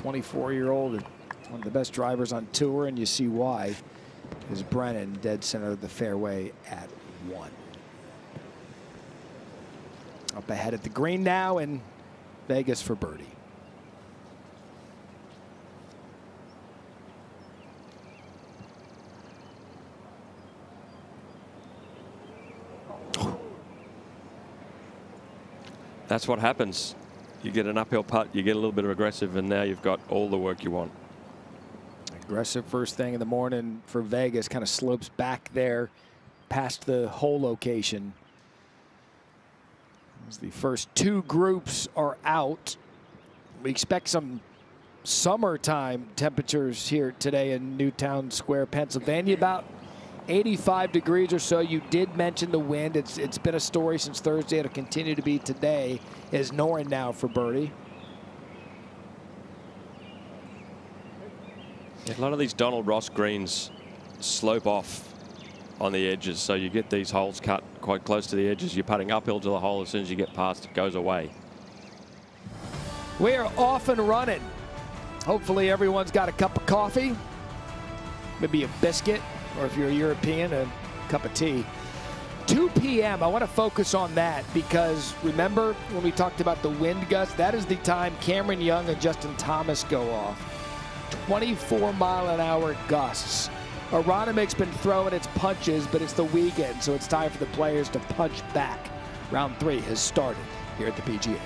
24-year-old, one of the best drivers on tour, and you see why. Is Brennan dead center of the fairway at 1. Up ahead at the green now in Vegas for birdie. That's what happens. You get an uphill putt, you get a little bit of aggressive, and now you've got all the work you want. Aggressive first thing in the morning for Vegas, kind of slopes back there past the hole location. As the first 2 groups are out. We expect some summertime temperatures here today in Newtown Square, Pennsylvania. About 85 degrees or so. You did mention the wind. It's been a story since Thursday. It'll continue to be today. Is Noren now for birdie. Yeah, a lot of these Donald Ross greens slope off on the edges, so you get these holes cut quite close to the edges. You're putting uphill to the hole. As soon as you get past, it goes away. We are off and running. Hopefully everyone's got a cup of coffee, maybe a biscuit, or if you're a European, a cup of tea. 2 p.m. I want to focus on that because remember when we talked about the wind gusts, that is the time Cameron Young and Justin Thomas go off. 24-mile-an-hour gusts. Aronimik's been throwing its punches, but it's the weekend, so it's time for the players to punch back. Round 3 has started here at the PGA.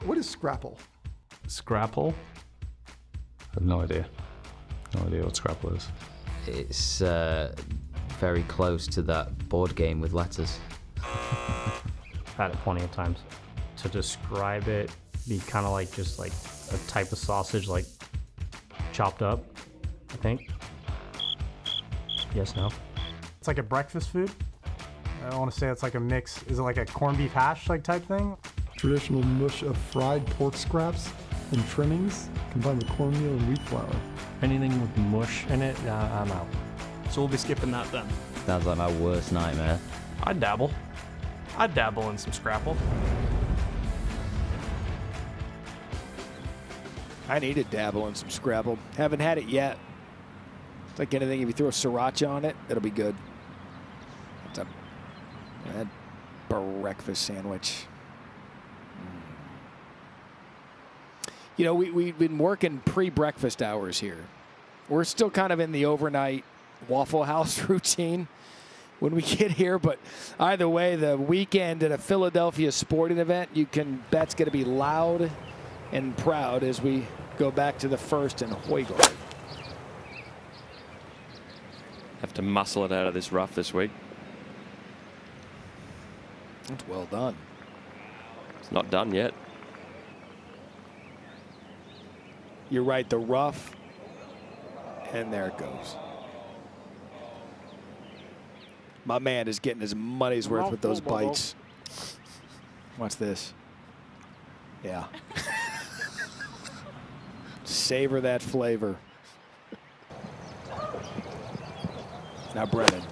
What is Scrapple? Scrapple? I have no idea. No idea what Scrapple is. It's very close to that board game with letters. Had it plenty of times. To describe it, be kind of like just like a type of sausage, like chopped up, I think. Yes, no. It's like a breakfast food. I don't want to say it's like a mix. Is it like a corned beef hash like type thing? Traditional mush of fried pork scraps and trimmings combined with cornmeal and wheat flour. Anything with mush in it, I'm out. So we'll be skipping that then. Sounds like my worst nightmare. I'd dabble in some Scrapple. I need to dabble in some Scrapple. Haven't had it yet. It's like anything, if you throw sriracha on it, it'll be good. It's a breakfast sandwich. You know, we've been working pre-breakfast hours here. We're still kind of in the overnight Waffle House routine when we get here, but either way, the weekend at a Philadelphia sporting event, you can bet's going to be loud and proud as we go back to the first and Højgaard. Have to muscle it out of this rough this week. That's well done. It's not done yet. You're right, the rough, and there it goes. My man is getting his money's worth with those bites. Watch this. Yeah. Savor that flavor. Now Brennan.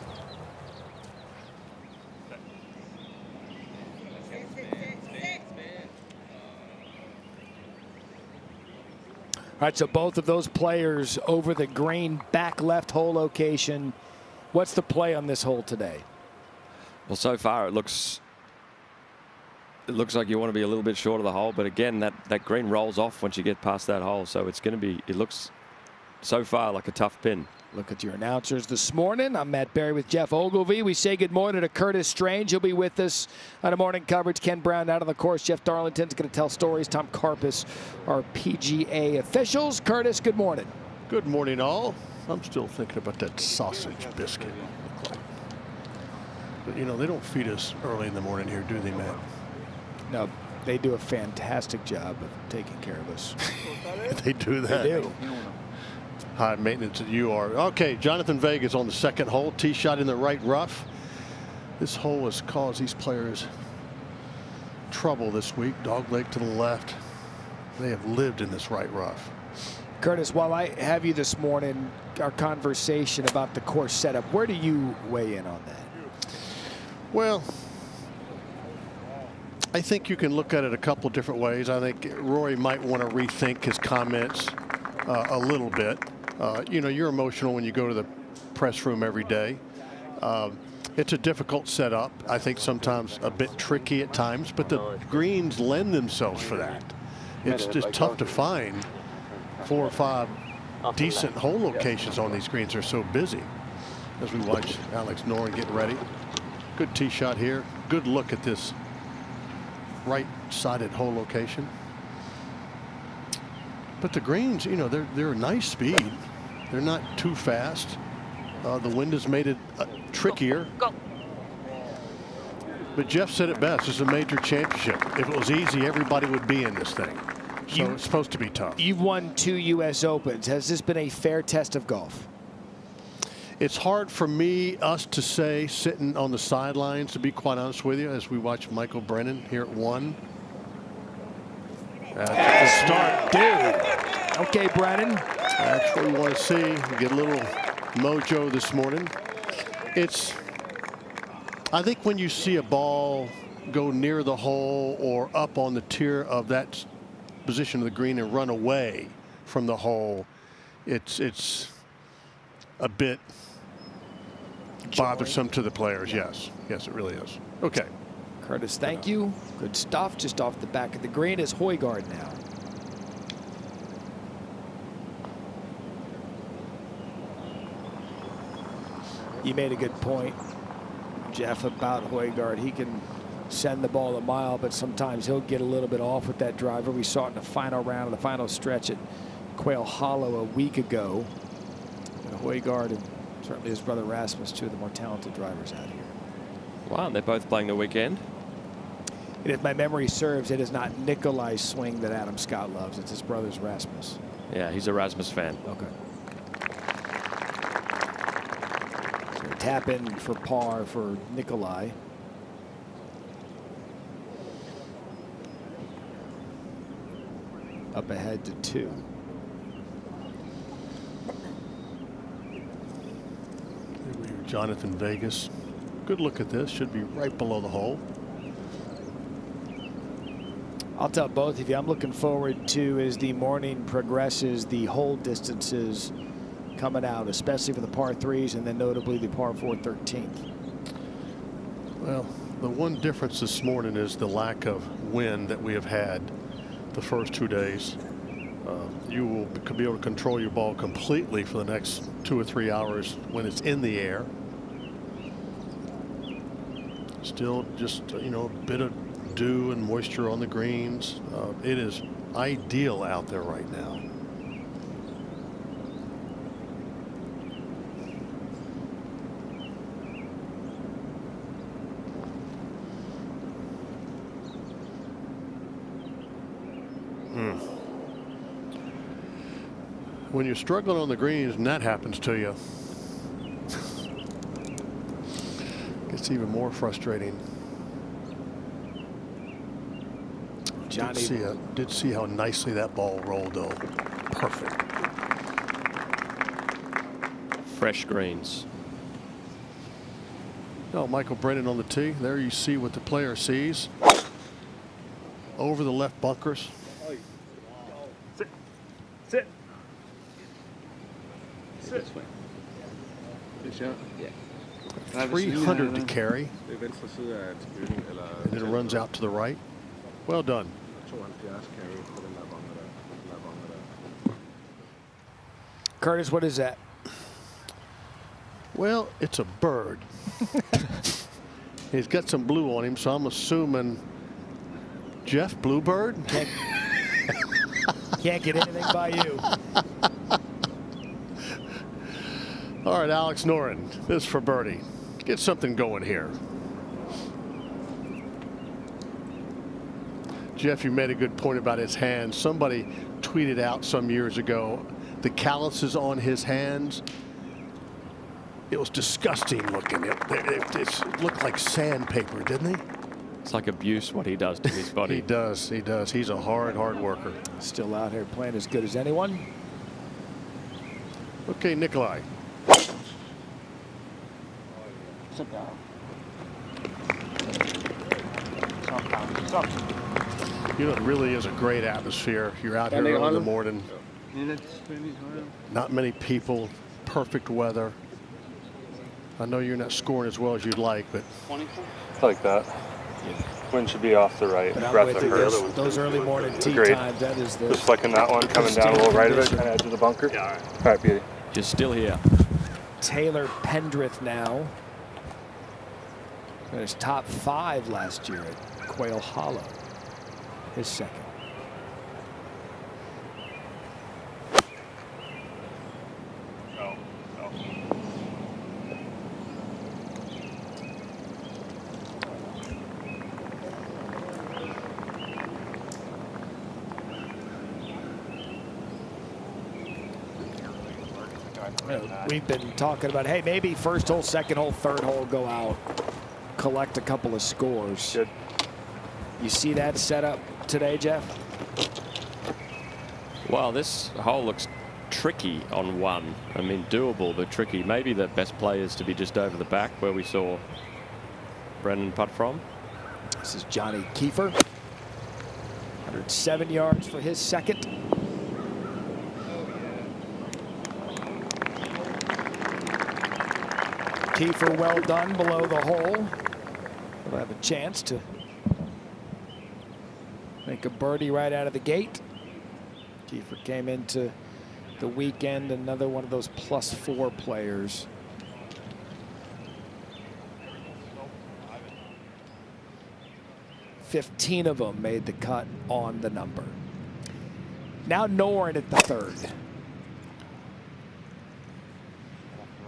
All right, so both of those players over the green, back left hole location. What's the play on this hole today? Well, so far it looks like you want to be a little bit short of the hole, but again, that green rolls off once you get past that hole, so it's going to be, it looks so far like a tough pin. Look at your announcers this morning. I'm Matt Berry with Jeff Ogilvie. We say good morning to Curtis Strange. He'll be with us on a morning coverage. Ken Brown out on the course. Jeff Darlington's going to tell stories. Tom Karpus, our PGA officials. Curtis, good morning. Good morning, all. I'm still thinking about that sausage biscuit. But, you know, they don't feed us early in the morning here, do they, Matt? No, they do a fantastic job of taking care of us. They do that. They do. High maintenance that you are. Okay, Jonathan Vegas on the second hole. Tee shot in the right rough. This hole has caused these players trouble this week. Dogleg to the left. They have lived in this right rough. Curtis, while I have you this morning, our conversation about the course setup, where do you weigh in on that? Well, I think you can look at it a couple of different ways. I think Rory might want to rethink his comments a little bit. You know, you're emotional when you go to the press room every day. It's a difficult setup. I think sometimes a bit tricky at times, but the greens lend themselves for that. It's just tough to find 4 or 5 decent hole locations on these greens. They're so busy. As we watch Alex Noren get ready. Good tee shot here. Good look at this right-sided hole location. But the greens, you know, they're a nice speed. They're not too fast. The wind has made it trickier. But Jeff said it best. It's a major championship. If it was easy, everybody would be in this thing. So it's supposed to be tough. You've won 2 U.S. Opens. Has this been a fair test of golf? It's hard for us to say, sitting on the sidelines, to be quite honest with you, as we watch Michael Brennan here at 1. That's the start. Dude. Okay, Brennan. That's what we want to see. We get a little mojo this morning. I think when you see a ball go near the hole or up on the tier of that position of the green and run away from the hole, it's a bit bothersome to the players. Yes, it really is. Okay. Curtis, thank you. Good stuff. Just off the back of the green is Højgaard now. You made a good point, Jeff, about Højgaard. He can send the ball a mile, but sometimes he'll get a little bit off with that driver. We saw it in the final round of the final stretch at Quail Hollow a week ago. And Højgaard, and Certainly his brother Rasmus, two of the more talented drivers out here. Wow, and they're both playing the weekend. And if my memory serves, it is not Nikolai's swing that Adam Scott loves. It's his brother's Rasmus. Yeah, he's a Rasmus fan. Okay. So a tap in for par for Nikolai. Up ahead to 2. Jonathan Vegas. Good look at this. Should be right below the hole. I'll tell both of you, I'm looking forward to, as the morning progresses, the hole distances coming out, especially for the par 3s and then notably the par 4 13th. Well, the one difference this morning is the lack of wind that we have had the first 2 days. You will be able to control your ball completely for the next 2 or 3 hours when it's in the air. Still just, you know, a bit of dew and moisture on the greens. It is ideal out there right now. When you're struggling on the greens and that happens to you, it's even more frustrating. Johnny Did see how nicely that ball rolled, though. Perfect. Fresh greens. Oh, Michael Brennan on the tee. There you see what the player sees. Over the left bunkers. Sit. Sit. Sit. Good shot. Yeah. 300 to carry. And then it runs out to the right. Well done. Curtis, what is that? Well, it's a bird. He's got some blue on him, so I'm assuming Jeff Bluebird. Can't get anything by you. All right, Alex Noren, this is for birdie. Get something going here. Jeff, you made a good point about his hands. Somebody tweeted out some years ago the calluses on his hands. It was disgusting looking. It looked like sandpaper, didn't he? It's like abuse what he does to his body. He does. He does. He's a hard worker. Still out here playing as good as anyone. Okay, Nikolai. Sit down. You know, it really is a great atmosphere. You're out here early in the morning. Not many people. Perfect weather. I know you're not scoring as well as you'd like, but It's like that. Wind should be off the right. But I'm with you, those early morning tee times, that is the... Just flicking that one, coming down a little right of it, kind of edge of the bunker. Yeah, all right, beauty. Just still here. Taylor Pendrith now. Finished top 5 last year at Quail Hollow. His second. We've been talking about, hey, maybe first hole, second hole, third hole, go out, collect a couple of scores. Good. You see that setup today, Jeff? Well, this hole looks tricky on one. I mean, doable, but tricky. Maybe the best play is to be just over the back where we saw Brendan putt from. This is Johnny Kiefer. 107 yards for his second. Kiefer well done below the hole. We'll have a chance to make a birdie right out of the gate. Kiefer came into the weekend another one of those +4 players. $15 of them made the cut on the number. Now Noren at the third.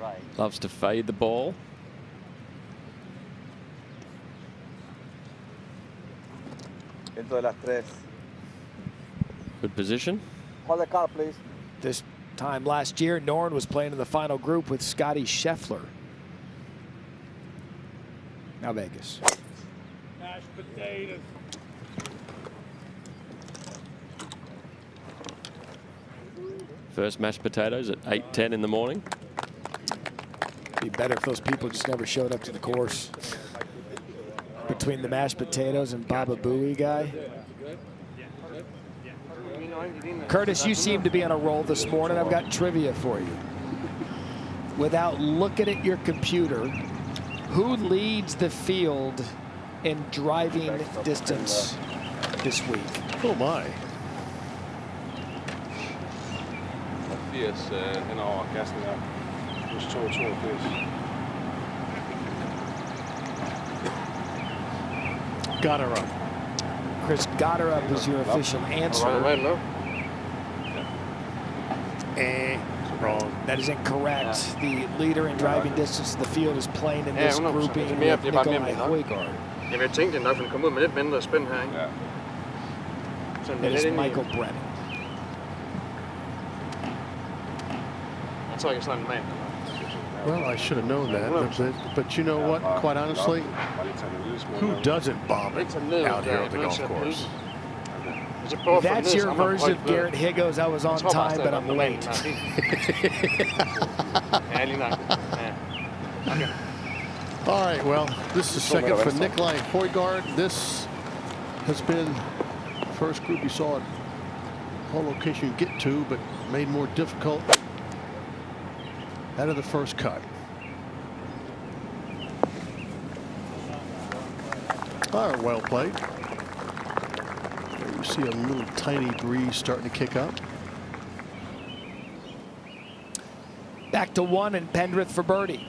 Right. Loves to fade the ball. Good position. Hold the car, please. This time last year, Norn was playing in the final group with Scotty Scheffler. Now Vegas. Mashed potatoes. First mashed potatoes at 8:10 in the morning. Be better if those people just never showed up to the course. Between the mashed potatoes and Baba Booey guy. Curtis, you seem to be on a roll this morning. I've got trivia for you. Without looking at your computer, who leads the field in driving distance this week? Oh my. Mathias hen over kassen her. Plus 2,82. Got her up. Chris Gotterup is your official answer. Wrong. That is incorrect. The leader in driving distance of the field is playing in this grouping with Nikolai Højgaard. Jeg tænkte nok, at komme ud med lidt mindre spænd her, ikke? It is Michael Brennan. Jeg tror, jeg kan en mand. Well, I should have known that, but you know what? Quite honestly, who doesn't bomb it out here at the golf course? That's your version of Garrett Higgos. I was on time, but I'm late. All right, well, this is second for Nikolai Højgaard. This has been the first group you saw at hole location you get to, but made more difficult out of the first cut. All right, well played. There you see a little tiny breeze starting to kick up. Back to one and Pendrith for birdie.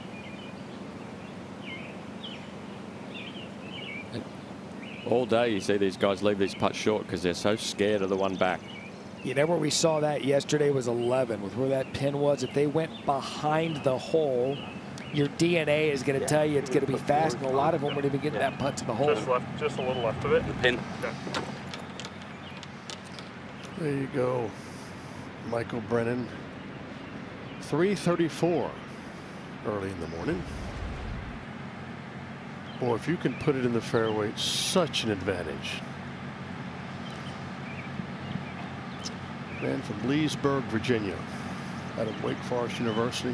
All day you see these guys leave these putts short because they're so scared of the one back. You know where we saw that yesterday was 11 with where that pin was. If they went behind the hole, your DNA is going to tell you it's going to be fast, and a lot of them weren't even getting that putt to the hole. Just a little left of it. The pin. There you go, Michael Brennan. 3:34 early in the morning. Boy, if you can put it in the fairway, it's such an advantage. Man from Leesburg, Virginia, out of Wake Forest University.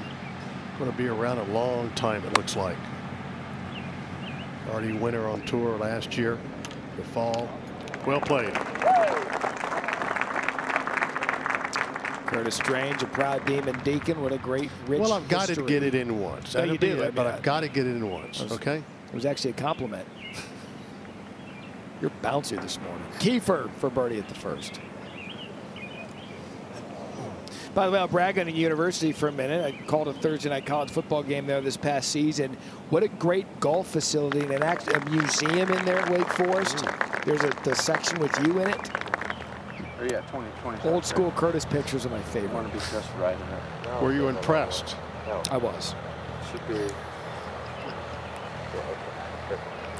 Going to be around a long time, it looks like. Already winner on tour last year, the fall. Well played. Curtis Strange, a proud Demon Deacon. What a great, rich Well, I've got to history. get it in once. No, you do. But I've got to get it in once, okay? It was actually a compliment. You're bouncy this morning. Kiefer for birdie at the first. By the way, I'll brag on a university for a minute. I called a Thursday night college football game there this past season. What a great golf facility and actually a museum in there at Wake Forest. There's the section with you in it. Oh, yeah, 20. Old school Curtis pictures are my favorite. Want to be just right in there. Were you impressed? I was. Should be.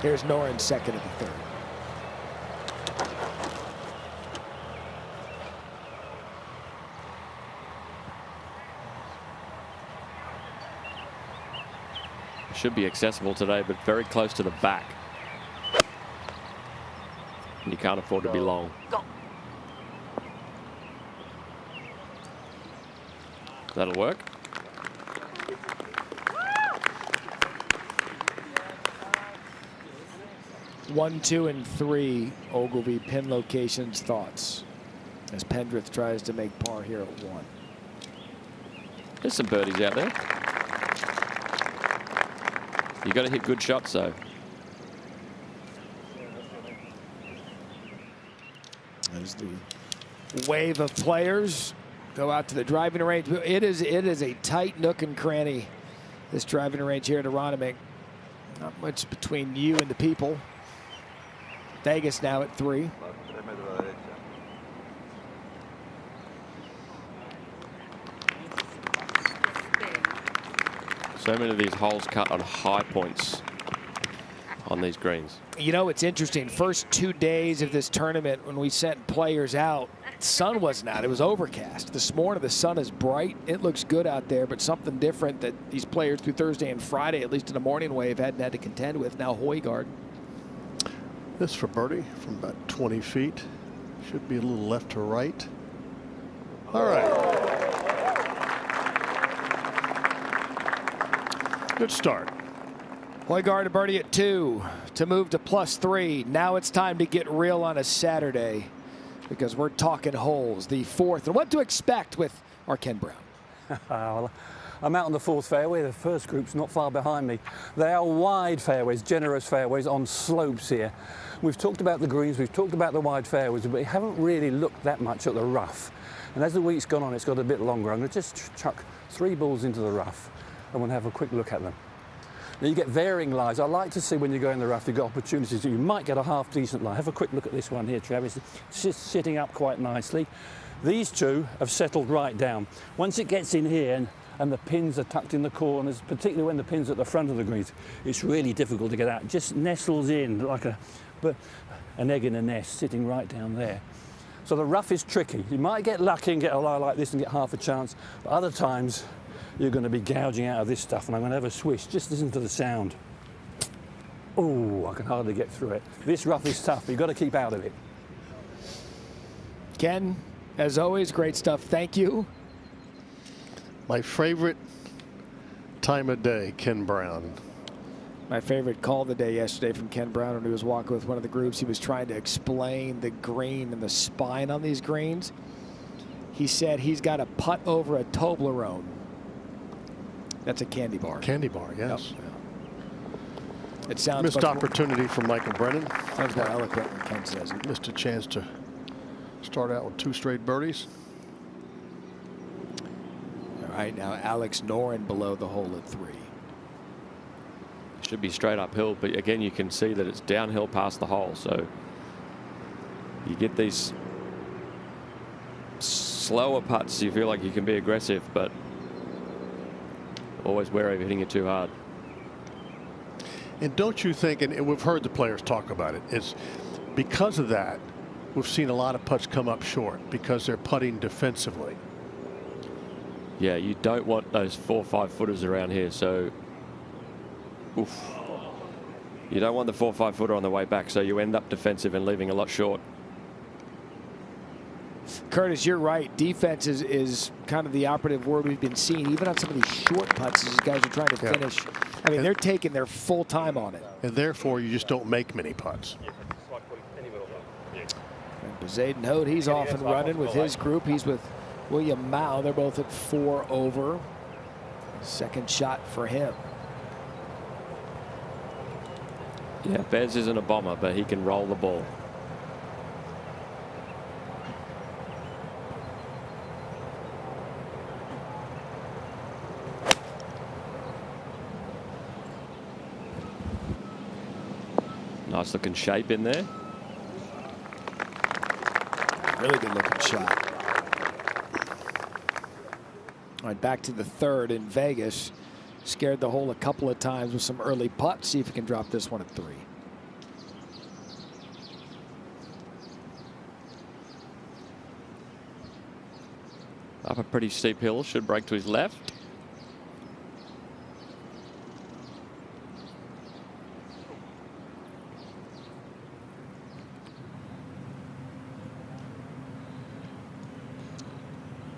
Here's Noren second at the third. Should be accessible today, but very close to the back. And you can't afford to be long. That'll work. One, two, and three, Ogilvy pin locations thoughts as Pendrith tries to make par here at one. There's some birdies out there. You got to hit good shots, though. There's the wave of players go out to the driving range. It is a tight nook and cranny, this driving range here at Aronimink. Not much between you and the people. Vegas now at 3. So many of these holes cut on high points on these greens. You know, it's interesting. First 2 days of this tournament, when we sent players out, sun wasn't out. It was overcast. This morning, the sun is bright. It looks good out there, but something different that these players through Thursday and Friday, at least in the morning wave, hadn't had to contend with. Now Højgaard. This for birdie from about 20 feet. Should be a little left to right. All right. Good start. Højgaard a birdie at 2 to move to +3. Now it's time to get real on a Saturday because we're talking holes. The 4th, and what to expect with our Ken Brown. Well, I'm out on the 4th fairway. The first group's not far behind me. They are wide fairways, generous fairways on slopes here. We've talked about the greens, we've talked about the wide fairways, but we haven't really looked that much at the rough. And as the week's gone on, it's got a bit longer. I'm going to just chuck 3 balls into the rough and we'll have a quick look at them. Now you get varying lies. I like to see when you go in the rough, you've got opportunities. You might get a half decent lie. Have a quick look at this one here, Travis. It's just sitting up quite nicely. These two have settled right down. Once it gets in here and the pins are tucked in the corners, particularly when the pins are at the front of the greens, it's really difficult to get out. It just nestles in like an egg in a nest, sitting right down there. So the rough is tricky. You might get lucky and get a lie like this and get half a chance, but other times you're going to be gouging out of this stuff, and I'm going to have a swish. Just listen to the sound. Oh, I can hardly get through it. This rough is tough, but you've got to keep out of it. Ken, as always, great stuff. Thank you. My favorite time of day, Ken Brown. My favorite call of the day yesterday from Ken Brown when he was walking with one of the groups. He was trying to explain the green and the spine on these greens. He said he's got to putt over a Toblerone. That's a candy bar. Candy bar, yes. Yep. It sounds missed opportunity for Michael Brennan. Sounds more eloquent when Ken says it. Missed a chance to start out with 2 straight birdies. All right, now Alex Noren below the hole at 3. Should be straight uphill, but again, you can see that it's downhill past the hole. So you get these slower putts. You feel like you can be aggressive, but always wary of hitting it too hard. And don't you think, and we've heard the players talk about it, it's because of that, we've seen a lot of putts come up short because they're putting defensively. Yeah, you don't want those 4 or 5 footers around here. So, oof. You don't want the 4 or 5 footer on the way back, so you end up defensive and leaving a lot short. Curtis, you're right. Defense is kind of the operative word we've been seeing, even on some of these short putts. These guys are trying to finish. I mean, they're taking their full time on it. And therefore, you just don't make many putts. And Zayden Hode, he's off and running with his group. He's with William Mao. They're both at 4 over. Second shot for him. Yeah, Bez isn't a bomber, but he can roll the ball. Nice looking shape in there. Really good looking shot. All right, back to the 3rd in Vegas. Scared the hole a couple of times with some early putts. See if he can drop this one at 3. Up a pretty steep hill, should break to his left.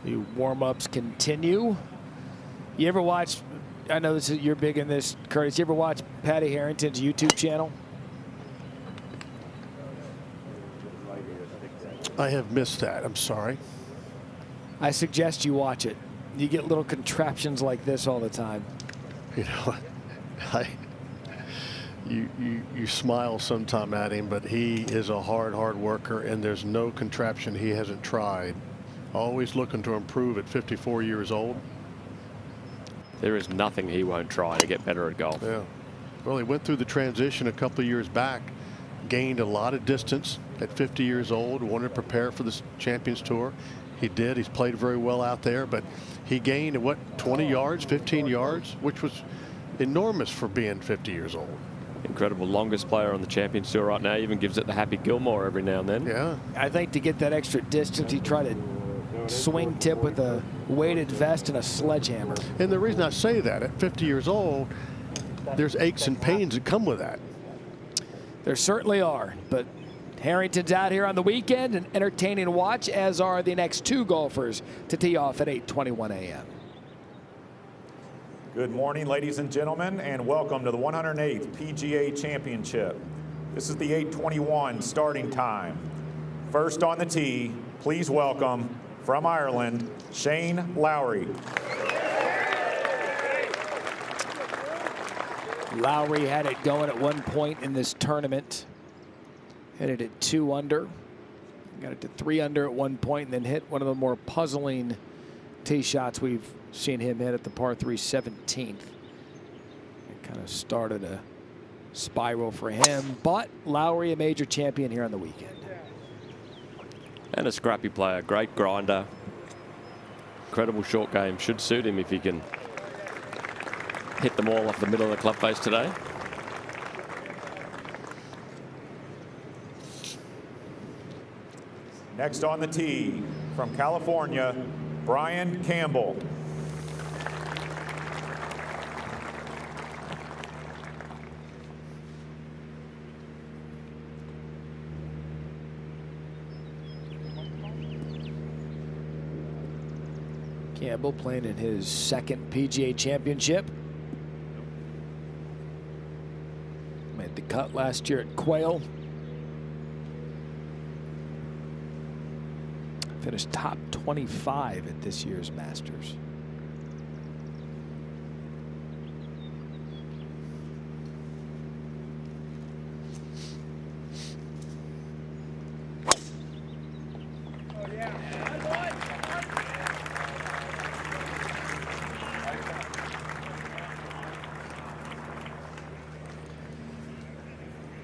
The warm-ups continue. You ever watch, I know this is, you're big in this, Curtis, you ever watch Patty Harrington's YouTube channel? I have missed that. I'm sorry. I suggest you watch it. You get little contraptions like this all the time. You know, you smile sometime at him, but he is a hard worker, and there's no contraption he hasn't tried. Always looking to improve at 54 years old. There is nothing he won't try to get better at golf. Yeah. Well, he went through the transition a couple of years back, gained a lot of distance at 50 years old, wanted to prepare for the Champions Tour. He did. He's played very well out there, but he gained, what, 20 yards, 15 yards, which was enormous for being 50 years old. Incredible. Longest player on the Champions Tour right now. Even gives it the Happy Gilmore every now and then. Yeah. I think to get that extra distance, he tried to swing tip with a weighted vest and a sledgehammer. And the reason I say that, at 50 years old, there's aches and pains that come with that. There certainly are, but Harrington's out here on the weekend, and entertaining to watch, as are the next two golfers to tee off at 8:21 a.m. Good morning, ladies and gentlemen, and welcome to the 108th PGA Championship. This is the 8:21 starting time. First on the tee, please welcome, from Ireland, Shane Lowry. Lowry had it going at one point in this tournament. Hit it at 2 under. Got it to 3 under at one point, and then hit one of the more puzzling tee shots we've seen him hit at the par 3 17th. It kind of started a spiral for him, but Lowry a major champion here on the weekend. And a scrappy player, great grinder. Incredible short game. Should suit him if he can hit them all off the middle of the club face today. Next on the tee, from California, Brian Campbell. Campbell playing in his second PGA Championship. Made the cut last year at Quail. Finished top 25 at this year's Masters.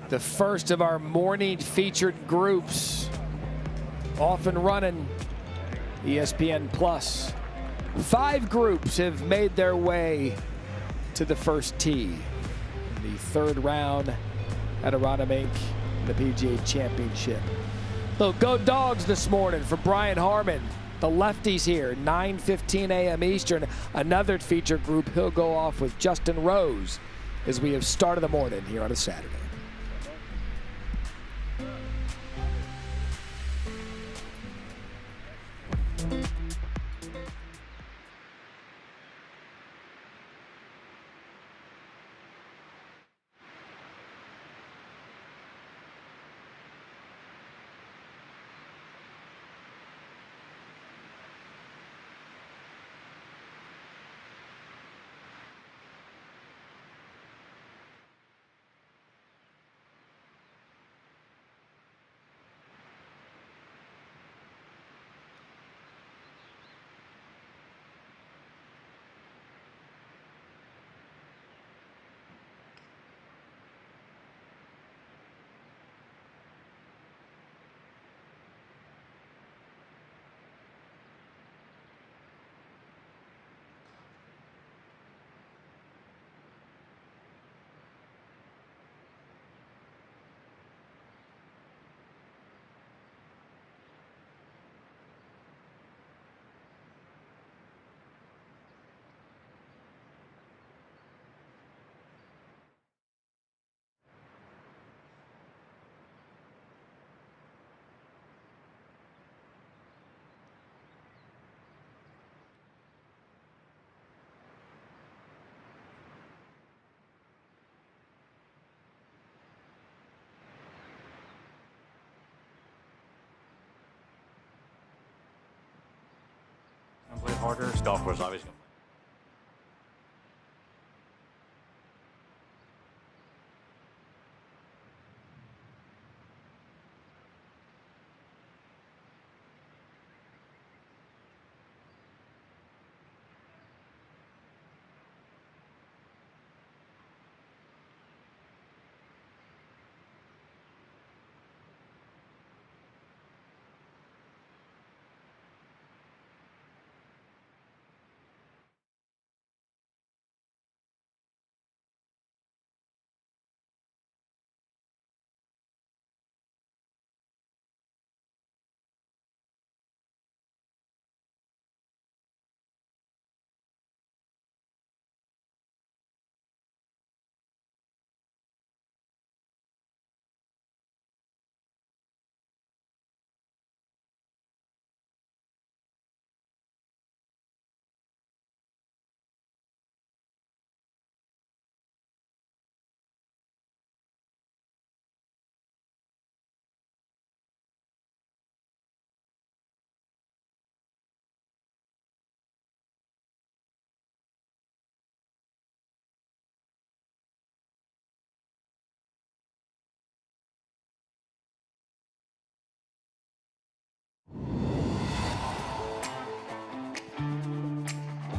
The first of our morning featured groups, off and running ESPN Plus. 5 groups have made their way to the first tee in the third round at Aronimink in the PGA Championship. So go Dogs this morning for Brian Harmon. The lefties here, 9:15 a.m. Eastern. Another feature group, he'll go off with Justin Rose as we have started the morning here on a Saturday. Play harder. This golf course obviously.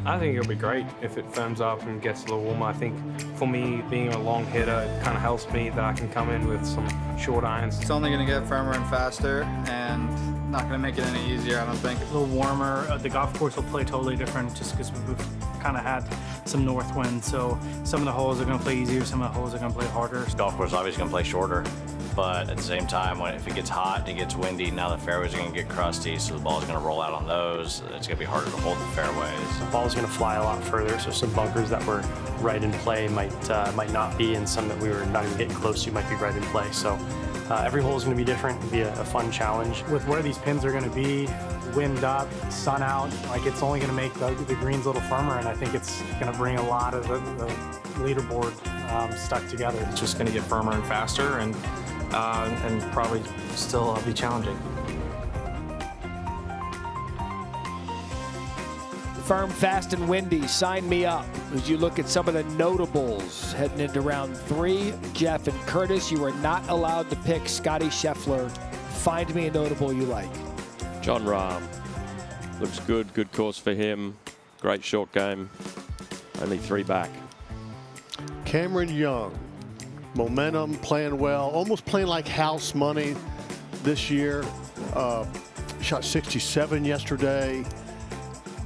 I think it'll be great if it firms up and gets a little warmer. I think for me, being a long hitter, it kind of helps me that I can come in with some short irons. It's only going to get firmer and faster, and not going to make it any easier, I don't think. A little warmer. The golf course will play totally different just because we've kind of had some north wind. So some of the holes are going to play easier, some of the holes are going to play harder. This golf course is obviously going to play shorter, but at the same time, if it gets hot and it gets windy, now the fairways are going to get crusty, so the ball's going to roll out on those. It's going to be harder to hold the fairways. The ball's going to fly a lot further, so some bunkers that were right in play might not be, and some that we were not even getting close to might be right in play. So every hole is going to be different. It'll be a fun challenge. With where these pins are going to be, wind up, sun out, like it's only going to make the greens a little firmer, and I think it's going to bring a lot of the leaderboard stuck together. It's just going to get firmer and faster, and probably still be challenging. Firm, fast, and windy. Sign me up. As you look at some of the notables heading into round 3, Jeff and Curtis, you are not allowed to pick Scotty Scheffler. Find me a notable you like. John Rahm. Looks good. Good course for him. Great short game. Only 3 back. Cameron Young. Momentum, playing well, almost playing like house money this year. Shot 67 yesterday.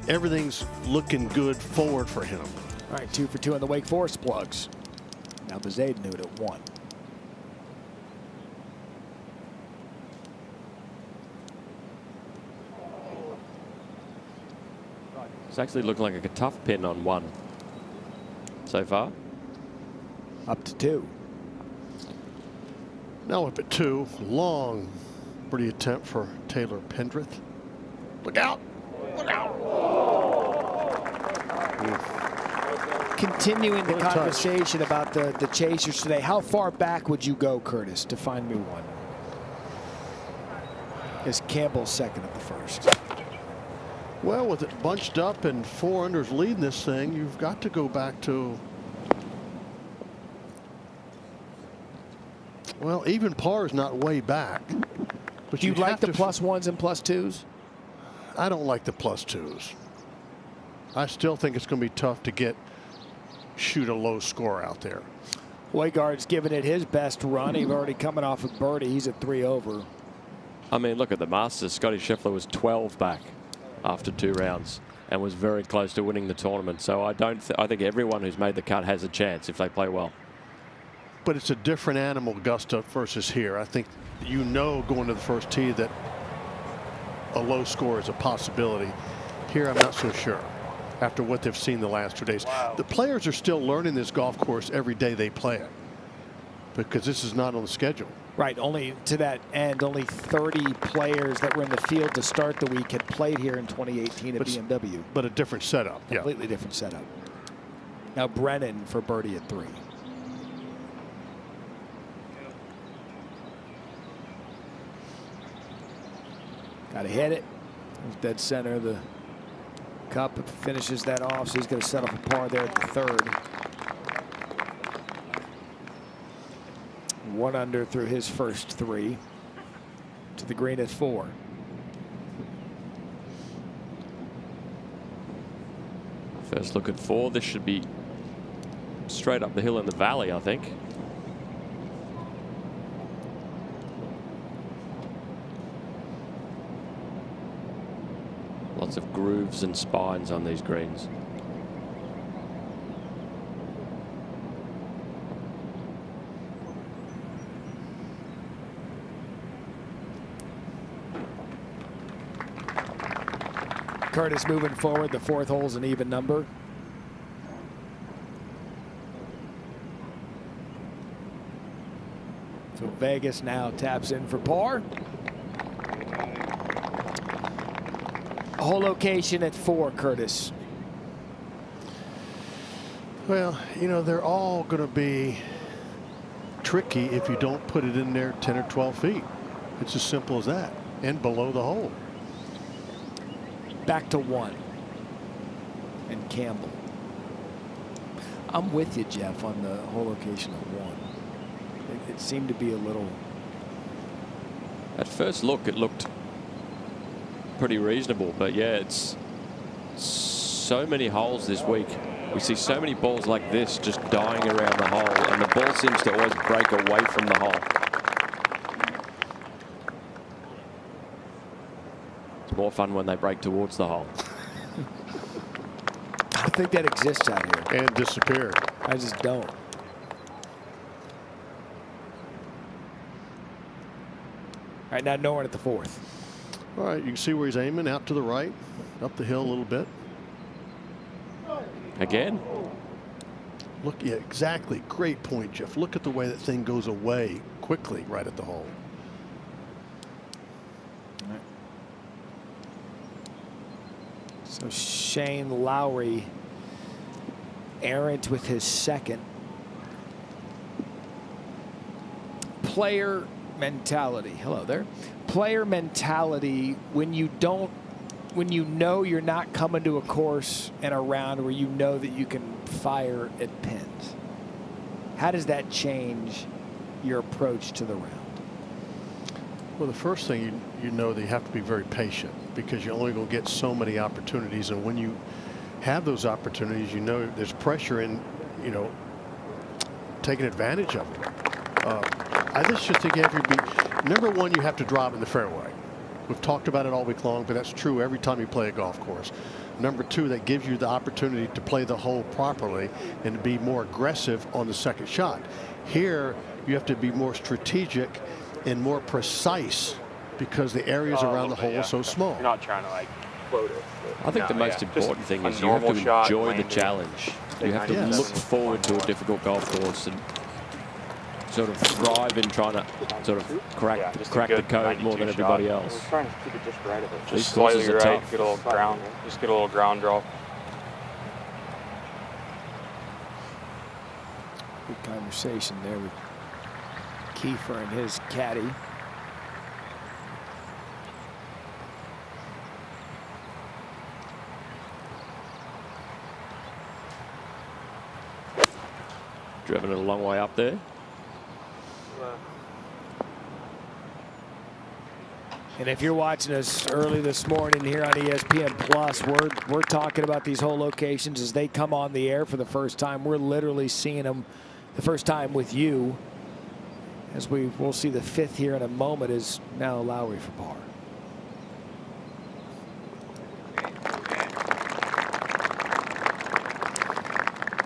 Everything's looking good forward for him. All right, 2 for 2 on the Wake Forest plugs. Now Bezadenhout at 1. It's actually looking like a tough pin on 1 so far. Up to 2. Now up at 2. Long birdie attempt for Taylor Pendrith. Look out! Look out! Continuing the conversation about the chasers today, how far back would you go, Curtis, to find me one? Is Campbell second at the first? Well, with it bunched up and 4 unders leading this thing, you've got to go back to, well, even par is not way back. But do you like the +1s and +2s? I don't like the +2s. I still think it's going to be tough to shoot a low score out there. Højgaard's given it his best run. He's already coming off a birdie. He's at 3 over. I mean, look at the Masters. Scotty Scheffler was 12 back after 2 rounds and was very close to winning the tournament. So I think everyone who's made the cut has a chance if they play well. But it's a different animal, Augusta versus here. I think going to the first tee that a low score is a possibility. Here, I'm not so sure after what they've seen the last 2 days. Wow. The players are still learning this golf course every day they play it because this is not on the schedule. Right. Only to that end, only 30 players that were in the field to start the week had played here in 2018 at BMW. But a different setup. Completely different setup. Now Brennan for birdie at 3. Got to hit it. Dead center of the cup. Finishes that off, so he's going to set up a par there at the 3rd. 1 under through his first 3. To the green at 4. First look at 4. This should be straight up the hill in the valley, I think. Lots of grooves and spines on these greens. Curtis moving forward. The 4th hole's an even number. So Vegas now taps in for par. Hole location at 4, Curtis. Well, they're all going to be tricky if you don't put it in there 10 or 12 feet. It's as simple as that. And below the hole. Back to 1. And Campbell. I'm with you, Jeff, on the hole location of 1. It seemed to be a little. At first look, it looked pretty reasonable, but yeah, it's so many holes this week. We see so many balls like this just dying around the hole, and the ball seems to always break away from the hole. It's more fun when they break towards the hole. I think that exists out here. And disappear. I just don't. All right, now Noren at the 4th. All right, you can see where he's aiming, out to the right, up the hill a little bit. Again. Look, yeah, exactly. Great point, Jeff. Look at the way that thing goes away quickly right at the hole. So Shane Lowry errant with his 2nd. Player mentality. Hello there. Player mentality when you know you're not coming to a course and a round where you know that you can fire at pins. How does that change your approach to the round? Well, the first thing you know that you have to be very patient, because you're only going to get so many opportunities, and when you have those opportunities, you know there's pressure in, you know, taking advantage of them. I just think you have to be, number one, you have to drive in the fairway. We've talked about it all week long, but that's true every time you play a golf course. Number two, that gives you the opportunity to play the hole properly and to be more aggressive on the second shot. Here, you have to be more strategic and more precise because the areas around the hole are so small. You're not trying to like float it. I think the most important thing is you have to enjoy the challenge. You have to look forward to a difficult golf course and sort of thrive in trying to sort of crack the code more than everybody else. We're trying to keep it just right of it. These Just slightly courses are right, tough. get a little ground, just get a little ground draw. Good conversation there with Kiefer and his caddy. Driven it a long way up there. And if you're watching us early this morning here on ESPN Plus, we're talking about these whole locations as they come on the air for the first time. We're literally seeing them the first time with you. As we'll see the 5th here in a moment is now Lowry for par.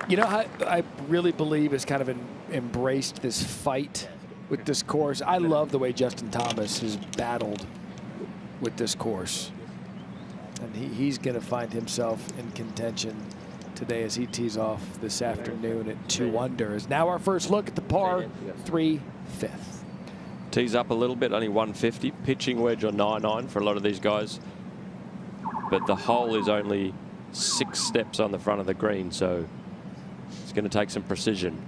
You know, I really believe has kind of embraced this fight with this course. I love the way Justin Thomas has battled with this course. And he's going to find himself in contention today as he tees off this afternoon at 2 under. Is now our first look at the par 3 5th. Tees up a little bit, only 150. Pitching wedge on 9-9 for a lot of these guys. But the hole is only 6 steps on the front of the green, so it's going to take some precision.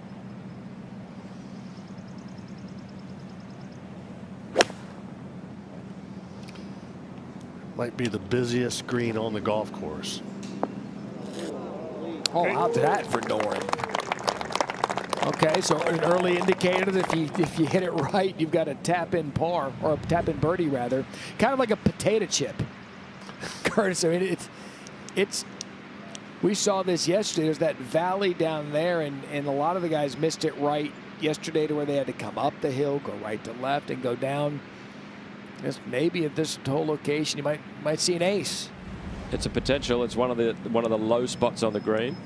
Might be the busiest green on the golf course. Oh, how's that for Noren? Okay, so an early indicator that if you hit it right, you've got a tap-in par, or a tap-in birdie rather, kind of like a potato chip. Curtis, I mean, it's. We saw this yesterday. There's that valley down there, and a lot of the guys missed it right yesterday to where they had to come up the hill, go right to left, and go down. Just maybe at this whole location, you might see an ace. It's a potential. It's one of the low spots on the green.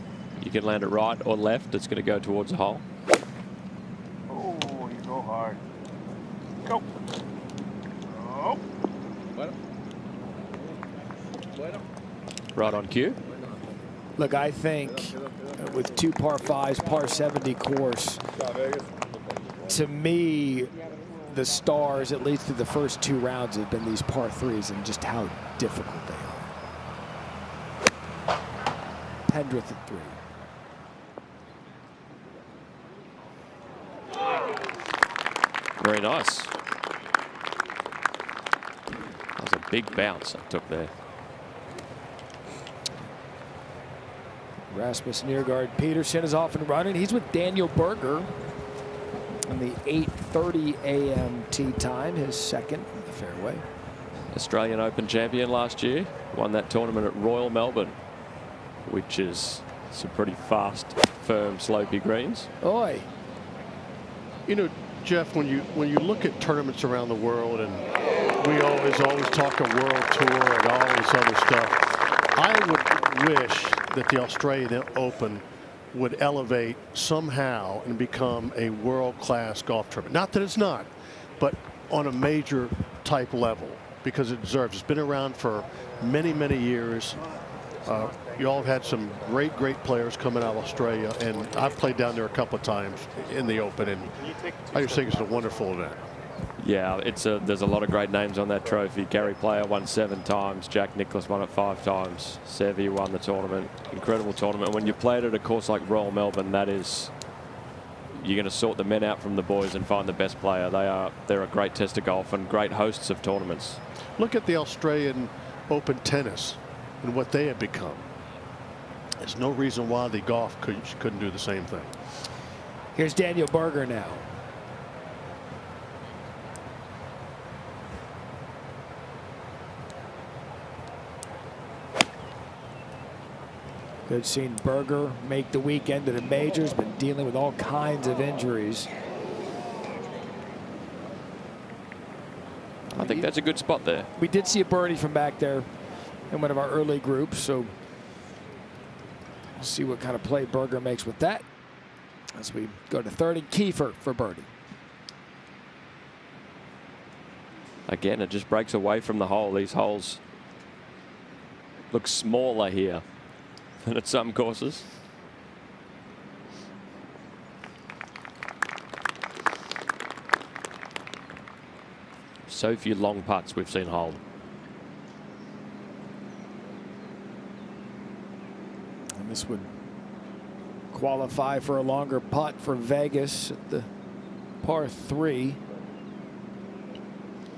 You can land it right or left. It's going to go towards the hole. Oh, you go hard. Go. Oh. Right on cue. Look, I think with 2 par 5s, par 70 course, to me, the stars, at least through the first 2 rounds, have been these par 3s and just how difficult they are. Pendrith at 3. Very nice. That was a big bounce I took there. Rasmus Niergaard Peterson is off and running. He's with Daniel Berger on the 8:30 a.m. tee time, his 2nd in the fairway. Australian Open champion last year. Won that tournament at Royal Melbourne. which is some pretty fast, firm, slopey greens. Oi. You know, Jeff, when you look at tournaments around the world, and we always talk a world tour and all this other stuff, I would wish that the Australian Open would elevate somehow and become a world-class golf tournament. Not that it's not, but on a major type level, because it deserves. It's been around for many, many years. You all have had some great players coming out of Australia, and I've played down there a couple of times in the Open, and I just think it's a wonderful event. Yeah, there's a lot of great names on that trophy. Gary Player won 7 times. Jack Nicklaus won it 5 times. Seve won the tournament. Incredible tournament. When you play it at a course like Royal Melbourne, you're going to sort the men out from the boys and find the best player. They're a great test of golf and great hosts of tournaments. Look at the Australian Open tennis and what they have become. There's no reason why the golf couldn't do the same thing. Here's Daniel Berger now. Good seeing Berger make the weekend of the majors, been dealing with all kinds of injuries. I think that's a good spot there. We did see a birdie from back there in one of our early groups, so we'll see what kind of play Berger makes with that as we go to 30. Kiefer for birdie. Again, it just breaks away from the hole. These holes look smaller here than at some courses. So few long putts we've seen hold. And this would qualify for a longer putt for Vegas at the par 3.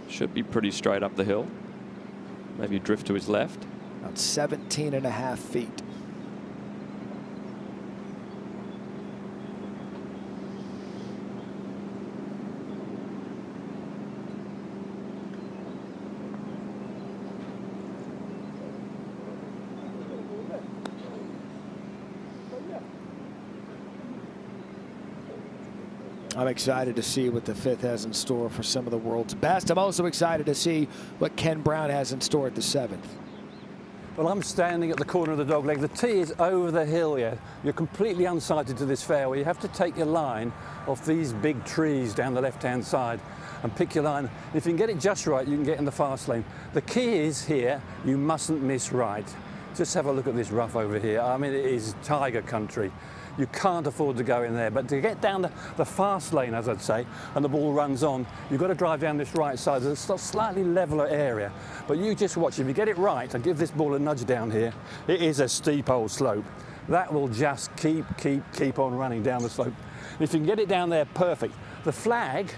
Should be pretty straight up the hill. Maybe drift to his left. About 17.5 feet. I'm excited to see what the 5th has in store for some of the world's best. I'm also excited to see what Ken Brown has in store at the 7th. Well, I'm standing at the corner of the Dogleg. The tee is over the hill here. You're completely unsighted to this fairway. You have to take your line off these big trees down the left-hand side and pick your line. If you can get it just right, you can get in the fast lane. The key is here, you mustn't miss right. Just have a look at this rough over here. I mean, it is tiger country. You can't afford to go in there. But to get down the fast lane, as I'd say, and the ball runs on, you've got to drive down this right side. It's a slightly leveler area. But you just watch. If you get it right and give this ball a nudge down here, it is a steep old slope. That will just keep on running down the slope. And if you can get it down there, perfect. The flag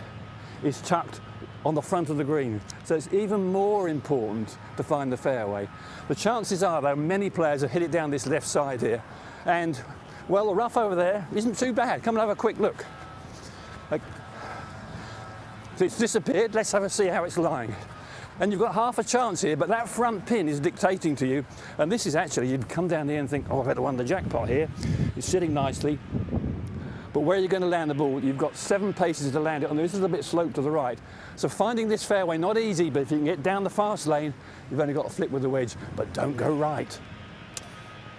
is tucked on the front of the green. So it's even more important to find the fairway. The chances are, though, many players have hit it down this left side here. And well, the rough over there isn't too bad. Come and have a quick look. So it's disappeared. Let's have a see how it's lying. And you've got half a chance here, but that front pin is dictating to you. And this is actually, you'd come down here and think, oh, I've had won the jackpot here. It's sitting nicely. But where are you going to land the ball? You've got 7 paces to land it on. This is a bit sloped to the right. So finding this fairway, not easy, but if you can get down the fast lane, you've only got to flip with the wedge, but don't go right.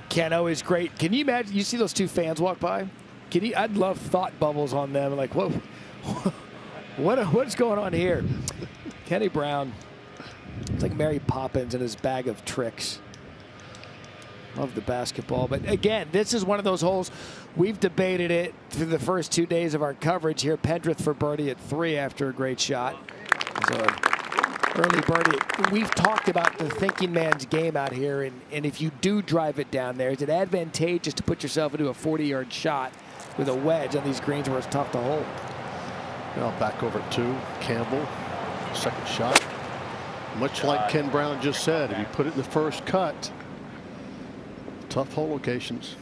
Keno is great. Can you imagine? You see those 2 fans walk by? I'd love thought bubbles on them. Like, whoa, what's going on here? Kenny Brown, it's like Mary Poppins and his bag of tricks. Love the basketball, but again, this is one of those holes. We've debated it through the first 2 days of our coverage here. Pendrith for birdie at 3 after a great shot. So early birdie. We've talked about the thinking man's game out here, and if you do drive it down there, is it advantageous to put yourself into a 40-yard shot with a wedge on these greens where it's tough to hold? Now back over to Campbell. Second shot. Much like Ken Brown just said, if you put it in the first cut, tough hole locations.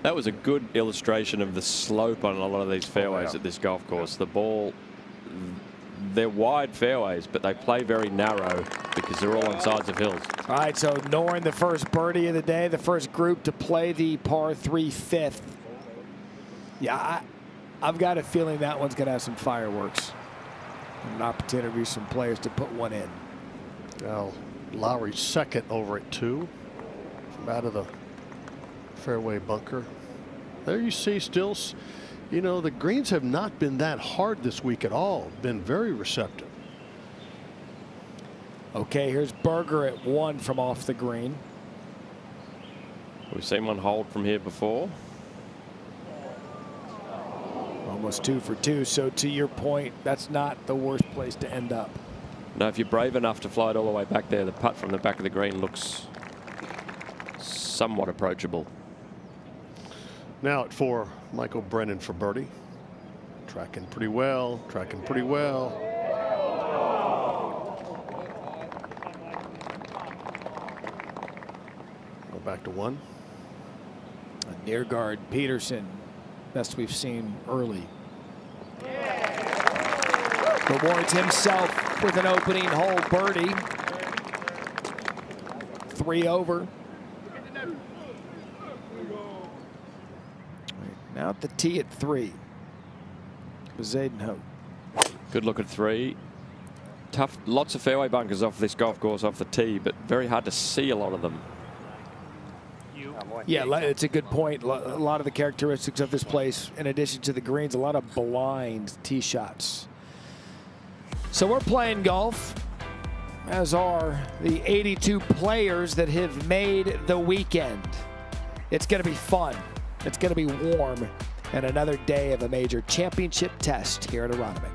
That was a good illustration of the slope on a lot of these fairways at this golf course. The ball, they're wide fairways, but they play very narrow. because they're all on sides of hills. All right, so Noren, the first birdie of the day, the first group to play the par 3 fifth. Yeah, I've got a feeling that one's going to have some fireworks. An opportunity for some players to put one in. Now, Lowry's second over at 2 from out of the fairway bunker. There you see still, you know, the greens have not been that hard this week at all. Been very receptive. Okay, here's Berger at 1 from off the green. We've seen one hold from here before. Almost 2 for 2. So to your point, that's not the worst place to end up. No, if you're brave enough to fly it all the way back there, the putt from the back of the green looks somewhat approachable. Now at 4, Michael Brennan for birdie. Tracking pretty well, tracking pretty well. Go back to 1. A near guard, Peterson. Best we've seen early. Rewards himself with an opening hole birdie. 3 over. Now at the tee at 3. Zadenhout. Good look at 3. Tough, lots of fairway bunkers off this golf course off the tee, but very hard to see a lot of them. Yeah, it's a good point. A lot of the characteristics of this place, in addition to the greens, a lot of blind tee shots. So we're playing golf, as are the 82 players that have made the weekend. It's going to be fun. It's going to be warm, and another day of a major championship test here at Aronimink.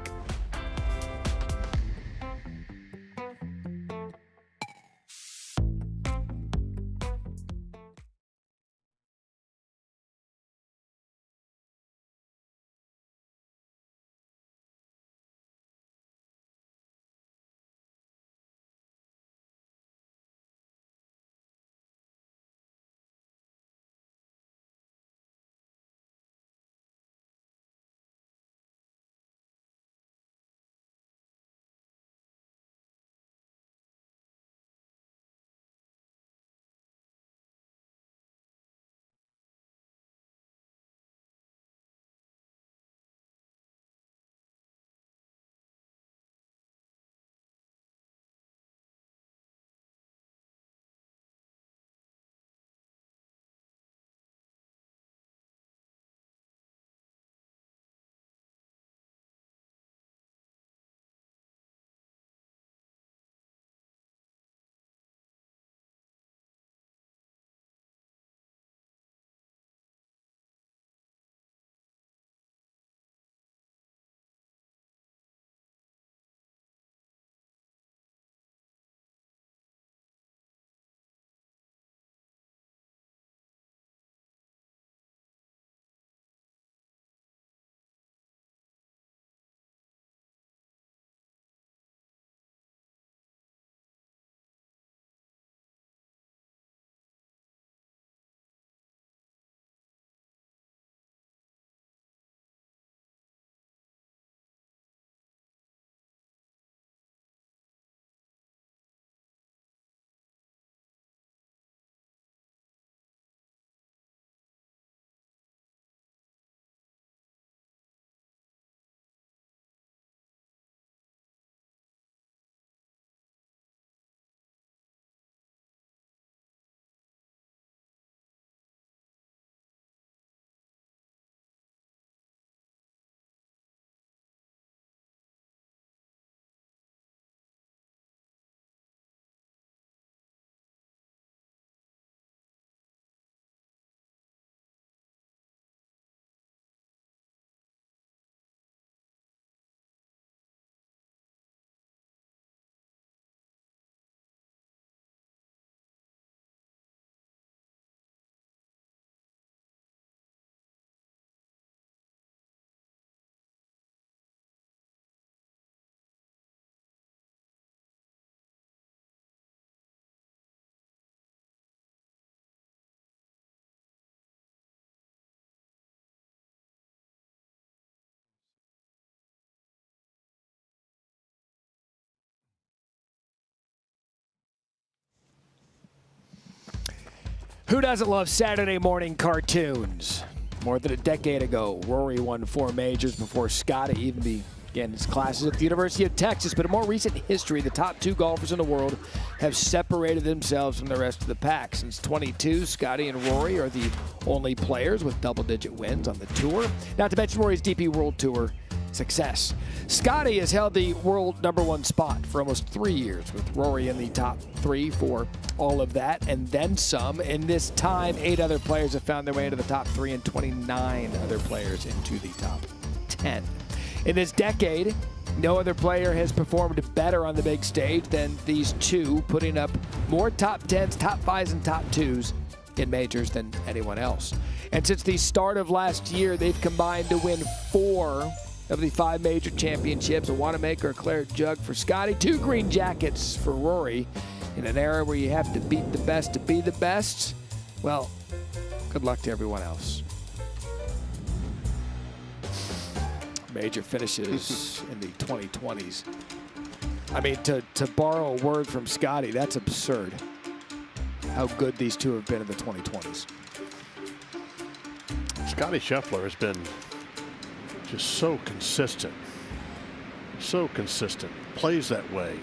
Who doesn't love Saturday morning cartoons? More than a decade ago, Rory won 4 majors before Scotty even began his classes at the University of Texas. But in more recent history, the top 2 golfers in the world have separated themselves from the rest of the pack. Since 22, Scotty and Rory are the only players with double-digit wins on the tour. Not to mention Rory's DP World Tour success. Scotty has held the world #1 spot for almost 3 years, with Rory in the top 3 for all of that and then some. In this time, 8 other players have found their way into the top 3 and 29 other players into the top 10. In this decade, no other player has performed better on the big stage than these 2, putting up more top 10s, top 5s, and top 2s in majors than anyone else. And since the start of last year, they've combined to win 4 of the 5 major championships, a Wanamaker, a claret jug for Scotty, 2 green jackets for Rory. In an era where you have to beat the best to be the best, well, good luck to everyone else. Major finishes in the 2020s. I mean, to borrow a word from Scotty, that's absurd. How good these 2 have been in the 2020s. Scotty Scheffler has been just so consistent. So consistent. Plays that way.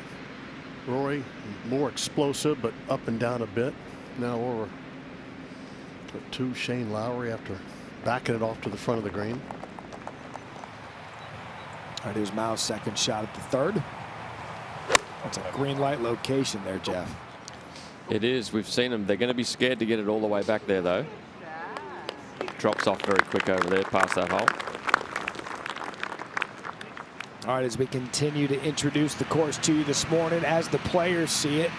Rory, more explosive, but up and down a bit. Now over to Shane Lowry after backing it off to the front of the green. All right, here's Mao's second shot at the 3rd. That's a green light location there, Jeff. It is. We've seen them. They're going to be scared to get it all the way back there, though. Drops off very quick over there past that hole. All right, as we continue to introduce the course to you this morning, as the players see it,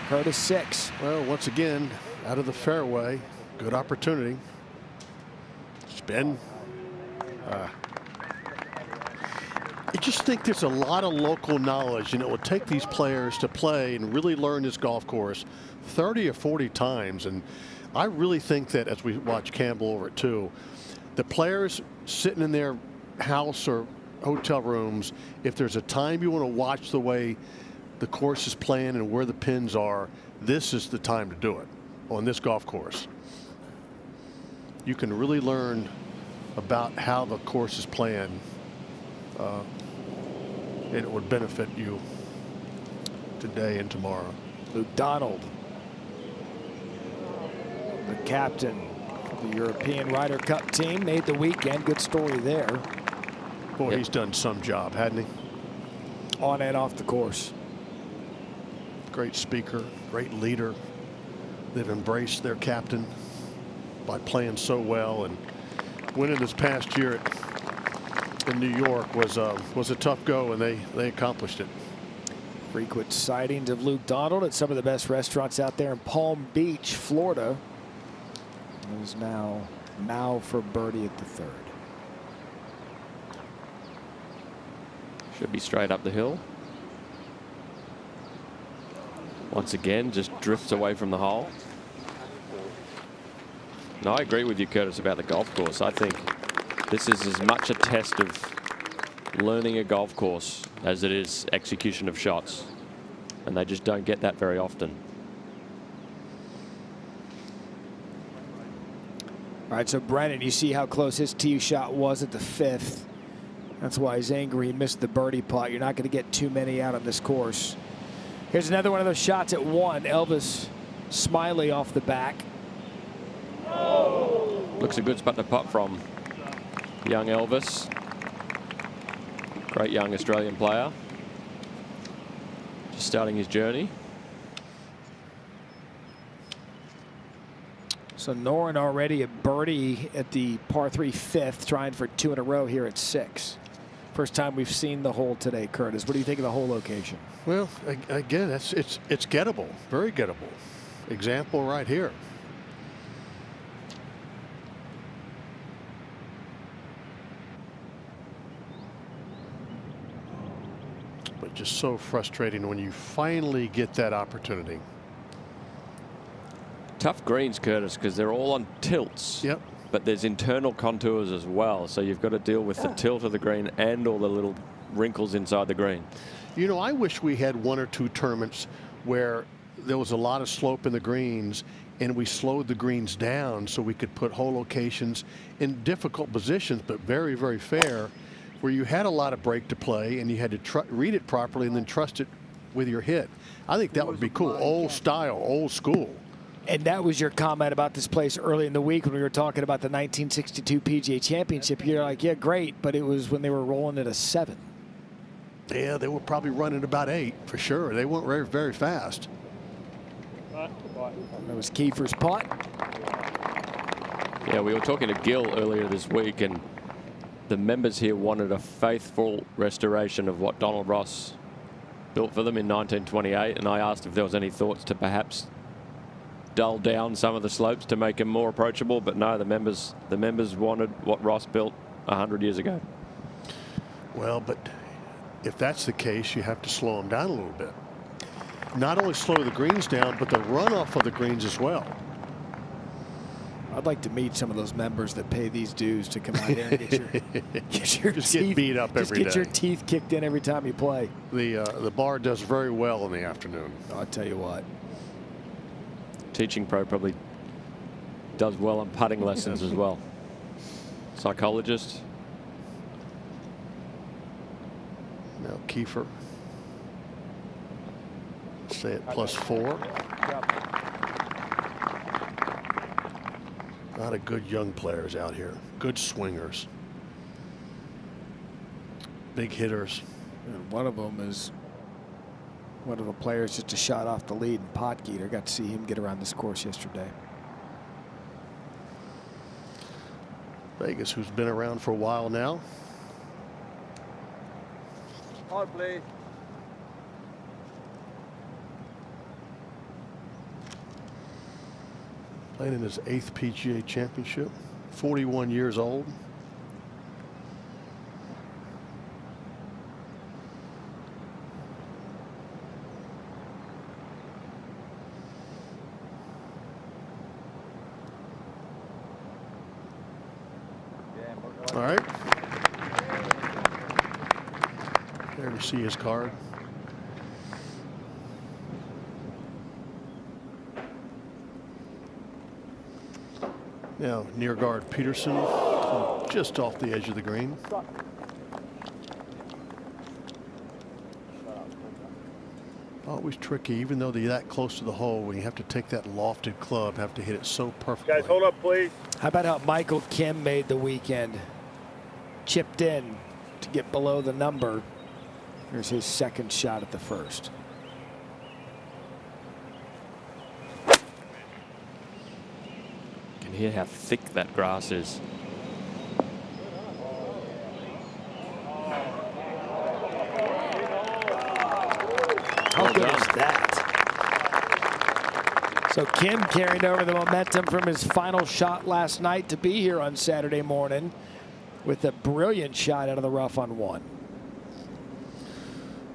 Curtis 6. Well, once again, out of the fairway, good opportunity. Spin. I just think there's a lot of local knowledge, and it will take these players to play and really learn this golf course 30 or 40 times. And I really think that, as we watch Campbell over it too, the players sitting in their house or hotel rooms, if there's a time you want to watch the way the course is playing and where the pins are, this is the time to do it on this golf course. You can really learn about how the course is playing, and it would benefit you today and tomorrow. Luke Donald, the captain of the European Ryder Cup team, made the weekend. Good story there. Boy, he's done some job, hadn't he? On and off the course. Great speaker, great leader. They've embraced their captain by playing so well, and winning this past year in New York was a tough go, and they accomplished it. Frequent sightings of Luke Donald at some of the best restaurants out there in Palm Beach, Florida. It is now for birdie at the 3rd. Should be straight up the hill. Once again, just drifts away from the hole. No, I agree with you, Curtis, about the golf course. I think this is as much a test of learning a golf course as it is execution of shots. And they just don't get that very often. All right, so Brennan, you see how close his tee shot was at the 5th. That's why he's angry. He missed the birdie putt. You're not going to get too many out on this course. Here's another one of those shots at 1. Elvis Smiley off the back. Looks a good spot to putt from young Elvis. Great young Australian player. Just starting his journey. So Noren already a birdie at the par 3 5th, trying for 2 in a row here at 6. First time we've seen the hole today, Curtis. What do you think of the hole location? Well, again, it's gettable, very gettable. Example right here. But just so frustrating when you finally get that opportunity. Tough greens, Curtis, because they're all on tilts. Yep. But there's internal contours as well, so you've got to deal with the tilt of the green and all the little wrinkles inside the green. You know, I wish we had 1 or 2 tournaments where there was a lot of slope in the greens, and we slowed the greens down so we could put hole locations in difficult positions, but very, very fair, where you had a lot of break to play and you had to read it properly and then trust it with your hit. I think that would be cool. Old style, old school. And that was your comment about this place early in the week when we were talking about the 1962 PGA Championship. You're like, yeah, great, but it was when they were rolling at a 7. Yeah, they were probably running about 8 for sure. They weren't very, very fast. That was Kiefer's putt. Yeah, we were talking to Gil earlier this week, and the members here wanted a faithful restoration of what Donald Ross built for them in 1928, and I asked if there was any thoughts to perhaps dull down some of the slopes to make them more approachable, but no, the members wanted what Ross built 100 years ago. Well, but if that's the case, you have to slow them down a little bit. Not only slow the greens down, but the runoff of the greens as well. I'd like to meet some of those members that pay these dues to come out here and get your just teeth, get beat up every day. Just get your teeth kicked in every time you play. The bar does very well in the afternoon. I'll tell you what. Teaching pro probably does well on putting lessons as well. Psychologist. Now Kiefer. Stay at +4. A lot of good young players out here. Good swingers. Big hitters. And one of them is one of the players just a shot off the lead in Potgieter. Got to see him get around this course yesterday. Vegas, who's been around for a while now. Hard play. Playing in his 8th PGA Championship. 41 years old. All right. There you see his card. Now, near guard Peterson, just off the edge of the green. Always tricky, even though they're that close to the hole, when you have to take that lofted club, have to hit it so perfectly. Guys, hold up, please. How about how Michael Kim made the weekend? Chipped in to get below the number. Here's his second shot at the first. You can hear how thick that grass is. How good is that? So Kim carried over the momentum from his final shot last night to be here on Saturday morning with a brilliant shot out of the rough on 1.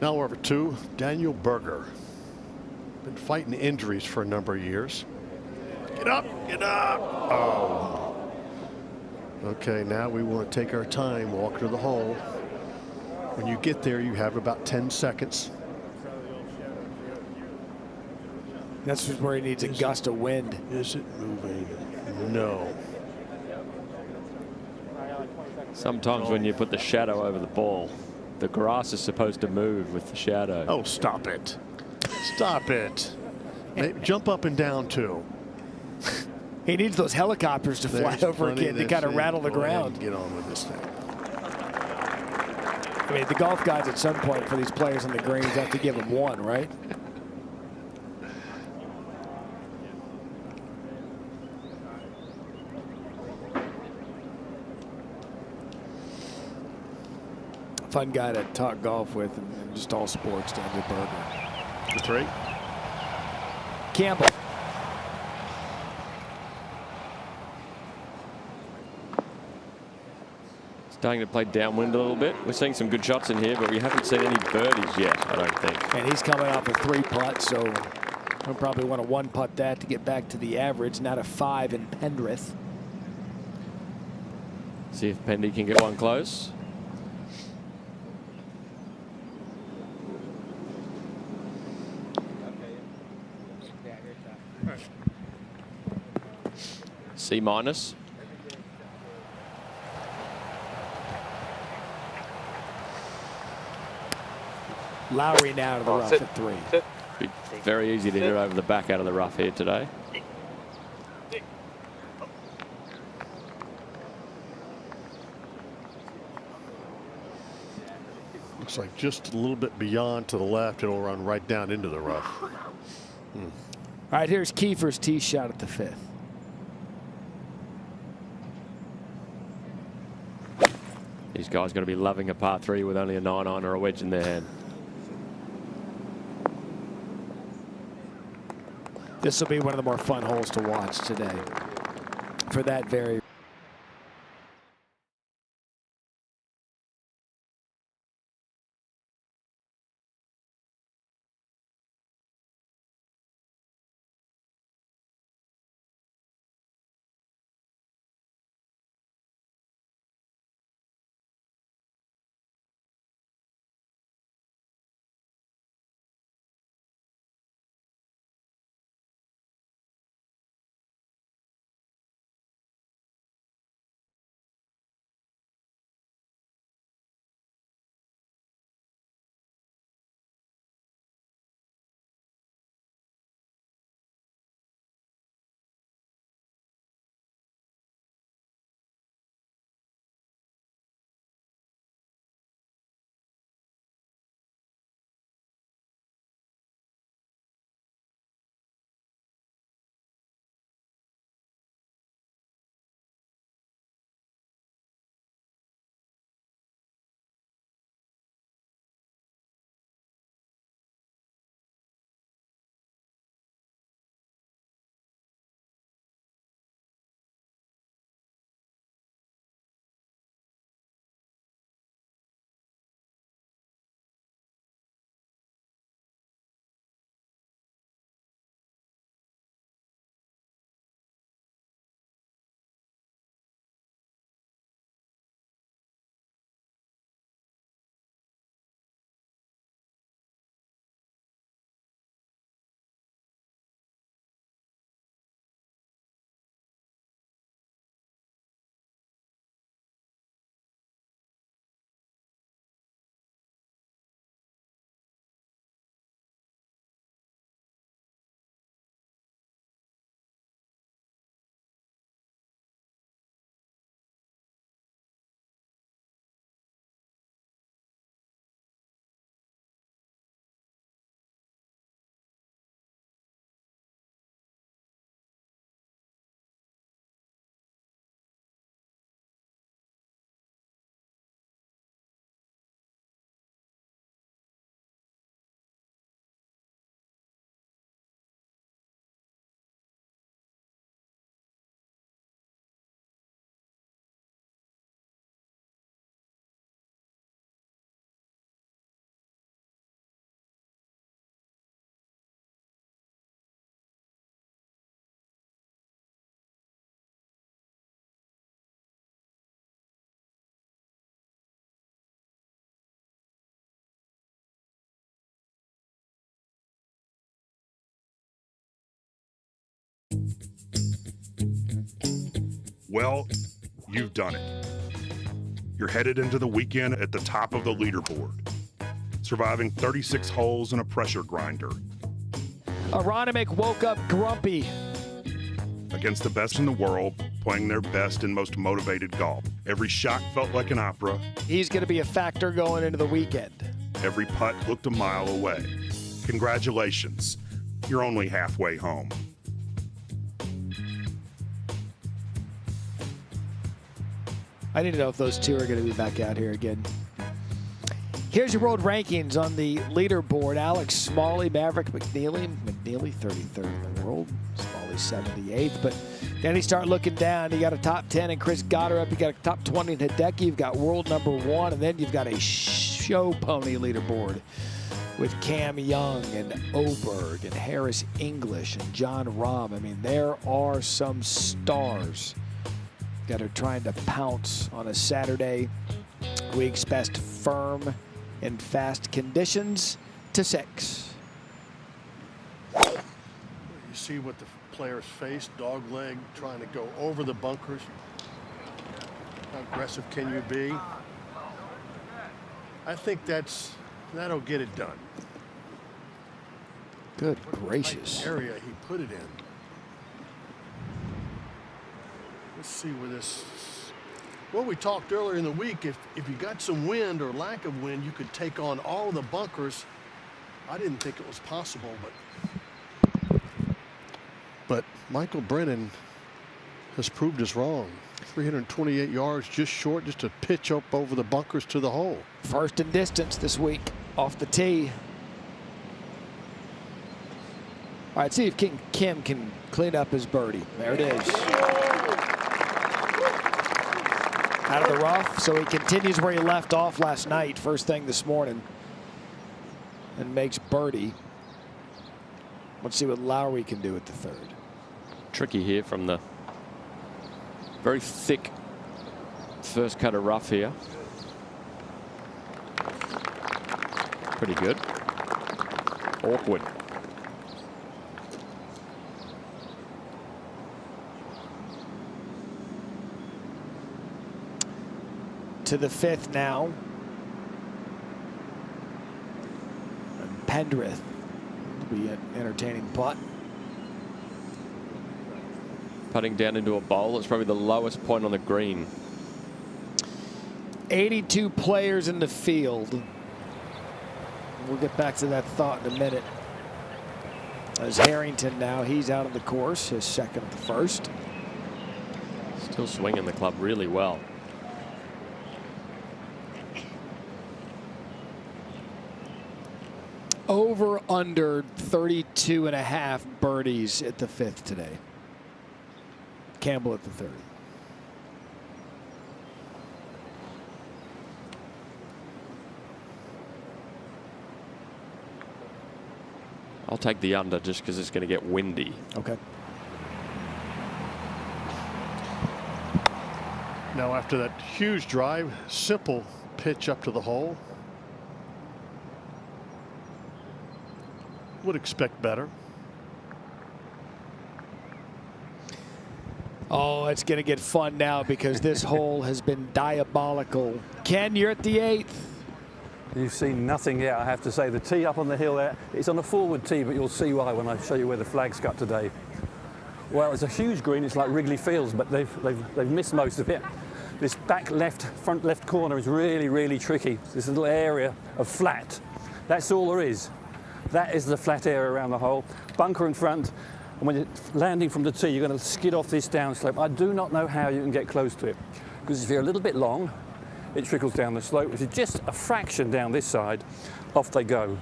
Now we're over 2, Daniel Berger. Been fighting injuries for a number of years. Get up, get up. Oh. Okay, now we want to take our time, walk to the hole. When you get there, you have about 10 seconds. That's where he needs a gust of wind. Is it moving? No. Sometimes when you put the shadow over the ball, the grass is supposed to move with the shadow. Oh, stop it. Stop it. Maybe jump up and down, too. He needs those helicopters to fly over again to kind of rattle the ground. Get on with this thing. I mean, the golf guys at some point for these players on the greens have to give them 1, right? Fun guy to talk golf with and just all sports, Daniel Berger. The 3. Campbell. Starting to play downwind a little bit. We're seeing some good shots in here, but we haven't seen any birdies yet, I don't think. And he's coming off a 3-putt, so he'll probably want to 1-putt that to get back to the average, not a 5 in Pendrith. See if Pendy can get one close. C minus. Lowry now to the rough at 3. Be very easy to hit it over the back out of the rough here today. Looks like just a little bit beyond to the left, it'll run right down into the rough. All right, here's Kiefer's tee shot at the 5th. These guys going to be loving a par 3 with only a 9-iron or a wedge in their hand. This will be one of the more fun holes to watch today for that very. Well, you've done it. You're headed into the weekend at the top of the leaderboard, surviving 36 holes in a pressure grinder. Aronimink woke up grumpy. Against the best in the world, playing their best and most motivated golf. Every shot felt like an opera. He's going to be a factor going into the weekend. Every putt looked a mile away. Congratulations. You're only halfway home. I need to know if those two are going to be back out here again. Here's your world rankings on the leaderboard. Alex Smalley, Maverick McNeely. McNeely 33rd in the world. Smalley 78th. But then you start looking down. You got a top 10 and Chris Goddard up. You got a top 20 in Hideki. You've got world number 1. And then you've got a show pony leaderboard with Cam Young and Oberg and Harris English and John Rahm. I mean, there are some stars that are trying to pounce on a Saturday. We expect firm and fast conditions to 6. see what the players face. Dogleg trying to go over the bunkers. How aggressive can you be? I think that'll get it done. Good gracious. Area he put it in. Let's see where this. Well, we talked earlier in the week, if you got some wind or lack of wind, you could take on all the bunkers. I didn't think it was possible, but Michael Brennan has proved us wrong. 328 yards, just short, just a pitch up over the bunkers to the hole. First in distance this week off the tee. All right, see if Kim can clean up his birdie. There it is. Out of the rough, so he continues where he left off last night, first thing this morning, and makes birdie. Let's see what Lowry can do at the third. Tricky here from the very thick first cut of rough here. Pretty good. Awkward. To the fifth now. And Pendrith will be an entertaining putt. Putting down into a bowl. It's probably the lowest point on the green. 82 players in the field. We'll get back to that thought in a minute. As Harrington now, he's out of the course, his second of the first. Still swinging the club really well. Over under 32.5 birdies at the fifth today. Campbell at the third. I'll take the under just because it's going to get windy. Okay. Now after that huge drive, simple pitch up to the hole. Would expect better. Oh, it's going to get fun now because this hole has been diabolical. Ken, you're at the eighth. You've seen nothing yet, I have to say. The tee up on the hill there, it's on a forward tee, but you'll see why when I show you where the flag's cut today. Well, it's a huge green. It's like Wrigley Fields, but they've missed most of it. This back left, front left corner is really, really tricky. This little area of flat. That's all there is. That is the flat area around the hole. Bunker in front, and when you're landing from the tee, you're going to skid off this downslope. I do not know how you can get close to it, because if you're a little bit long, it trickles down the slope. If you're just a fraction down this side, off they go.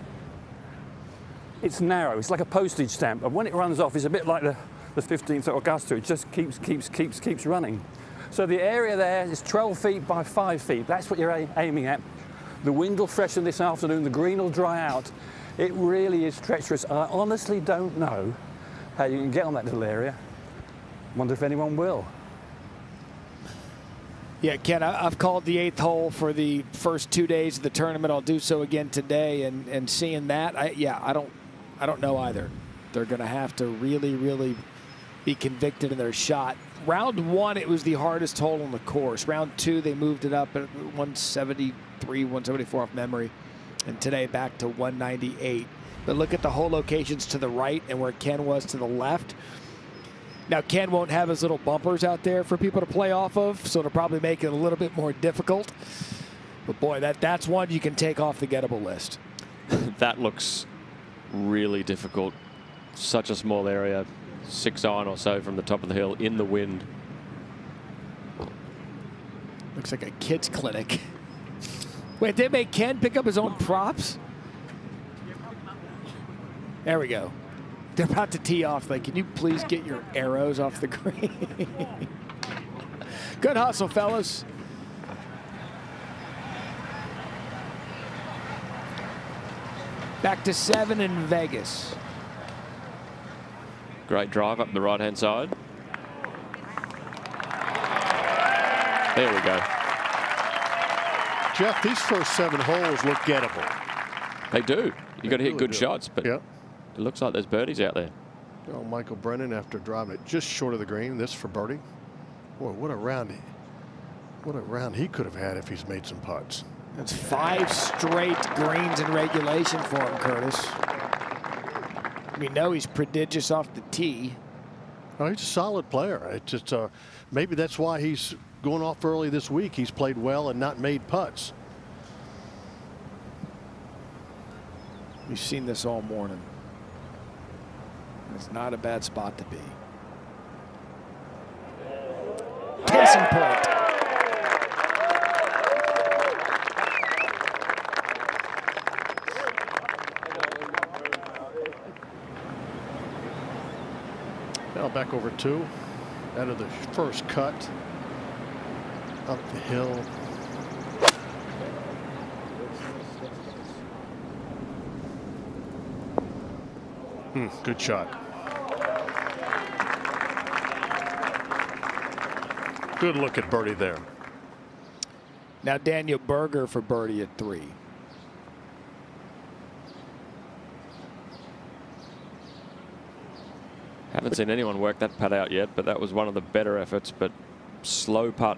It's narrow. It's like a postage stamp, and when it runs off, it's a bit like the 15th of Augusta. It just keeps running. So the area there is 12 feet by 5 feet. That's what you're aiming at. The wind will freshen this afternoon. The green will dry out. It really is treacherous. I honestly don't know how you can get on that little area. Wonder if anyone will. Yeah, Ken, I've called the eighth hole for the first 2 days of the tournament. I'll do so again today, and seeing that, I don't know either. They're going to have to really, really be convicted in their shot. Round one, it was the hardest hole on the course. Round two, they moved it up at 173, 174 off memory. And today back to 198. But look at the hole locations to the right and where Ken was to the left. Now, Ken won't have his little bumpers out there for people to play off of, so it'll probably make it a little bit more difficult. But boy, that's one you can take off the gettable list. That looks really difficult. Such a small area, 6 iron or so from the top of the hill in the wind. Looks like a kids clinic. Wait, they make Ken pick up his own props? There we go. They're about to tee off. Like, can you please get your arrows off the green? Good hustle, fellas. Back to 7 in Vegas. Great drive up the right-hand side. There we go. Jeff, these first 7 holes look gettable. They do. You got to hit good shots, but yeah. It looks like there's birdies out there. Oh, Michael Brennan after driving it just short of the green. This for birdie. Boy, what a round he could have had if he's made some putts. That's 5 straight greens in regulation for him, Curtis. We know he's prodigious off the tee. Oh, he's a solid player. It's just maybe that's why he's going off early this week. He's played well and not made putts. We've seen this all morning. It's not a bad spot to be. Case in point. Now back over 2. Out of the first cut. Up the hill. Good shot. Good look at birdie there. Now Daniel Berger for birdie at 3. Haven't seen anyone work that putt out yet, but that was one of the better efforts, but slow putt.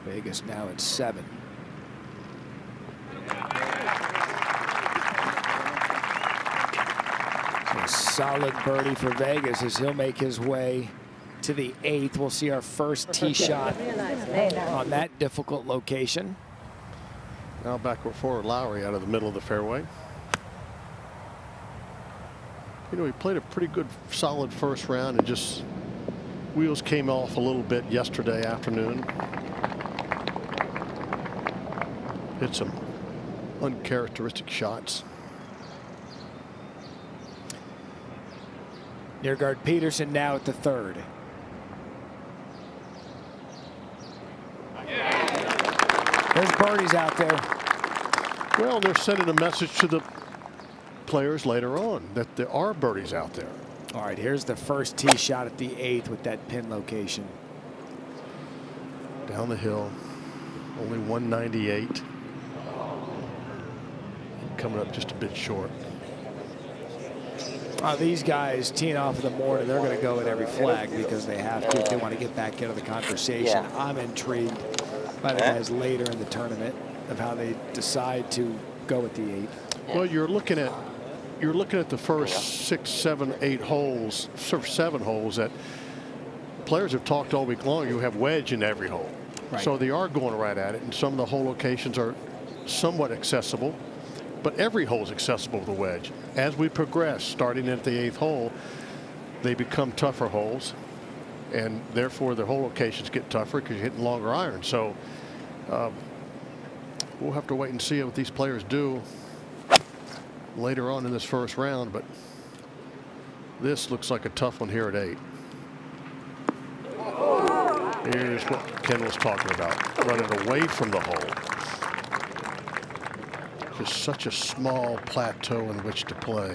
Vegas now at 7. A solid birdie for Vegas as he'll make his way to the 8th. We'll see our first tee shot on that difficult location. Now backward forward Lowry out of the middle of the fairway. You know, he played a pretty good solid first round and just wheels came off a little bit yesterday afternoon. Hit some uncharacteristic shots. Nearguard Peterson now at the 3rd. There's birdies out there. Well, they're sending a message to the players later on that there are birdies out there. All right, here's the first tee shot at the 8th with that pin location. Down the hill, only 198. Coming up just a bit short. These guys teeing off in the morning, they're going to go at every flag because they have to if they want to get back into the conversation. Yeah. I'm intrigued by the guys later in the tournament of how they decide to go at the 8th. Well, you're looking at the first 6, 7, 8 holes, 7 holes that players have talked all week long. You have wedge in every hole. Right. So they are going right at it, and some of the hole locations are somewhat accessible. But every hole is accessible with a wedge. As we progress, starting at the 8th hole, they become tougher holes, and therefore the hole locations get tougher because you're hitting longer irons. So we'll have to wait and see what these players do later on in this first round. But this looks like a tough one here at 8. Here's what Ken was talking about, running away from the hole. Just such a small plateau in which to play.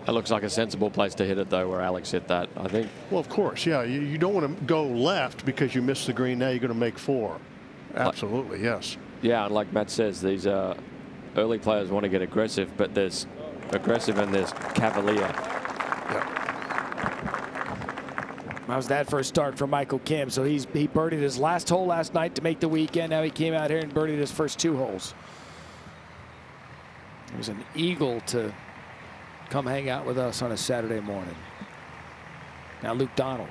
That looks like a sensible place to hit it, though, where Alex hit that, I think. Well, of course, yeah. You don't want to go left because you missed the green. Now you're going to make 4. Absolutely, yes. Yeah, and like Matt says, these early players want to get aggressive, but there's aggressive and there's cavalier. How's that for a start for Michael Kim? So he birdied his last hole last night to make the weekend. Now he came out here and birdied his first 2 holes. It was an eagle to come hang out with us on a Saturday morning. Now Luke Donald.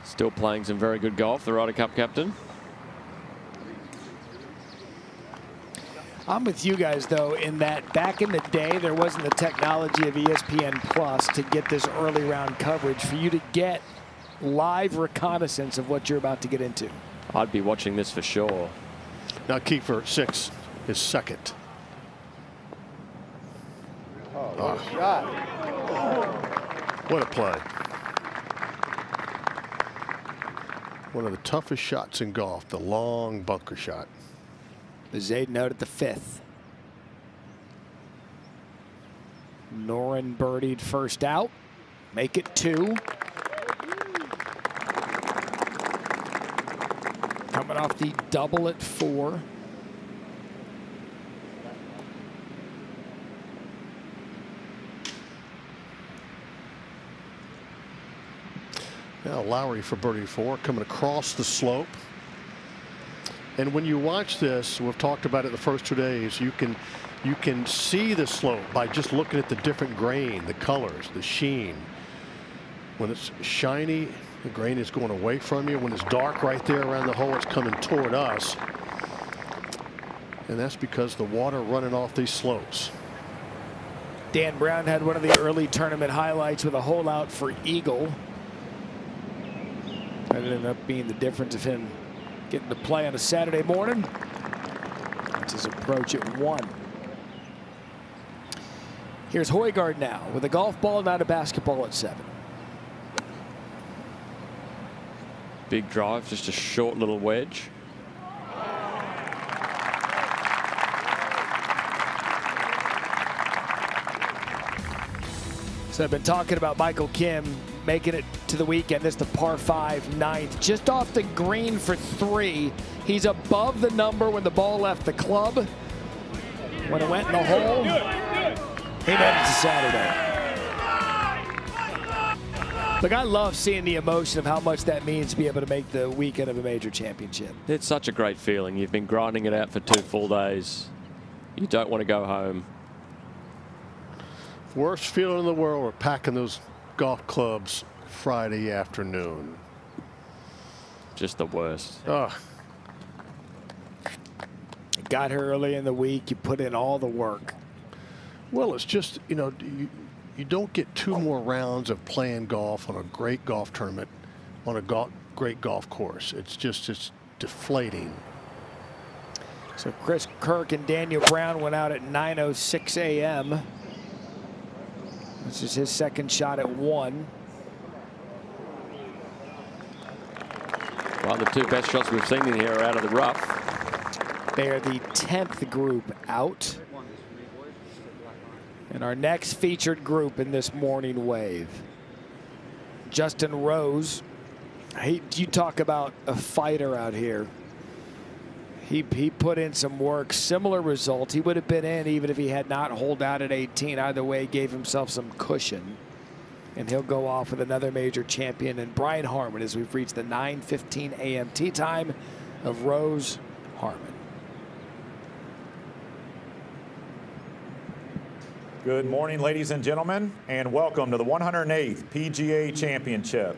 Still playing some very good golf, the Ryder Cup captain. I'm with you guys, though, in that back in the day, there wasn't the technology of ESPN Plus to get this early round coverage for you to get live reconnaissance of what you're about to get into. I'd be watching this for sure. Now Kiefer 6 is second. Oh, shot. What a play. One of the toughest shots in golf, the long bunker shot. The Zayden out at the 5th. Noren birdied first out. Make it 2. Coming off the double at 4. Now Lowry for birdie 4, coming across the slope. And when you watch this, we've talked about it the first 2 days, you can see the slope by just looking at the different grain, the colors, the sheen. When it's shiny, the grain is going away from you. When it's dark right there around the hole, it's coming toward us. And that's because the water running off these slopes. Dan Brown had one of the early tournament highlights with a hole out for eagle. That ended up being the difference of him getting to play on a Saturday morning. That's his approach at 1. Here's Højgaard now with a golf ball, not a basketball at 7. Big drive, just a short little wedge. So I've been talking about Michael Kim making it to the weekend. This is the par 5 9th, just off the green for 3. He's above the number when the ball left the club. When it went in the hole, he made it to Saturday. Look, I love seeing the emotion of how much that means to be able to make the weekend of a major championship. It's such a great feeling. You've been grinding it out for 2 full days. You don't want to go home. Worst feeling in the world, we're packing those golf clubs Friday afternoon. Just the worst. Ugh. You got here early in the week. You put in all the work. Well, it's just, you know, you don't get 2 more rounds of playing golf on a great golf tournament on a great golf course. It's deflating. So Chris Kirk and Daniel Brown went out at 9:06 a.m. This is his second shot at 1. Well, the 2 best shots we've seen in here are out of the rough. They are the 10th group out. And our next featured group in this morning wave, Justin Rose. You talk about a fighter out here. He put in some work, similar result. He would have been in even if he had not holed out at 18. Either way, gave himself some cushion. And he'll go off with another major champion. And Brian Harman, as we've reached the 9:15 a.m. tee time of Rose Harman. Good morning, ladies and gentlemen, and welcome to the 108th PGA Championship.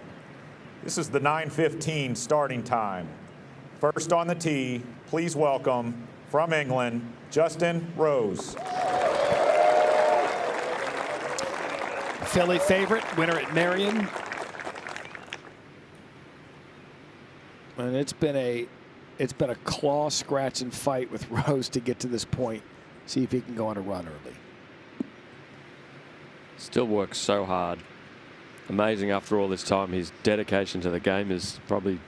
This is the 9:15 starting time. First on the tee, please welcome, from England, Justin Rose. Philly favorite, winner at Marion. And it's been a claw scratch and fight with Rose to get to this point. See if he can go on a run early. Still works so hard. Amazing after all this time. His dedication to the game is probably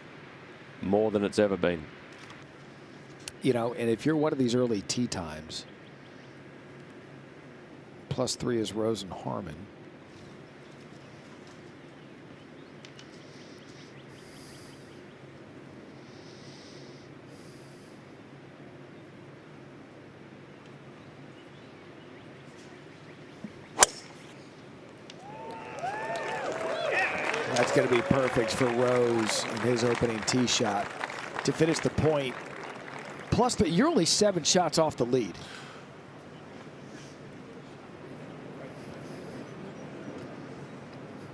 more than it's ever been. You know, and if you're one of these early tee times, +3 is Rose and Harman. That's going to be perfect for Rose in his opening tee shot to finish the point. Plus, you're only 7 shots off the lead.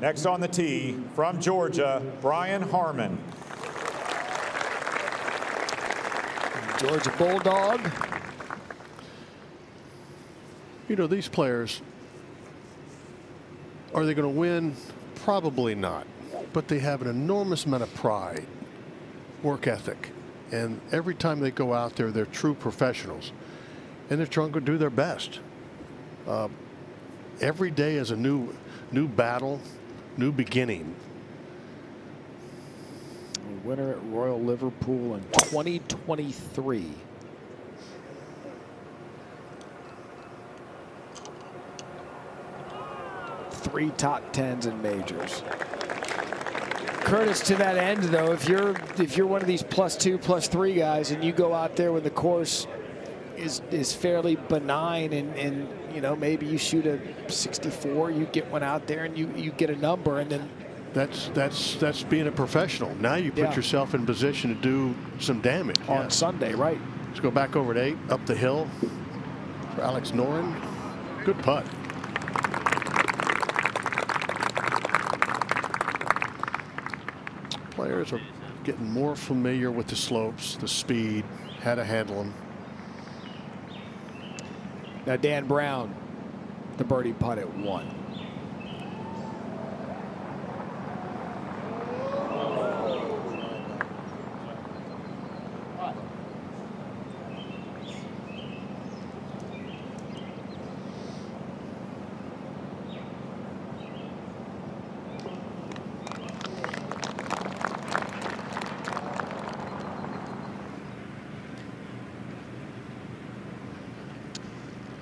Next on the tee, from Georgia, Brian Harman. Georgia Bulldog. You know, these players, are they going to win? Probably not. But they have an enormous amount of pride, work ethic. And every time they go out there, they're true professionals. And they're trying to do their best. Every day is a new battle, new beginning. A winner at Royal Liverpool in 2023. Three top 10s in majors. Curtis, to that end, though, if you're one of these +2, +3 guys, and you go out there when the course is fairly benign, and you know maybe you shoot a 64, you get one out there and you get a number, and then That's being a professional. Now you put yourself in position to do some damage on Sunday, right? Let's go back over at 8, up the hill for Alex Noren. Good putt. Players are getting more familiar with the slopes, the speed, how to handle them. Now Dan Brown, the birdie putt at 1.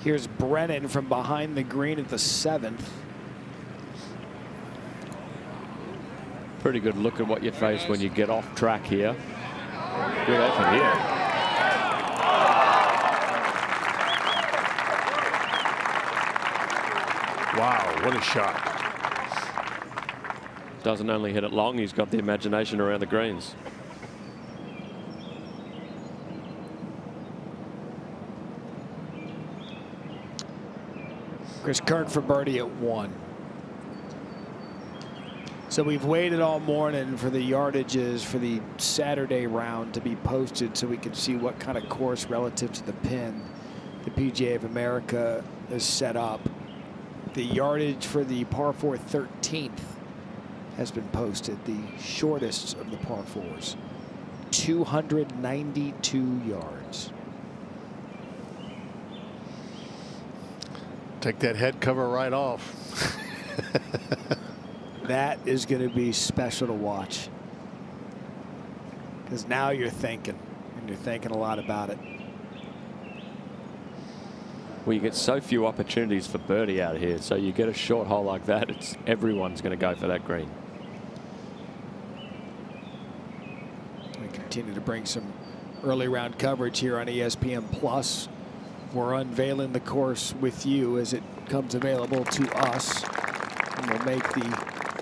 Here's Brennan from behind the green at the 7th. Pretty good look at what you face when you get off track here. Good effort here. Wow, what a shot. Doesn't only hit it long, he's got the imagination around the greens. Chris Kirk for birdie at 1. So we've waited all morning for the yardages for the Saturday round to be posted so we can see what kind of course relative to the pin the PGA of America is set up. The yardage for the par 4 13th has been posted, the shortest of the par 4s, 292 yards. Take that head cover right off. That is going to be special to watch, because now you're thinking, and you're thinking a lot about it. Well, you get so few opportunities for birdie out here, so you get a short hole like that, everyone's going to go for that green. We continue to bring some early round coverage here on ESPN Plus. We're unveiling the course with you as it comes available to us. And we'll make the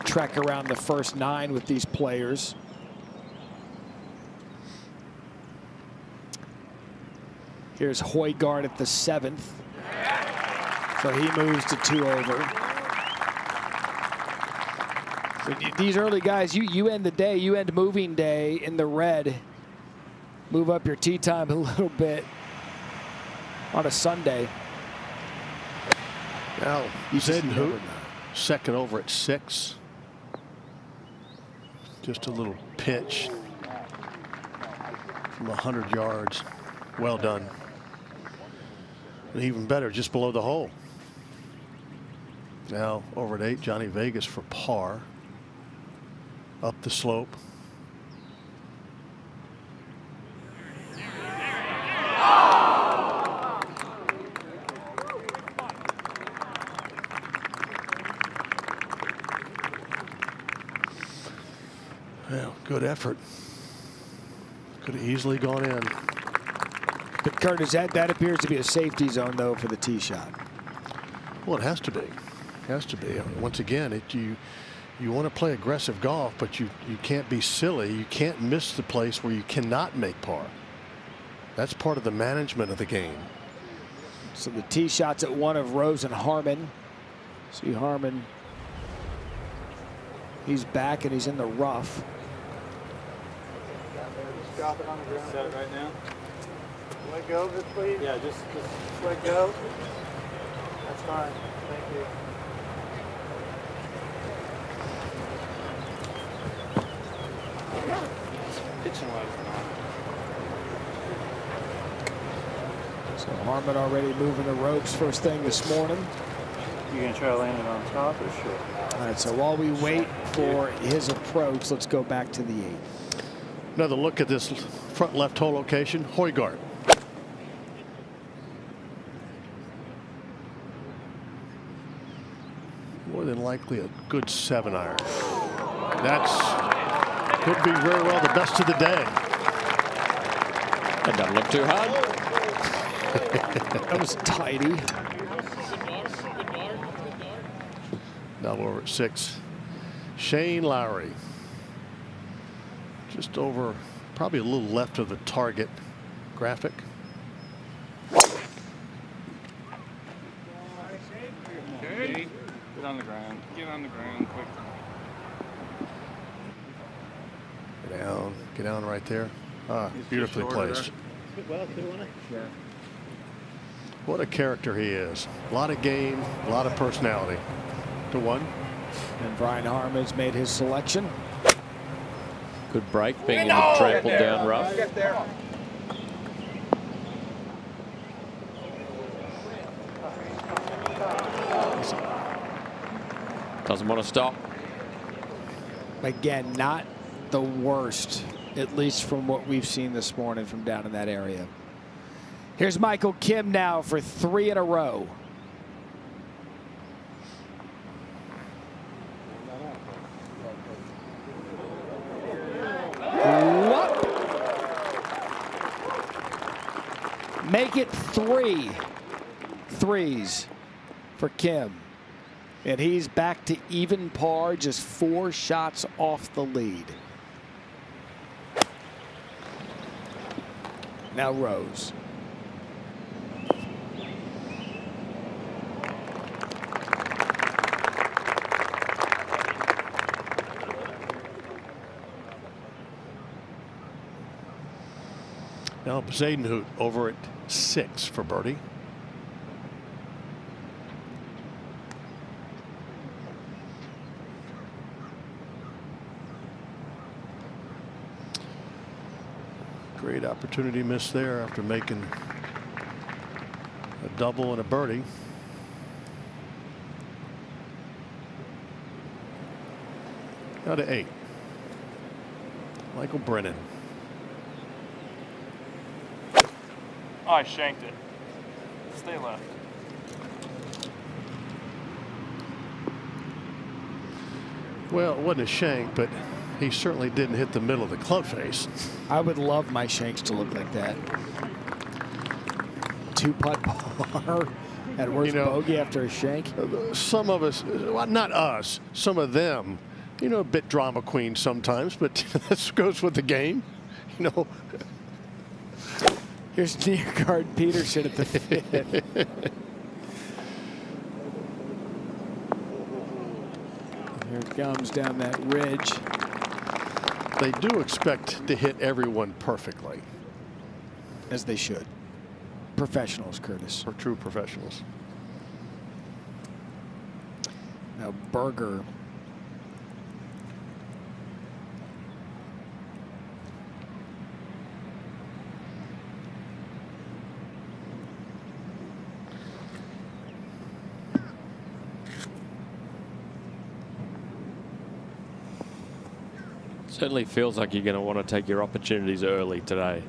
trek around the first 9 with these players. Here's Højgaard at the 7th. So he moves to 2 over. So these early guys, you end the day, you end moving day in the red. Move up your tee time a little bit on a Sunday. Now, Zedhout, second over at 6. Just a little pitch from 100 yards. Well done. And even better, just below the hole. Now over at 8, Johnny Vegas for par. Up the slope. Well, good effort. Could have easily gone in. But Curtis, that appears to be a safety zone, though, for the tee shot. Well, it has to be. It has to be. Once again, you want to play aggressive golf, but you can't be silly. You can't miss the place where you cannot make par. That's part of the management of the game. So the tee shots at 1 of Rose and Harmon. See Harmon. He's back and he's in the rough. Drop it on the ground. Set it right now. Let go of it, please. Yeah, just let go. That's fine. Thank you. Pitching wise or not. So Harmon already moving the ropes first thing this morning. You gonna try to land it on top or short? All right, so while we wait for his approach, let's go back to the 8th. Another look at this front left hole location. Højgaard. More than likely a good 7-iron. That's could be very well the best of the day. That doesn't look too hard. That was tidy. Now over at 6. Shane Lowry. Just over, probably a little left of the target graphic. Okay. Get on the ground. Get on the ground quick. Get down right there. Ah, beautifully placed. Yeah. What a character he is. A lot of game, a lot of personality. To one. And Brian Harmon's made his selection. Good break, being in the trampled down rough. Doesn't want to stop. Again, not the worst, at least from what we've seen this morning from down in that area. Here's Michael Kim now for 3 in a row. Make it 3 threes for Kim. And he's back to even par, just 4 shots off the lead. Now Rose. Now Zadenhout over at 6 for birdie. Great opportunity missed there after making a double and a birdie. Now to 8. Michael Brennan. Oh, I shanked it. Stay left. Well, it wasn't a shank, but he certainly didn't hit the middle of the club face. I would love my shanks to look like that. 2-putt par at worst bogey after a shank. Some of us, well, not us, some of them, you know, a bit drama queen sometimes, but this goes with the game, you know. Here's Nearguard Peterson at the 5th. Here it comes down that ridge. They do expect to hit everyone perfectly. As they should. Professionals, Curtis. Or true professionals. Now Berger. Certainly feels like you're going to want to take your opportunities early today.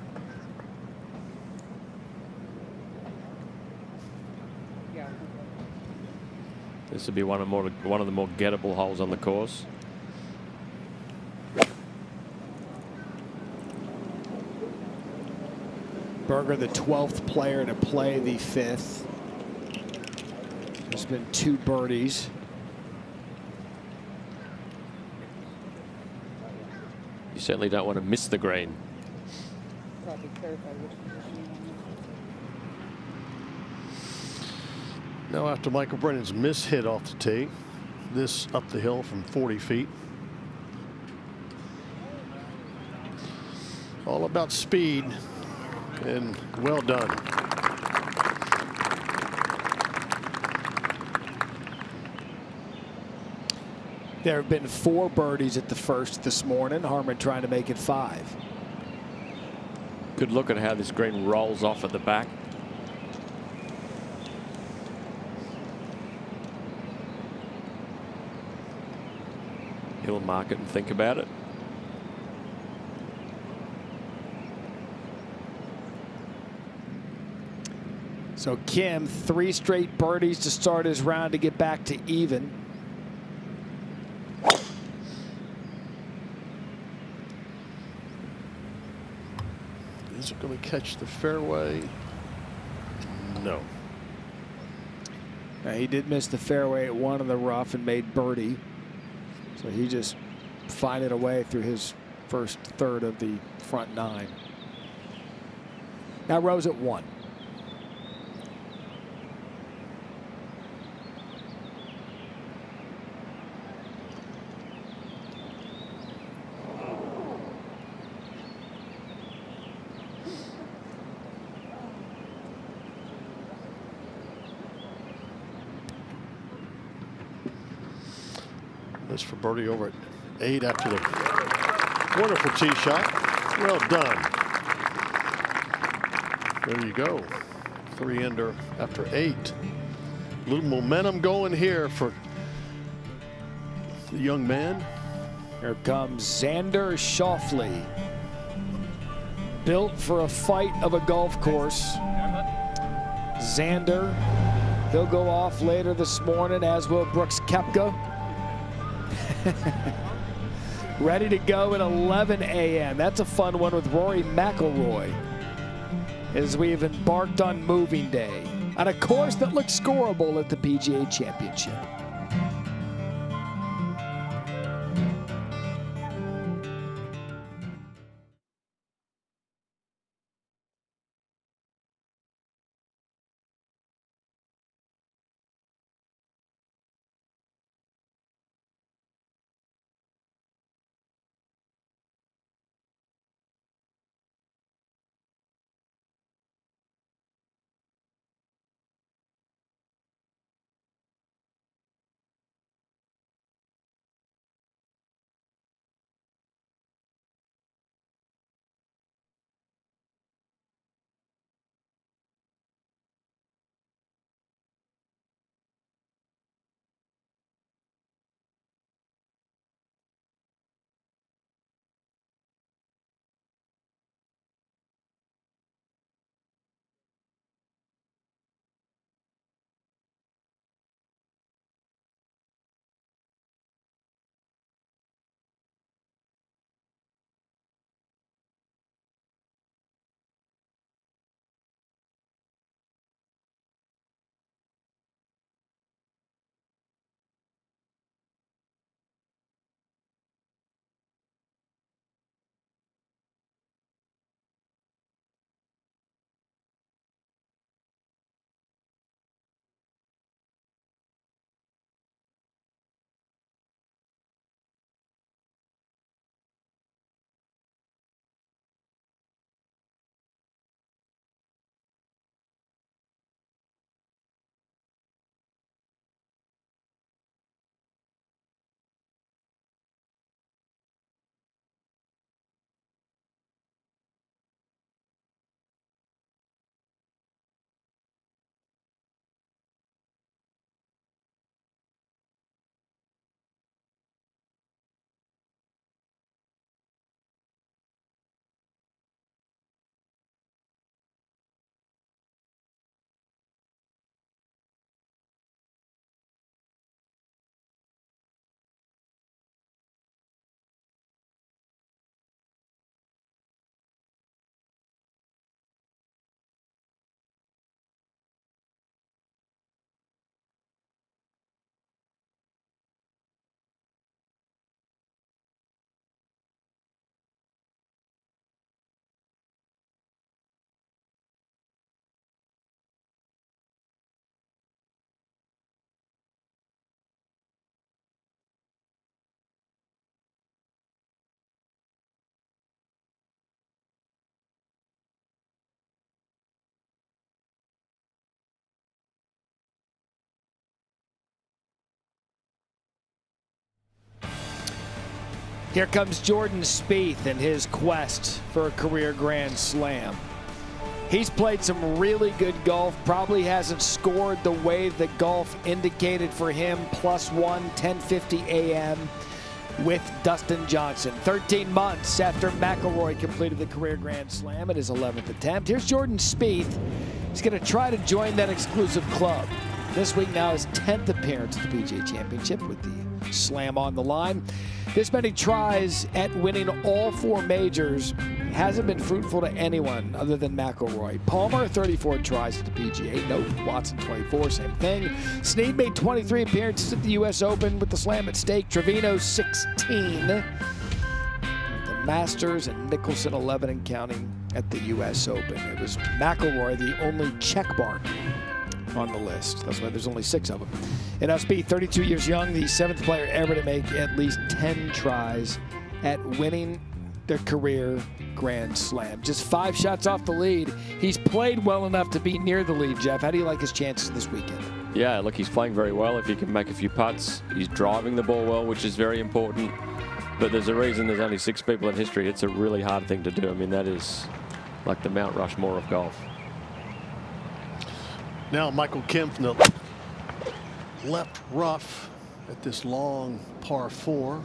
This would be one of the more gettable holes on the course. Berger, the 12th player to play the 5th. There's been 2 birdies. You certainly don't want to miss the green. Now after Michael Brennan's mishit off the tee, this up the hill from 40 feet. All about speed, and well done. There have been 4 birdies at the first this morning. Harmon trying to make it 5. Good look at how this green rolls off at the back. He'll mark it and think about it. So Kim, 3 straight birdies to start his round to get back to even. Is it going to catch the fairway? No. Now, he did miss the fairway at 1 in the rough and made birdie. So he just finding a way through his first third of the front 9. Now Rose at 1. This for birdie over at 8 after the wonderful tee shot. Well done. There you go. 3 under after 8. A little momentum going here for the young man. Here comes Xander Schauffele. Built for a fight of a golf course. Xander, he'll go off later this morning, as will Brooks Koepka. Ready to go at 11 a.m. That's a fun one with Rory McIlroy as we've embarked on moving day on a course that looks scoreable at the PGA Championship. Here comes Jordan Spieth in his quest for a career Grand Slam. He's played some really good golf, probably hasn't scored the way the golf indicated for him. +1, 10:50 a.m. with Dustin Johnson. 13 months after McIlroy completed the career Grand Slam at his 11th attempt. Here's Jordan Spieth. He's going to try to join that exclusive club. This week now his 10th appearance at the PGA Championship with the Slam on the line. This many tries at winning all 4 majors hasn't been fruitful to anyone other than McIlroy. Palmer, 34 tries at the PGA. Nope. Watson, 24, same thing. Snead made 23 appearances at the U.S. Open with the slam at stake. Trevino, 16. The Masters, and Nicholson, 11 and counting at the U.S. Open. It was McIlroy, the only check mark on the list. That's why there's only 6 of them. And Usby, 32 years young, the 7th player ever to make at least 10 tries at winning their career Grand Slam. Just 5 shots off the lead. He's played well enough to be near the lead, Jeff. How do you like his chances this weekend? Yeah, look, he's playing very well. If he can make a few putts, he's driving the ball well, which is very important. But there's a reason there's only 6 people in history. It's a really hard thing to do. I mean, that is like the Mount Rushmore of golf. Now Michael Kim from the left rough at this long par 4.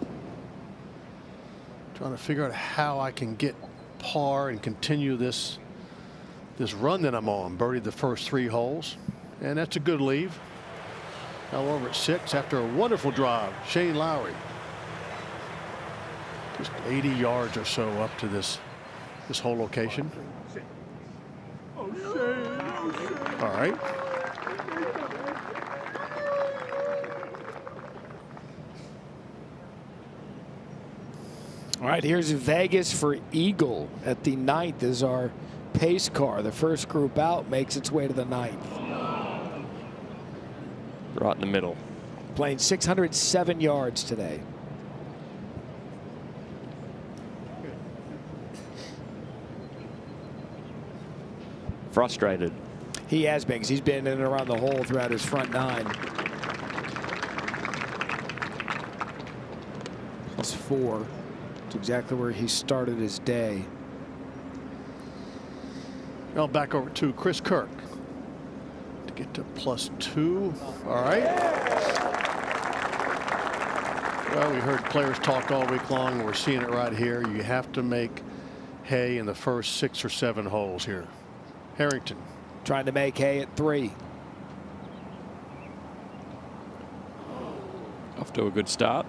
Trying to figure out how I can get par and continue this run that I'm on. Birdied the first 3 holes, and that's a good leave. Now over at 6 after a wonderful drive. Shane Lowry. Just 80 yards or so up to this whole location. All right. All right, here's Vegas for Eagle at the 9th is our pace car. The first group out makes its way to the 9th. Right in the middle. Playing 607 yards today. Frustrated. He has been, because he's been in and around the hole throughout his front 9. +4. It's exactly where he started his day. Now back over to Chris Kirk to get to +2. All right. Well, we heard players talk all week long, and we're seeing it right here. You have to make hay in the first 6 or 7 holes here. Harrington trying to make hay at 3. Off to a good start.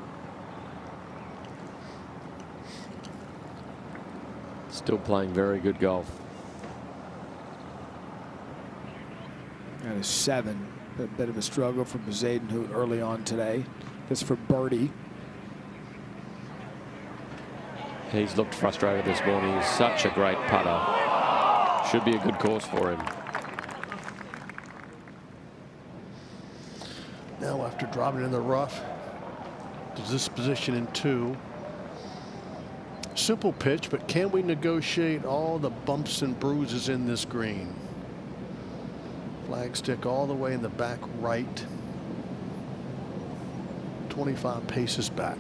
Still playing very good golf. That is 7. A bit of a struggle for Zadenhout early on today. This for birdie. He's looked frustrated this morning. He's such a great putter. Should be a good course for him. now after dropping in the rough. Does this position in 2. Simple pitch, but can we negotiate all the bumps and bruises in this green? Flag stick all the way in the back right. 25 paces back.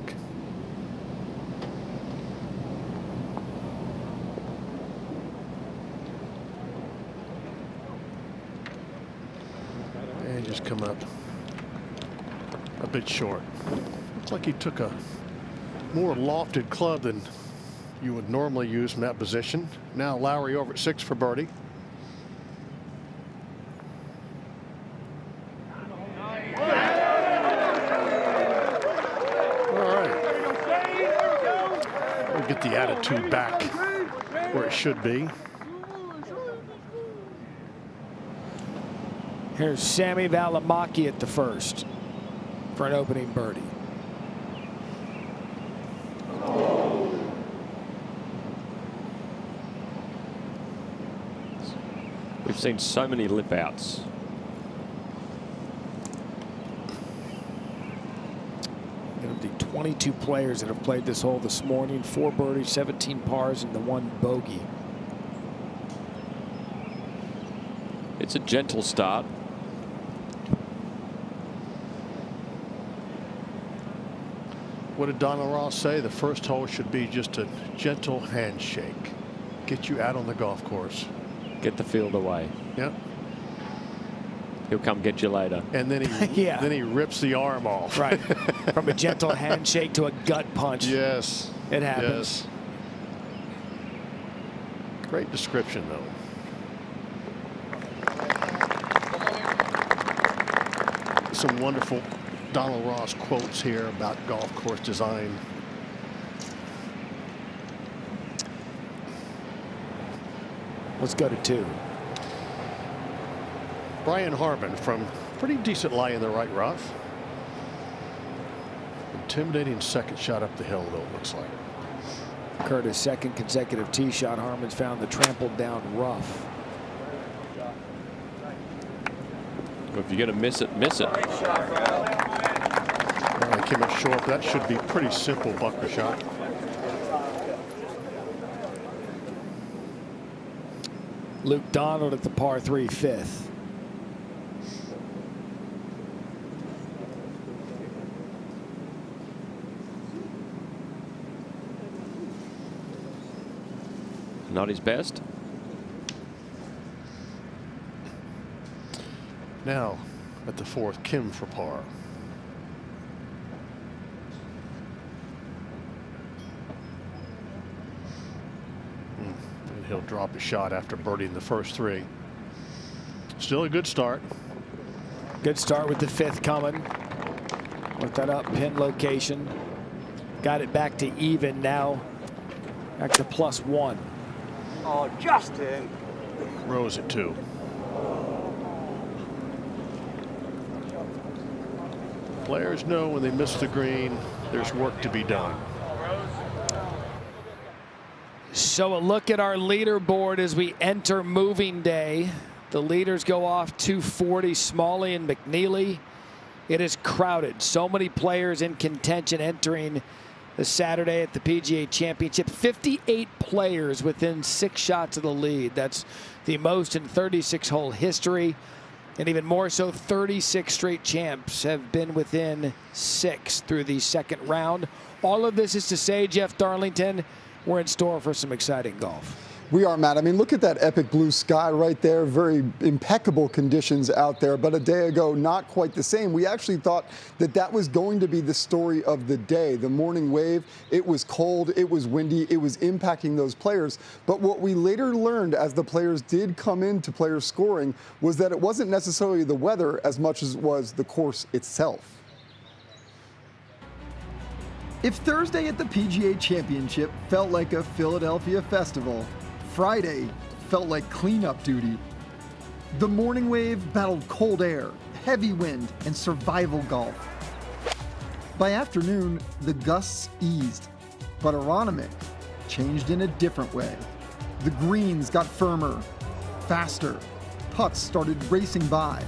And just come up a bit short. Looks like he took a more lofted club than you would normally use from that position. Now Lowry over at 6 for birdie. All right. We'll get the attitude back where it should be. Here's Sammy Valimaki at the first for an opening birdie. We've seen so many lip outs. Of the 22 players that have played this hole this morning, 4 birdies, 17 pars, and the 1 bogey. It's a gentle start. What did Donald Ross say? The first hole should be just a gentle handshake. Get you out on the golf course. Get the field away. Yep. He'll come get you later. And then he then he rips the arm off. Right. From a gentle handshake to a gut punch. Yes. It happens. Yes. Great description, though. Some wonderful Donald Ross quotes here about golf course design. Let's go to 2. Brian Harmon from pretty decent lie in the right rough. Intimidating second shot up the hill, though, it looks like. Curtis' second consecutive tee shot. Harmon's found the trampled down rough. If you're going to miss it, miss it. Well, I came up short. That should be pretty simple bunker shot. Luke Donald at the par 3 5th. Not his best. Now at the 4th, Kim for par. And he'll drop a shot after birdieing the first 3. Still a good start. Good start with the 5th coming. Look that up, pin location. Got it back to even now. Back to +1. Oh, Justin. Rose at 2. Players know when they miss the green, there's work to be done. So a look at our leaderboard as we enter moving day. The leaders go off 240, Smalley and McNeely. It is crowded. So many players in contention entering the Saturday at the PGA Championship. 58 players within 6 shots of the lead. That's the most in 36-hole history. And even more so, 36 straight champs have been within 6 through the second round. All of this is to say, Jeff Darlington, we're in store for some exciting golf. We are, Matt. I mean, look at that epic blue sky right there. Very impeccable conditions out there. But a day ago, not quite the same. We actually thought that that was going to be the story of the day. The morning wave, it was cold, it was windy, it was impacting those players. But what we later learned as the players did come into player scoring was that it wasn't necessarily the weather as much as it was the course itself. If Thursday at the PGA Championship felt like a Philadelphia festival, Friday felt like cleanup duty. The morning wave battled cold air, heavy wind, and survival golf. By afternoon, the gusts eased, but Aronimink changed in a different way. The greens got firmer, faster, putts started racing by.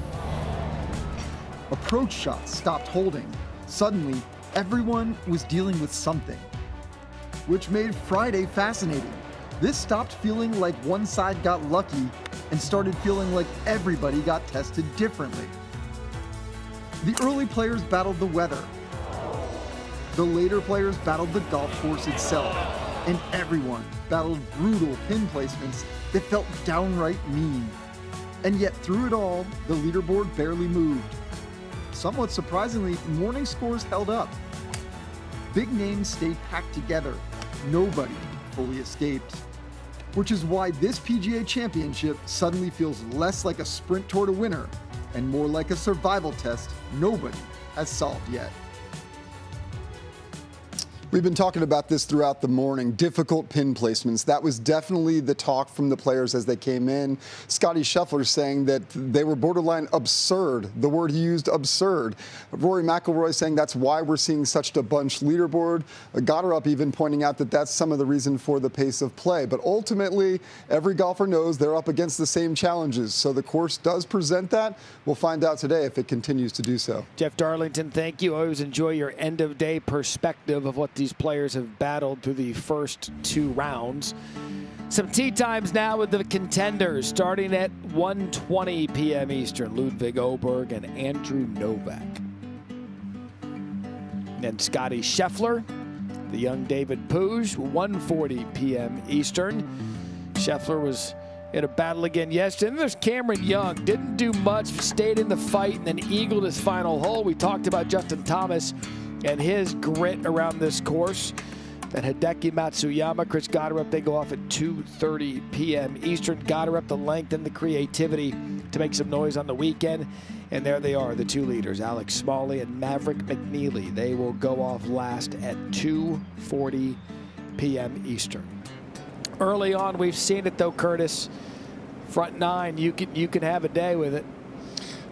Approach shots stopped holding. Suddenly, everyone was dealing with something, which made Friday fascinating. This stopped feeling like one side got lucky and started feeling like everybody got tested differently. The early players battled the weather. The later players battled the golf course itself. And everyone battled brutal pin placements that felt downright mean. And yet through it all, the leaderboard barely moved. Somewhat surprisingly, morning scores held up. Big names stayed packed together. Nobody fully escaped. Which is why this PGA Championship suddenly feels less like a sprint toward a winner and more like a survival test nobody has solved yet. We've been talking about this throughout the morning. Difficult pin placements. That was definitely the talk from the players as they came in. Scotty Scheffler saying that they were borderline absurd. The word he used, absurd. Rory McIlroy saying that's why we're seeing such a bunch leaderboard. Gotterup even pointing out that that's some of the reason for the pace of play. But ultimately, every golfer knows they're up against the same challenges. So the course does present that. We'll find out today if it continues to do so. Jeff Darlington, thank you. Always enjoy your end-of-day perspective of what these players have battled through the first 2 rounds. Some tee times now with the contenders starting at 1:20 p.m. Eastern. Ludwig Oberg and Andrew Novak. And Scotty Scheffler, the young David Puig, 1:40 p.m. Eastern. Scheffler was in a battle again yesterday. And there's Cameron Young. Didn't do much, stayed in the fight, and then eagled his final hole. We talked about Justin Thomas and his grit around this course. Then Hideki Matsuyama, Chris Gotterup, they go off at 2:30 p.m. Eastern. Gotterup, the length and the creativity to make some noise on the weekend. And there they are, the 2 leaders, Alex Smalley and Maverick McNeely. They will go off last at 2:40 p.m. Eastern. Early on, we've seen it though, Curtis. Front nine, you can have a day with it.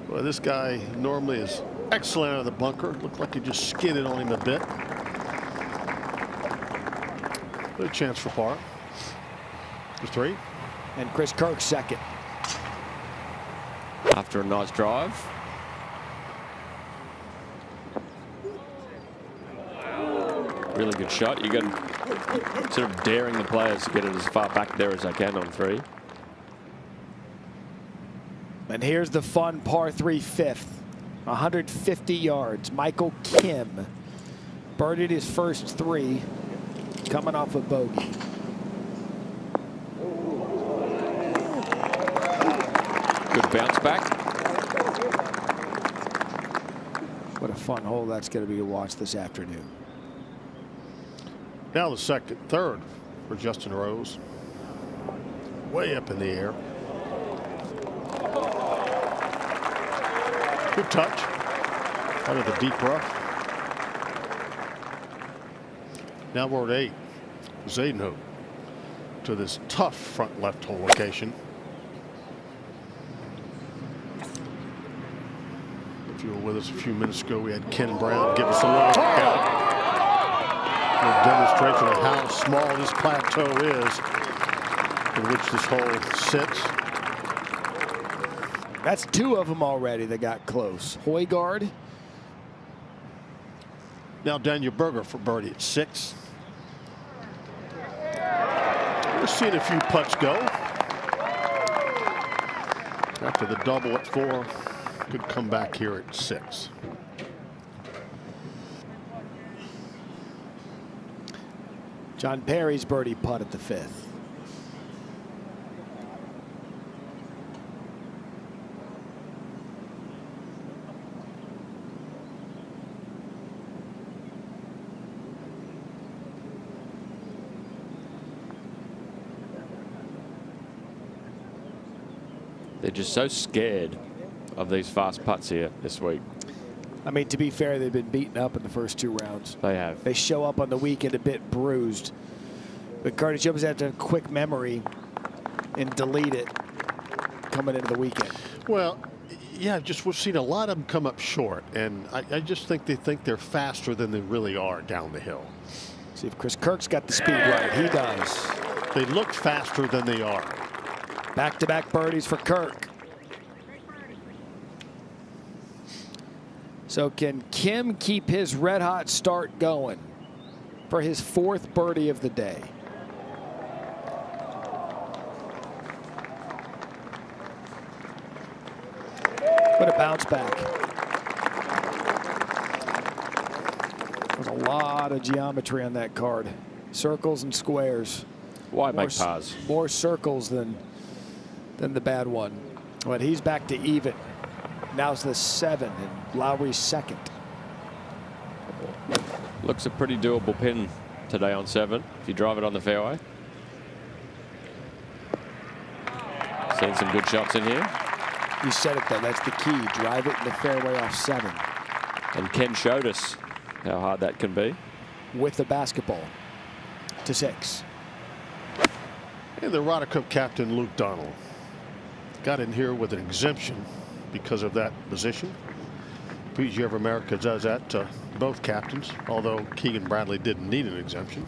Well, this guy normally is excellent out of the bunker. Looked like he just skidded on him a bit. Good chance for par. For 3. And Chris Kirk second. After a nice drive. Really good shot. You got sort of daring the players to get it as far back there as they can on 3. And here's the fun par 3 fifth. 150 yards. Michael Kim birdied his first 3, coming off a bogey. Good bounce back. What a fun hole that's going to be to watch this afternoon. Now the second, third for Justin Rose. Way up in the air. Good touch out of the deep rough. Now we're at 8. Zadenhoop to this tough front left hole location. If you were with us a few minutes ago, we had Ken Brown give us a little demonstration of how small this plateau is in which this hole sits. That's 2 of them already that got close. Højgaard. Now Daniel Berger for birdie at 6. We're seeing a few putts go. After the double at 4, could come back here at 6. John Perry's birdie putt at the 5th. They're just so scared of these fast putts here this week. I mean, to be fair, they've been beaten up in the first 2 rounds. They have. They show up on the weekend a bit bruised. But Curtis, you always have to have a quick memory and delete it coming into the weekend. Well, yeah, just we've seen a lot of them come up short, and I just think they think they're faster than they really are down the hill. See if Chris Kirk's got the speed right. He does. They look faster than they are. Back-to-back birdies for Kirk. So can Kim keep his red-hot start going for his 4th birdie of the day? What a bounce back. There's a lot of geometry on that card. Circles and squares. Why make pars? More circles than the bad one. But he's back to even. Now's the 7 and Lowry's 2nd. Looks a pretty doable pin today on 7 if you drive it on the fairway. Seen some good shots in here. You said it though, that's the key. Drive it in the fairway off 7. And Ken showed us how hard that can be. With the basketball to 6. And the Ryder Cup captain Luke Donald got in here with an exemption because of that position. PGA of America does that to both captains, although Keegan Bradley didn't need an exemption.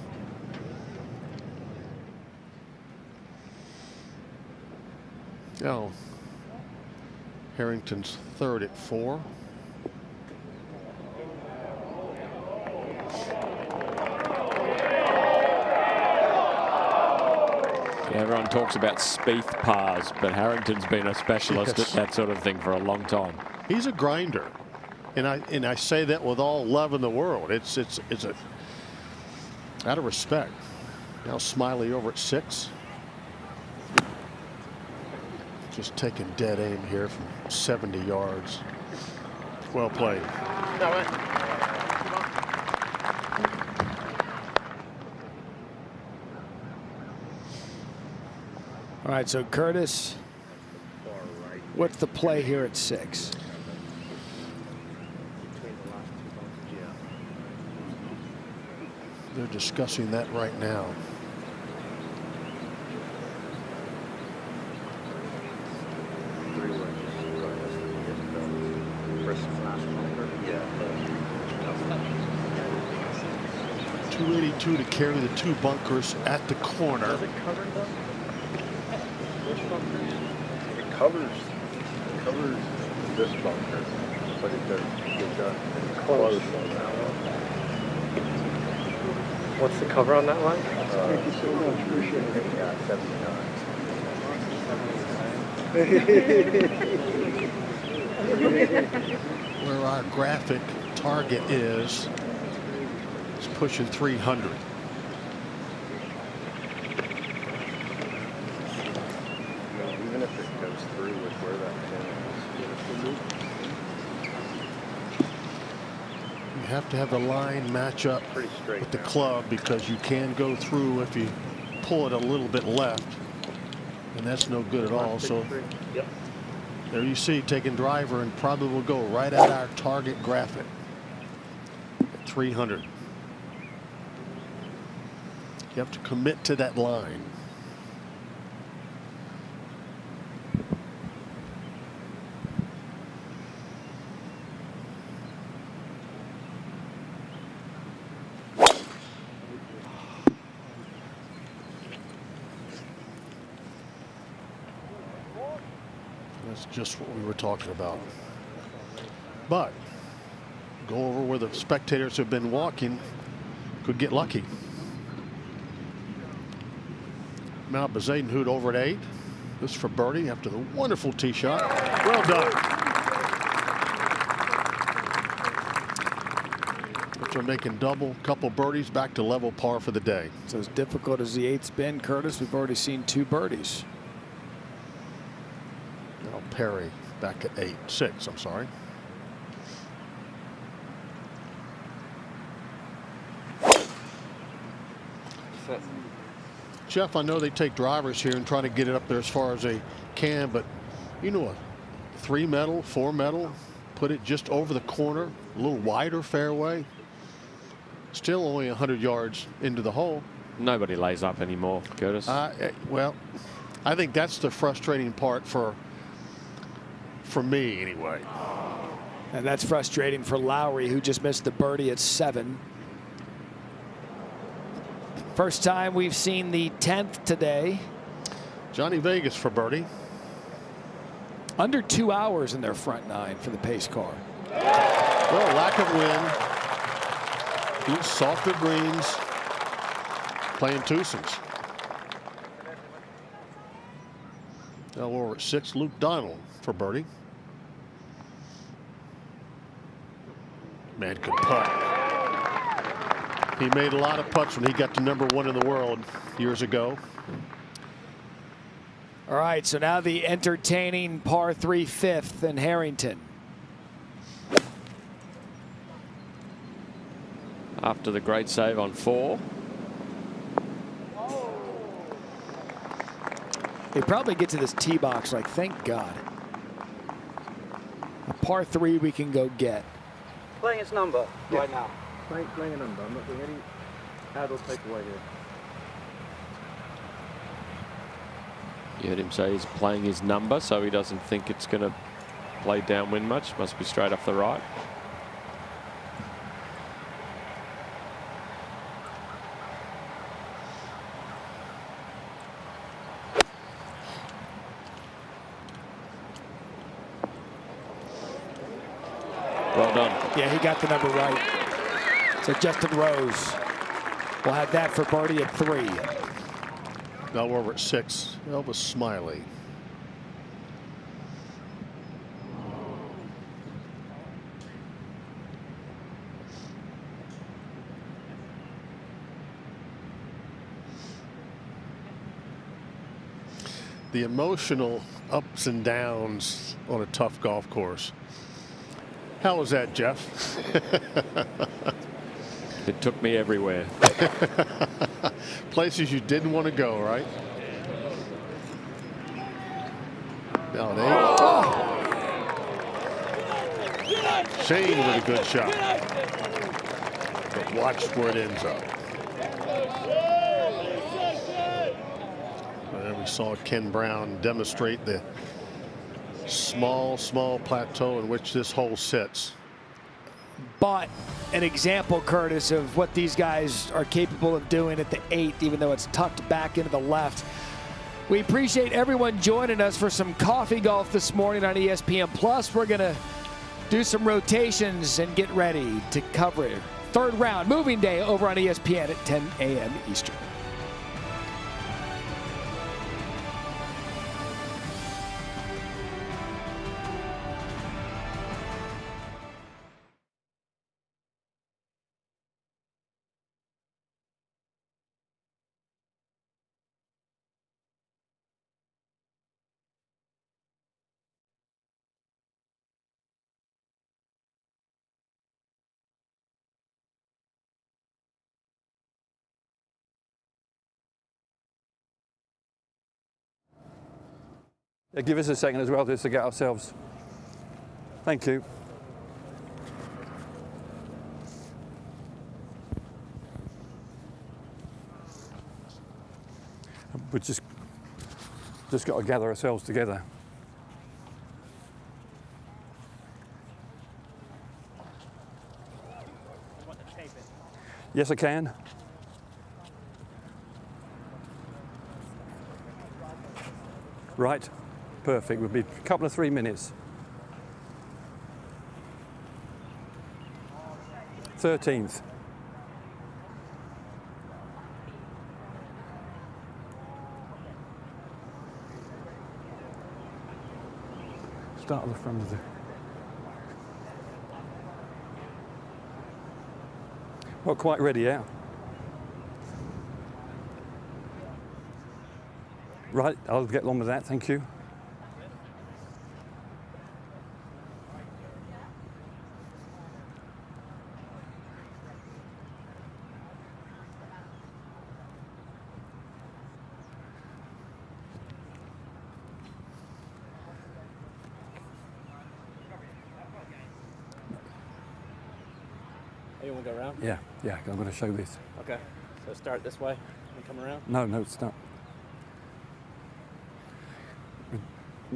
Now, Harrington's 3rd at 4. Everyone talks about Spieth pars, but Harrington's been a specialist at that sort of thing for a long time. He's a grinder, and I say that with all love in the world. It's a out of respect. Now Smiley over at 6. Just taking dead aim here from 70 yards. Well played. All right, so Curtis, what's the play here at 6? They're discussing that right now. 282 to carry the 2 bunkers at the corner. Does it cover them? Which bunkers? It covers this bunker, but it does close on that one. What's the cover on that line? Thank you so much. Appreciate it. Yeah, 79. Where our graphic target is pushing 300. Even if it goes through with where that pin is. You have to have the line match up with the club, because you can go through if you pull it a little bit left, and that's no good at all. So there you see, taking driver, and probably will go right at our target graphic at 300. You have to commit to that line. That's just what we were talking about. But go over where the spectators have been walking, could get lucky. Now Bezadenhout over at 8. This for birdie after the wonderful tee shot. Well done. After making double, couple birdies, back to level par for the day. So as difficult as the 8's been, Curtis, we've already seen 2 birdies. Now Perry back at 6, I'm sorry. Jeff, I know they take drivers here and try to get it up there as far as they can, but you know, a 3 metal, 4 metal, put it just over the corner, a little wider fairway, still only 100 yards into the hole. Nobody lays up anymore, Curtis. Well, I think that's the frustrating part for me anyway. And that's frustrating for Lowry, who just missed the birdie at 7. First time we've seen the 10th today. Johnny Vegas for birdie. Under 2 hours in their front 9 for the pace car. Well, lack of wind. These softer greens. Playing twosons. Now we're at 6. Luke Donald for birdie. Man could putt. He made a lot of putts when he got to #1 in the world years ago. All right, so now the entertaining par 3 5th in Harrington. After the great save on 4. They probably get to this tee box like, thank God. A par 3 we can go get. Playing its number right now. Playing a number. I'm not doing any add or take away here. You heard him say he's playing his number, so he doesn't think it's going to play downwind much. Must be straight off the right. Well done. Yeah, he got the number right. So Justin Rose will have that for birdie at 3. Now we're over at 6. Elvis Smiley. The emotional ups and downs on a tough golf course. How was that, Jeff? It took me everywhere. Places you didn't want to go, right? Now at 8. Shane with a good shot. But watch where it ends up. And we saw Ken Brown demonstrate the small plateau in which this hole sits. but an example, Curtis, of what these guys are capable of doing at the 8th, even though it's tucked back into the left. We appreciate everyone joining us for some coffee golf this morning on ESPN Plus. We're going to do some rotations and get ready to cover it. Third round, moving day over on ESPN at 10 a.m. Eastern. Yeah, give us a second as well just to get ourselves. Thank you. We've just got to gather ourselves together. Yes, I can. Right. Perfect. Would be a couple of 3 minutes. 13th. Start at the front of the. Not quite ready yet. Right, I'll get on with that, thank you. You want to go around? Yeah, I'm going to show this. Okay, so start this way and come around? No, it's not.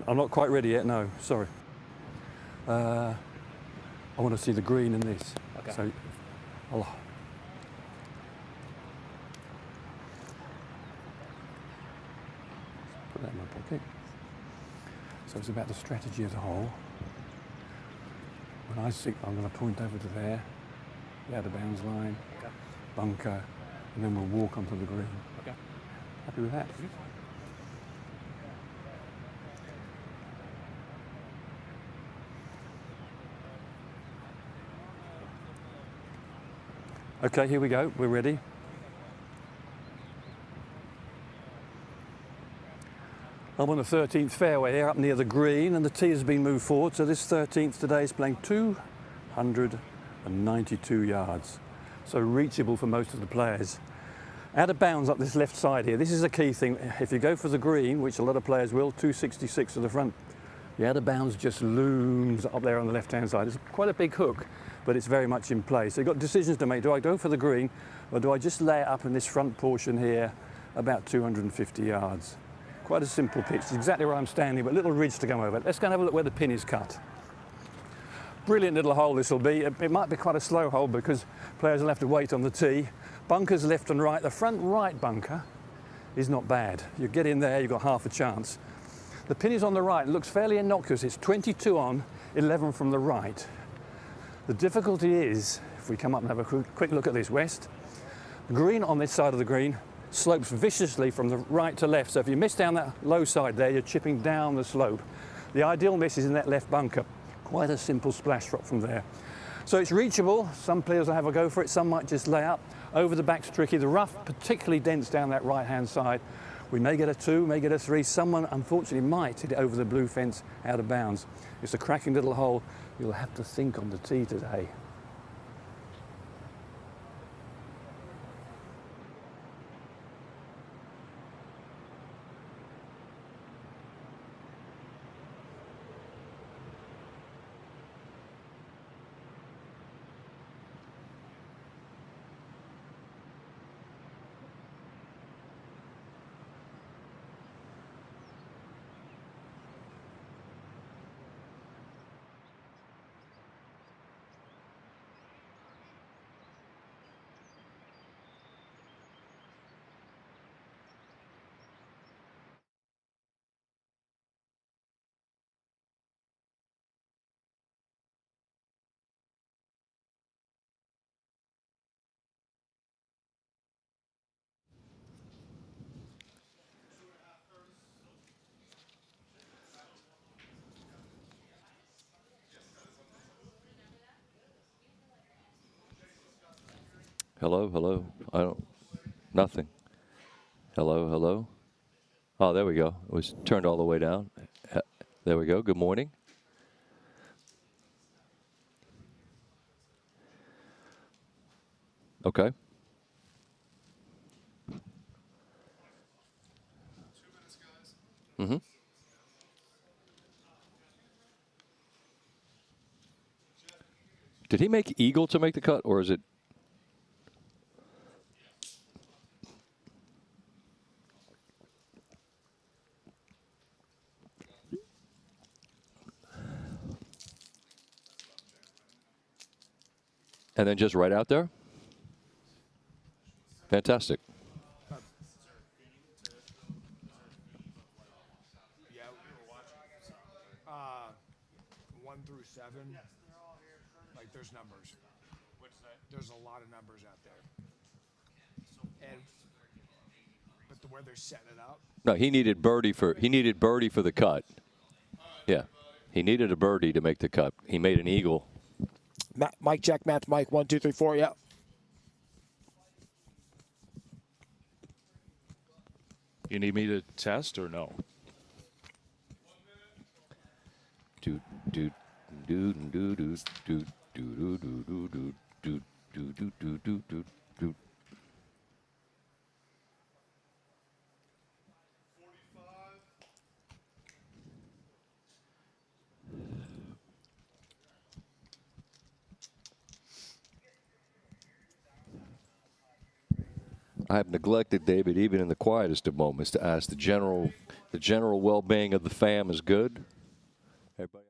I'm not quite ready yet, no, sorry. I want to see the green in this. Okay. So, I'll... Put that in my pocket. So it's about the strategy as a whole. When I see, I'm going to point over to there, the out of bounds line, okay. Bunker, and then we'll walk onto the green. Okay. Happy with that? Okay, here we go. We're ready. I'm on the 13th fairway here, up near the green, and the tee has been moved forward. So this 13th today is playing 292 yards. So reachable for most of the players. Out of bounds up this left side here. This is a key thing. If you go for the green, which a lot of players will, 266 to the front, the out of bounds just looms up there on the left-hand side. It's quite a big hook, but it's very much in place. So you've got decisions to make. Do I go for the green, or do I just lay it up in this front portion here, about 250 yards? Quite a simple pitch. It's exactly where I'm standing, but a little ridge to come over. Let's go and have a look where the pin is cut. Brilliant little hole this will be. It might be quite a slow hole because players will have to wait on the tee. Bunkers left and right. The front right bunker is not bad. You get in there, you've got half a chance. The pin is on the right. It looks fairly innocuous. It's 22 on, 11 from the right. The difficulty is, if we come up and have a quick look at this west, the green on this side of the green slopes viciously from the right to left. So if you miss down that low side there, you're chipping down the slope. The ideal miss is in that left bunker. Quite a simple splash drop from there. So it's reachable. Some players will have a go for it. Some might just lay up. Over the back's tricky. The rough particularly dense down that right-hand side. We may get a 2, may get a 3. Someone, unfortunately, might hit it over the blue fence out of bounds. It's a cracking little hole. You'll have to think on the tee today. Hello, hello. I don't. Nothing. Hello, hello. Oh, there we go. It was turned all the way down. There we go. Good morning. Okay. Mm-hmm. Did he make eagle to make the cut, or is it? And then just right out there? Fantastic. Yeah, we were watching. 1 through 7. Like, there's numbers. There's a lot of numbers out there. But the way they're setting it up. No, he needed birdie for the cut. Yeah, he needed a birdie to make the cut. He made an eagle. Mike check, Matt, Mike, 1, 2, 3, 4, yeah. You need me to test or no? Do do do do do do do do do do do do do do do. I have neglected, David, even in the quietest of moments, to ask the general well-being of the fam is good. Everybody.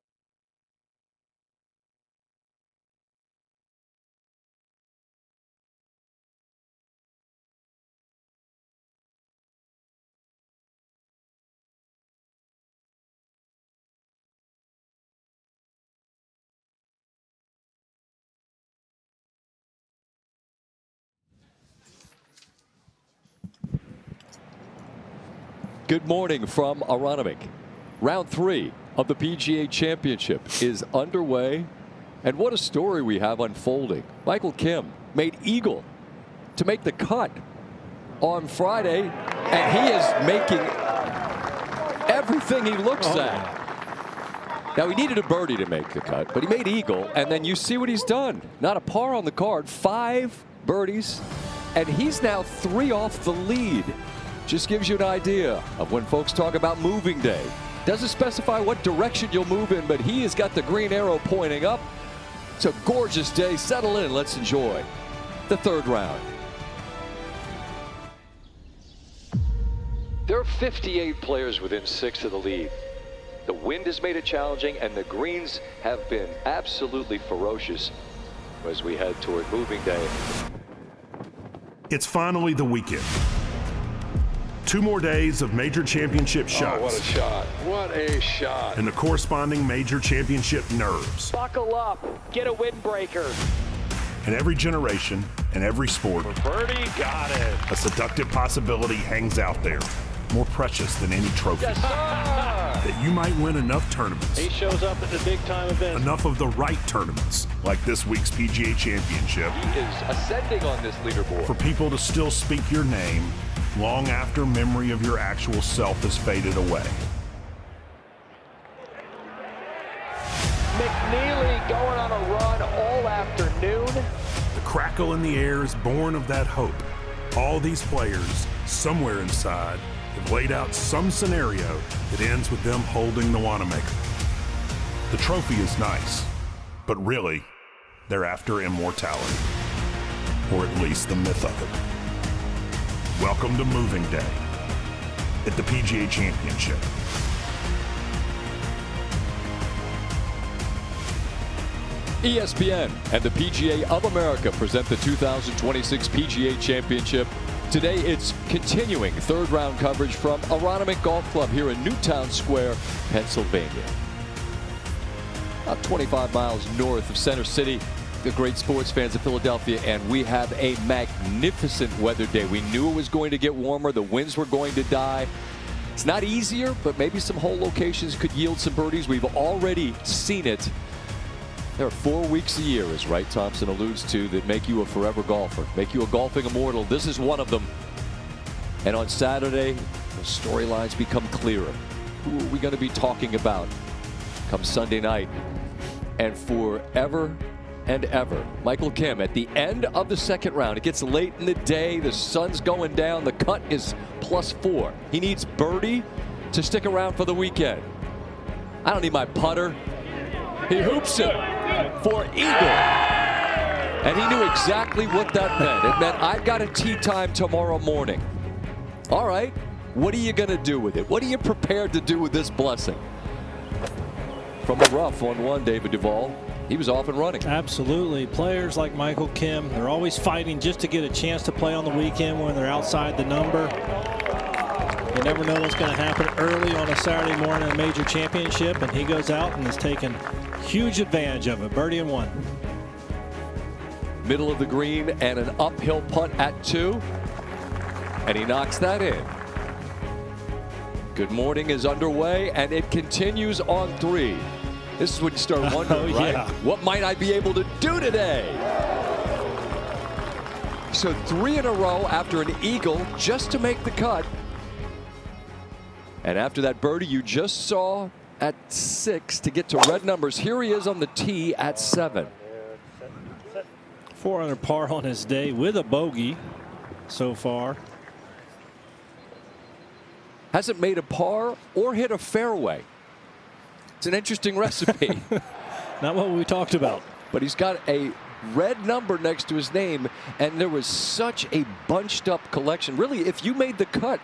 Good morning from Aronimink. Round 3 of the PGA Championship is underway. And what a story we have unfolding. Michael Kim made eagle to make the cut on Friday. And he is making everything he looks at. Now, he needed a birdie to make the cut, but he made eagle. And then you see what he's done. Not a par on the card, 5 birdies. And he's now 3 off the lead. Just gives you an idea of when folks talk about moving day. Doesn't specify what direction you'll move in, but he has got the green arrow pointing up. It's a gorgeous day. Settle in. Let's enjoy the 3rd round. There are 58 players within 6 of the lead. The wind has made it challenging, and the greens have been absolutely ferocious as we head toward moving day. It's finally the weekend. 2 more days of major championship shots. Oh, what a shot. What a shot. And the corresponding major championship nerves. Buckle up. Get a windbreaker. In every generation, in every sport, Birdie got it. a seductive possibility hangs out there, more precious than any trophy. Yes, sir. That you might win enough tournaments. He shows up at the big time event. Enough of the right tournaments, like this week's PGA Championship. He is ascending on this leaderboard. For people to still speak your name long after memory of your actual self has faded away. McNeely going on a run all afternoon. The crackle in the air is born of that hope. All these players, somewhere inside, have laid out some scenario that ends with them holding the Wanamaker. The trophy is nice, but really, they're after immortality, or at least the myth of it. Welcome to Moving Day at the PGA Championship. ESPN and the PGA of America present the 2026 PGA Championship. Today it's continuing 3rd round coverage from Aronimink Golf Club here in Newtown Square, Pennsylvania. About 25 miles north of Center City. The great sports fans of Philadelphia, and we have a magnificent weather day. We knew it was going to get warmer. The winds were going to die. It's not easier, but maybe some hole locations could yield some birdies. We've already seen it There are 4 weeks a year, as Wright Thompson alludes to, that make you a forever golfer, make you a golfing immortal. This is one of them. And on Saturday, the storylines become clearer. Who are we going to be talking about come Sunday night? And forever and ever, Michael Kim at the end of the second round. It gets late in the day. The sun's going down. The cut is +4. He needs birdie to stick around for the weekend. I don't need my putter. He hoops it for eagle. And he knew exactly what that meant. It meant I've got a tee time tomorrow morning. All right, what are you going to do with it? What are you prepared to do with this blessing? From the rough on one, David Duval. He was off and running. Absolutely. Players like Michael Kim, they're always fighting just to get a chance to play on the weekend when they're outside the number. You never know what's going to happen early on a Saturday morning in a major championship, and he goes out and has taken huge advantage of it. Birdie and 1. Middle of the green and an uphill putt at 2. And he knocks that in. Good morning is underway, and it continues on 3. This is when you start wondering, right? Yeah. What might I be able to do today? So 3 in a row after an eagle just to make the cut. And after that birdie you just saw at 6 to get to red numbers, here he is on the tee at 7. 4 under par on his day with a bogey so far. Hasn't made a par or hit a fairway. It's an interesting recipe. Not what we talked about. But he's got a red number next to his name, and there was such a bunched up collection. Really, if you made the cut,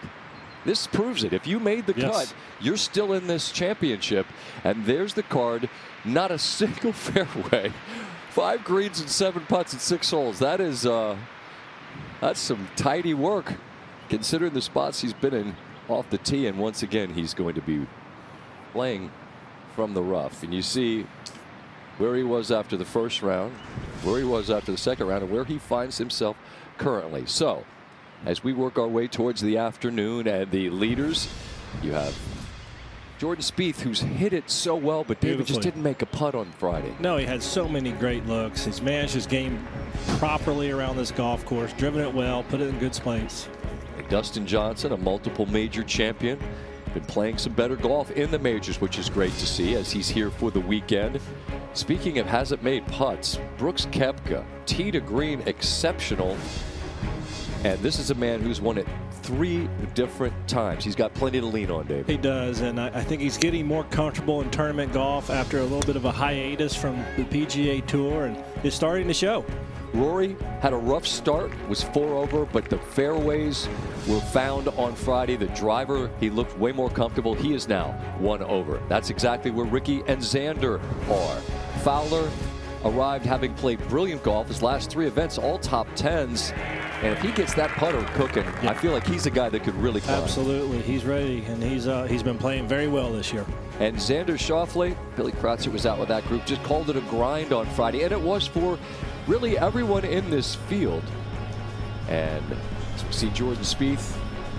this proves it. If you made the cut, you're still in this championship. And there's the card. Not a single fairway. 5 greens and 7 putts and 6 holes. That is that's some tidy work, considering the spots he's been in off the tee. And once again, he's going to be playing from the rough. And you see where he was after the first round, where he was after the second round, and where he finds himself currently. So as we work our way towards the afternoon and the leaders, you have Jordan Spieth, who's hit it so well, but David just didn't make a putt on Friday. No, he had so many great looks. He's managed his game properly around this golf course, driven it well, put it in good space. Dustin Johnson, a multiple major champion, been playing some better golf in the majors, which is great to see as he's here for the weekend. Speaking of hasn't made putts, Brooks Koepka, tee to green, exceptional. And this is a man who's won it 3 different times. He's got plenty to lean on, Dave. He does, and I think he's getting more comfortable in tournament golf after a little bit of a hiatus from the PGA Tour, and it's starting to show. Rory had a rough start, was 4 over, but the fairways were found on Friday. The driver, he looked way more comfortable. He is now 1 over. That's exactly where Ricky and Xander are. Fowler arrived having played brilliant golf. His last 3 events, all top 10s. And if he gets that putter cooking, I feel like he's a guy that could really climb. Absolutely. He's ready, and he's been playing very well this year. And Xander Schauffele, Billy Kratzer was out with that group, just called it a grind on Friday. And it was for really everyone in this field. And we see Jordan Spieth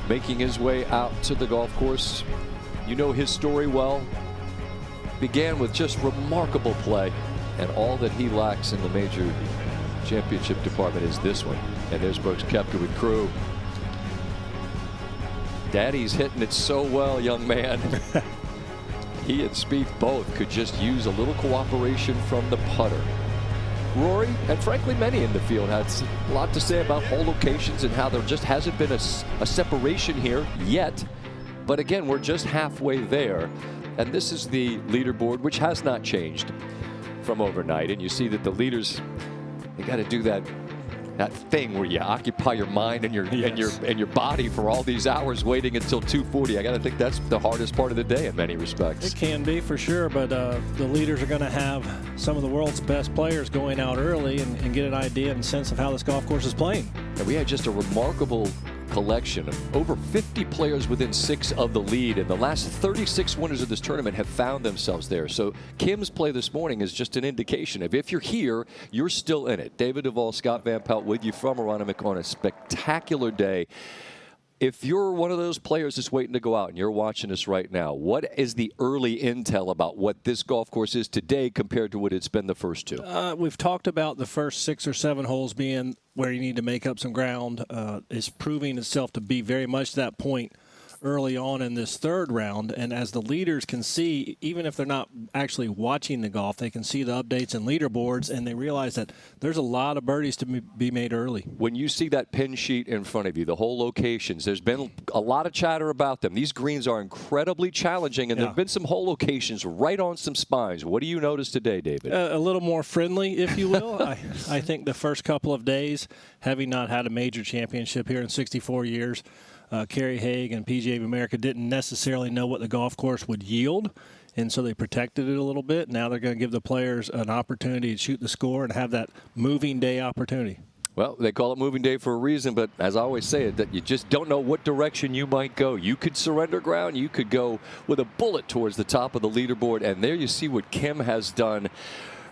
making his way out to the golf course. You know his story well. Began with just remarkable play, and all that he lacks in the major championship department is this one. And there's Brooks Koepka with crew. Daddy's hitting it so well, young man. He and Spieth both could just use a little cooperation from the putter. Rory, and frankly many in the field, had a lot to say about hole locations and how there just hasn't been a separation here yet. But again, we're just halfway there. And this is the leaderboard, which has not changed from overnight. And you see that the leaders, they got to do that thing where you occupy your mind and your body for all these hours waiting until 2:40. I got to think that's the hardest part of the day in many respects. It can be for sure, but the leaders are going to have some of the world's best players going out early and get an idea and sense of how this golf course is playing. And we had just a remarkable collection of over 50 players within 6 of the lead, and the last 36 winners of this tournament have found themselves there. So Kim's play this morning is just an indication of if you're here, you're still in it. David Duval, Scott Van Pelt with you from Aronimink on a spectacular day. If you're one of those players that's waiting to go out and you're watching us right now, what is the early intel about what this golf course is today compared to what it's been the first two? We've talked about the first 6 or 7 holes being where you need to make up some ground. It's proving itself to be very much that point early on in this third round. And as the leaders can see, even if they're not actually watching the golf, they can see the updates and leaderboards, and they realize that there's a lot of birdies to be made early. When you see that pin sheet in front of you, the whole locations, there's been a lot of chatter about them. These greens are incredibly challenging, and there have been some hole locations right on some spines. What do you notice today, David? A little more friendly, if you will. I think the first couple of days, having not had a major championship here in 64 years, Kerry Haig and PGA of America didn't necessarily know what the golf course would yield, and so they protected it a little bit. Now they're going to give the players an opportunity to shoot the score and have that moving day opportunity. Well, they call it moving day for a reason, but as I always say, that you just don't know what direction you might go. You could surrender ground. You could go with a bullet towards the top of the leaderboard, and there you see what Kim has done.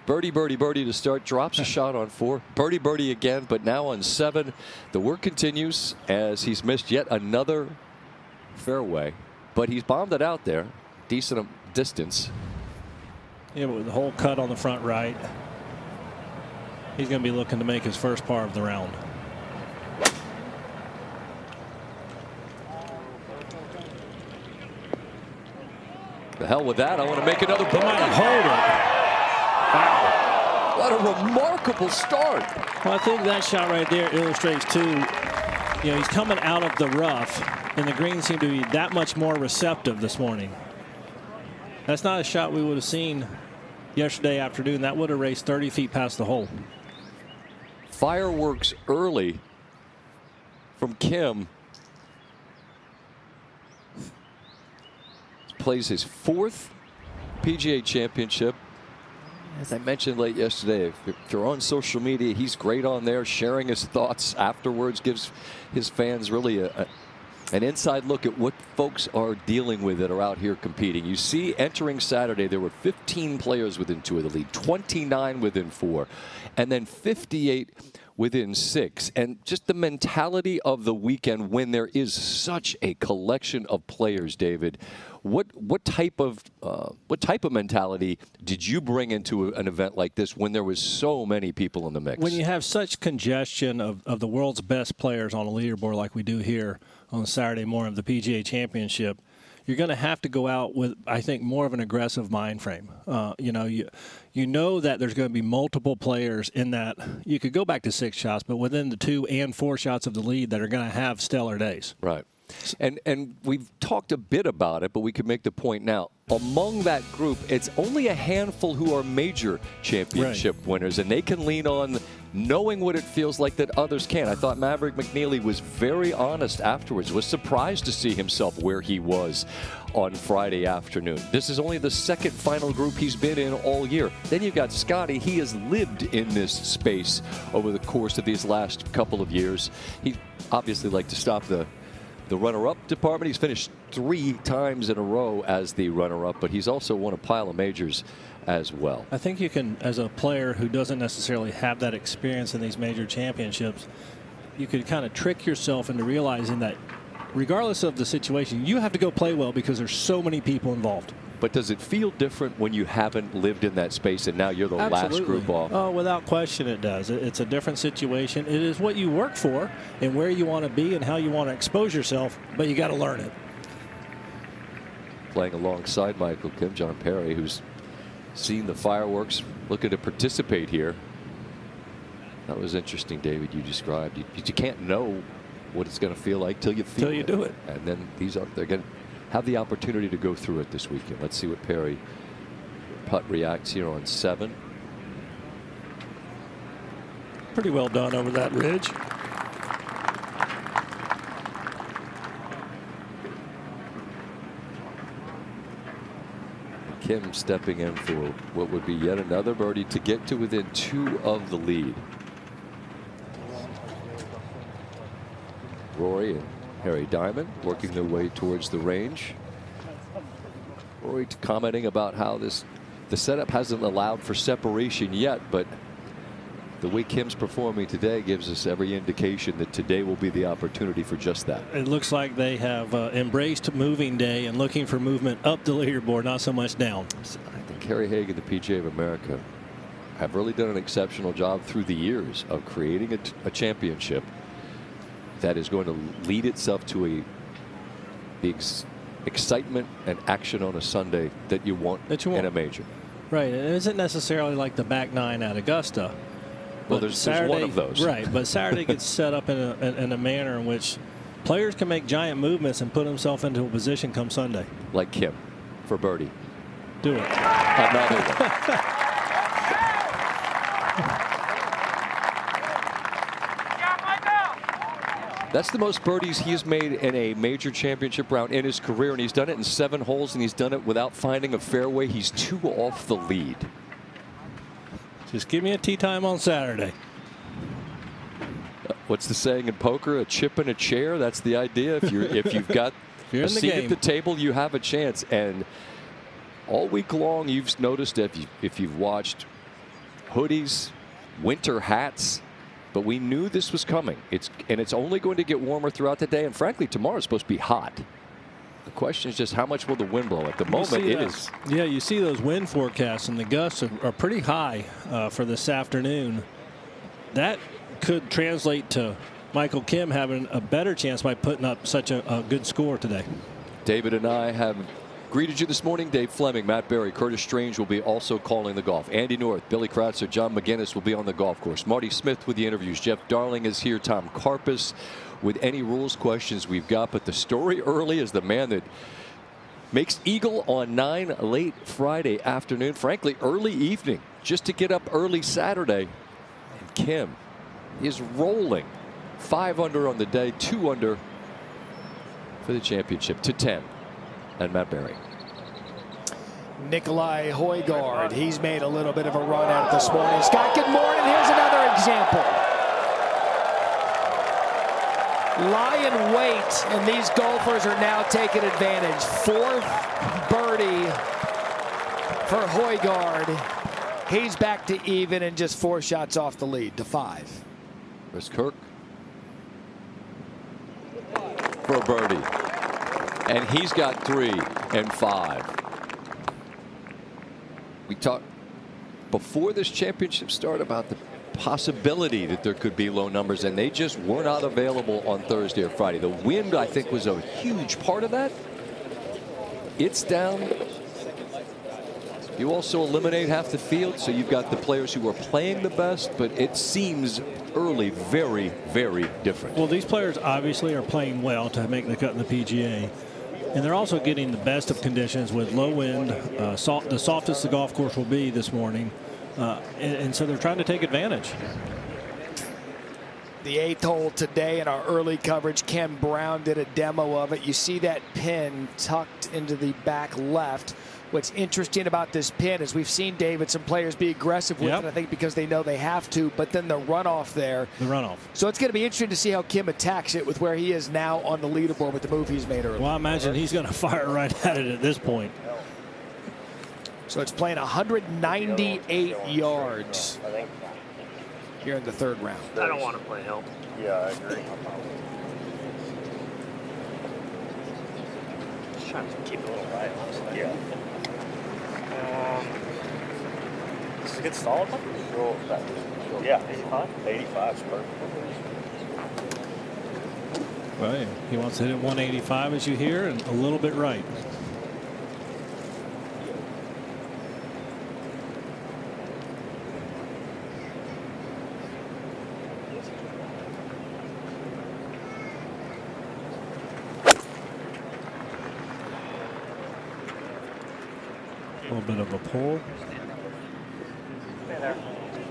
Birdie, birdie, birdie to start. Drops a shot on 4. Birdie, birdie again, but now on 7. The work continues as he's missed yet another fairway, but he's bombed it out there. Decent distance. Yeah, but with the whole cut on the front right, he's going to be looking to make his first par of the round. The hell with that. I want to make another He might birdie. hold it. Wow. What a remarkable start. Well, I think that shot right there illustrates, too, you know, he's coming out of the rough, and the greens seem to be that much more receptive this morning. That's not a shot we would have seen yesterday afternoon. That would have raced 30 feet past the hole. Fireworks early from Kim. Plays his 4th PGA Championship. As I mentioned late yesterday, if you're on social media, he's great on there, sharing his thoughts afterwards, gives his fans really an inside look at what folks are dealing with that are out here competing. You see, entering Saturday, there were 15 players within 2 of the lead, 29 within 4, and then 58 within 6. And just the mentality of the weekend when there is such a collection of players, David. What type of mentality did you bring into an event like this when there was so many people in the mix? When you have such congestion of the world's best players on a leaderboard like we do here on Saturday morning of the PGA Championship, you're going to have to go out with, I think, more of an aggressive mind frame. You know that there's going to be multiple players in that. You could go back to 6 shots, but within the 2 and 4 shots of the lead that are going to have stellar days. Right. And we've talked a bit about it, but we could make the point now. Among that group, it's only a handful who are major championship winners, and they can lean on knowing what it feels like that others can't. I thought Maverick McNeely was very honest afterwards, was surprised to see himself where he was on Friday afternoon. This is only the 2nd final group he's been in all year. Then you've got Scotty. He has lived in this space over the course of these last couple of years. He'd obviously like to stop the runner-up department. He's finished 3 times in a row as the runner-up, but he's also won a pile of majors as well. I think you can, as a player who doesn't necessarily have that experience in these major championships, you could kind of trick yourself into realizing that regardless of the situation, you have to go play well because there's so many people involved. But does it feel different when you haven't lived in that space and now you're the last group off? Oh, without question it does. It's a different situation. It is what you work for and where you want to be and how you want to expose yourself, but you got to learn it. Playing alongside Michael Kim, John Perry, who's seen the fireworks, looking to participate here. That was interesting, David, you described. You can't know what it's going to feel like till you feel it. do it. And then they're going to have the opportunity to go through it this weekend. Let's see what Perry putt reacts here on 7. Pretty well done over that ridge. Kim stepping in for what would be yet another birdie to get to within 2 of the lead. Rory and Harry Diamond working their way towards the range. Rory commenting about how the setup hasn't allowed for separation yet, but the way Kim's performing today gives us every indication that today will be the opportunity for just that. It looks like they have embraced moving day and looking for movement up the leaderboard, not so much down. I think Kerry Haig and the PGA of America have really done an exceptional job through the years of creating a championship that is going to lead itself to the excitement and action on a Sunday that you want in a major. Right. It isn't necessarily like the back nine at Augusta. Well, there's one of those. Right. But Saturday gets set up in a manner in which players can make giant movements and put themselves into a position come Sunday. Like Kim for birdie. Do it. Another one. That's the most birdies he has made in a major championship round in his career, and he's done it in 7 holes, and he's done it without finding a fairway. He's 2 off the lead. Just give me a tee time on Saturday. What's the saying in poker? A chip in a chair. That's the idea. If you've got a seat at the table, you have a chance. And all week long, you've noticed if you've watched hoodies, winter hats. But we knew this was coming. It's only going to get warmer throughout the day. And frankly, tomorrow's supposed to be hot. The question is just how much will the wind blow? At the moment, it is. Yeah, you see those wind forecasts, and the gusts are pretty high for this afternoon. That could translate to Michael Kim having a better chance by putting up such a good score today. David and I have greeted you this morning. Dave Fleming, Matt Berry, Curtis Strange will be also calling the golf. Andy North, Billy Kratzer, John McGinnis will be on the golf course. Marty Smith with the interviews. Jeff Darling is here. Tom Karpus with any rules questions we've got. But the story early is the man that makes eagle on 9 late Friday afternoon. Frankly, early evening just to get up early Saturday. And Kim is rolling. 5 under on the day, 2 under for the championship to 10. And Matt Berry. Nikolai Højgaard, he's made a little bit of a run at it this morning. Scott, good morning. Here's another example. Lie in wait, and these golfers are now taking advantage. 4th birdie for Højgaard. He's back to even and just 4 shots off the lead to 5. There's Kirk for a birdie. And he's got 3 and 5. We talked before this championship started about the possibility that there could be low numbers, and they just were not available on Thursday or Friday. The wind, I think, was a huge part of that. It's down. You also eliminate half the field, so you've got the players who are playing the best, but it seems early very, very different. Well, these players obviously are playing well to make the cut in the PGA. And they're also getting the best of conditions with low wind, the softest the golf course will be this morning. And so they're trying to take advantage. The 8th hole today in our early coverage, Ken Brown did a demo of it. You see that pin tucked into the back left. What's interesting about this pin is we've seen, David, some players be aggressive with it, I think because they know they have to, but then the runoff there. The runoff. So it's going to be interesting to see how Kim attacks it with where he is now on the leaderboard with the move he's made earlier. Well, I imagine he's going to fire right at it at this point. So it's playing 198 yards here in the 3rd round. I don't want to play help. Yeah, I agree. Just trying to keep it a little right, honestly. Yeah. This is a good stall. Yeah, 85. 85 is perfect. Right. He wants to hit it 185, as you hear, and a little bit right. A little bit of a pull. Stay there.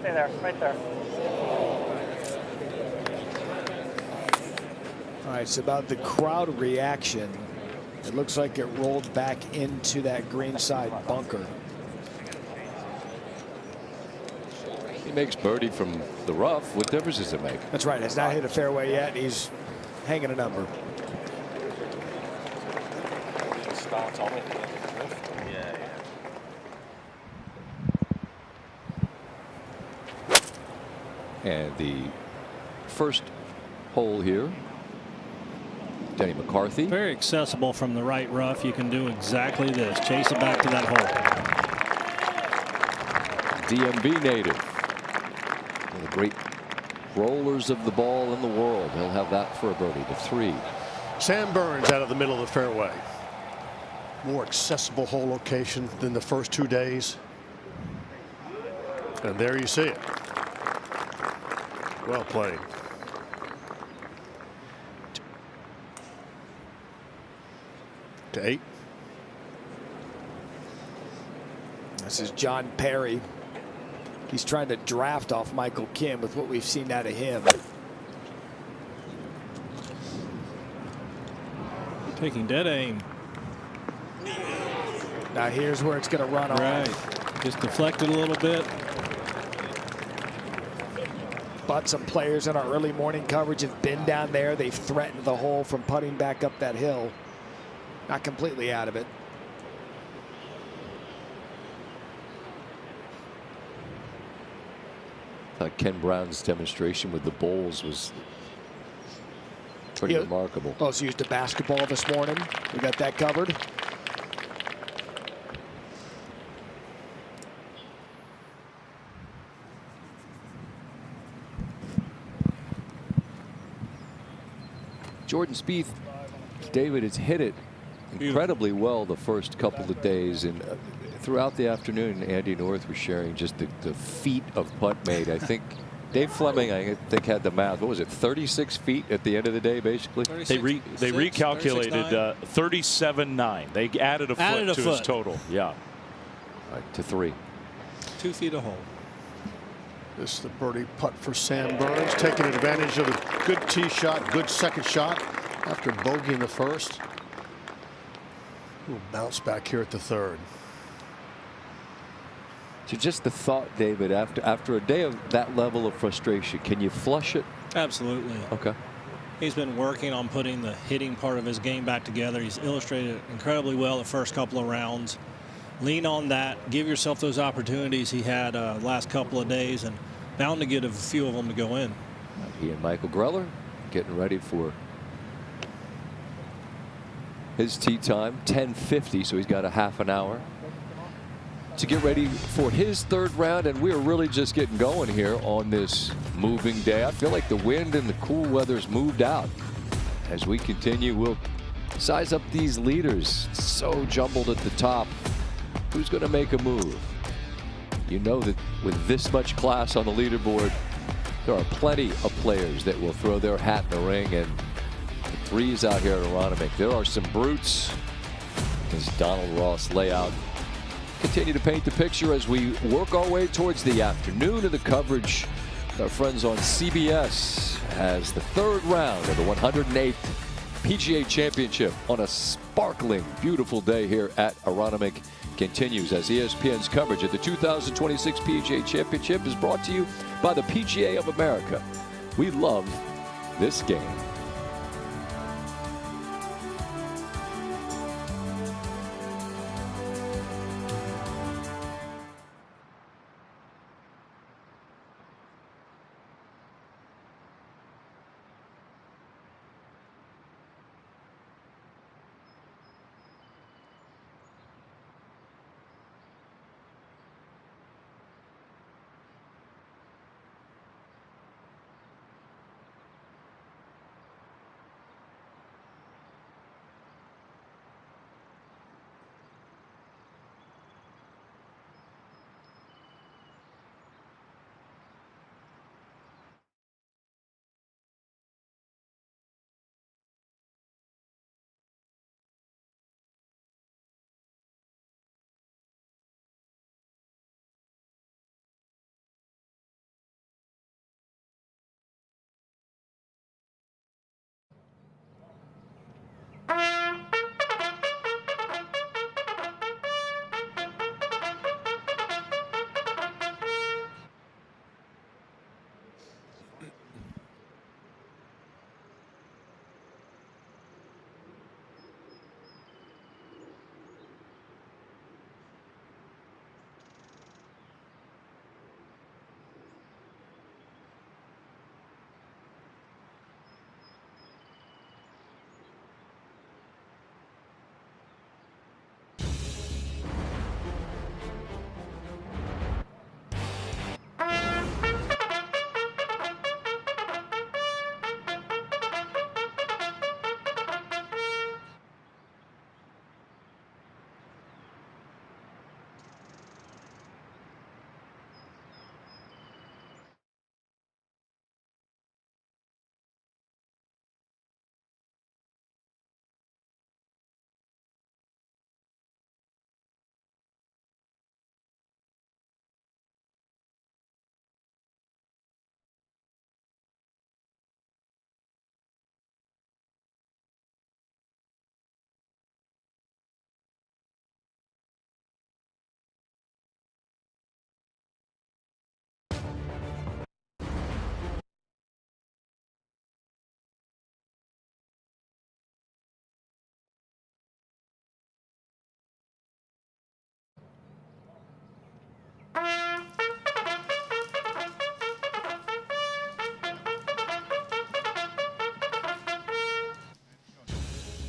Stay there. Right there. All right, it's about the crowd reaction. It looks like it rolled back into that green side bunker. He makes birdie from the rough. What difference does it make? That's right. Has not hit a fairway yet. He's hanging a number. And the first hole here, Denny McCarthy. Very accessible from the right rough. You can do exactly this. Chase it back to that hole. DMV native. One of the great rollers of the ball in the world. He'll have that for a birdie to 3. Sam Burns out of the middle of the fairway. More accessible hole location than the first 2 days. And there you see it. Well played. To 8. This is John Perry. He's trying to draft off Michael Kim with what we've seen out of him. Taking dead aim. Now here's where it's going to run off. Right. Just deflected a little bit. But some players in our early morning coverage have been down there. They've threatened the hole from putting back up that hill. Not completely out of it. Ken Brown's demonstration with the bowls was pretty remarkable. Also used a basketball this morning. We got that covered. Jordan Spieth, David, has hit it incredibly well the first couple of days, and throughout the afternoon, Andy North was sharing just the feet of putt made. I think Dave Fleming, I think, had the math. What was it, 36 feet at the end of the day, basically? They recalculated 37.9. They added a foot to his total. Yeah. All right, to 3. 2 feet a hole. This is the birdie putt for Sam Burns, taking advantage of a good tee shot, good second shot after bogey in the first. We'll bounce back here at the 3rd. So just the thought, David, after a day of that level of frustration, can you flush it? Absolutely. Okay. He's been working on putting the hitting part of his game back together. He's illustrated it incredibly well the first couple of rounds. Lean on that. Give yourself those opportunities he had last couple of days, and bound to get a few of them to go in. He and Michael Greller getting ready for his tee time, 10:50, so he's got a half an hour to get ready for his 3rd round, and we're really just getting going here on this moving day. I feel like the wind and the cool weather's moved out. As we continue, we'll size up these leaders. So jumbled at the top. Who's going to make a move? You know that with this much class on the leaderboard, there are plenty of players that will throw their hat in the ring, and the 3s out here at Aronimink. There are some brutes. As Donald Ross layout continue to paint the picture as we work our way towards the afternoon of the coverage. Our friends on CBS as the 3rd round of the 108th PGA Championship on a sparkling, beautiful day here at Aronimink continues as ESPN's coverage of the 2026 PGA Championship is brought to you by the PGA of America. We love this game.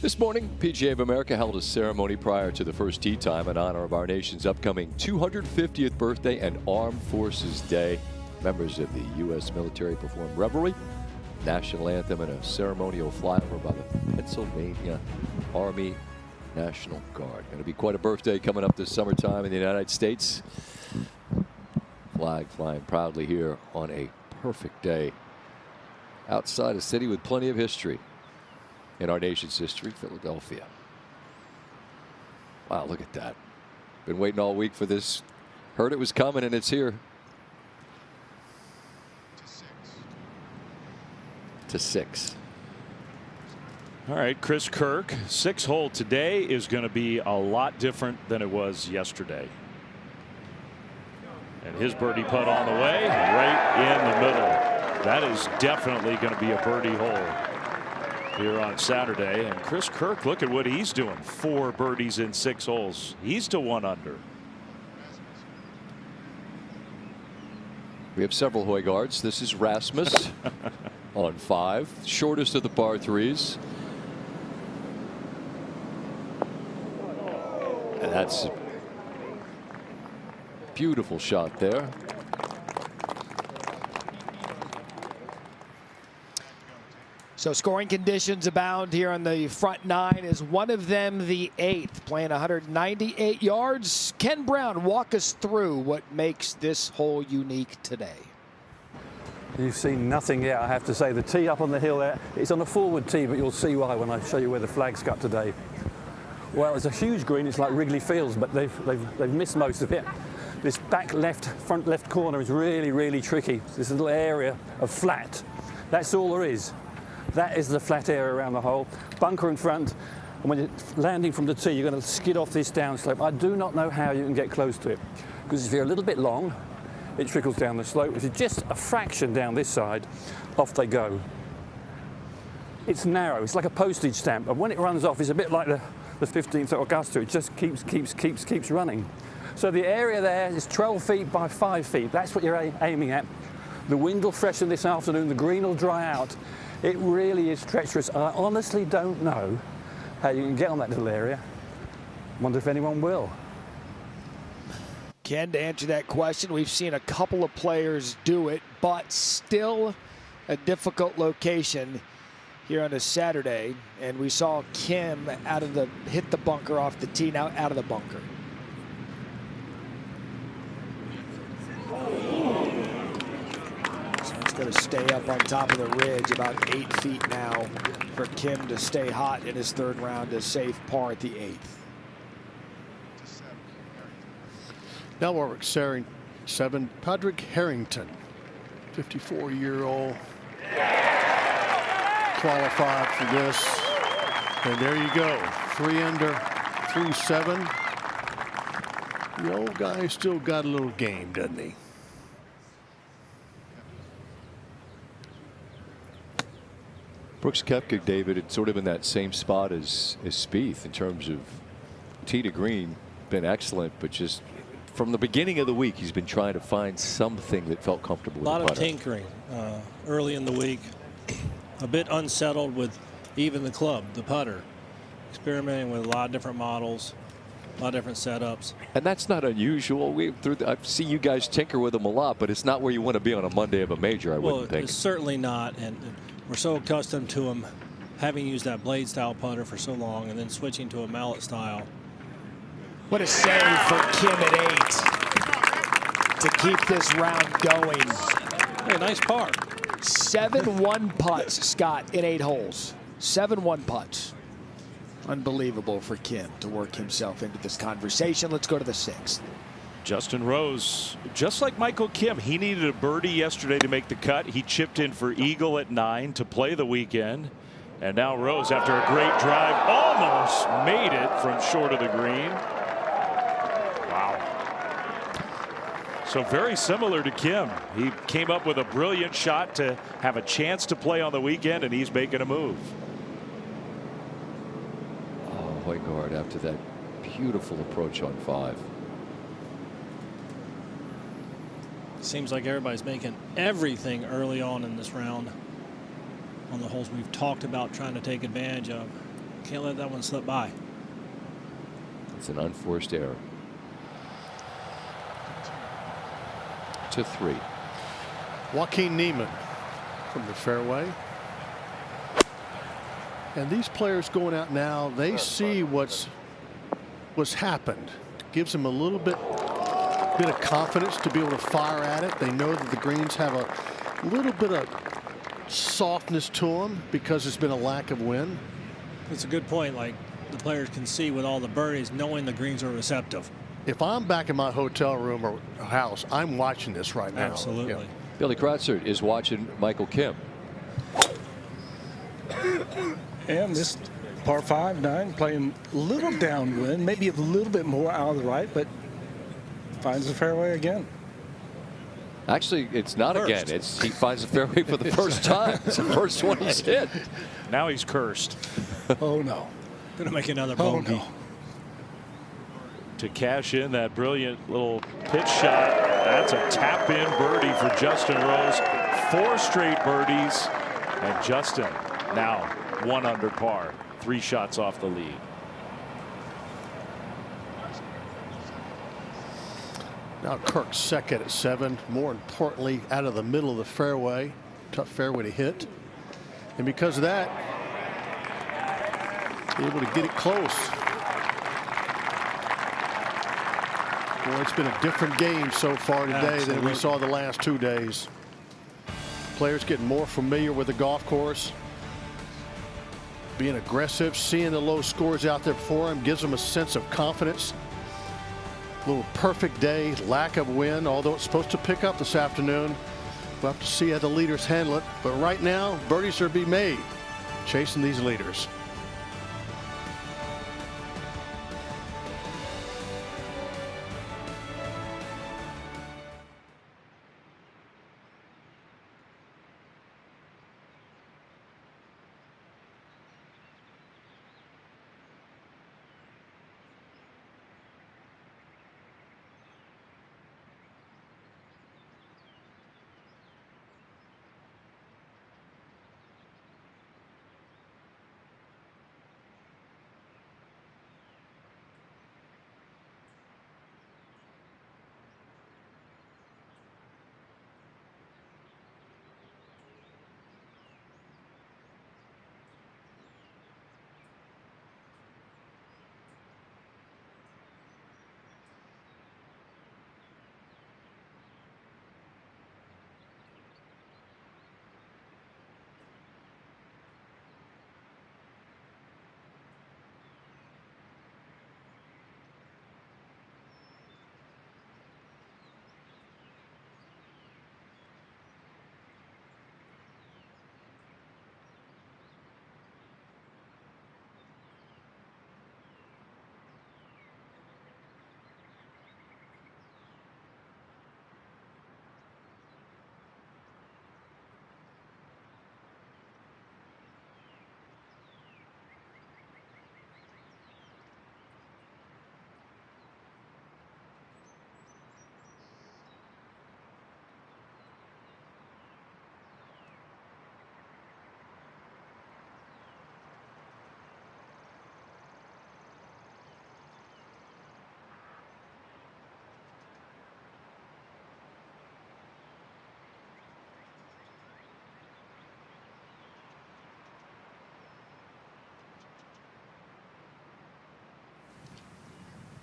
This morning, PGA of America held a ceremony prior to the first tee time in honor of our nation's upcoming 250th birthday and Armed Forces Day. Members of the U.S. military performed revelry, national anthem, and a ceremonial flyover by the Pennsylvania Army National Guard. Going to be quite a birthday coming up this summertime in the United States. Flag flying proudly here on a perfect day outside a city with plenty of history in our nation's history, Philadelphia. Wow, look at that. Been waiting all week for this. Heard it was coming, and it's here. To 6. All right, Chris Kirk, 6th hole today is going to be a lot different than it was yesterday. And his birdie putt on the way, right in the middle. That is definitely going to be a birdie hole here on Saturday. And Chris Kirk, look at what he's doing. 4 birdies in 6 holes. He's to 1 under. We have several Højgaards. This is Rasmus on 5, shortest of the par 3s. And that's a beautiful shot there. So scoring conditions abound here on the front 9. Is one of them the 8th, playing 198 yards. Ken Brown, walk us through what makes this hole unique today. You've seen nothing yet, I have to say. The tee up on the hill there, it's on a forward tee, but you'll see why when I show you where the flag's cut today. Well, it's a huge green. It's like Wrigley Fields, but they've missed most of it. This back left, front left corner is really, really tricky. This little area of flat. That's all there is. That is the flat area around the hole. Bunker in front, and when you're landing from the tee, you're going to skid off this downslope. I do not know how you can get close to it, because if you're a little bit long, it trickles down the slope. If you're just a fraction down this side, off they go. It's narrow. It's like a postage stamp, and when it runs off, it's a bit like the 15th at Augusta. It just keeps running. So the area there is 12 feet by 5 feet. That's what you're aiming at. The wind will freshen this afternoon. The green will dry out. It really is treacherous. I honestly don't know how you can get on that little area. Wonder if anyone will. Ken, to answer that question, we've seen a couple of players do it, but still a difficult location here on a Saturday. And we saw Kim hit the bunker off the tee, now out of the bunker. So it's going to stay up on top of the ridge, about 8 feet now for Kim to stay hot in his 3rd round to save par at the 8th. Now we're at 7, Padraig Harrington, 54-year-old, qualified for this. And there you go, 3 under through 7. The old guy still got a little game, doesn't he? Brooks Koepka, David, it's sort of in that same spot as Spieth in terms of tee to green. Been excellent, but just from the beginning of the week, he's been trying to find something that felt comfortable with the putter. A lot of tinkering early in the week. A bit unsettled with even the club, the putter. Experimenting with a lot of different models, a lot of different setups. And that's not unusual. I see you guys tinker with them a lot, but it's not where you want to be on a Monday of a major, I wouldn't think. It's certainly not. And we're so accustomed to him having used that blade style putter for so long and then switching to a mallet style. What a save for Kim at 8 to keep this round going. Hey, nice par. 7 1 putts, Scott, in 8 holes. 7 1 putts. Unbelievable for Kim to work himself into this conversation. Let's go to the 6th. Justin Rose, just like Michael Kim, he needed a birdie yesterday to make the cut. He chipped in for eagle at 9 to play the weekend. And now Rose, after a great drive, almost made it from short of the green. Wow. So very similar to Kim. He came up with a brilliant shot to have a chance to play on the weekend, and he's making a move. Oh, Højgaard after that beautiful approach on 5. Seems like everybody's making everything early on in this round on the holes we've talked about trying to take advantage of. Can't let that one slip by. It's an unforced error. To 3. Joaquin Niemann from the fairway. And these players going out now, they see what's happened. Gives them a little bit of confidence to be able to fire at it. They know that the greens have a little bit of softness to them because there's been a lack of wind. It's a good point. Like the players can see with all the birdies, knowing the greens are receptive. If I'm back in my hotel room or house, I'm watching this right now. Absolutely. Yeah. Billy Kratzert is watching Michael Kim. And this par 5, 9, playing a little downwind, maybe a little bit more out of the right, but finds the fairway again. Actually, it's not again. He finds the fairway for the first time. It's the first one he's hit. Now he's cursed. Oh, no. Gonna make another bogey. No. To cash in that brilliant little pitch shot. That's a tap-in birdie for Justin Rose. 4 straight birdies. And Justin now 1 under par. 3 shots off the lead. Now Kirk second at 7. More importantly, out of the middle of the fairway. Tough fairway to hit. And because of that, able to get it close. Boy, it's been a different game so far today than we saw the last 2 days. Players getting more familiar with the golf course. Being aggressive, seeing the low scores out there for him gives them a sense of confidence. A little perfect day, lack of wind, although it's supposed to pick up this afternoon. We'll have to see how the leaders handle it. But right now, birdies are to be made, chasing these leaders.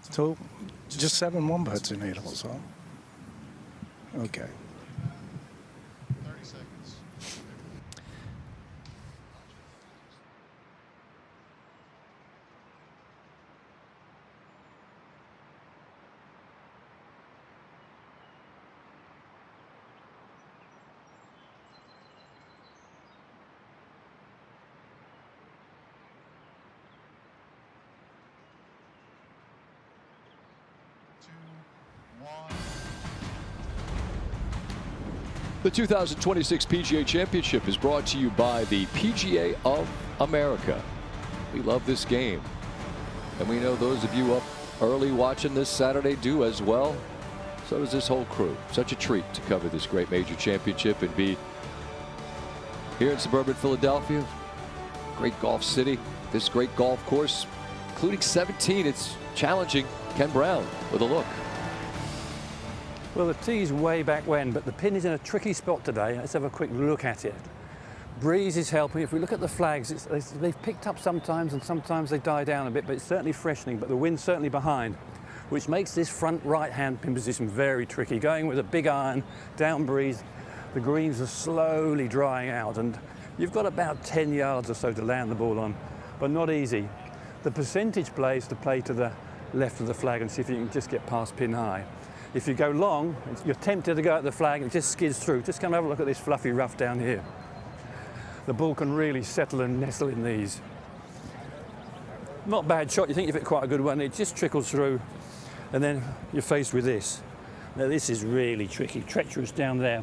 So just 7 1-putts in 8 holes, huh? Okay. 30 seconds. The 2026 PGA Championship is brought to you by the PGA of America. We love this game, and we know those of you up early watching this Saturday do as well. So does this whole crew. Such a treat to cover this great major championship and be here in suburban Philadelphia Great golf city. This great golf course, including 17. It's challenging. Ken Brown with a look. Well, the tee's way back when, but the pin is in a tricky spot today. Let's have a quick look at it. Breeze is helping. If we look at the flags, they've picked up sometimes and sometimes they die down a bit, but it's certainly freshening, but the wind's certainly behind, which makes this front right-hand pin position very tricky. Going with a big iron, down breeze, the greens are slowly drying out, and you've got about 10 yards or so to land the ball on, but not easy. The percentage play is to play to the left of the flag and see if you can just get past pin high. If you go long, you're tempted to go at the flag and it just skids through. Just come have a look at this fluffy rough down here. The ball can really settle and nestle in these. Not a bad shot, you think you've hit quite a good one, it just trickles through and then you're faced with this. Now this is really tricky, treacherous down there.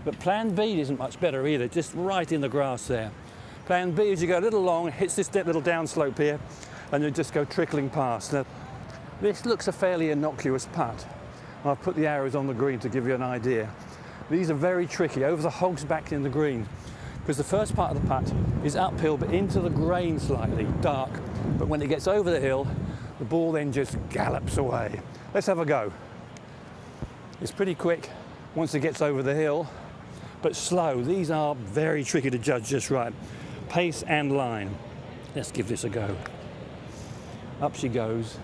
But plan B isn't much better either, just right in the grass there. Plan B is you go a little long, hits this little downslope here, and you just go trickling past. Now, this looks a fairly innocuous putt. I've put the arrows on the green to give you an idea. These are very tricky, over the hogs back in the green, because the first part of the putt is uphill but into the grain slightly, dark. But when it gets over the hill, the ball then just gallops away. Let's have a go. It's pretty quick once it gets over the hill, but slow. These are very tricky to judge just right. Pace and line. Let's give this a go. Up she goes.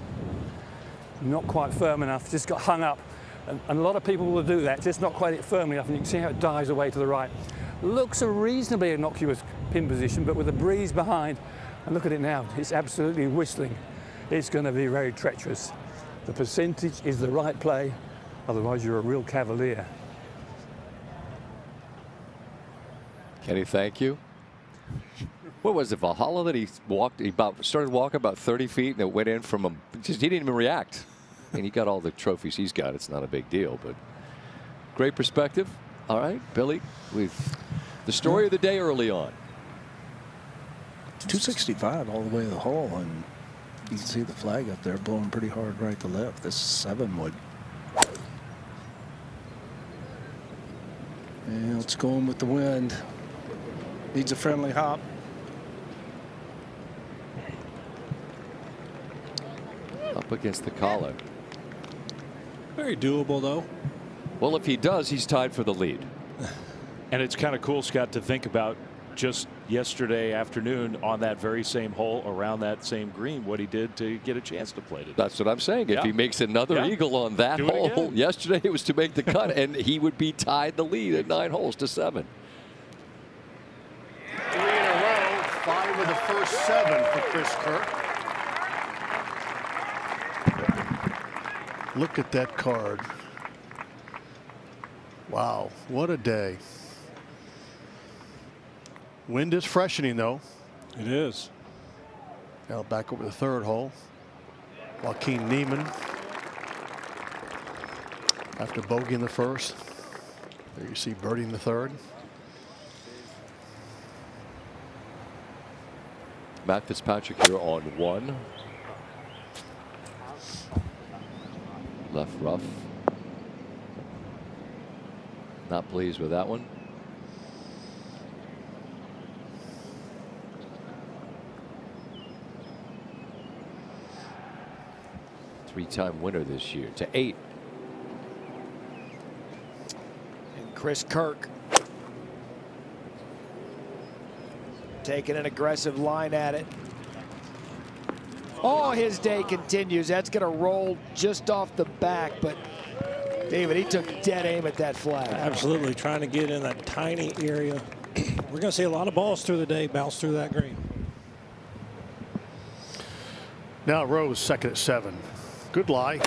Not quite firm enough, just got hung up. And a lot of people will do that, just not quite firmly enough, and you can see how it dies away to the right. Looks a reasonably innocuous pin position, but with a breeze behind, and look at it now, it's absolutely whistling. It's going to be very treacherous. The percentage is the right play, otherwise you're a real cavalier. Kenny, thank you. What was it, Valhalla, that he started walking about 30 feet and it went in from him? He didn't even react. And he got all the trophies he's got. It's not a big deal, but great perspective. All right, Billy, with the story of the day early on. 265 all the way to the hole, and you can see the flag up there blowing pretty hard right to left. This 7 wood. And it's going with the wind. Needs a friendly hop. Up against the collar. Very doable, though. Well, if he does, he's tied for the lead. And it's kind of cool, Scott, to think about just yesterday afternoon on that very same hole around that same green, what he did to get a chance to play today. That's what I'm saying. Yeah. If he makes another eagle on that hole, yesterday it was to make the cut, and he would be tied the lead at 9 holes to 7. 3 in a row, 5 of the first 7 for Chris Kirk. Look at that card. Wow, what a day. Wind is freshening, though. It is. Now back over the 3rd hole. Joaquin Neiman, after bogeying the 1st. There you see birdie in the 3rd. Matt Fitzpatrick here on 1. Left rough. Not pleased with that one. Three-time winner this year to 8. And Chris Kirk taking an aggressive line at it. Oh, his day continues. That's going to roll just off the back, but David, he took dead aim at that flag. Absolutely, trying to get in that tiny area. We're going to see a lot of balls through the day bounce through that green. Now Rose second at 7. Good lie.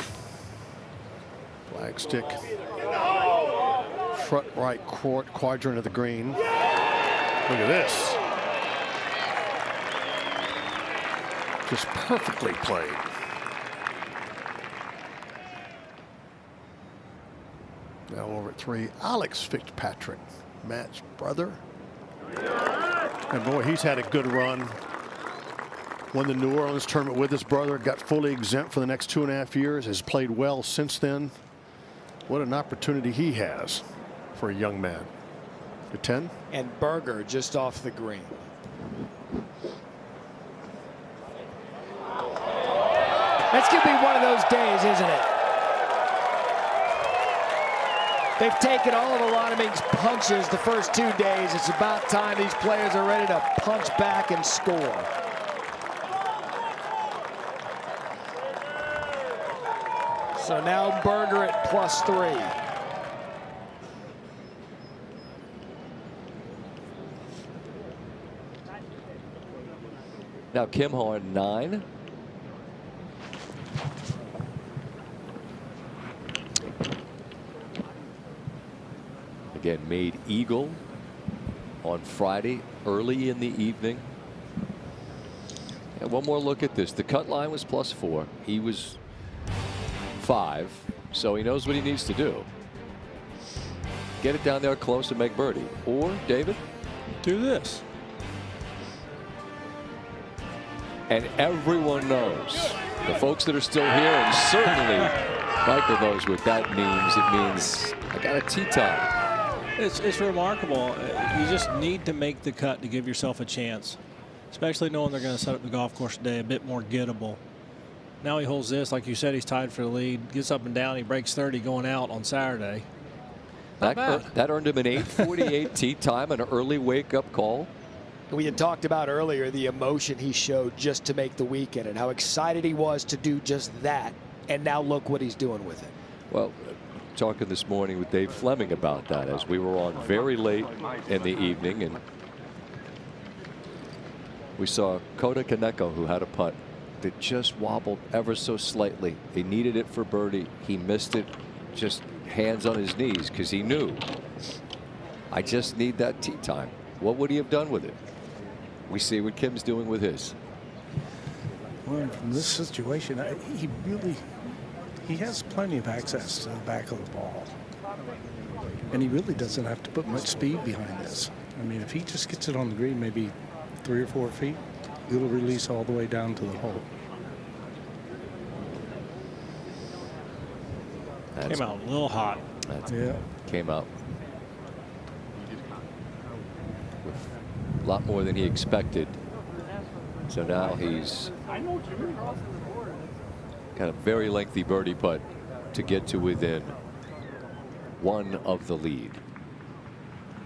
Flag stick. Front right quadrant of the green. Look at this. Just perfectly played. Now over at 3, Alex Fitzpatrick, Matt's brother. And boy, he's had a good run. Won the New Orleans tournament with his brother, got fully exempt for the next 2.5 years, has played well since then. What an opportunity he has for a young man. For 10. And Berger just off the green. It's going to be one of those days, isn't it? They've taken all of Aronimink's punches the first 2 days. It's about time these players are ready to punch back and score. So now Berger at +3. Now Kim on 9. Again, made eagle on Friday early in the evening. And one more look at this. The cut line was +4. He was 5, so he knows what he needs to do. Get it down there close and make birdie. Or, David? Do this. And everyone knows, the folks that are still here, and certainly Michael knows what that means. It means I got a tee time. It's remarkable. You just need to make the cut to give yourself a chance, especially knowing they're going to set up the golf course today a bit more gettable. Now he holds this, like you said, he's tied for the lead, gets up and down, he breaks 30 going out on Saturday. That earned him an 8:48 tee time, an early wake-up call. We had talked about earlier the emotion he showed just to make the weekend and how excited he was to do just that. And now look what he's doing with it. Well, talking this morning with Dave Fleming about that as we were on very late in the evening, and we saw Kota Kaneko, who had a putt that just wobbled ever so slightly. He needed it for birdie. He missed it, just hands on his knees, because he knew, I just need that tee time. What would he have done with it? We see what Kim's doing with his. Well, from this situation, he has plenty of access to the back of the ball. And he really doesn't have to put much speed behind this. I mean, if he just gets it on the green, maybe 3 or 4 feet, it'll release all the way down to the hole. Came out a little hot. Yeah. Came out with a lot more than he expected. So now he's got a very lengthy birdie putt to get to within 1 of the lead.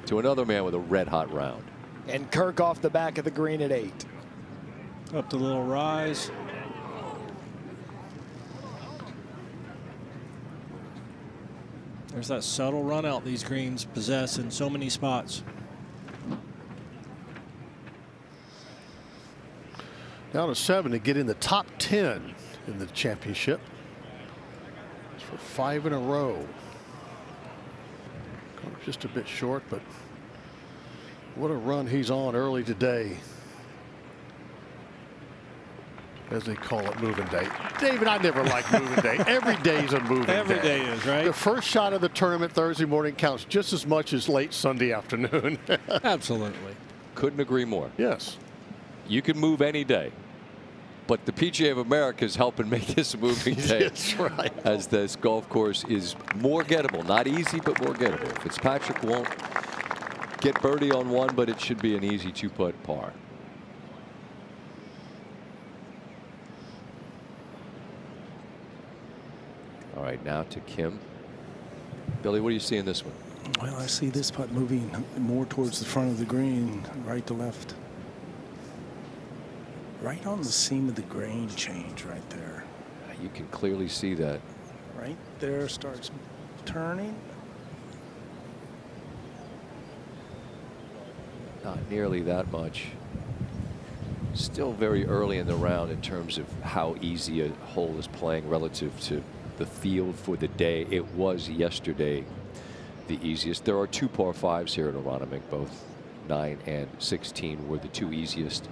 To another man with a red-hot round. And Kirk off the back of the green at 8. Up the little rise. There's that subtle run out these greens possess in so many spots. Down to 7 to get in the top 10 in the championship. It's for 5 in a row. Just a bit short, but what a run he's on early today. As they call it, moving day. David, I never like moving day. Every day is a moving day. Every day is, right? The first shot of the tournament Thursday morning counts just as much as late Sunday afternoon. Absolutely. Couldn't agree more. Yes. You can move any day, but the PGA of America is helping make this a moving day. That's right. As this golf course is more gettable. Not easy, but more gettable. Fitzpatrick won't get birdie on 1, but it should be an easy 2-putt par. All right, now to Kim. Billy, what do you see in this one? Well, I see this putt moving more towards the front of the green, right to left. Right on the seam of the grain change right there. You can clearly see that. Right there, starts turning. Not nearly that much. Still very early in the round in terms of how easy a hole is playing relative to the field for the day. It was yesterday the easiest. There are 2 par 5s here at Aronimink. Both 9 and 16 were the 2 easiest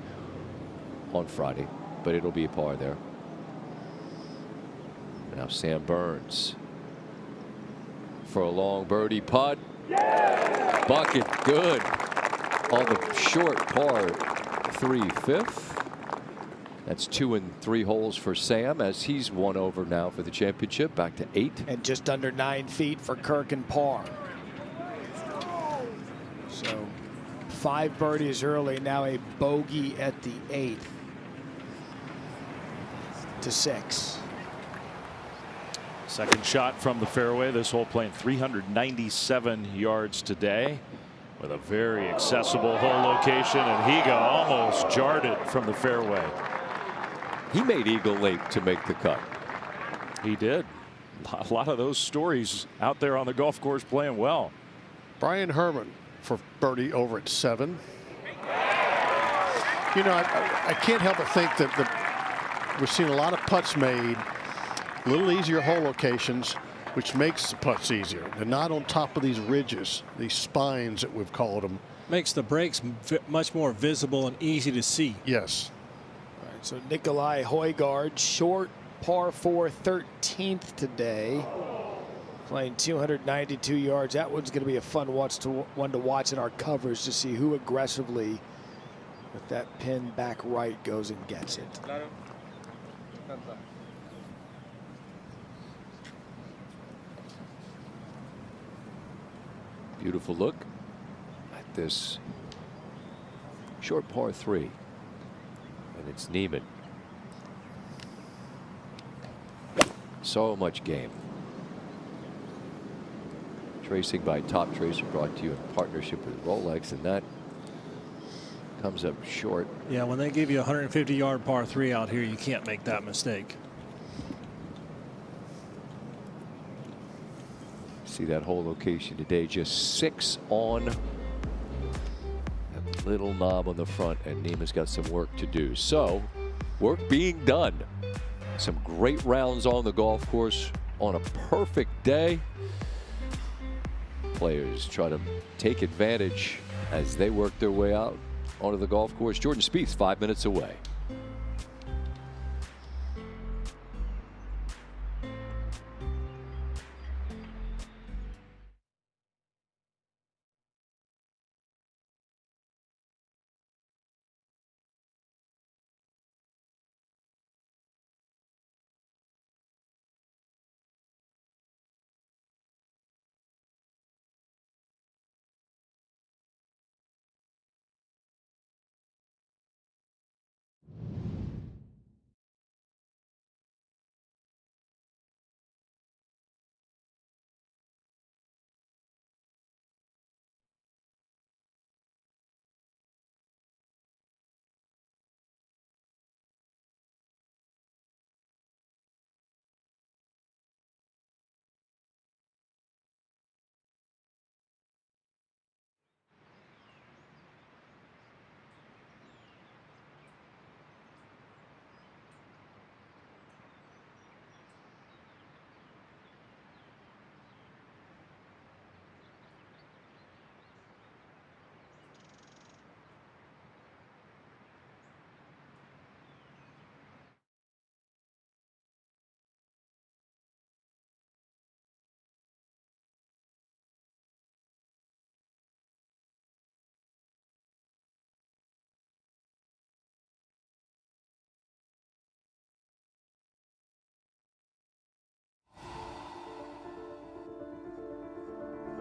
on Friday, but it'll be a par there. And now Sam Burns for a long birdie putt. Bucket good on the short par 3 5th. That's 2 and 3 holes for Sam as he's 1 over now for the championship, back to 8. And just under 9 feet for Kirk and par. So 5 birdies early, now a bogey at the 8th to 6. Second shot from the fairway. This hole playing 397 yards today with a very accessible hole location, and he got almost jarred it from the fairway. He made eagle late to make the cut. He did. A lot of those stories out there on the golf course playing well. Brian Herman for birdie over at 7. You know, I can't help but think that we're seeing a lot of putts made, a little easier hole locations, which makes the putts easier. They're not on top of these ridges, these spines that we've called them. Makes the breaks much more visible and easy to see. Yes. All right, so Nikolai Højgaard, short par 4, 13th today, playing 292 yards. That one's going to be a fun one to watch in our coverage to see who aggressively, with that pin back right, goes and gets it. Beautiful look at this short par 3. And it's Niemann. So much game. Tracing by Top Tracer, brought to you in partnership with Rolex, and that comes up short. Yeah, when they give you a 150-yard par 3 out here, you can't make that mistake. See that whole location today, just 6 on that little knob on the front, and Niemann's got some work to do. So, work being done. Some great rounds on the golf course on a perfect day. Players try to take advantage as they work their way out onto the golf course. Jordan Spieth's 5 minutes away.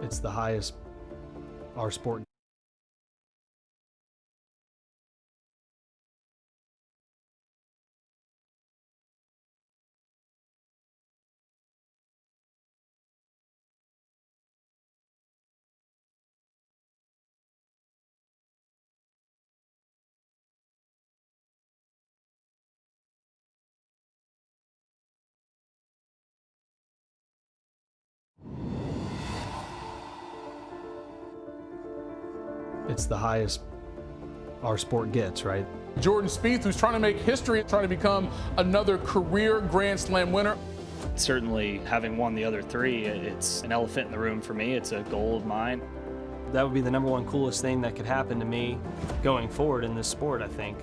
It's the highest our sport. It's the highest our sport gets, right? Jordan Spieth, who's trying to make history, trying to become another career Grand Slam winner. Certainly, having won the other 3, it's an elephant in the room for me. It's a goal of mine. That would be the #1 coolest thing that could happen to me going forward in this sport, I think.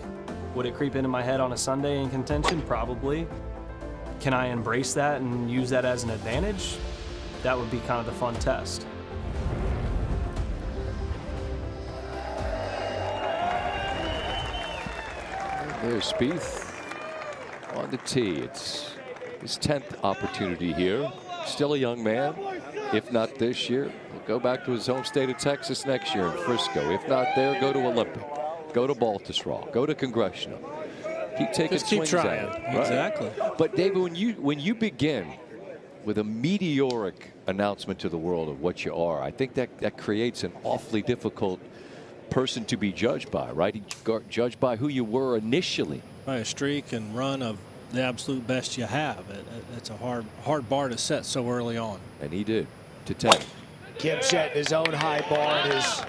Would it creep into my head on a Sunday in contention? Probably. Can I embrace that and use that as an advantage? That would be kind of the fun test. There's Spieth on the tee. It's his 10th opportunity here. Still a young man. If not this year, he'll go back to his home state of Texas next year in Frisco. If not there, go to Olympic, go to Baltusrol, go to Congressional. Keep taking Just keep swings trying. at it. Right? Exactly. But David, when you begin with a meteoric announcement to the world of what you are, I think that creates an awfully difficult person to be judged by, right? Judged by who you were initially. By a streak and run of the absolute best you have. It's a hard bar to set so early on. And he did, to 10. Kim setting his own high bar in his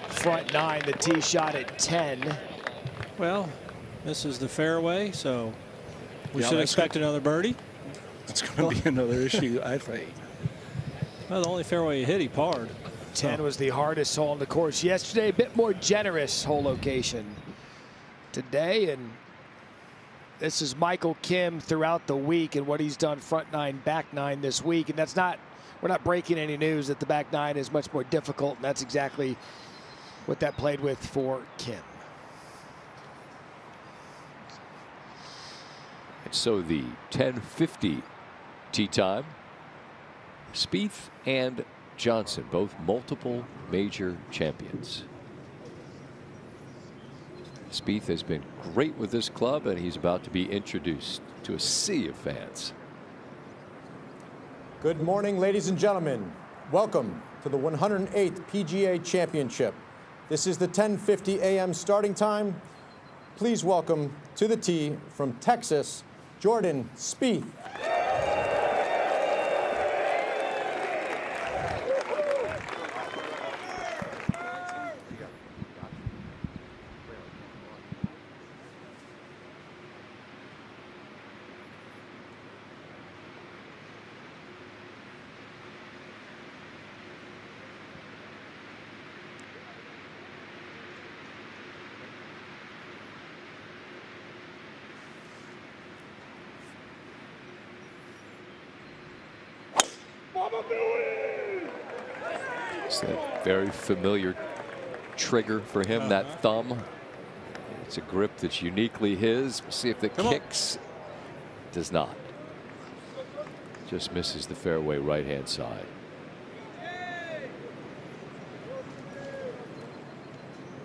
front 9, the tee shot at 10. Well, this is the fairway, so we should expect another birdie. It's going to be another issue, I think. Well, the only fairway he hit, he parred. 10 was the hardest hole on the course yesterday. A bit more generous hole location today. And this is Michael Kim throughout the week and what he's done front 9, back 9 this week. And that's not, we're not breaking any news that the back 9 is much more difficult. And that's exactly what that played with for Kim. And so the 10:50 tee time. Spieth and Johnson, both multiple major champions. Spieth has been great with this club, and he's about to be introduced to a sea of fans. Good morning, ladies and gentlemen. Welcome to the 108th PGA Championship. This is the 10:50 a.m. starting time. Please welcome to the tee from Texas, Jordan Spieth. It's a very familiar trigger for him, that thumb. It's a grip that's uniquely his. We'll see if the kicks. Does not. Just misses the fairway right-hand side.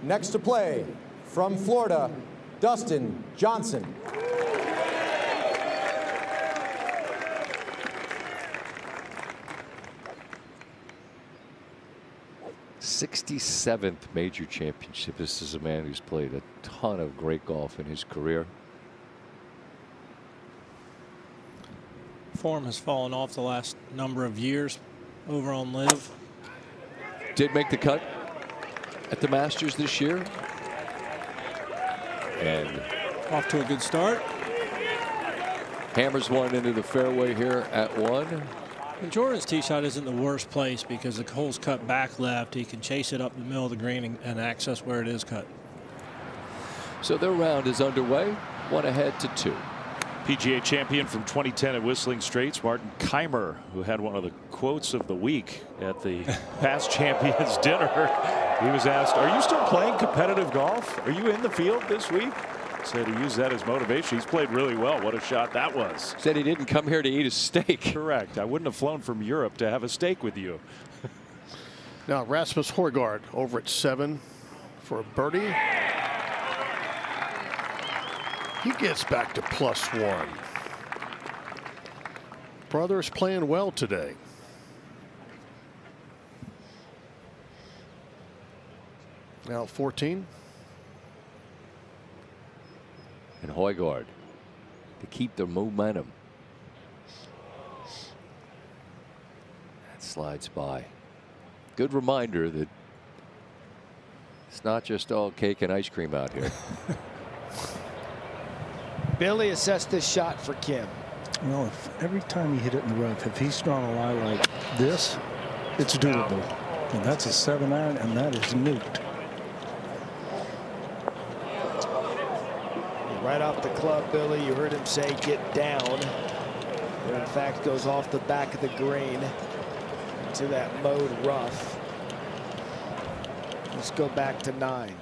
Next to play, from Florida, Dustin Johnson. '67th major championship. This is a man who's played a ton of great golf in his career. Form has fallen off the last number of years over on Live. Did make the cut at the Masters this year. And off to a good start. Hammers one into the fairway here at 1. And Jordan's tee shot isn't the worst place because the hole's cut back left. He can chase it up the middle of the green and access where it is cut. So their round is underway. 1 ahead to 2. PGA champion from 2010 at Whistling Straits, Martin Keimer, who had one of the quotes of the week at the past champions dinner. He was asked, "Are you still playing competitive golf? Are you in the field this week?" Said he used that as motivation. He's played really well. What a shot that was. Said he didn't come here to eat a steak. Correct. I wouldn't have flown from Europe to have a steak with you. Now Rasmus Højgaard over at 7 for a birdie. He gets back to +1. Brother's playing well today. Now 14. And Højgaard to keep their momentum. That slides by. Good reminder that it's not just all cake and ice cream out here. Billy assessed this shot for Kim. Well, if every time he hit it in the rough, if he's drawn a lie like this, it's doable. And that's a 7-iron, and that is nuked. Right off the club, Billy, you heard him say get down. It in fact goes off the back of the green into that mode rough. Let's go back to 9.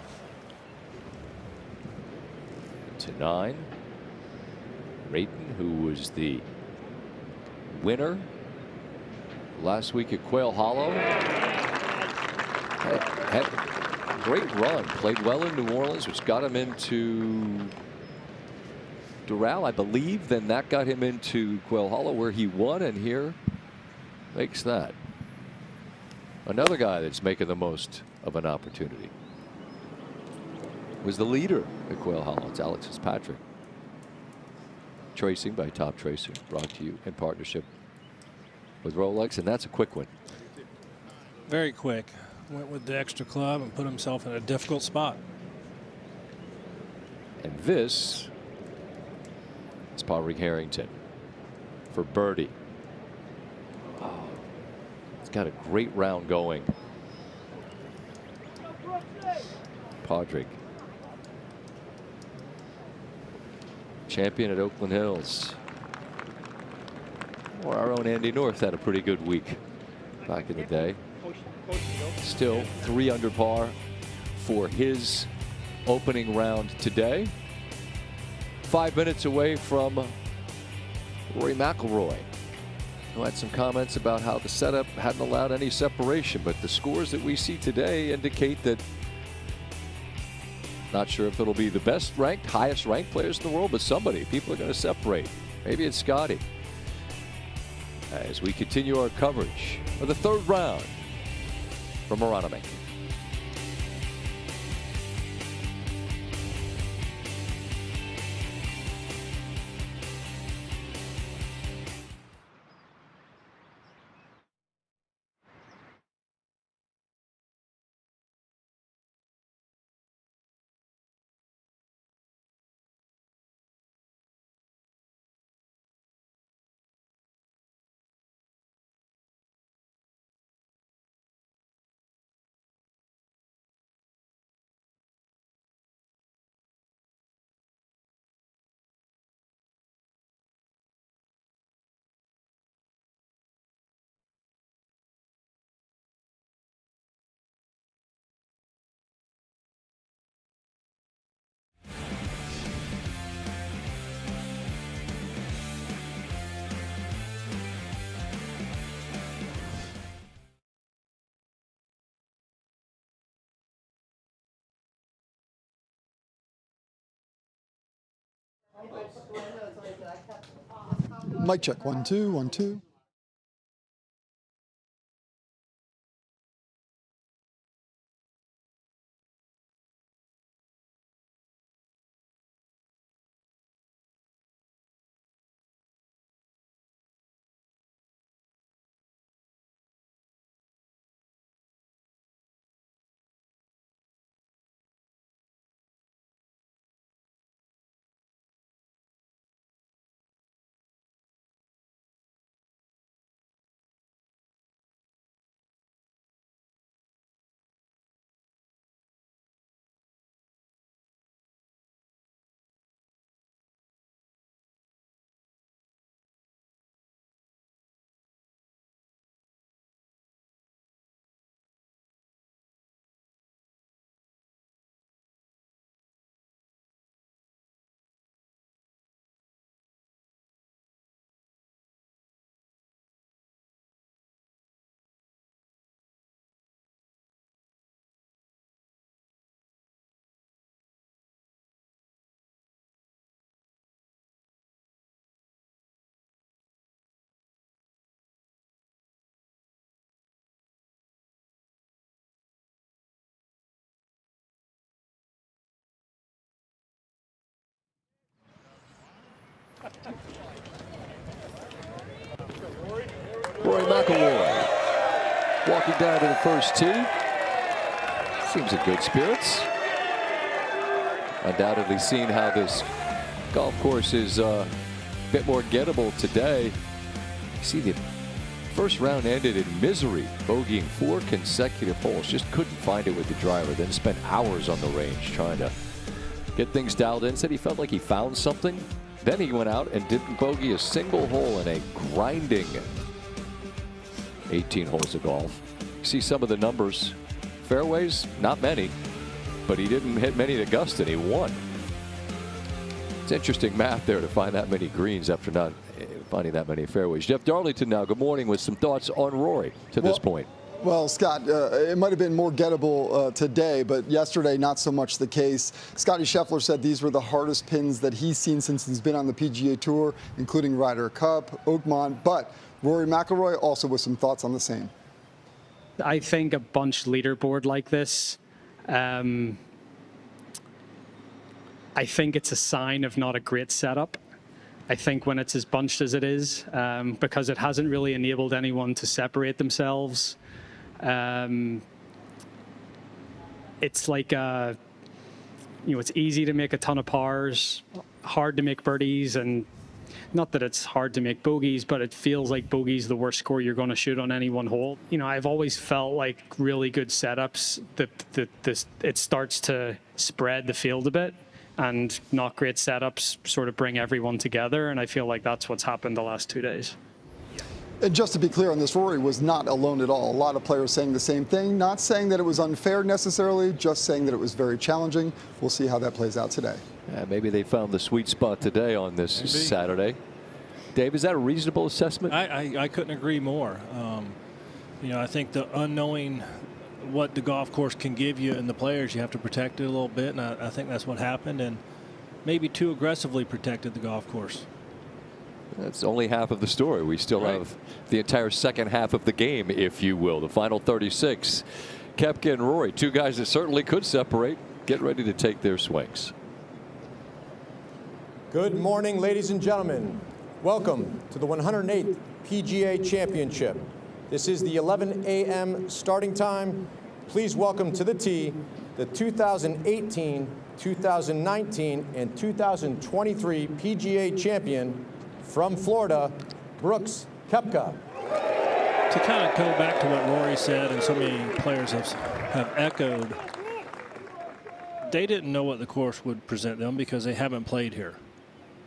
To 9. Rayton, who was the winner last week at Quail Hollow, had a great run. Played well in New Orleans, which got him into Doral, I believe. Then that got him into Quail Hollow, where he won. And here makes that. Another guy that's making the most of an opportunity was the leader at Quail Hollow. It's Alex Fitzpatrick. Tracing by Top Tracer, brought to you in partnership with Rolex, and that's a quick one. Very quick. Went with the extra club and put himself in a difficult spot. And this is Padraig Harrington for birdie. Oh, he's got a great round going. Padraig, champion at Oakland Hills. Or our own Andy North had a pretty good week back in the day. Still 3 under par for his opening round today. 5 minutes away from Rory McIlroy, who had some comments about how the setup hadn't allowed any separation, but the scores that we see today indicate that, not sure if it'll be the best ranked, highest ranked players in the world, but somebody, people are going to separate. Maybe it's Scotty. As we continue our coverage of the third round from Aronimink. Mic check, 1 2 1 2. Rory McIlroy walking down to the first tee. Seems in good spirits. Undoubtedly seen how this golf course is a bit more gettable today. You see the first round ended in misery, bogeying 4 consecutive holes. Just couldn't find it with the driver. Then spent hours on the range trying to get things dialed in. Said he felt like he found something. Then he went out and didn't bogey a single hole in a grinding 18 holes of golf. See some of the numbers. Fairways, not many, but he didn't hit many to Augusta, and he won. It's interesting math there to find that many greens after not finding that many fairways. Jeff Darlington now, good morning, with some thoughts on Rory to this point. Well, Scott, it might have been more gettable today, but yesterday not so much the case. Scottie Scheffler said these were the hardest pins that he's seen since he's been on the PGA Tour, including Ryder Cup, Oakmont, but Rory McIlroy also with some thoughts on the same. I think a bunched leaderboard like this, I think it's a sign of not a great setup. I think when it's as bunched as it is, because it hasn't really enabled anyone to separate themselves. It's like, it's easy to make a ton of pars, hard to make birdies, and not that it's hard to make bogeys, but it feels like bogey's the worst score you're going to shoot on any one hole. I've always felt like really good setups, it starts to spread the field a bit, and not great setups sort of bring everyone together, and I feel like that's what's happened the last 2 days. And just to be clear on this, Rory was not alone at all. A lot of players saying the same thing, not saying that it was unfair necessarily, just saying that it was very challenging. We'll see how that plays out today. Yeah, maybe they found the sweet spot today on this Saturday. Dave, is that a reasonable assessment? I couldn't agree more. I think the unknowing what the golf course can give you and the players, you have to protect it a little bit, and I think that's what happened, and maybe too aggressively protected the golf course. That's only half of the story. We still have the entire second half of the game, if you will. The final 36. Koepka and Rory, two guys that certainly could separate. Get ready to take their swings. Good morning, ladies and gentlemen. Welcome to the 108th PGA Championship. This is the 11 a.m. starting time. Please welcome to the tee the 2018, 2019, and 2023 PGA champion from Florida, Brooks Koepka. To kind of go back to what Rory said, and so many players have echoed, they didn't know what the course would present them because they haven't played here.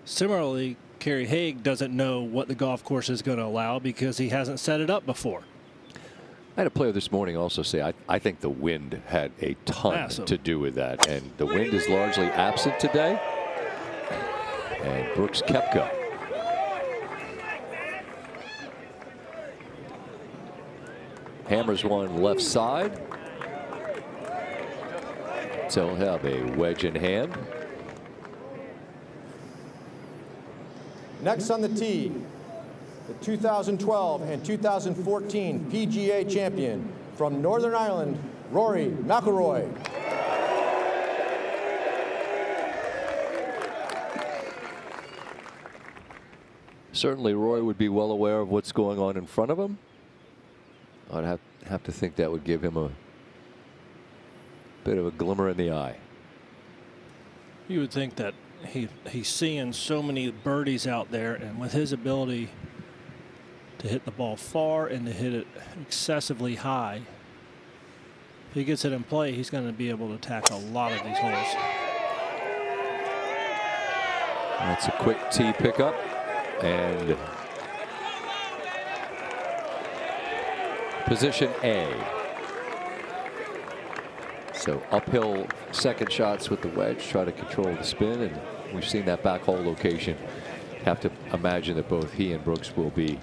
Similarly, Kerry Haig doesn't know what the golf course is going to allow because he hasn't set it up before. I had a player this morning also say, I think the wind had a ton to do with that. And the wind is largely absent today. And Brooks Koepka hammers one left side. So he'll have a wedge in hand. Next on the tee, the 2012 and 2014 PGA champion from Northern Ireland, Rory McIlroy. Certainly Rory would be well aware of what's going on in front of him. I'd have to think that would give him a bit of a glimmer in the eye. You would think that he's seeing so many birdies out there, and with his ability to hit the ball far and to hit it excessively high, if he gets it in play, he's going to be able to attack a lot of these holes. That's a quick tee pickup, and position A. So uphill second shots with the wedge, try to control the spin, and we've seen that back hole location. Have to imagine that both he and Brooks will be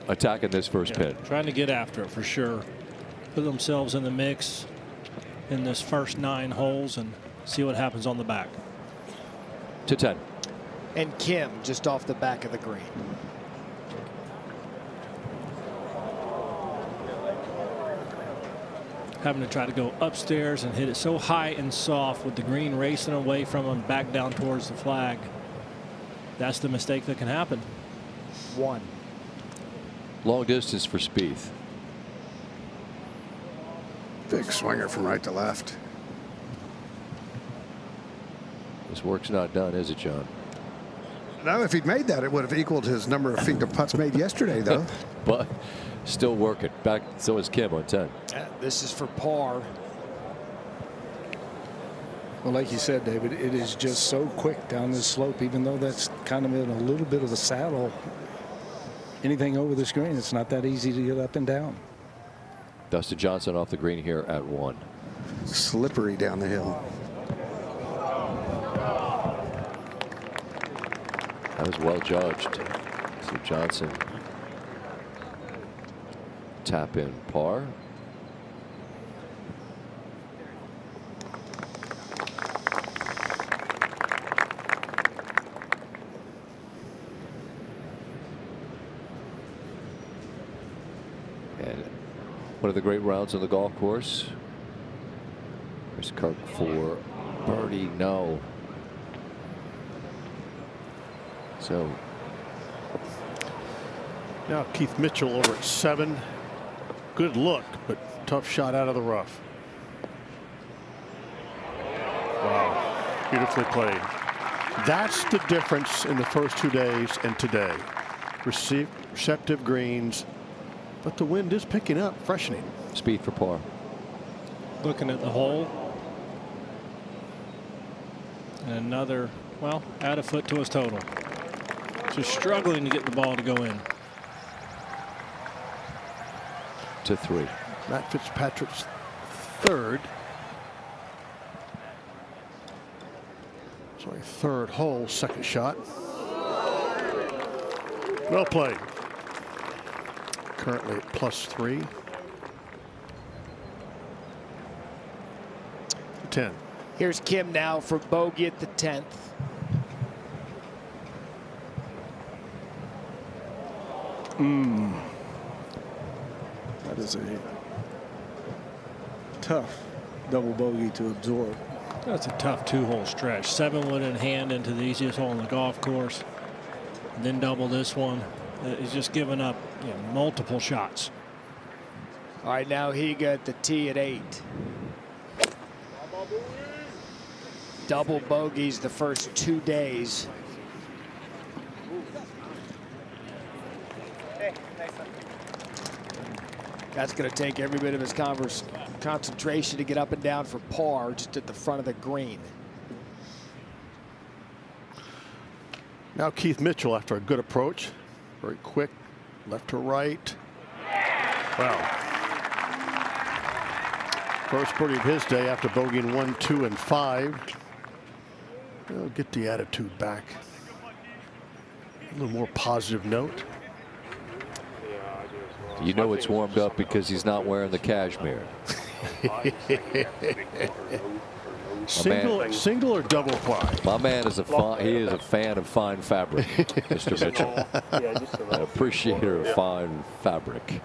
attacking this first pin. Trying to get after it for sure. Put themselves in the mix in this first 9 holes and see what happens on the back. To 10. And Kim just off the back of the green. Having to try to go upstairs and hit it so high and soft with the green racing away from him back down towards the flag. That's the mistake that can happen. 1. Long distance for Spieth. Big swinger from right to left. His work's not done, is it, John? Now, if he'd made that, it would have equaled his number of feet of putts made yesterday, though. But still working. Back, so is Kim on 10. This is for par. Well, like you said, David, it is just so quick down this slope, even though that's kind of in a little bit of a saddle. Anything over the screen, it's not that easy to get up and down. Dustin Johnson off the green here at 1. Slippery down the hill. That was well judged. So Johnson tap in par. And one of the great rounds on the golf course. Chris Kirk for birdie, no. So now Keith Mitchell over at 7. Good look, but tough shot out of the rough. Wow, beautifully played. That's the difference in the first 2 days and today. Receptive greens, but the wind is picking up, freshening. Speed for par. Looking at the hole. And another, well, add a foot to his total. Just struggling to get the ball to go in. To 3. Matt Fitzpatrick's 3rd. Sorry, 3rd hole, 2nd shot. Well played. Currently at +3. 10. Here's Kim now for bogey at the 10th. That is a tough double bogey to absorb. That's a tough 2-hole stretch. 7 wood in hand into the easiest hole on the golf course. And then double this one. He's just giving up multiple shots. All right, now he got the tee at 8. Double bogeys the first 2 days. That's going to take every bit of his concentration to get up and down for par just at the front of the green. Now Keith Mitchell after a good approach. Very quick, left to right. Wow. First birdie of his day after bogeying 1, 2, and 5. He'll get the attitude back. A little more positive note. You know it's warmed up because he's not wearing the cashmere. Single or double ply? My man is a fan of fine fabric, Mr. Mitchell. An appreciator of fine fabric.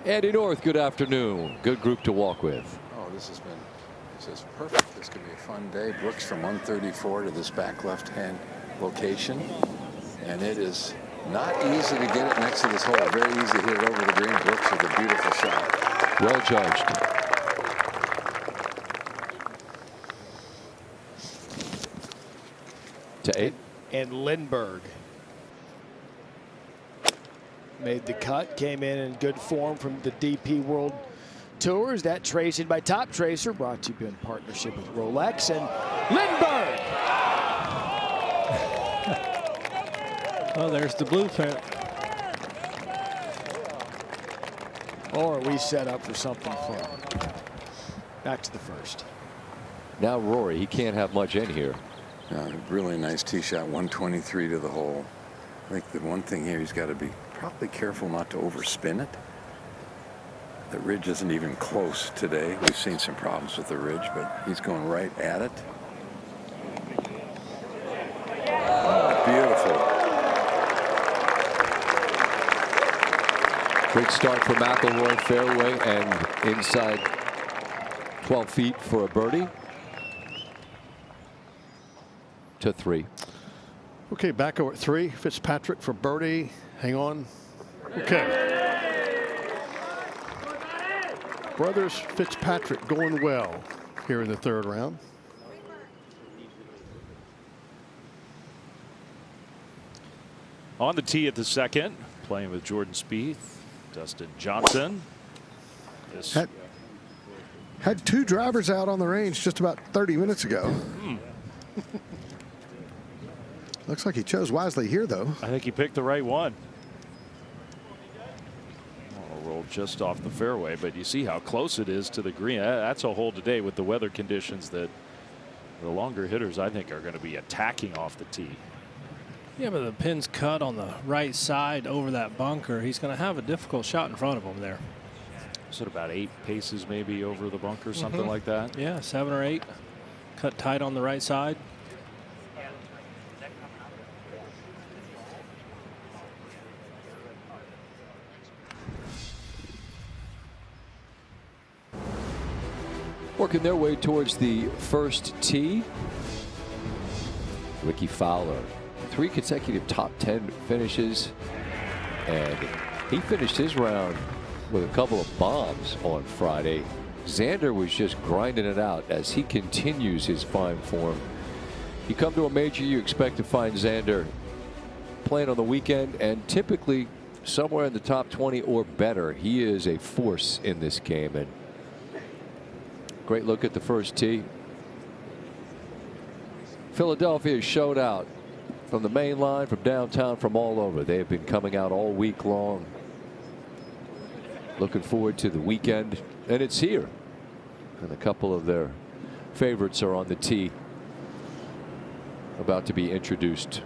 Andy North, good afternoon. Good group to walk with. Oh, this is perfect. This could be a fun day. Brooks from 134 to this back left-hand location, and it is not easy to get it next to this hole. Very easy to hit it over the green. Brooks with a beautiful shot. Well judged. To 8. And Lindbergh made the cut, came in good form from the DP World Tours. That tracing by Top Tracer, brought to you in partnership with Rolex. And Lindbergh! Oh, there's the blueprint. Or are we set up for something fun? Back to the first. Now Rory, he can't have much in here. Really nice tee shot, 123 to the hole. I think the one thing here, he's got to be probably careful not to overspin it. The ridge isn't even close today. We've seen some problems with the ridge, but he's going right at it. Oh, beautiful. Great start for McIlroy, fairway and inside 12 feet for a birdie. To 3. Okay, back over at 3. Fitzpatrick for birdie. Hang on. Okay. Brothers Fitzpatrick going well here in the 3rd round. On the tee at the 2nd, playing with Jordan Spieth, Dustin Johnson. Had 2 drivers out on the range just about 30 minutes ago. Looks like he chose wisely here, though. I think he picked the right one. Rolled just off the fairway, but you see how close it is to the green. That's a hole today with the weather conditions that the longer hitters, I think, are going to be attacking off the tee. Yeah, but the pin's cut on the right side over that bunker. He's going to have a difficult shot in front of him there. Is it about 8 paces maybe over the bunker, something like that? Yeah, 7 or 8. Cut tight on the right side. Working their way towards the first tee. Ricky Fowler, 3 consecutive top 10 finishes, and he finished his round with a couple of bombs on Friday. Xander was just grinding it out as he continues his fine form. You come to a major, you expect to find Xander playing on the weekend and typically somewhere in the top 20 or better. He is a force in this game. And great look at the first tee. Philadelphia showed out from the main line, from downtown, from all over. They have been coming out all week long. Looking forward to the weekend, and it's here. And a couple of their favorites are on the tee, about to be introduced.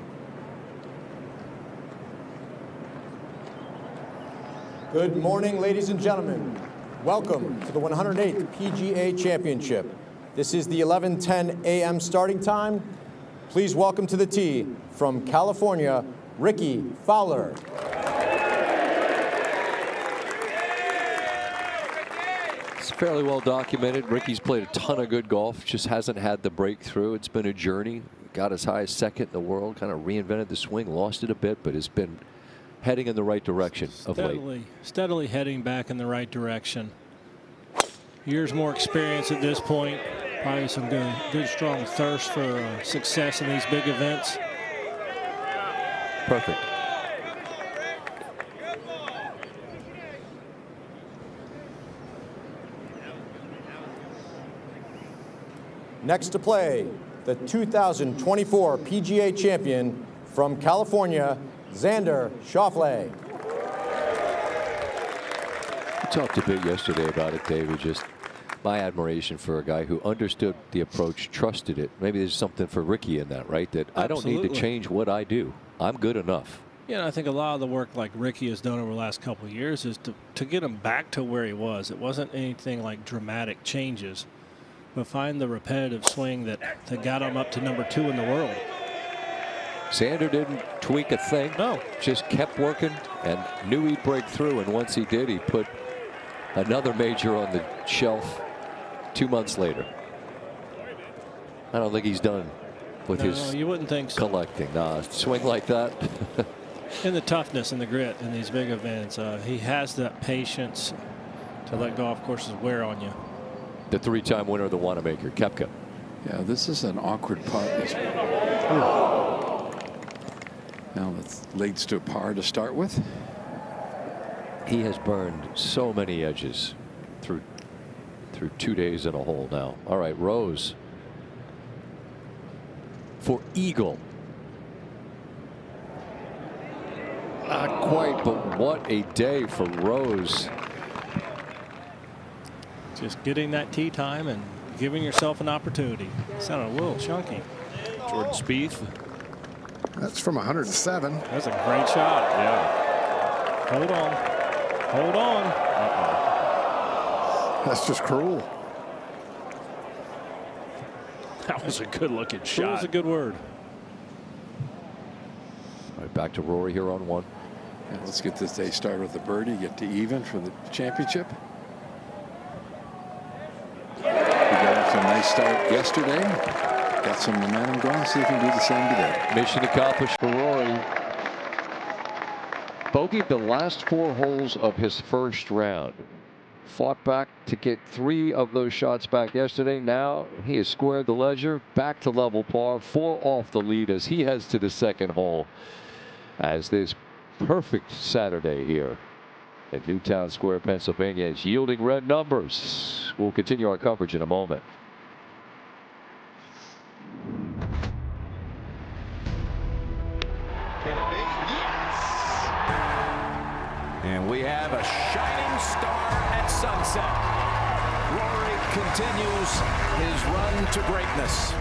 Good morning, ladies and gentlemen. Welcome to the 108th PGA Championship. This is the 11:10 a.m. starting time. Please welcome to the tee from California, Ricky Fowler. It's fairly well documented. Ricky's played a ton of good golf, just hasn't had the breakthrough. It's been a journey. Got as high as second in the world, kind of reinvented the swing, lost it a bit, but has been heading in the right direction of late. Steadily heading back in the right direction. Years more experience at this point. Probably some good strong thirst for success in these big events. Perfect. Next to play, the 2024 PGA champion from California, Xander Schauffele. We talked a bit yesterday about it, David. Just my admiration for a guy who understood the approach, trusted it. Maybe there's something for Ricky in that, right? That I don't need to change what I do. I'm good enough. Yeah, and I think a lot of the work like Ricky has done over the last couple of years is to get him back to where he was. It wasn't anything like dramatic changes, but find the repetitive swing that got him up to #2 in the world. Xander didn't tweak a thing. No. Just kept working and knew he'd break through. And once he did, he put another major on the shelf 2 months later. I don't think he's done with his you wouldn't think so. Collecting. Nah, swing like that. And the toughness and the grit in these big events. He has that patience to let golf courses wear on you. The 3-time winner of the Wanamaker, Koepka. Yeah, this is an awkward putt. Now that leads to a par to start with. He has burned so many edges through 2 days in a hole now. All right, Rose for eagle. Not quite, but what a day for Rose. Just getting that tee time and giving yourself an opportunity. Sounded a little chunky. Jordan Spieth. That's from 107. That's a great shot. Yeah. Hold on. Hold on. That's just cruel. That was a good looking shot. That was a good word. All right, back to Rory here on 1. Yeah, let's get this day started with a birdie, get to even for the championship. He got off to a nice start yesterday. Got some momentum going. See if he can do the same today. Mission accomplished for Rory. Bogeyed the last 4 holes of his first round. Fought back to get 3 of those shots back yesterday. Now he has squared the ledger, back to level par, 4 off the lead as he heads to the second hole. As this perfect Saturday here at Newtown Square, Pennsylvania is yielding red numbers. We'll continue our coverage in a moment. And we have a shining star at sunset. Rory continues his run to greatness.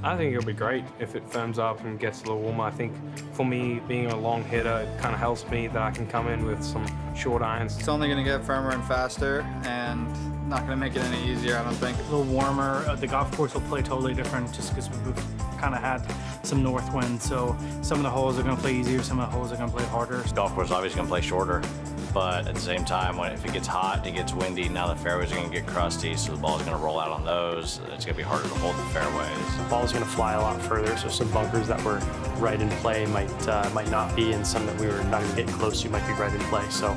I think it'll be great if it firms up and gets a little warmer. I think for me, being a long hitter, it kind of helps me that I can come in with some short irons. It's only going to get firmer and faster, and not going to make it any easier, I don't think. A little warmer. The golf course will play totally different just because we've kind of had some north wind. So some of the holes are going to play easier, some of the holes are going to play harder. Golf course is obviously going to play shorter, but at the same time, if it gets hot, it gets windy, now the fairways are going to get crusty, so the ball's going to roll out on those. It's going to be harder to hold the fairways. The ball's going to fly a lot further, so some bunkers that were right in play might not be, and some that we were not even getting close to might be right in play. So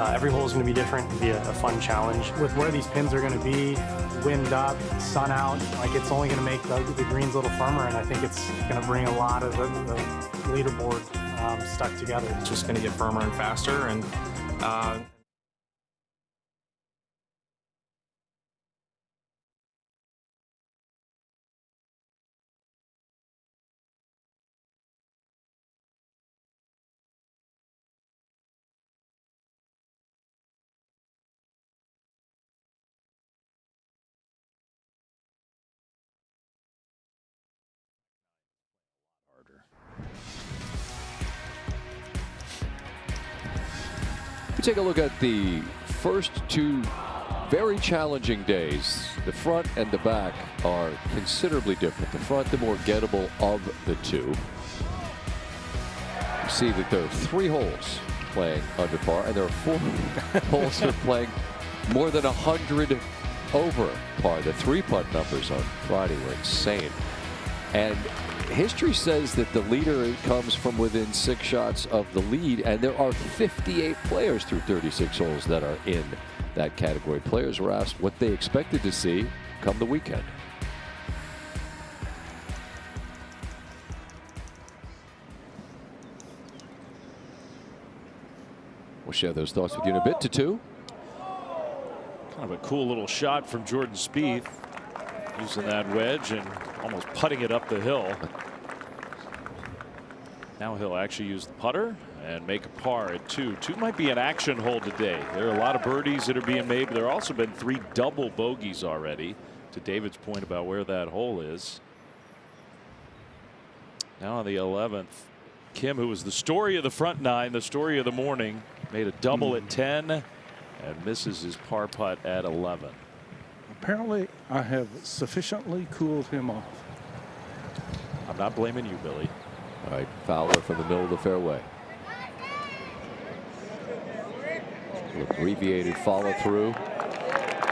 every hole is going to be different. It'll be a fun challenge. With where these pins are going to be, wind up, sun out, like it's only going to make the greens a little firmer, and I think it's going to bring a lot of the leaderboard stuck together. It's just going to get firmer and faster, and We take a look at the first two very challenging days. The front and the back are considerably different. The front, the more gettable of the two. You see that there are 3 holes playing under par, and there are 4 holes that are playing more than 100 over par. The 3-putt numbers on Friday were insane. And history says that the leader comes from within 6 shots of the lead, and there are 58 players through 36 holes that are in that category. Players were asked what they expected to see come the weekend. We'll share those thoughts with you in a bit. To 2. Kind of a cool little shot from Jordan Spieth, using that wedge and almost putting it up the hill. Now he'll actually use the putter and make a par at 2. 2 might be an action hole today. There are a lot of birdies that are being made, but there have also been 3 double bogeys already, to David's point about where that hole is. Now on the 11th, Kim, who was the story of the front 9, the story of the morning, made a double at 10 and misses his par putt at 11. Apparently, I have sufficiently cooled him off. I'm not blaming you, Billy. All right, Fowler from the middle of the fairway. Abbreviated follow through.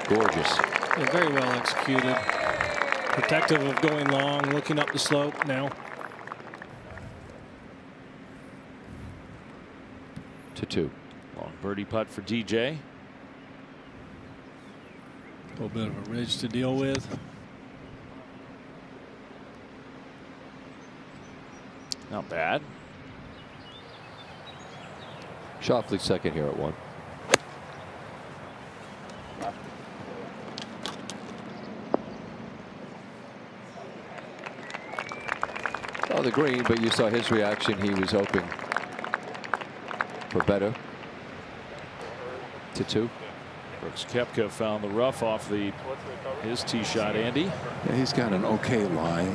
Gorgeous. Yeah, very well executed. Protective of going long, looking up the slope now. To 2. Long birdie putt for DJ. A little bit of a ridge to deal with. Not bad. Schauffele second here at 1. On the green, but you saw his reaction. He was hoping for better. To 2. Brooks Koepka found the rough off his tee shot, Andy. Yeah, he's got an okay lie.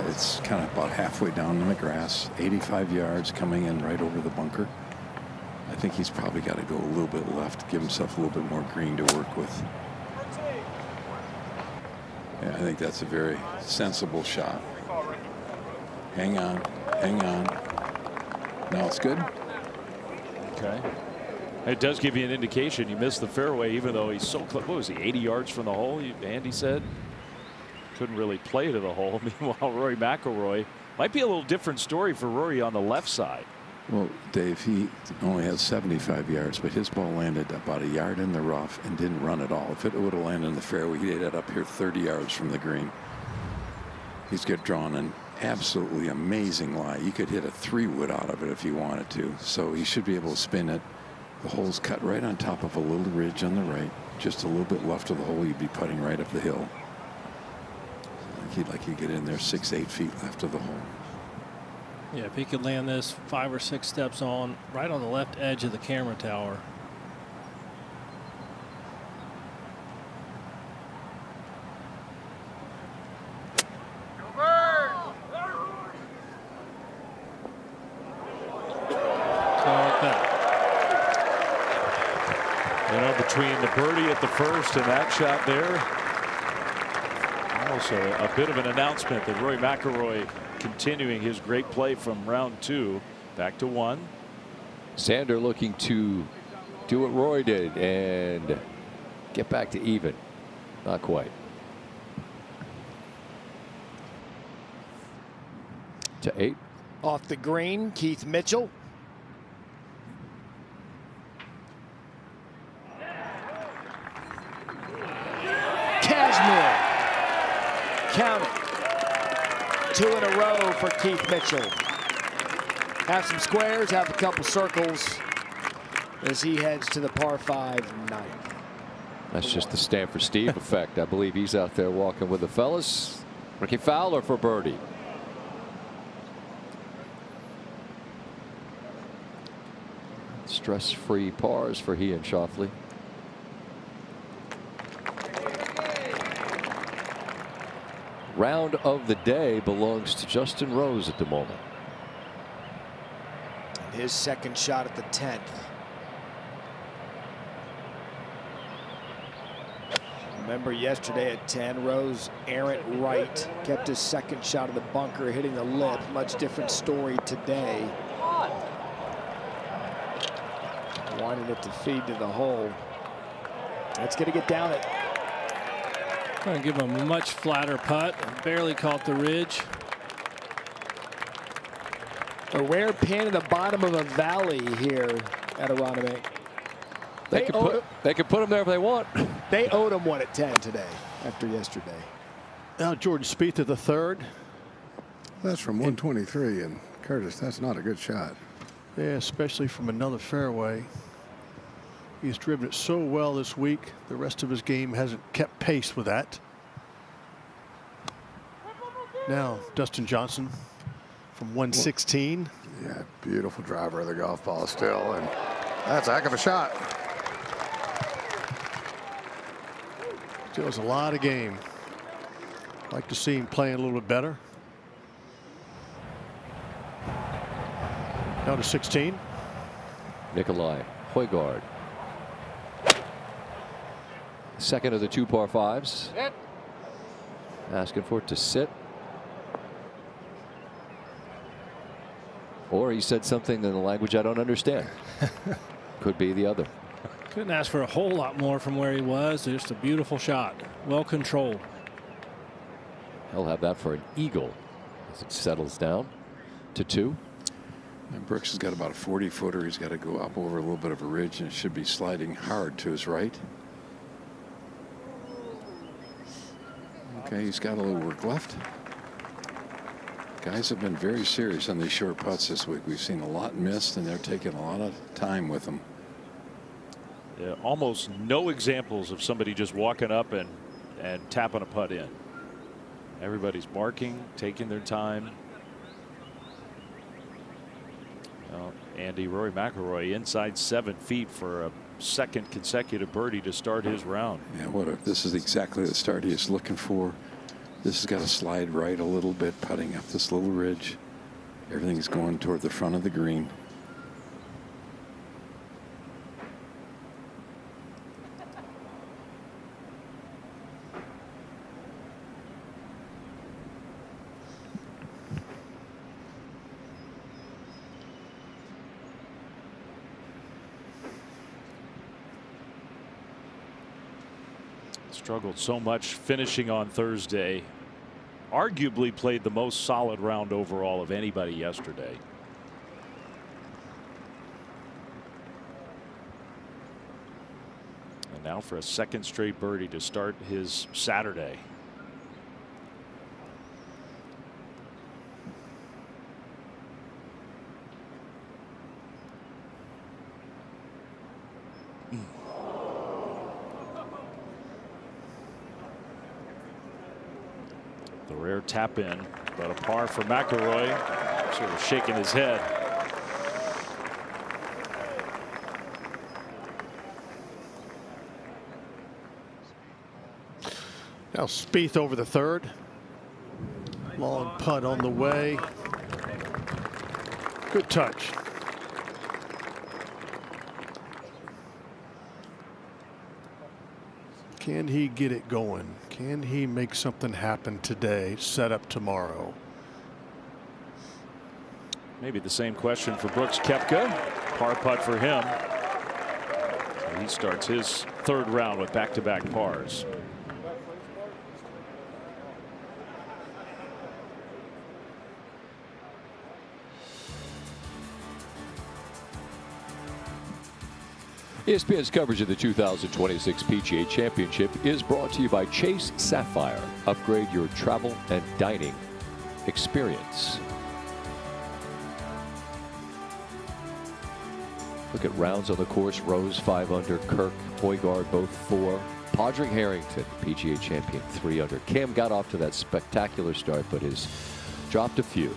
It's kind of about halfway down in the grass, 85 yards coming in right over the bunker. I think he's probably got to go a little bit left, give himself a little bit more green to work with. Yeah, I think that's a very sensible shot. Hang on, hang on. Now it's good. Okay. It does give you an indication. You missed the fairway, even though he's so close. What was he, 80 yards from the hole? Andy said couldn't really play to the hole. Meanwhile, Rory McIlroy might be a little different story for Rory on the left side. Well, Dave, he only has 75 yards, but his ball landed about a yard in the rough and didn't run at all. If it would have landed in the fairway, he'd end up here 30 yards from the green. He's got drawn an absolutely amazing lie. You could hit a 3-wood out of it if you wanted to. So he should be able to spin it. The hole's cut right on top of a little ridge on the right. Just a little bit left of the hole, you'd be putting right up the hill. He'd like you get in there 6-8 feet left of the hole. Yeah, if he could land this 5 or 6 steps on, right on the left edge of the camera tower. You know, between the birdie at the first and that shot there, also a bit of an announcement that Rory McIlroy continuing his great play from round 2 back to 1. Xander looking to do what Rory did and get back to even. Not quite. To 8. Off the green, Keith Mitchell. Cashmere. Count it. 2 in a row for Keith Mitchell. Have some squares, have a couple circles as he heads to the par 5 ninth. That's just the Stanford Steve effect. I believe he's out there walking with the fellas. Ricky Fowler for birdie. Stress-free pars for he and Schauffele. Round of the day belongs to Justin Rose at the moment. His second shot at the 10th. Remember yesterday at 10, Rose errant right, kept his second shot of the bunker, hitting the lip. Much different story today. Wanted it to feed to the hole. That's going to get down it. Trying to give him a much flatter putt. Barely caught the ridge. A rare pin in the bottom of a valley here at Aronimink. They can put him there if they want. They owed him one at 10 today after yesterday. Now Jordan Spieth at the 3rd. That's from 123, and Curtis, that's not a good shot. Yeah, especially from another fairway. He's driven it so well this week. The rest of his game hasn't kept pace with that. Now Dustin Johnson from 116. Yeah, beautiful driver of the golf ball still, and that's a heck of a shot. Still has a lot of game. Like to see him playing a little bit better. Down to 16. Nikolai Højgaard. Second of the 2 par 5s. Asking for it to sit. Or he said something in the language I don't understand. Could be the other. Couldn't ask for a whole lot more from where he was. Just a beautiful shot. Well controlled. He'll have that for an eagle as it settles down to 2. And Brooks has got about a 40-footer. He's got to go up over a little bit of a ridge, and it should be sliding hard to his right. Okay, he's got a little work left. Guys have been very serious on these short putts this week. We've seen a lot missed, and they're taking a lot of time with them. Yeah, almost no examples of somebody just walking up and tapping a putt in. Everybody's marking, taking their time. Andy, Rory McIlroy inside 7 feet for a second consecutive birdie to start his round. Yeah, this is exactly the start he's looking for. This has got to slide right a little bit, putting up this little ridge. Everything's going toward the front of the green. Struggled so much finishing on Thursday. Arguably played the most solid round overall of anybody yesterday. And now for a second straight birdie to start his Saturday. The rare tap in, but a par for McIlroy, sort of shaking his head. Now Spieth over the 3rd. Long putt on the way. Good touch. Can he get it going? Can he make something happen today, set up tomorrow? Maybe the same question for Brooks Koepka. Par putt for him. So he starts his third round with back-to-back pars. ESPN's coverage of the 2026 PGA Championship is brought to you by Chase Sapphire. Upgrade your travel and dining experience. Look at rounds on the course. Rose 5 under, Kirk, Højgaard both 4. Padraig Harrington, PGA champion, 3 under. Cam got off to that spectacular start, but has dropped a few.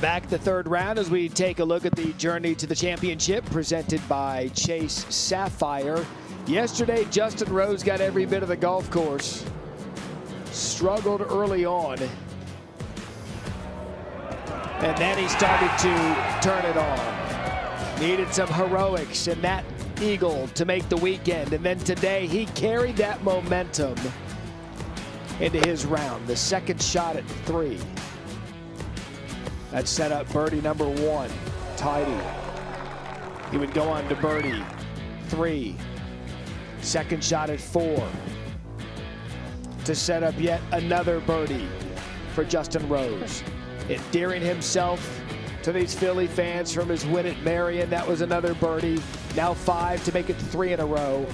Back the third round as we take a look at the journey to the championship presented by Chase Sapphire. Yesterday, Justin Rose got every bit of the golf course. Struggled early on. And then he started to turn it on. Needed some heroics in that eagle to make the weekend. And then today, he carried that momentum into his round. The second shot at 3. That set up birdie number 1, tidy. He would go on to birdie 3. Second shot at 4 to set up yet another birdie for Justin Rose. Endearing himself to these Philly fans from his win at Marion. That was another birdie. Now 5 to make it 3 in a row.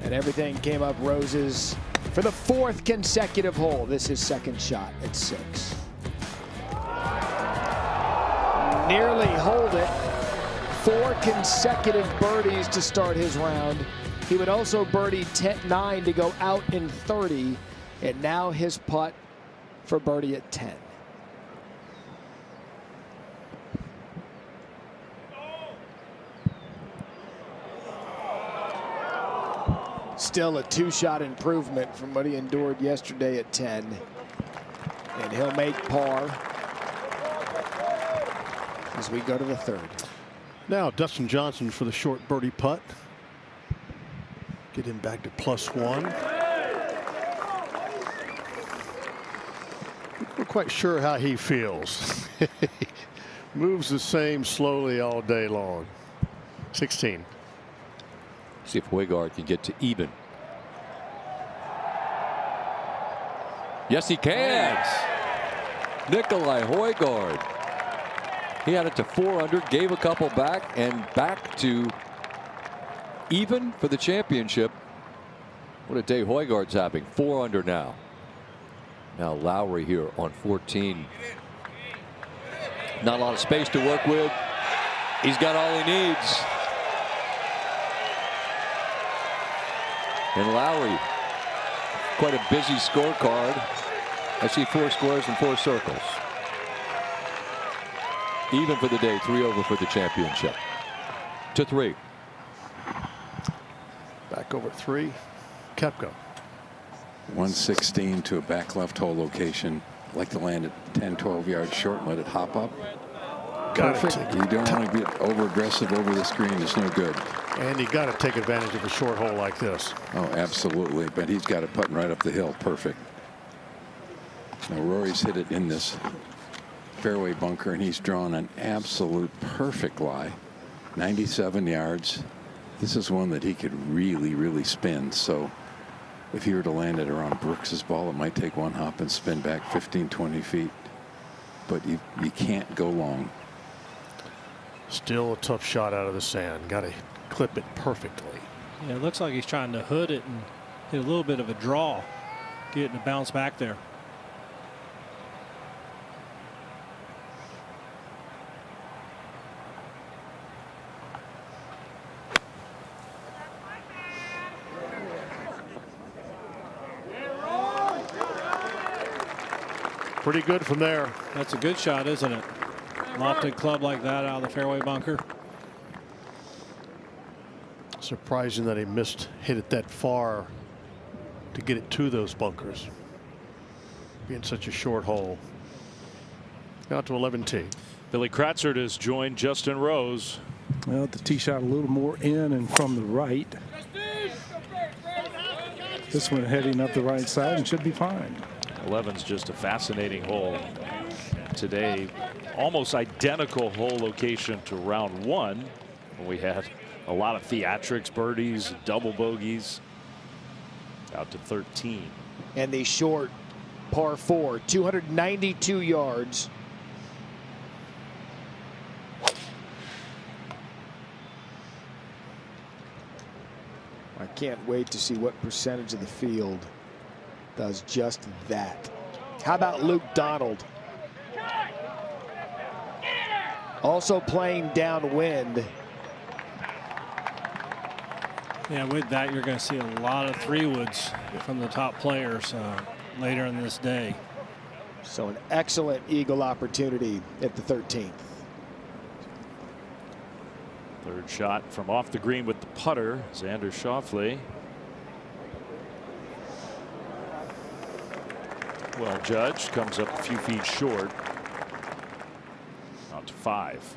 And everything came up Rose's for the 4th consecutive hole. This is second shot at 6. Nearly hold it. 4 consecutive birdies to start his round. He would also birdie 9 to go out in 30. And now his putt for birdie at 10. Still a 2-shot improvement from what he endured yesterday at 10. And he'll make par as we go to the third. Now Dustin Johnson for the short birdie putt. Get him back to +1. We're quite sure how he feels. Moves the same slowly all day long. 16. See if Højgaard can get to even. Yes, he can. Nikolai Højgaard. He had it to 4 under, gave a couple back, and back to even for the championship. What a day Højgaard's having. 4 under now. Now Lowry here on 14. Not a lot of space to work with. He's got all he needs. And Lowry, quite a busy scorecard. I see 4 squares and 4 circles. Even for the day, 3 over for the championship. To 3. Back over at 3. Koepka. 116 to a back left hole location. Like to land it 10, 12 yards short and let it hop up. Perfect. You don't want to get over aggressive over the screen. It's no good. And you got to take advantage of a short hole like this. Oh, absolutely. But he's got it putting right up the hill. Perfect. Now Rory's hit it in this fairway bunker, and he's drawn an absolute perfect lie. 97 yards. This is one that he could really, really spin. So if he were to land it around Brooks's ball, it might take one hop and spin back 15, 20 feet. But you can't go long. Still a tough shot out of the sand. Got to clip it perfectly. Yeah, it looks like he's trying to hood it and hit a little bit of a draw, getting to bounce back there. Pretty good from there. That's a good shot, isn't it? Lofted club like that out of the fairway bunker. Surprising that he hit it that far to get it to those bunkers. Being such a short hole. Out to 11T. Billy Kratzert has joined Justin Rose. Well, the tee shot a little more in and from the right. This one heading up the right side and should be fine. 11's just a fascinating hole today. Almost identical hole location to round 1. We had a lot of theatrics, birdies, double bogeys. Out to 13. And the short par 4, 292 yards. I can't wait to see what percentage of the field does just that. How about Luke Donald? Also playing downwind. Yeah, with that, you're going to see a lot of 3-woods from the top players later in this day. So an excellent eagle opportunity at the 13th. Third shot from off the green with the putter, Xander Schauffele. Well judged, comes up a few feet short. Out to 5.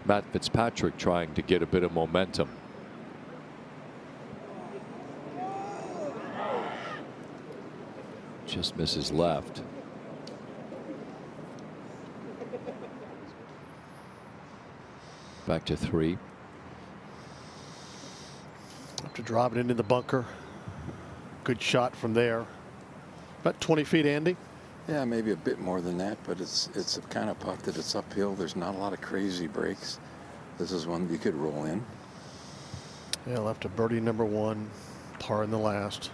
Matt Fitzpatrick trying to get a bit of momentum. Just misses left. Back to 3. Have to drop it into the bunker. Good shot from there. About 20 feet, Andy. Yeah, maybe a bit more than that, but it's a kind of putt that it's uphill. There's not a lot of crazy breaks. This is one you could roll in. Yeah, left to birdie number 1, par in the last.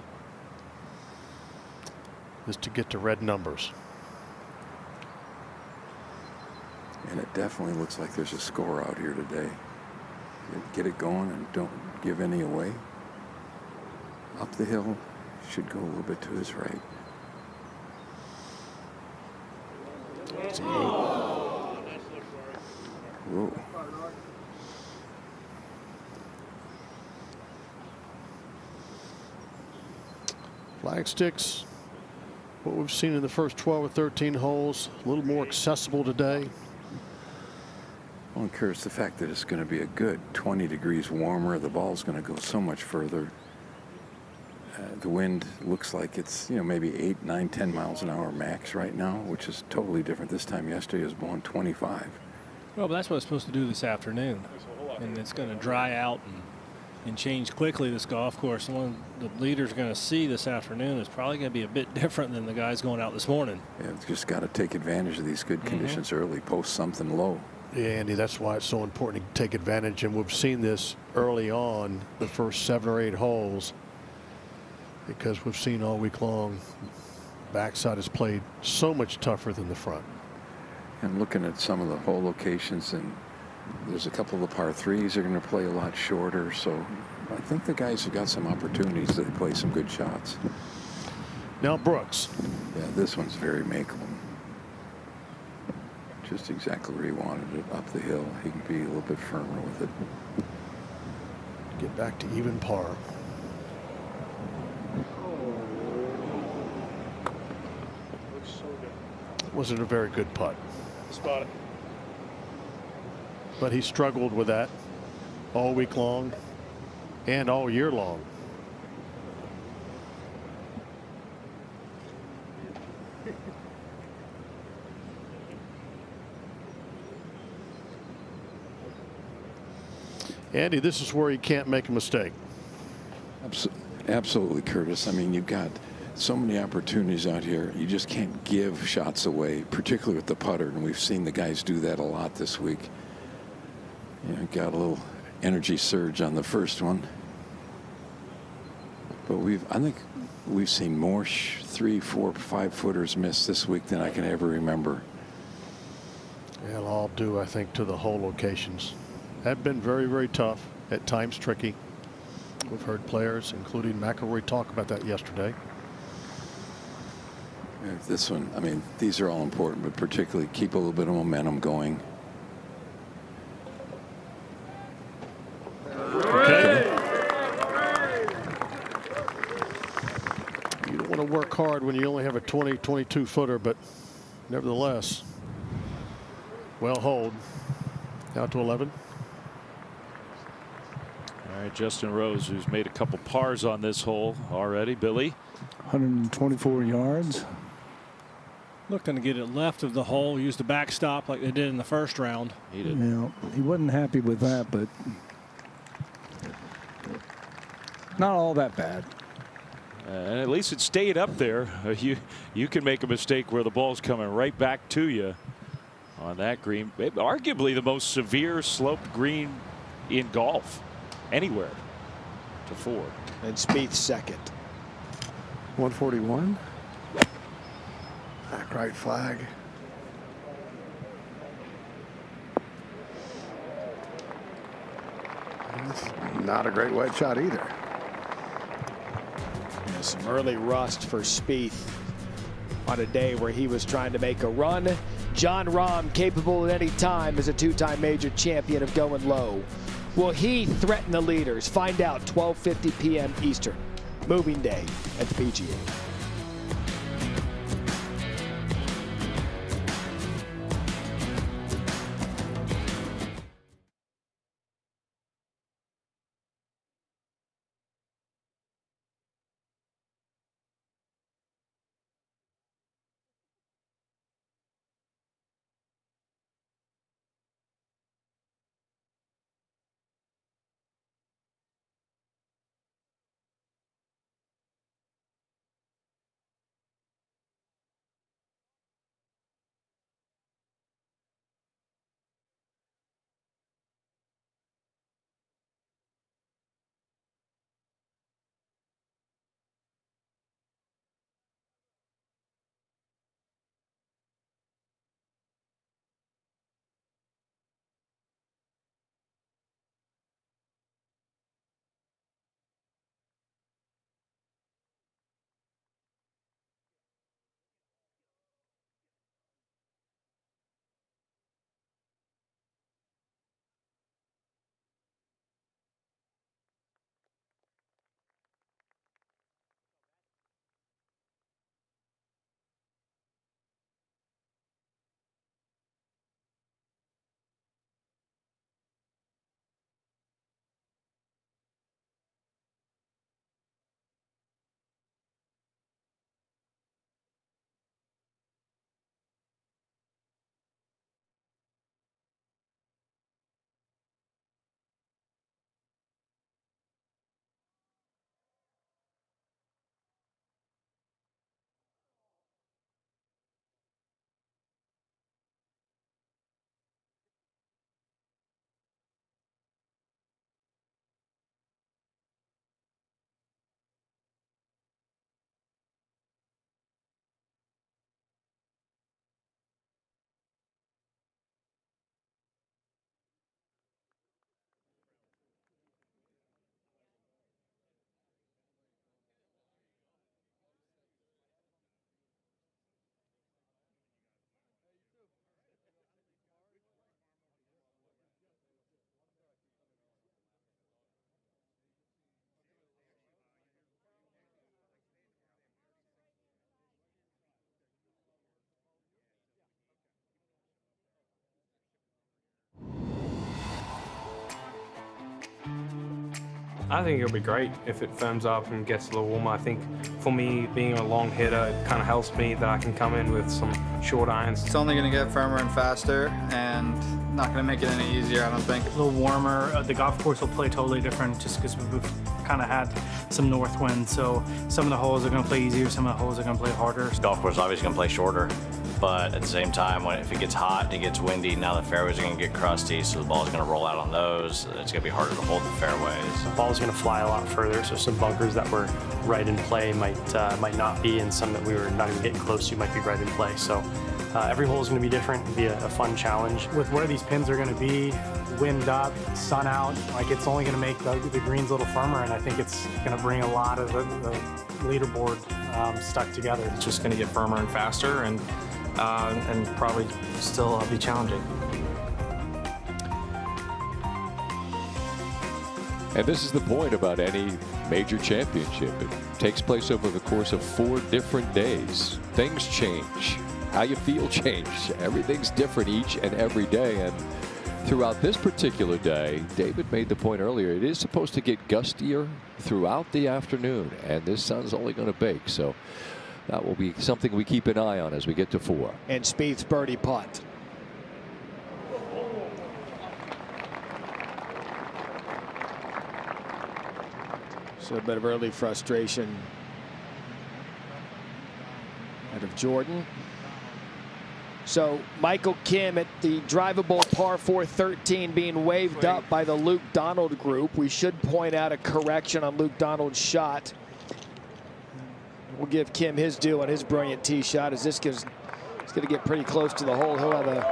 Just to get to red numbers. And it definitely looks like there's a score out here today. Get it going and don't give any away. Up the hill, should go a little bit to his right. Whoa. Flag sticks what we've seen in the first 12 or 13 holes, a little more accessible today. Well, and Curtis, the fact that it's going to be a good 20 degrees warmer, the ball's going to go so much further. The wind looks like it's, maybe 8, 9, 10 miles an hour max right now, which is totally different. This time yesterday it was blowing 25. Well, but that's what it's supposed to do this afternoon. And it's going to dry out and change quickly, this golf course. The one the leaders are going to see this afternoon is probably going to be a bit different than the guys going out this morning. Yeah, just got to take advantage of these good conditions early, post something low. Yeah, Andy, that's why it's so important to take advantage. And we've seen this early on, the first 7 or 8 holes, because we've seen all week long, backside has played so much tougher than the front. And looking at some of the hole locations, and there's a couple of the par threes are going to play a lot shorter. So I think the guys have got some opportunities to play some good shots. Now Brooks. Yeah, this one's very makeable. Just exactly where he wanted it, up the hill. He can be a little bit firmer with it. Get back to even par. Wasn't a very good putt. Spot it. But he struggled with that all week long and all year long. Andy, this is where he can't make a mistake. Absolutely, Curtis. I mean, you've got so many opportunities out here. You just can't give shots away, particularly with the putter. And we've seen the guys do that a lot this week. Got a little energy surge on the first one. But I think we've seen more 3, 4, 5 footers miss this week than I can ever remember. It'll all due, I think, to the hole locations. Have been very, very tough, at times tricky. We've heard players, including McIlroy, talk about that yesterday. Yeah, this one, I mean, these are all important, but particularly keep a little bit of momentum going. Okay. You don't want to work hard when you only have a 20, 22 footer, but nevertheless, well hold. Out to 11. All right, Justin Rose, who's made a couple pars on this hole already. Billy? 124 yards. Looking to get it left of the hole, use the backstop like they did in the first round. He did. Yeah, he wasn't happy with that, but not all that bad. And at least it stayed up there. You can make a mistake where the ball's coming right back to you on that green. Arguably the most severe sloped green in golf anywhere to 4. And Spieth second. 141. Back right flag. That's not a great wedge shot either. Yeah, some early rust for Spieth on a day where he was trying to make a run. Jon Rahm, capable at any time as a 2-time major champion of going low. Will he threaten the leaders? Find out 12:50 p.m. Eastern. Moving day at the PGA. I think it'll be great if it firms up and gets a little warmer. I think for me, being a long hitter, it kind of helps me that I can come in with some short irons. It's only going to get firmer and faster, and not going to make it any easier, I don't think. A little warmer. The golf course will play totally different just because we've kind of had some north wind. So some of the holes are going to play easier, some of the holes are going to play harder. Golf course is obviously going to play shorter, but at the same time, if it gets hot and it gets windy, now the fairways are going to get crusty, so the ball's going to roll out on those. It's going to be harder to hold the fairways. The ball's going to fly a lot further, so some bunkers that were right in play might not be, and some that we were not even getting close to might be right in play. So every hole is going to be different. It'll be a fun challenge. With where these pins are going to be, wind up, sun out, like it's only going to make the greens a little firmer, and I think it's going to bring a lot of the leaderboard stuck together. It's just going to get firmer and faster, and probably still be challenging. And this is the point about any major championship. It takes place over the course of 4 different days. Things change. How you feel changes. Everything's different each and every day. And throughout this particular day, David made the point earlier, it is supposed to get gustier throughout the afternoon. And this sun's only going to bake. So that will be something we keep an eye on as we get to 4. And Spieth's birdie putt. So a bit of early frustration out of Jordan. So Michael Kim at the drivable par 4 13 being waved up by the Luke Donald group. We should point out a correction on Luke Donald's shot. We'll give Kim his due on his brilliant tee shot, as this is going to get pretty close to the hole. He'll have a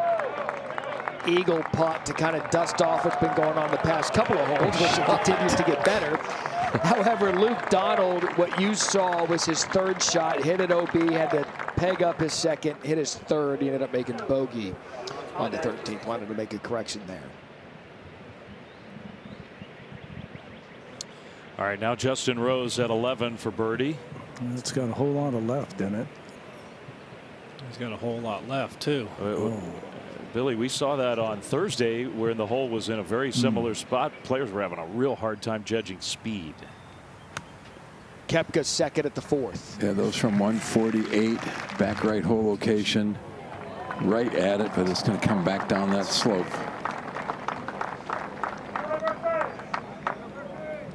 eagle putt to kind of dust off what's been going on the past couple of holes, which continues to get better. However, Luke Donald, what you saw was his 3rd shot, hit it OB, had to peg up his 2nd, hit his 3rd. He ended up making bogey on the 13th. Wanted to make a correction there. All right, now Justin Rose at 11 for birdie. It's got a whole lot of left in it. He's got a whole lot left, too. Billy, we saw that on Thursday where the hole was in a very similar spot. Players were having a real hard time judging speed. Koepka 2nd at the 4th. Yeah, those from 148, back right hole location, right at it, but it's going to come back down that slope.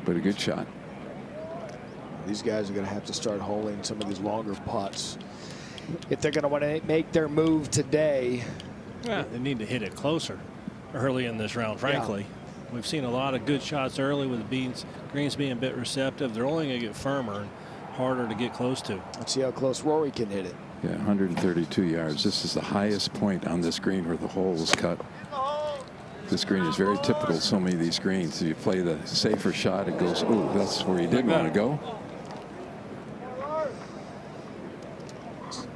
But a good shot. These guys are going to have to start holing some of these longer putts if they're going to want to make their move today. Yeah, they need to hit it closer early in this round, frankly. Yeah. We've seen a lot of good shots early with the greens being a bit receptive. They're only going to get firmer and harder to get close to. Let's see how close Rory can hit it. Yeah, 132 yards. This is the highest point on this green where the hole was cut. This green is very typical of so many of these greens. If you play the safer shot, it goes, ooh, that's where you didn't want to go.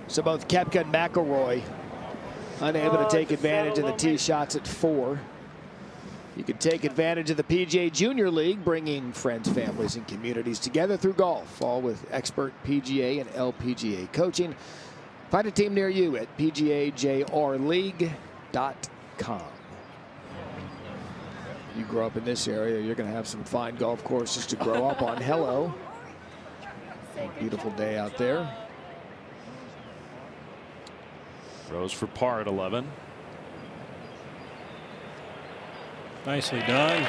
So both Koepka and McIlroy unable to take advantage of the tee shots at 4. You can take advantage of the PGA Junior League, bringing friends, families, and communities together through golf, all with expert PGA and LPGA coaching. Find a team near you at pgajrleague.com. You grow up in this area, you're going to have some fine golf courses to grow up on. Hello. Beautiful day out there. Rose for par at 11. Nicely done.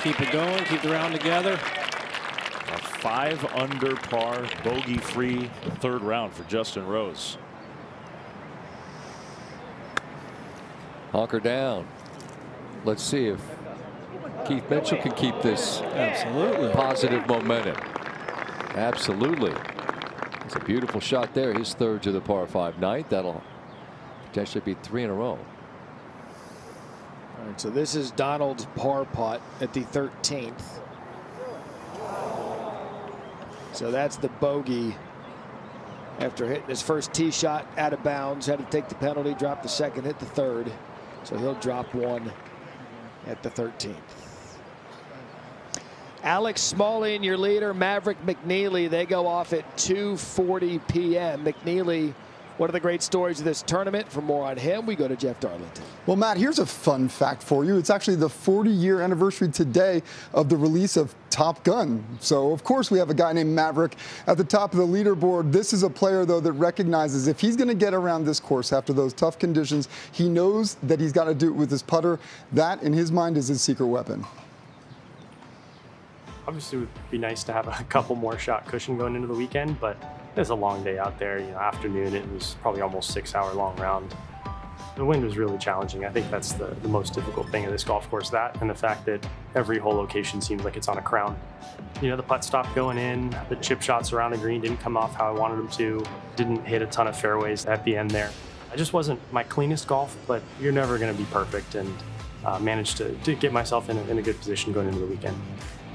Keep it going. Keep the round together. A 5 under par, bogey-free 3rd round for Justin Rose. Honker down. Let's see if Keith Mitchell can keep this positive momentum. Absolutely. It's a beautiful shot there. His 3rd to the par 5 night. That'll potentially be 3 in a row. All right, so this is Donald's par putt at the 13th. So that's the bogey after hitting his first tee shot out of bounds. Had to take the penalty, drop the 2nd, hit the 3rd. So he'll drop 1 at the 13th. Alex Smalley, your leader, Maverick McNeely, they go off at 2:40 p.m. McNeely one of the great stories of this tournament. For more on him, we go to Jeff Darlington. Well, Matt, here's a fun fact for you. It's actually the 40-year anniversary today of the release of Top Gun. So, of course, we have a guy named Maverick at the top of the leaderboard. This is a player, though, that recognizes if he's going to get around this course after those tough conditions, he knows that he's got to do it with his putter. That, in his mind, is his secret weapon. Obviously, it would be nice to have a couple more shot cushion going into the weekend, but it was a long day out there. Afternoon, it was probably almost 6-hour long round. The wind was really challenging. I think that's the most difficult thing of this golf course, that and the fact that every hole location seems like it's on a crown. The putt stopped going in, the chip shots around the green didn't come off how I wanted them to, didn't hit a ton of fairways at the end there. I just wasn't my cleanest golf, but you're never going to be perfect, and managed to get myself in a good position going into the weekend.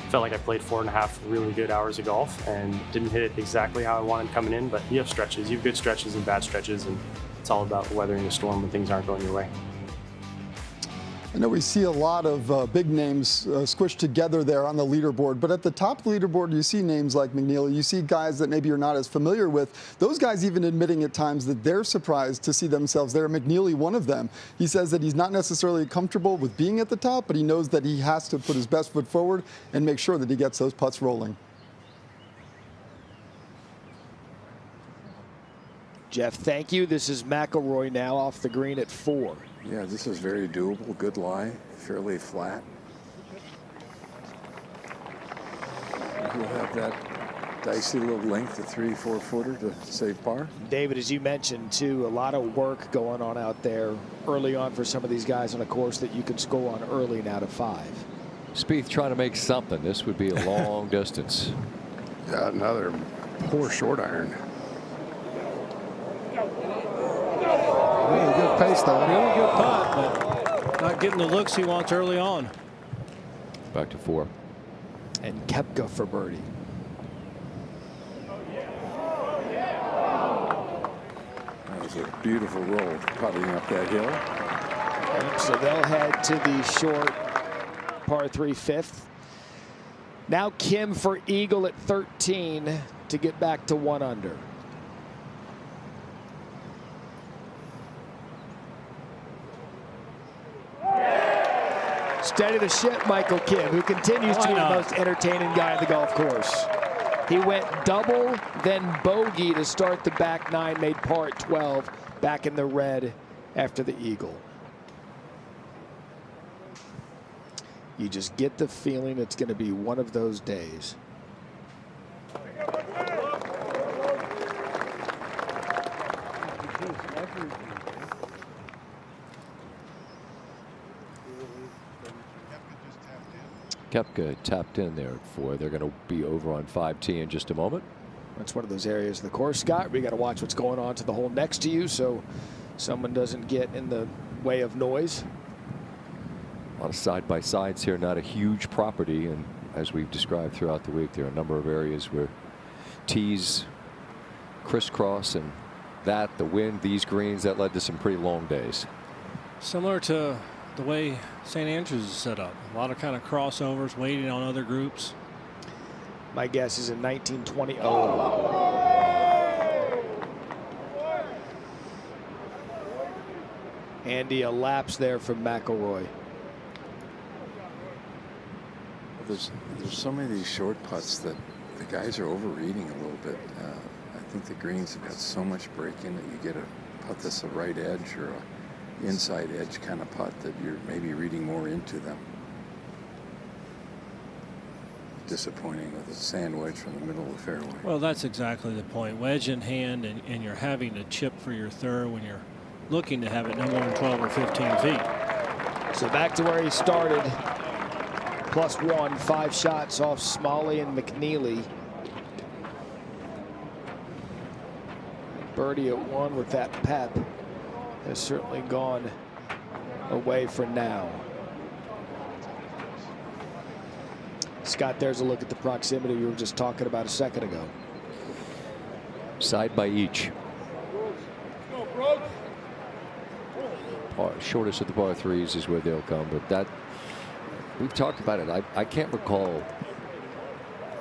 Felt like I played 4.5 really good hours of golf and didn't hit it exactly how I wanted coming in, but you have stretches. You have good stretches and bad stretches, and it's all about weathering the storm when things aren't going your way. I know we see a lot of big names squished together there on the leaderboard, but at the top of the leaderboard, you see names like McNeely. You see guys that maybe you're not as familiar with. Those guys even admitting at times that they're surprised to see themselves there. McNeely, one of them. He says that he's not necessarily comfortable with being at the top, but he knows that he has to put his best foot forward and make sure that he gets those putts rolling. Jeff, thank you. This is McIlroy now off the green at 4. Yeah, this is very doable. Good lie, fairly flat. He'll have that dicey little length, a 3-4 footer to save par. David, as you mentioned, too, a lot of work going on out there early on for some of these guys on a course that you can score on early now to 5. Spieth trying to make something. This would be a long distance. Yeah, another poor short iron. Really good pace, though. Really good putt, but not getting the looks he wants early on. Back to 4. And Koepka for birdie. That was a beautiful roll, putting up that hill. And so they'll head to the short par 3 5th. Now Kim for eagle at 13 to get back to 1 under. Steady the ship, Michael Kim, who continues to be the most entertaining guy on the golf course. He went double, then bogey to start the back 9, made par at 12, back in the red after the eagle. You just get the feeling it's going to be one of those days. Koepka tapped in there at 4. They're going to be over on 5T in just a moment. That's one of those areas of the course, Scott. We got to watch what's going on to the hole next to you so someone doesn't get in the way of noise. A lot of side-by-sides here, not a huge property, and as we've described throughout the week, there are a number of areas where tees crisscross, and the wind, these greens, that led to some pretty long days. Similar to the way St. Andrews is set up. A lot of kind of crossovers, waiting on other groups. My guess is in 1920. Andy, a lapse there from McIlroy. There's so many of these short putts that the guys are overreading a little bit. I think the greens have got so much break in that you get a putt that's a right edge or a inside edge kind of putt that you're maybe reading more into them. Disappointing with a sand wedge from the middle of the fairway. Well, that's exactly the point. Wedge in hand, and you're having to chip for your third when you're looking to have it no more than 12 or 15 feet. So back to where he started. +1, 5 shots off Smalley and McNeely. Birdie at 1 with that pep has certainly gone away for now. Scott, there's a look at the proximity we were just talking about a second ago. Side by each. Shortest of the par 3s is where they'll come, but that we've talked about it. I can't recall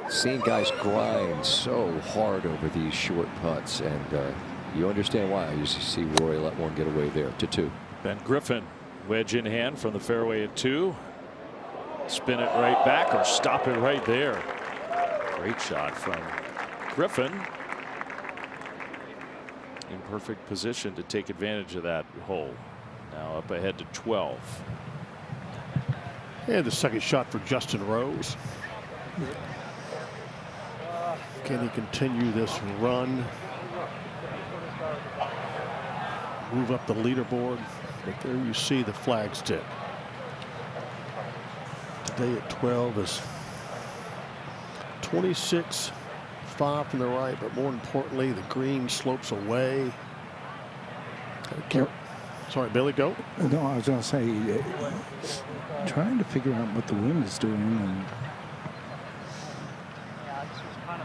seeing guys grind so hard over these short putts, and You understand why. I used to see Rory let one get away there to 2. Ben Griffin, wedge in hand from the fairway at 2. Spin it right back or stop it right there. Great shot from Griffin. In perfect position to take advantage of that hole. Now up ahead to 12. And the second shot for Justin Rose. Can he continue this run? Move up the leaderboard. But there you see the flag stick. Today at 12 is 26, 5 from the right, but more importantly, the green slopes away. Sorry, Billy, go. No, I was going to say, trying to figure out what the wind is doing. And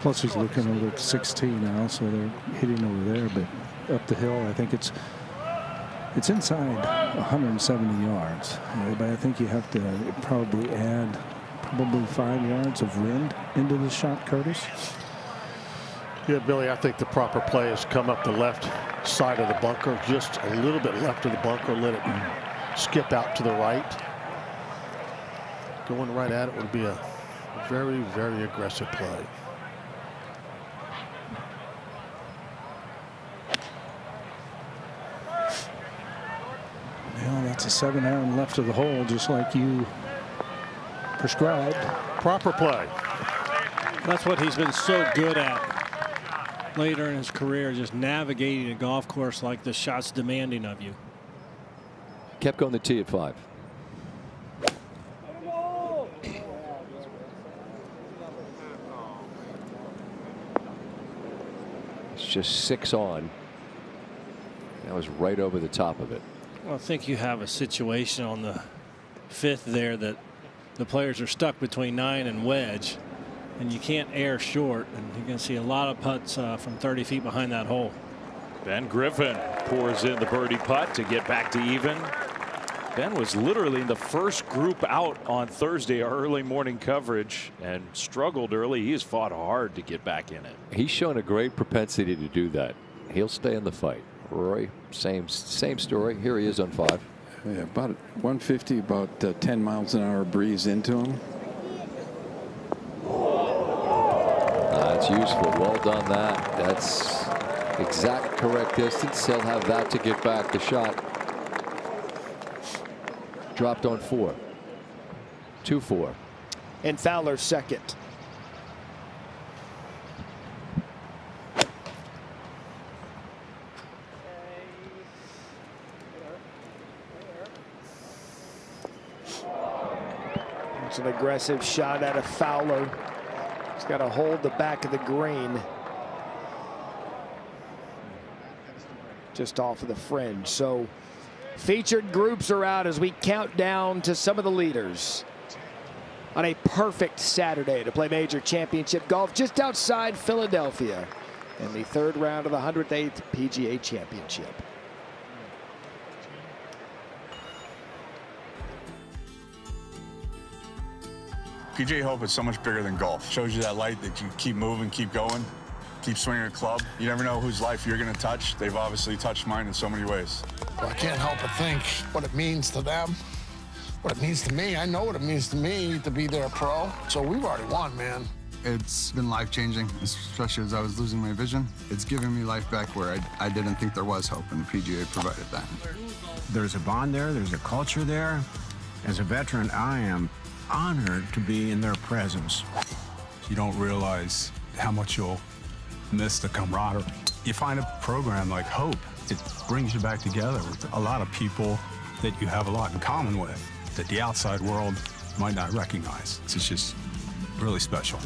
plus, he's looking over at 16 now, so they're hitting over there. But up the hill, I think it's inside 170 yards. But I think you have to probably add 5 yards of wind into the shot, Curtis. Yeah, Billy, I think the proper play is come up the left side of the bunker, just a little bit left of the bunker, let it skip out to the right. Going right at it would be a very, very aggressive play. Well, that's a 7-iron left of the hole, just like you prescribed. Proper play. That's what he's been so good at later in his career, just navigating a golf course like the shot's demanding of you. Kept going the tee at 5. It's just 6 on. That was right over the top of it. Well, I think you have a situation on the 5th there that the players are stuck between 9 and wedge, and you can't air short, and you're going to see a lot of putts from 30 feet behind that hole. Ben Griffin pours in the birdie putt to get back to even. Ben was literally in the first group out on Thursday, our early morning coverage, and struggled early. He has fought hard to get back in it. He's shown a great propensity to do that. He'll stay in the fight. Rory, same story. Here he is on 5. Yeah, about 150, about 10 miles an hour breeze into him. That's useful. Well done. That's exact correct distance. He'll have that to get back. The shot dropped on 4. 2-4. And Fowler second. It's an aggressive shot at a Fowler. He's got to hold the back of the green. Just off of the fringe. So featured groups are out as we count down to some of the leaders on a perfect Saturday to play major championship golf just outside Philadelphia in the 3rd round of the 108th PGA Championship. PGA Hope is so much bigger than golf. Shows you that light that you keep moving, keep going, keep swinging a club. You never know whose life you're going to touch. They've obviously touched mine in so many ways. Well, I can't help but think what it means to them, what it means to me. I know what it means to me to be their pro. So we've already won, man. It's been life-changing, especially as I was losing my vision. It's given me life back where I didn't think there was hope, and the PGA provided that. There's a bond there. There's a culture there. As a veteran, I am honored to be in their presence. You don't realize how much you'll miss the camaraderie. You find a program like Hope, it brings you back together with a lot of people that you have a lot in common with that the outside world might not recognize. It's just really special.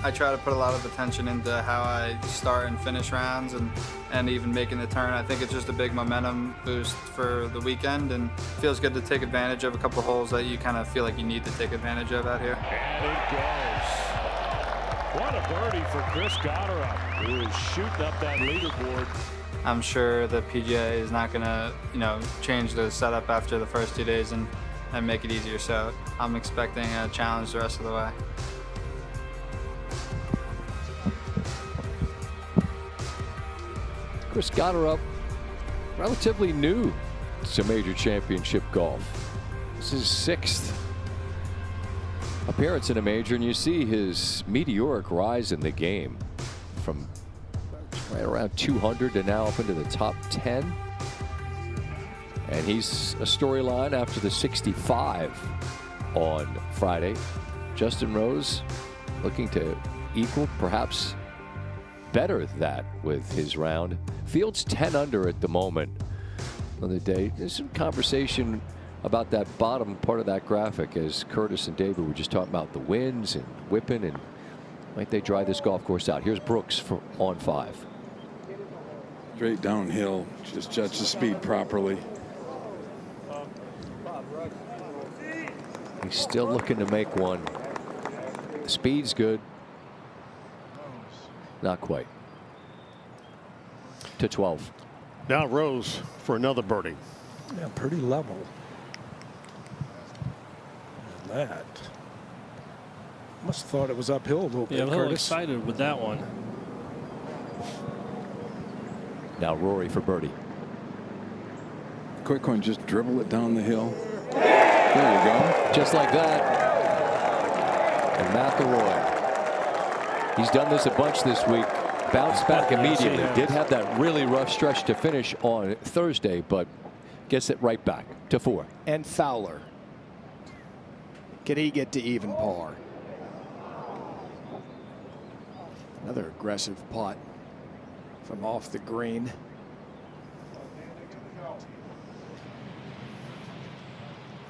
I try to put a lot of attention into how I start and finish rounds and even making the turn. I think it's just a big momentum boost for the weekend, and it feels good to take advantage of a couple of holes that you kind of feel like you need to take advantage of out here. And it goes. What a birdie for Chris Gotterup, who is shooting up that leaderboard. I'm sure the PGA is not going to, change the setup after the first 2 days and make it easier. So I'm expecting a challenge the rest of the way. Chris Gotterup, relatively new to major championship golf. This is his 6th appearance in a major, and you see his meteoric rise in the game from right around 200 to now up into the top 10. And he's a storyline after the 65 on Friday. Justin Rose looking to equal, perhaps better that with his round. Fields 10 under at the moment on the day. There's some conversation about that bottom part of that graphic as Curtis and David were just talking about the winds and whipping, and might they dry this golf course out. Here's Brooks on 5. Straight downhill, just judge the speed properly. He's still looking to make one. The speed's good. Not quite. To 12. Now Rose for another birdie. Yeah, pretty level. And that. Must have thought it was uphill a little bit. Yeah, I'm a little Curtis. excited with that one. Now Rory for birdie. Quick one, just dribble it down the hill. There you go. Just like that. And McIlroy. He's done this a bunch this week. Bounced back immediately. Did have that really rough stretch to finish on Thursday, but gets it right back to 4. And Fowler. Can he get to even par? Another aggressive putt from off the green.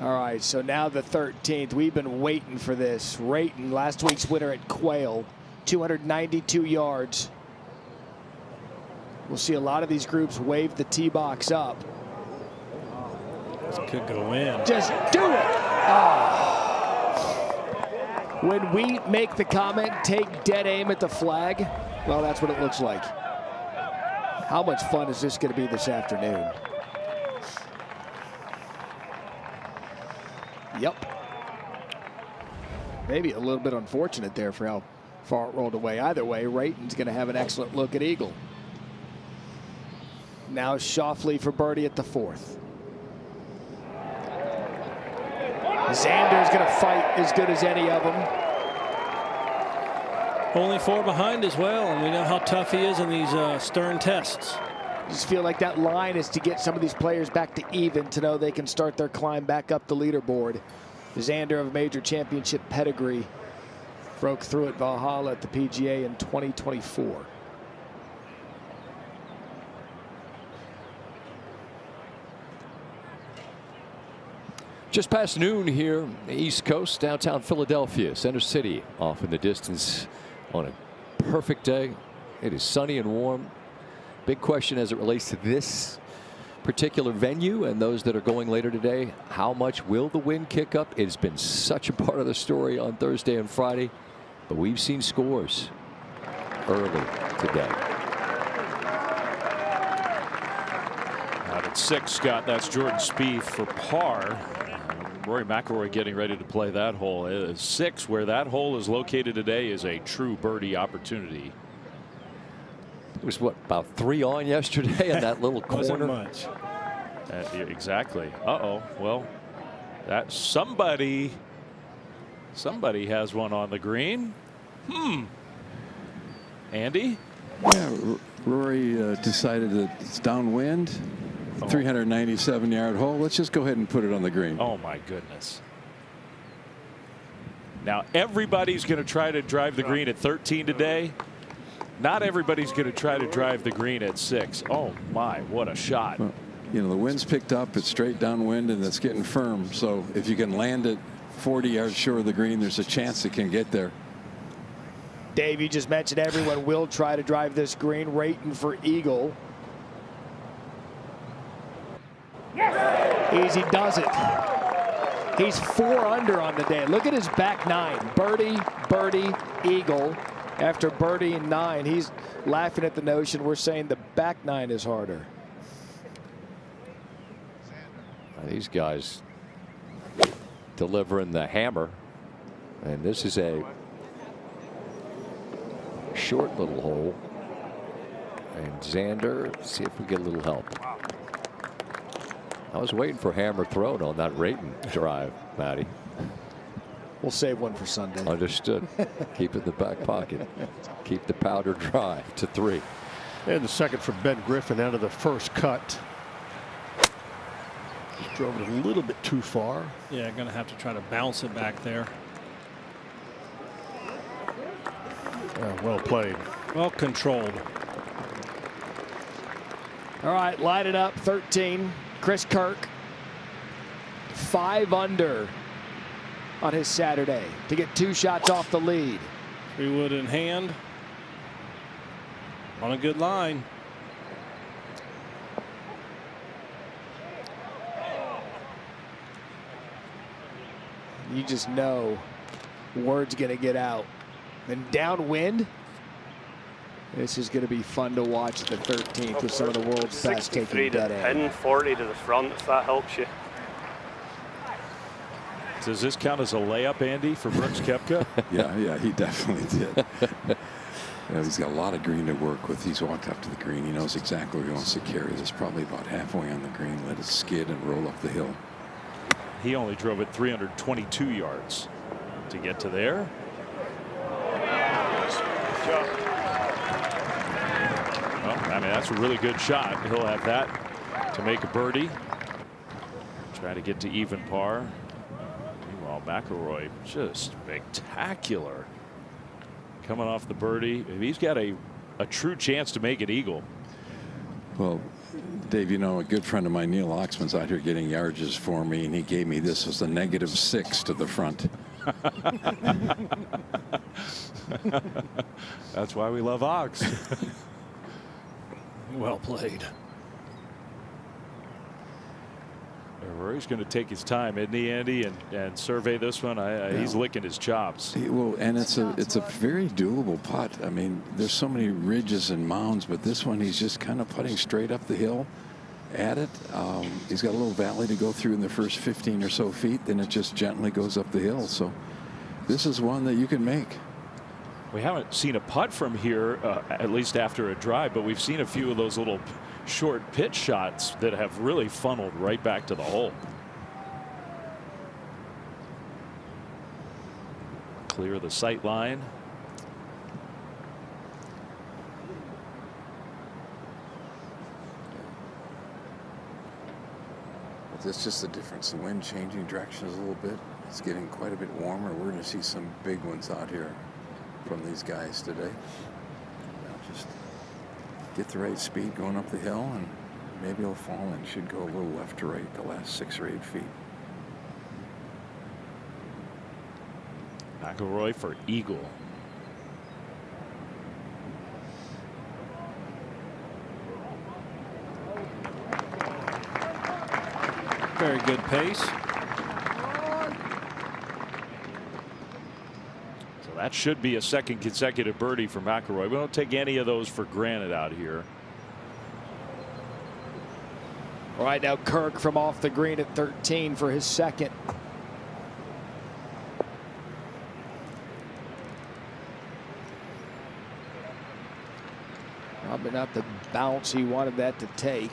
All right, so now the 13th. We've been waiting for this. Rayton, last week's winner at Quail, 292 yards. We'll see a lot of these groups wave the tee box up. This could go in. Just do it. Oh. When we make the comment, take dead aim at the flag, well, that's what it looks like. How much fun is this going to be this afternoon? Yep. Maybe a little bit unfortunate there for how far it rolled away. Either way, Rayton's going to have an excellent look at eagle. Now Schauffele for birdie at the 4th. Xander's going to fight as good as any of them. Only 4 behind as well, and we know how tough he is in these stern tests. Just feel like that line is to get some of these players back to even, to know they can start their climb back up the leaderboard. Xander of major championship pedigree broke through at Valhalla at the PGA in 2024. Just past noon here, East Coast, downtown Philadelphia, Center City, off in the distance on a perfect day. It is sunny and warm. Big question as it relates to this particular venue and those that are going later today. How much will the wind kick up? It's been such a part of the story on Thursday and Friday, but we've seen scores early today. Out at 6, Scott, that's Jordan Spieth for par. Rory McIlroy getting ready to play that hole. 6, where that hole is located today, is a true birdie opportunity. It was what, about 3 on yesterday in that little corner? Wasn't much. Exactly. Uh-oh. Well, that somebody has one on the green. Andy? Yeah, Rory decided that it's downwind. 397-yard hole. Let's just go ahead and put it on the green. Oh my goodness. Now everybody's going to try to drive the green at 13 today. Not everybody's going to try to drive the green at 6. Oh my, what a shot. Well, you know, the wind's picked up, it's straight downwind, and it's getting firm. So if you can land it 40 yards short of the green, there's a chance it can get there. Dave, you just mentioned everyone will try to drive this green. Rayton for eagle. Easy does it. He's 4 under on the day. Look at his back 9. Birdie, birdie, eagle. After birdie and 9, he's laughing at the notion we're saying the back 9 is harder. These guys delivering the hammer. And this is a short little hole. And Xander, see if we get a little help. I was waiting for hammer thrown on that Rayton drive, Matty. We'll save one for Sunday. Understood. Keep it in the back pocket. Keep the powder dry to 3. And the second for Ben Griffin out of the first cut. Just drove it a little bit too far. Yeah, going to have to try to bounce it back there. Well played. Well controlled. All right, light it up. 13. Chris Kirk, 5 under on his Saturday to get 2 shots off the lead. 3 wood in hand. On a good line. You just know word's going to get out. And downwind, this is going to be fun to watch the 13th with some of the world's best taking dead end. 40 to the front, if that helps you. Does this count as a layup, Andy, for Brooks Koepka? Yeah, he definitely did. He's got a lot of green to work with. He's walked up to the green. He knows exactly where he wants to carry this. Probably about halfway on the green. Let it skid and roll up the hill. He only drove it 322 yards to get to there. Well, I mean, that's a really good shot. He'll have that to make a birdie. Try to get to even par. Meanwhile, McIlroy just spectacular. Coming off the birdie. He's got a true chance to make it eagle. Well, Dave, you know, a good friend of mine, Neil Oxman's out here getting yardages for me, and he gave me this as a -6 to the front. That's why we love Ox. Well played. Rory's going to take his time, isn't he, Andy, and survey this one. He's licking his chops. Well, and it's a very doable putt. I mean, there's so many ridges and mounds, but this one he's just kind of putting straight up the hill at it. He's got a little valley to go through in the first 15 or so feet, then it just gently goes up the hill. So this is one that you can make. We haven't seen a putt from here, at least after a drive, but we've seen a few of those little short pitch shots that have really funneled right back to the hole. Clear the sight line. That's just the difference. The wind changing directions a little bit. It's getting quite a bit warmer. We're going to see some big ones out here from these guys today. Now just get the right speed going up the hill, and maybe it'll fall and should go a little left to right the last 6 or 8 feet. McIlroy for eagle. Very good pace. So that should be a second consecutive birdie for McIlroy. We don't take any of those for granted out here. All right, now Kirk from off the green at 13 for his second. Probably not the bounce he wanted that to take.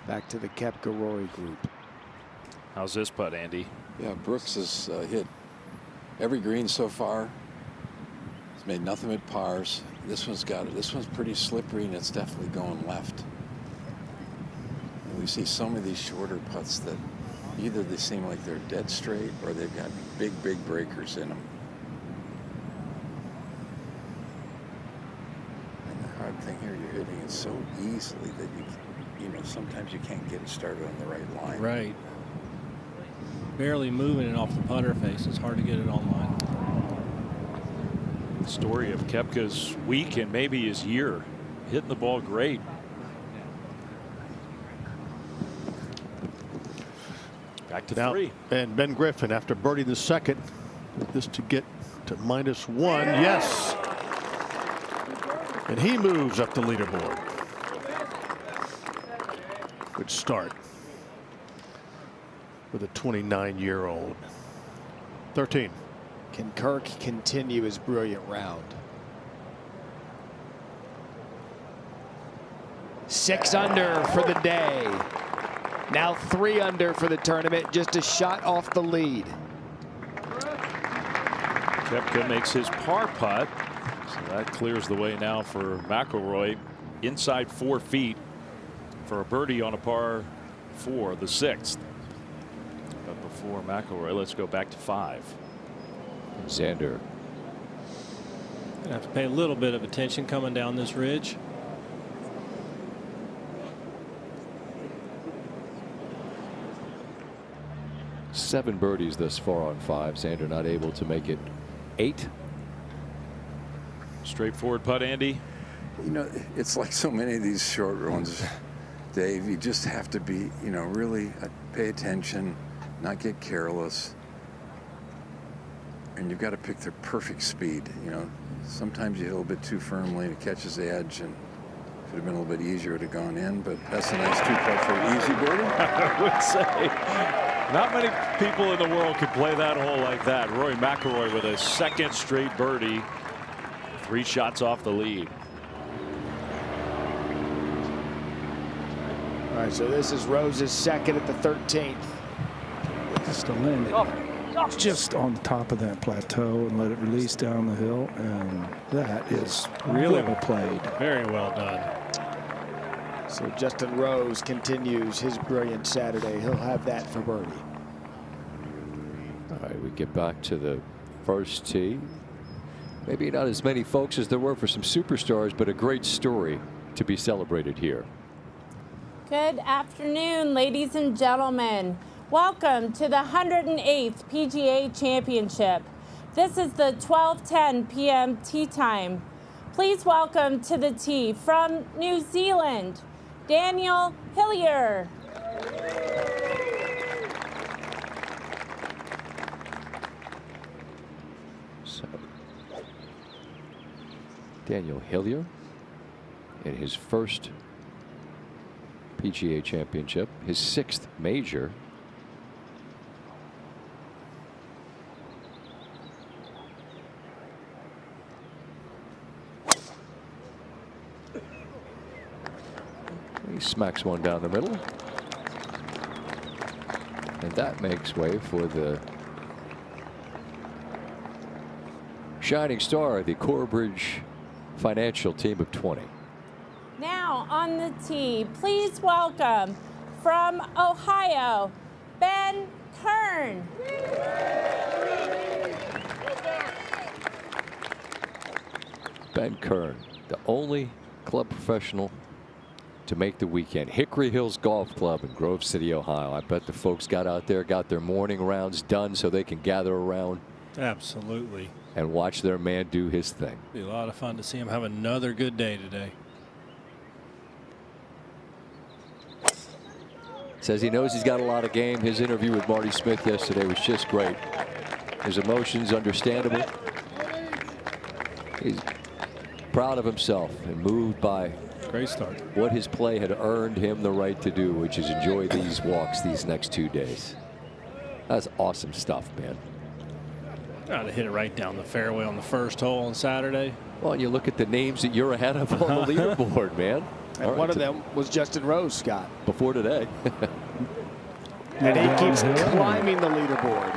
Back to the Koepka-Rory group. How's this putt, Andy? Yeah, Brooks has hit every green so far. He's made nothing but pars. This one's got it. This one's pretty slippery, and it's definitely going left. And we see some of these shorter putts that either they seem like they're dead straight or they've got big breakers in them. And the hard thing here, you're hitting it so easily that you know, sometimes you can't get it started on the right line. Right. barely moving it off the putter face. It's hard to get it online. The story of Koepka's week and maybe his year. Hitting the ball great. Back to now, 3. And Ben Griffin, after birdie the second, this to get to -1. Yes. And he moves up the leaderboard. Good start with a 29-year-old. 13. Can Kirk continue his brilliant round? 6 under for the day. Now 3 under for the tournament, just a shot off the lead. Koepka makes his par putt, so that clears the way now for McIlroy inside 4 feet for a birdie on a par 4, the 6th. But before McIlroy, let's go back to 5. Xander. Gonna have to pay a little bit of attention coming down this ridge. Seven birdies thus far on 5. Xander not able to make it 8. Straightforward putt, Andy. You know, it's like so many of these short ones, Dave. You just have to be, you know, really pay attention, not get careless. And you've got to pick the perfect speed. You know, sometimes you hit a little bit too firmly and it catches the edge, and if it had been a little bit easier, it would have gone in. But that's a nice 2-putt for an easy birdie. I would say not many people in the world could play that hole like that. Rory McIlroy with a 2nd straight birdie, 3 shots off the lead. All right, so this is Rose's 2nd at the 13th. Just to land it just on the top of that plateau and let it release down the hill, and that is really well played. Very well done. So Justin Rose continues his brilliant Saturday. He'll have that for birdie. All right, we get back to the first tee. Maybe not as many folks as there were for some superstars, but a great story to be celebrated here. Good afternoon, ladies and gentlemen. Welcome to the 108th PGA Championship. This is the 12:10 p.m. tee time. Please welcome to the tee from New Zealand, Daniel Hillier. So, Daniel Hillier in his first PGA Championship, his 6th major. He smacks one down the middle. And that makes way for the shining star, the Corebridge Financial team of 20. Now on the tee, please welcome from Ohio, Ben Kern. Ben Kern, the only club professional to make the weekend. Hickory Hills Golf Club in Grove City, Ohio. I bet the folks got out there, got their morning rounds done so they can gather around. Absolutely. And watch their man do his thing. Be a lot of fun to see him have another good day today. Says he knows he's got a lot of game. His interview with Marty Smith yesterday was just great. His emotions understandable. He's proud of himself and moved by great start. What his play had earned him the right to do, which is enjoy these walks these next 2 days. That's awesome stuff, man. Got to hit it right down the fairway on the first hole on Saturday. Well, you look at the names that you're ahead of on the leaderboard, man. And one of them was Justin Rose, Scott. Before today. And he keeps climbing the leaderboard.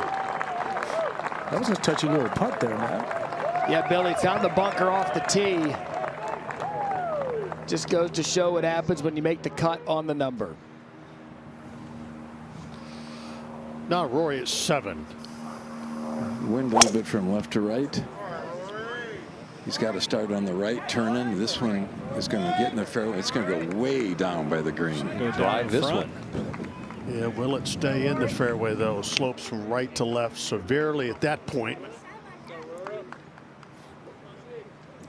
That was a touchy little putt there, man. Yeah, Billy found the bunker off the tee. Just goes to show what happens when you make the cut on the number. Now Rory at 7. Wind a little bit from left to right. He's got to start on the right, turn in. This one is going to get in the fairway. It's going to go way down by the green. Drive this one. Yeah, will it stay in the fairway though? Slopes from right to left severely at that point.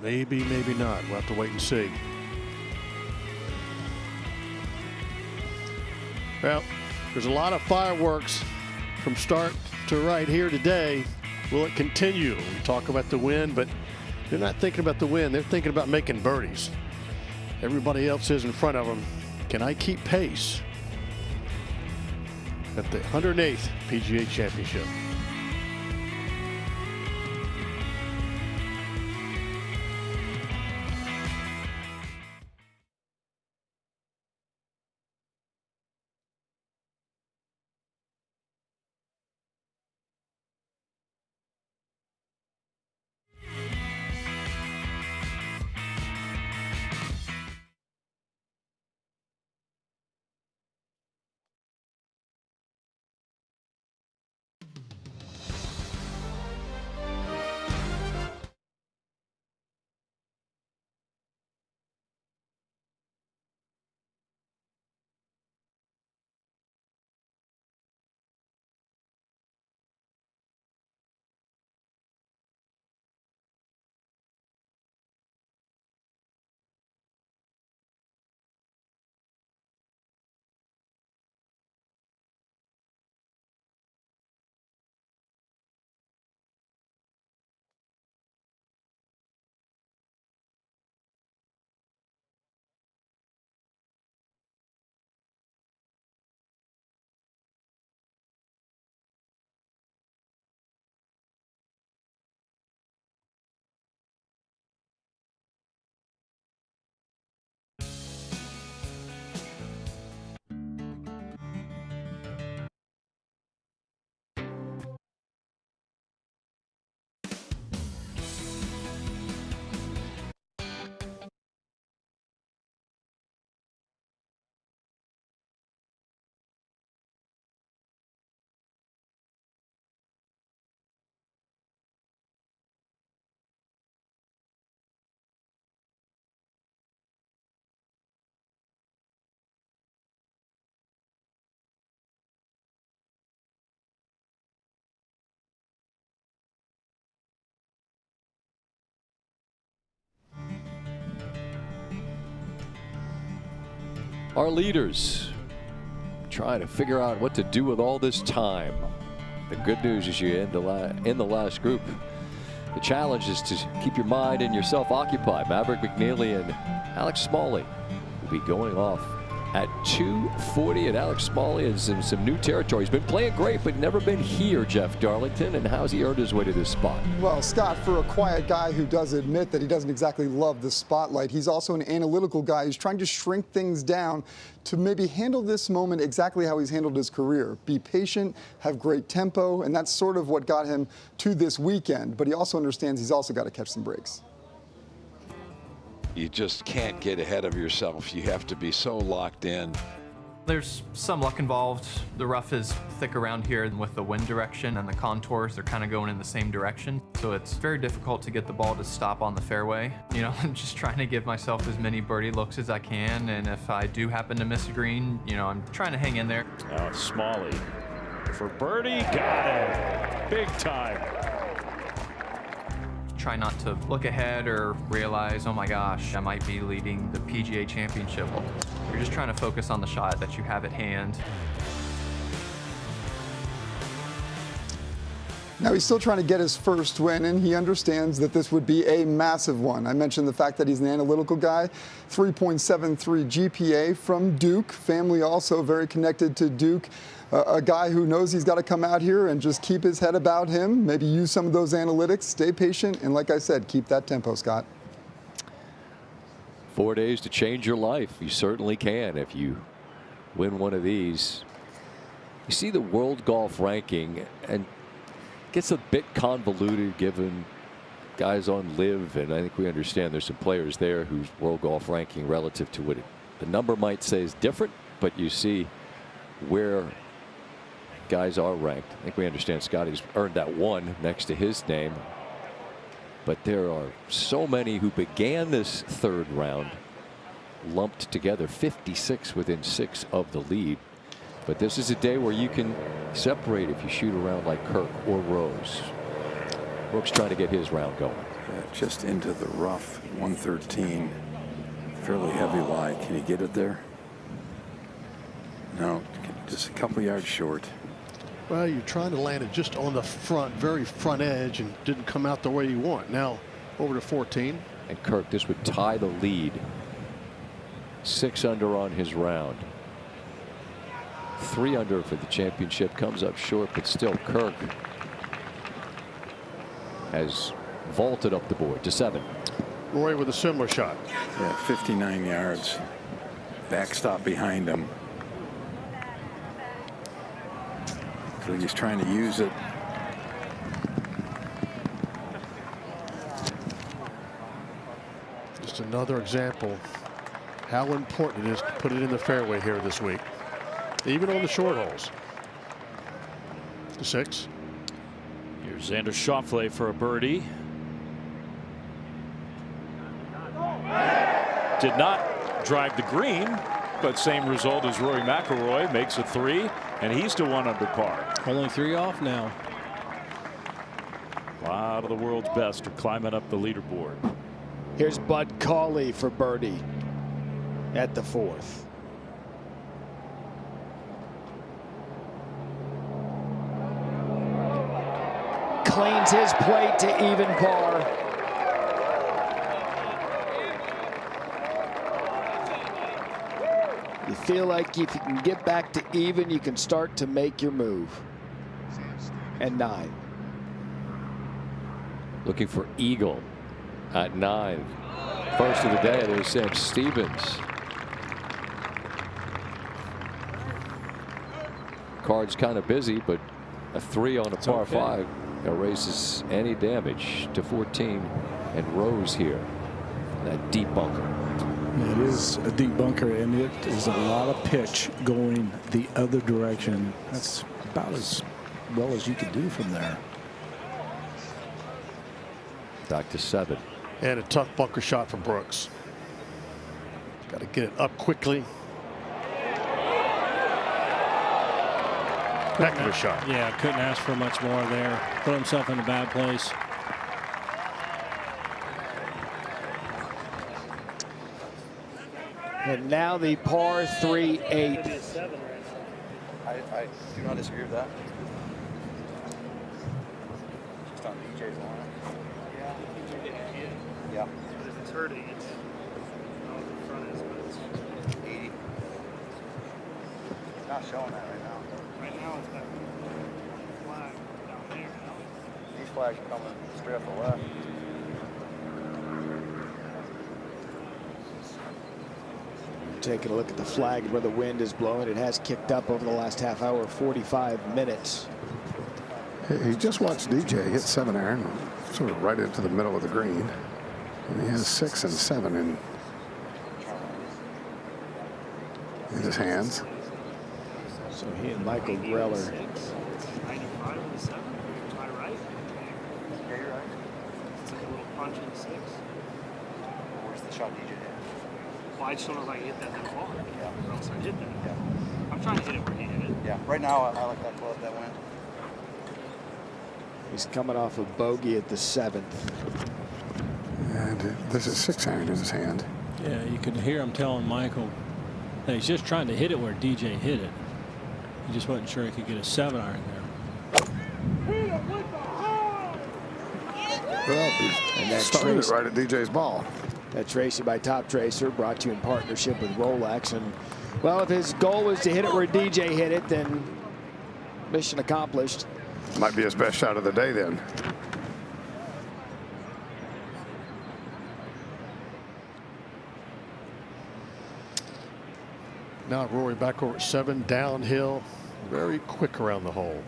Maybe, maybe not. We'll have to wait and see. Well, there's a lot of fireworks from start to right here today. Will it continue? We talk about the win, but they're not thinking about the win. They're thinking about making birdies. Everybody else is in front of them. Can I keep pace at the 108th PGA Championship? Our leaders trying to figure out what to do with all this time. The good news is you in the last group. The challenge is to keep your mind and yourself occupied. Maverick McNeely and Alex Smalley will be going off at 2:40, and Alex Smalley is in some new territory. He's been playing great, but never been here, Jeff Darlington. And how's he earned his way to this spot? Well, Scott, for a quiet guy who does admit that he doesn't exactly love the spotlight, he's also an analytical guy who's trying to shrink things down to maybe handle this moment exactly how he's handled his career. Be patient, have great tempo, and that's sort of what got him to this weekend. But he also understands he's also got to catch some breaks. You just can't get ahead of yourself. You have to be so locked in. There's some luck involved. The rough is thick around here, and with the wind direction and the contours, they're kind of going in the same direction. So it's very difficult to get the ball to stop on the fairway. You know, I'm just trying to give myself as many birdie looks as I can. And if I do happen to miss a green, you know, I'm trying to hang in there. Now it's Smalley for birdie. Got it. Big time. Try not to look ahead or realize, oh my gosh, I might be leading the PGA Championship. You're just trying to focus on the shot that you have at hand. Now he's still trying to get his first win, and he understands that this would be a massive one. I mentioned the fact that he's an analytical guy, 3.73 GPA from Duke. Family also very connected to Duke. A guy who knows he's got to come out here and just keep his head about him, maybe use some of those analytics, stay patient, and like I said, keep that tempo, Scott. 4 days to change your life. You certainly can if you win one of these. You see the world golf ranking, and it gets a bit convoluted given guys on live, and I think we understand there's some players there whose world golf ranking relative to what the number might say is different, but you see where guys are ranked. I think we understand Scotty's earned that one next to his name, but there are so many who began this third round lumped together, 56 within 6 of the lead. But this is a day where you can separate if you shoot around like Kirk or Rose. Brooks trying to get his round going. Just into the rough, 113. Fairly heavy lie. Can you get it there? No, just a couple yards short. Well, you're trying to land it just on the front, very front edge, and didn't come out the way you want. Now over to 14. And Kirk, this would tie the lead. 6 under on his round. 3 under for the championship. Comes up short, but still Kirk has vaulted up the board to 7. Roy with a similar shot. Yeah, 59 yards. Backstop behind him. So he's trying to use it. Just another example how important it is to put it in the fairway here this week, even on the short holes. To 6. Here's Xander Schauffele for a birdie. Did not drive the green, but same result as Rory McIlroy. Makes a 3, and he's to 1 under par. Only 3 off now. A lot of the world's best are climbing up the leaderboard. Here's Bud Cauley for birdie at the 4th. Cleans his plate to even par. You feel like if you can get back to even, you can start to make your move. And 9. Looking for eagle at 9. First of the day. There's Sam Stevens. Card's kind of busy, but a 3 on a par 5 erases any damage to 14. And Rose here, that deep bunker. It is a deep bunker, and it is a lot of pitch going the other direction. That's about as well as you can do from there. Back to 7. And a tough bunker shot from Brooks. Got to get it up quickly. Heck of a shot. Yeah, couldn't ask for much more there. Put himself in a bad place. And now the par 3-8. I do not disagree with that. Just on DJ's line. Yeah. But if it's hurting, it's how the front is, but it's 80. It's not showing that right now. Right now it's that flag down there. These flags are coming straight off the left. Taking a look at the flag where the wind is blowing. It has kicked up over the last half hour, 45 minutes. He just watched DJ hit 7 iron, sort of right into the middle of the green. And he has 6 and 7 in his hands. So he and Michael Greller. 95 and 7. Am I right? Yeah, you're right. It's like a little punch in the 6. Where's the shot DJ hit? Well, I just don't know if I can hit that far. Yeah. Or else I'd hit that. Yeah. I'm trying to hit it where he hit it. Yeah. Right now, I like that club that went. He's coming off a bogey at the 7th. And this is 6 iron in his hand. Yeah, you can hear him telling Michael that he's just trying to hit it where DJ hit it. He just wasn't sure he could get a 7 iron there. Well, he started it right at DJ's ball. That's Racing by Top Tracer, brought to you in partnership with Rolex. And, well, if his goal was to hit it where DJ hit it, then mission accomplished. Might be his best shot of the day then. Now Rory back over at 7, downhill, very quick around the hole.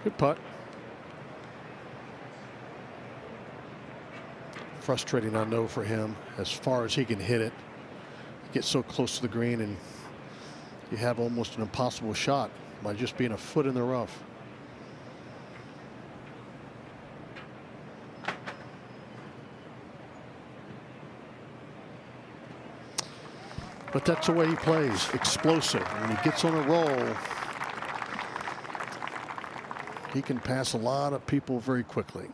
Good putt. Frustrating, I know, for him as far as he can hit it. Get so close to the green and you have almost an impossible shot by just being a foot in the rough. But that's the way he plays, explosive. When he gets on a roll, he can pass a lot of people very quickly.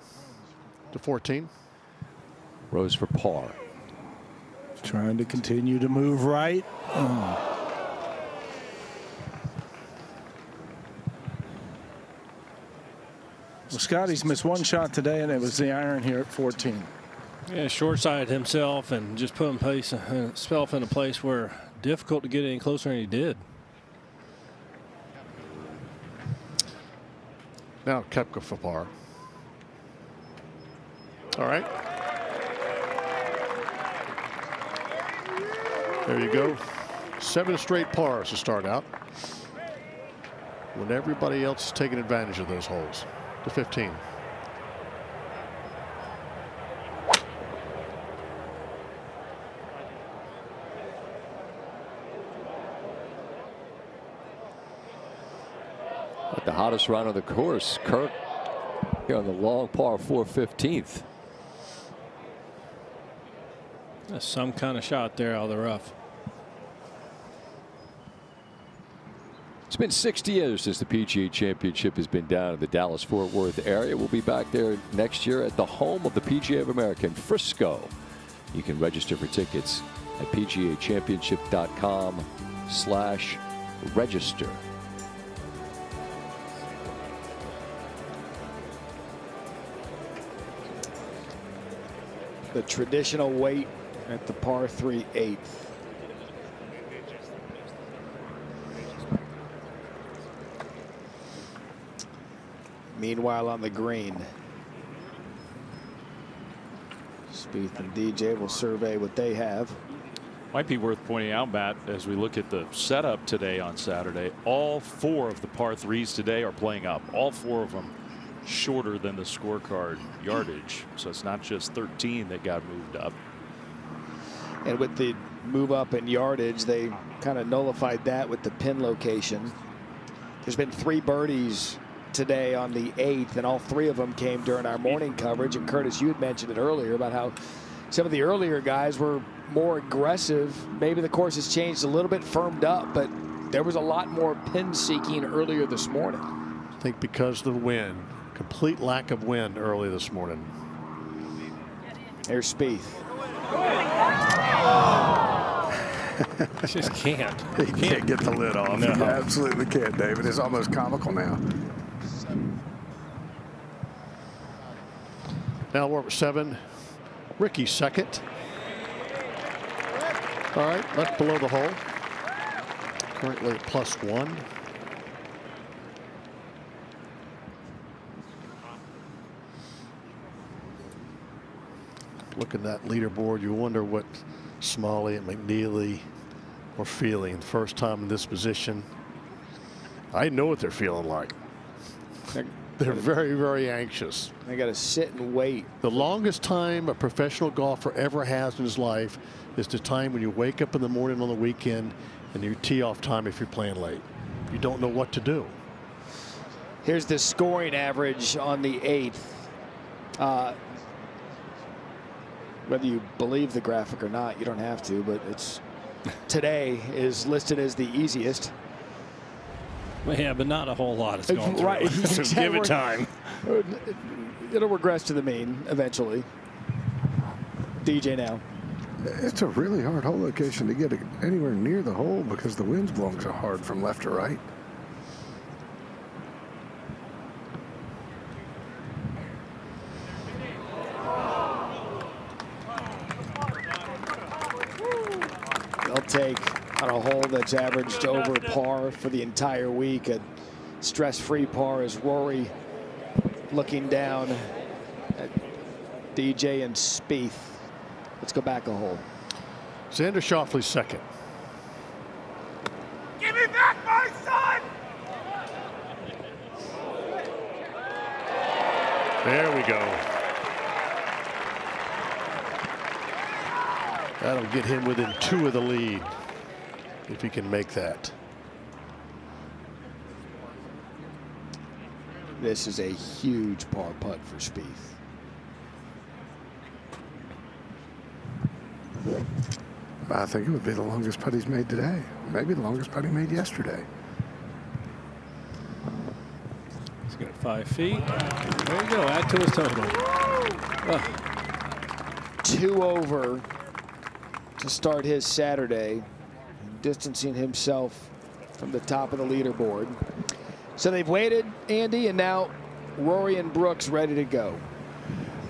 To 14. Rose for par. Trying to continue to move right. Oh. Well, Scotty's missed one shot today, and it was the iron here at 14. Yeah, short-sighted himself and just put himself in a place where difficult to get any closer than he did. Now Koepka for par. All right. There you go. 7 straight pars to start out, when everybody else is taking advantage of those holes. To 15. At the hottest round of the course, Kirk here on the long par 4 15th. That's some kind of shot there out of the rough. It's been 60 years since the PGA Championship has been down in the Dallas-Fort Worth area. We'll be back there next year at the home of the PGA of America in Frisco. You can register for tickets at pgachampionship.com/register. The traditional weight at the par 3 8th. Meanwhile, on the green, Spieth and DJ will survey what they have. Might be worth pointing out, Matt, as we look at the setup today on Saturday, all 4 of the par 3s today are playing up. All 4 of them shorter than the scorecard yardage. So it's not just 13 that got moved up. And with the move up in yardage, they kind of nullified that with the pin location. There's been 3 birdies today on the 8th, and all 3 of them came during our morning coverage. And Curtis, you had mentioned it earlier about how some of the earlier guys were more aggressive. Maybe the course has changed a little bit, firmed up, but there was a lot more pin seeking earlier this morning. I think because of the wind, complete lack of wind early this morning. There's Spieth. Just can't. He can't get the lid off. No. He absolutely can't, David. It's almost comical now. Now we're at 7. Ricky second. All right, left below the hole. Currently at +1. Looking at that leaderboard, you wonder what Smalley and McNeely are feeling. First time in this position. I know what they're feeling like. They're very, very anxious. They got to sit and wait. The longest time a professional golfer ever has in his life is the time when you wake up in the morning on the weekend and your tee off time if you're playing late. You don't know what to do. Here's the scoring average on the 8th. Whether you believe the graphic or not, you don't have to, but it's today is listed as the easiest. Yeah, but not a whole lot is going through. Right. So give it time. It'll regress to the mean eventually. DJ now. It's a really hard hole location to get anywhere near the hole because the wind's blowing so hard from left to right. They'll take on a hole that's averaged over par for the entire week, a stress-free par as Rory looking down at DJ and Spieth. Let's go back a hole. Xander Schauffele second. Give me back my son! There we go. That'll get him within 2 of the lead if he can make that. This is a huge par putt for Spieth. I think it would be the longest putt he's made today. Maybe the longest putt he made yesterday. He's got 5 feet. There you go. Add to his total. 2 over to start his Saturday, distancing himself from the top of the leaderboard. So they've waited, Andy, and now Rory and Brooks ready to go.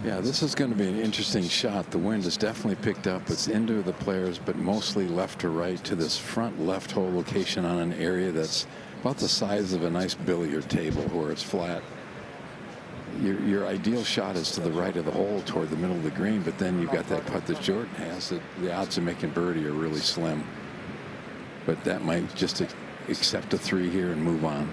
Yeah, this is going to be an interesting shot. The wind has definitely picked up. It's into the players, but mostly left to right to this front left hole location on an area that's about the size of a nice billiard table where it's flat. Your ideal shot is to the right of the hole toward the middle of the green, but then you've got that putt that Jordan has. That the odds of making birdie are really slim. But that might just accept a 3 here and move on.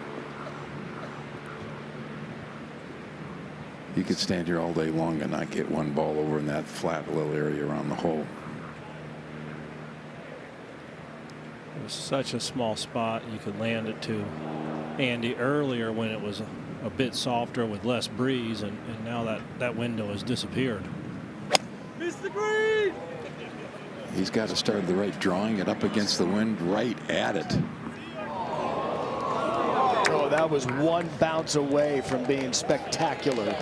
You could stand here all day long and not get one ball over in that flat little area around the hole. It was such a small spot. You could land it to Andy earlier when it was a bit softer with less breeze, and now that window has disappeared. Miss the green! He's got to start the right, drawing it up against the wind, right at it. Oh, that was one bounce away from being spectacular.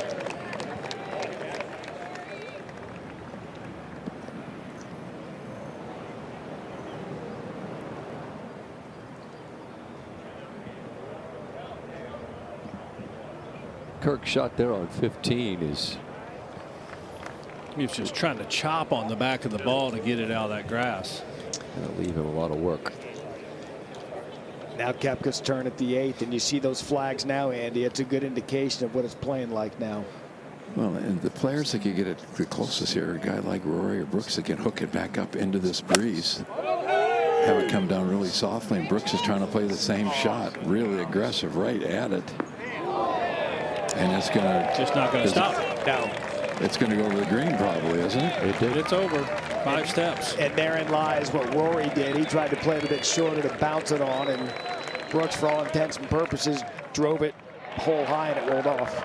Kirk's shot there on 15 is. He was just trying to chop on the back of the ball to get it out of that grass. Gonna leave him a lot of work. Now Koepka's turn at the 8th, and you see those flags now, Andy. It's a good indication of what it's playing like now. Well, and the players that can get it the closest here, a guy like Rory or Brooks that can hook it back up into this breeze, have it come down really softly, and Brooks is trying to play the same shot, really aggressive, right at it. And it's going to just not going to stop. No. It's going to go over the green probably, isn't it? It did. It's over. 5 steps. And therein lies what Rory did. He tried to play it a bit shorter to bounce it on, and Brooks, for all intents and purposes, drove it hole high and it rolled off.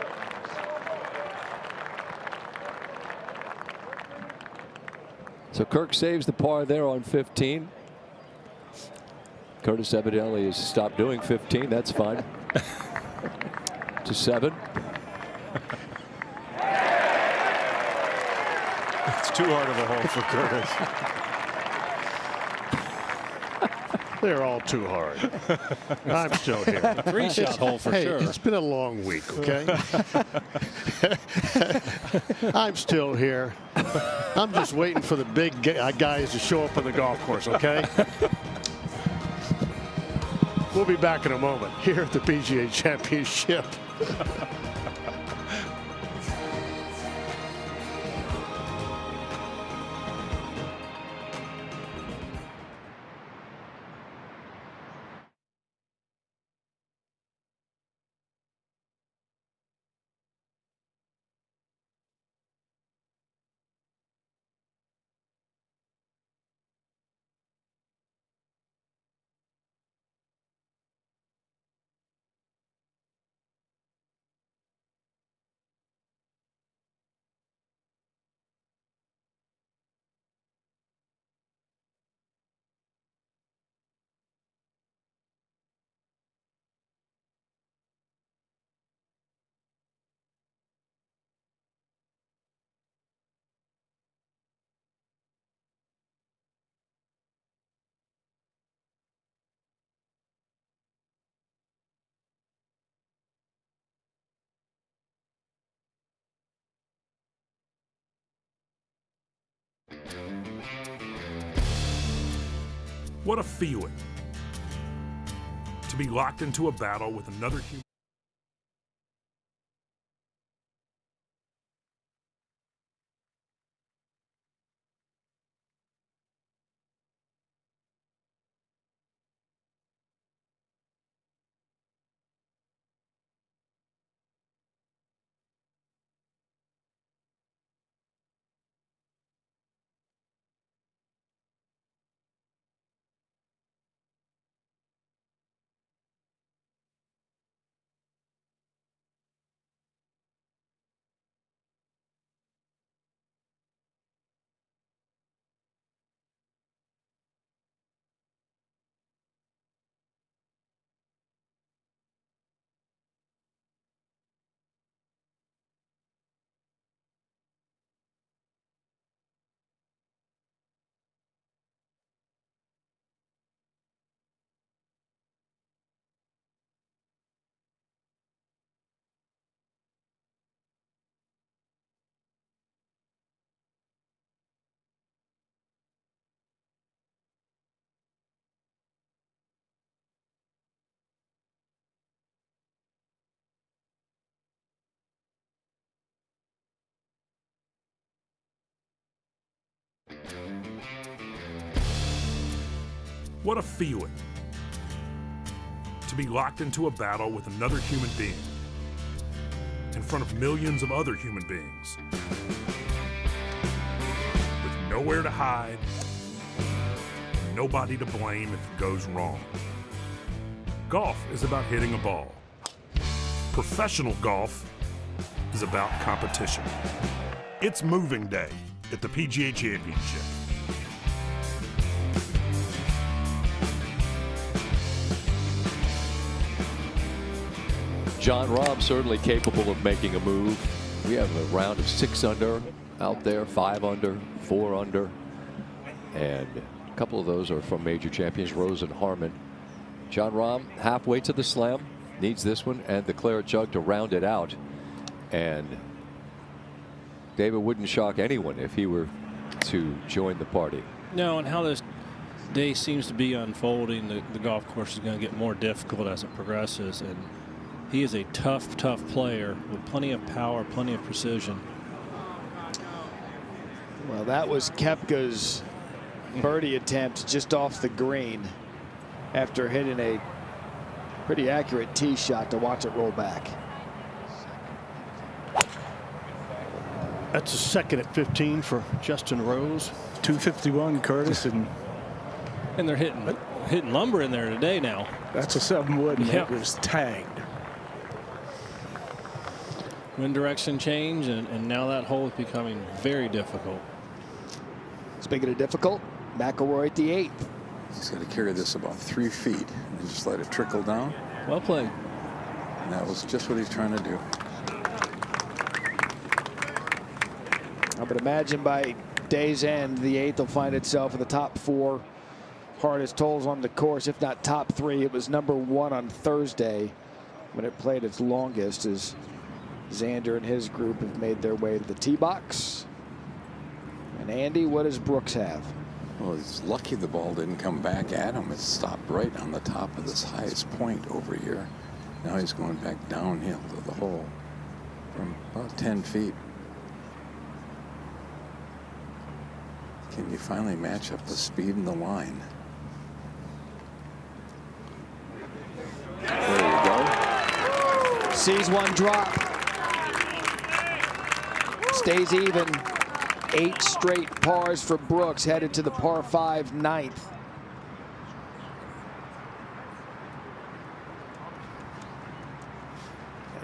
So Kirk saves the par there on 15. Curtis evidently has stopped doing 15. That's fine. To 7. It's too hard of a hole for Curtis. They're all too hard. I'm still here. 3-shot hole for sure. It's been a long week, okay? I'm still here. I'm just waiting for the big guys to show up on the golf course, okay? We'll be back in a moment here at the PGA Championship. What a feeling to be locked into a battle with another human. What a feeling to be locked into a battle with another human being in front of millions of other human beings with nowhere to hide, nobody to blame if it goes wrong. Golf is about hitting a ball. Professional golf is about competition. It's moving day at the PGA Championship. Jon Rahm certainly capable of making a move. We have a round of 6 under out there, 5 under, 4 under, and a couple of those are from major champions, Rose and Harmon. Jon Rahm halfway to the slam, needs this one and the claret jug to round it out. And David, wouldn't shock anyone if he were to join the party. No, and how this day seems to be unfolding, the golf course is going to get more difficult as it progresses. And he is a tough player with plenty of power, plenty of precision. Well, that was Koepka's birdie attempt just off the green after hitting a pretty accurate tee shot to watch it roll back. That's a second at 15 for Justin Rose. 251, Curtis, and they're hitting lumber in there today now. That's a 7-wood, and Yep. it was tagged. Wind direction change, and now that hole is becoming very difficult. Speaking of difficult, McIlroy at the 8th. He's got to carry this about 3 feet and just let it trickle down. Well played. And that was just what he's trying to do. I would imagine by day's end, the 8th will find itself in the top 4 hardest holes on the course, if not top 3. It was number 1 on Thursday when it played its longest, as Xander and his group have made their way to the tee box. And Andy, what does Brooks have? Well, he's lucky the ball didn't come back at him. It stopped right on the top of this highest point over here. Now he's going back downhill to the hole from about 10 feet. Can you finally match up the speed and the line? There you go. Sees one drop. Stays even. 8 straight pars for Brooks, headed to the par 5 9th.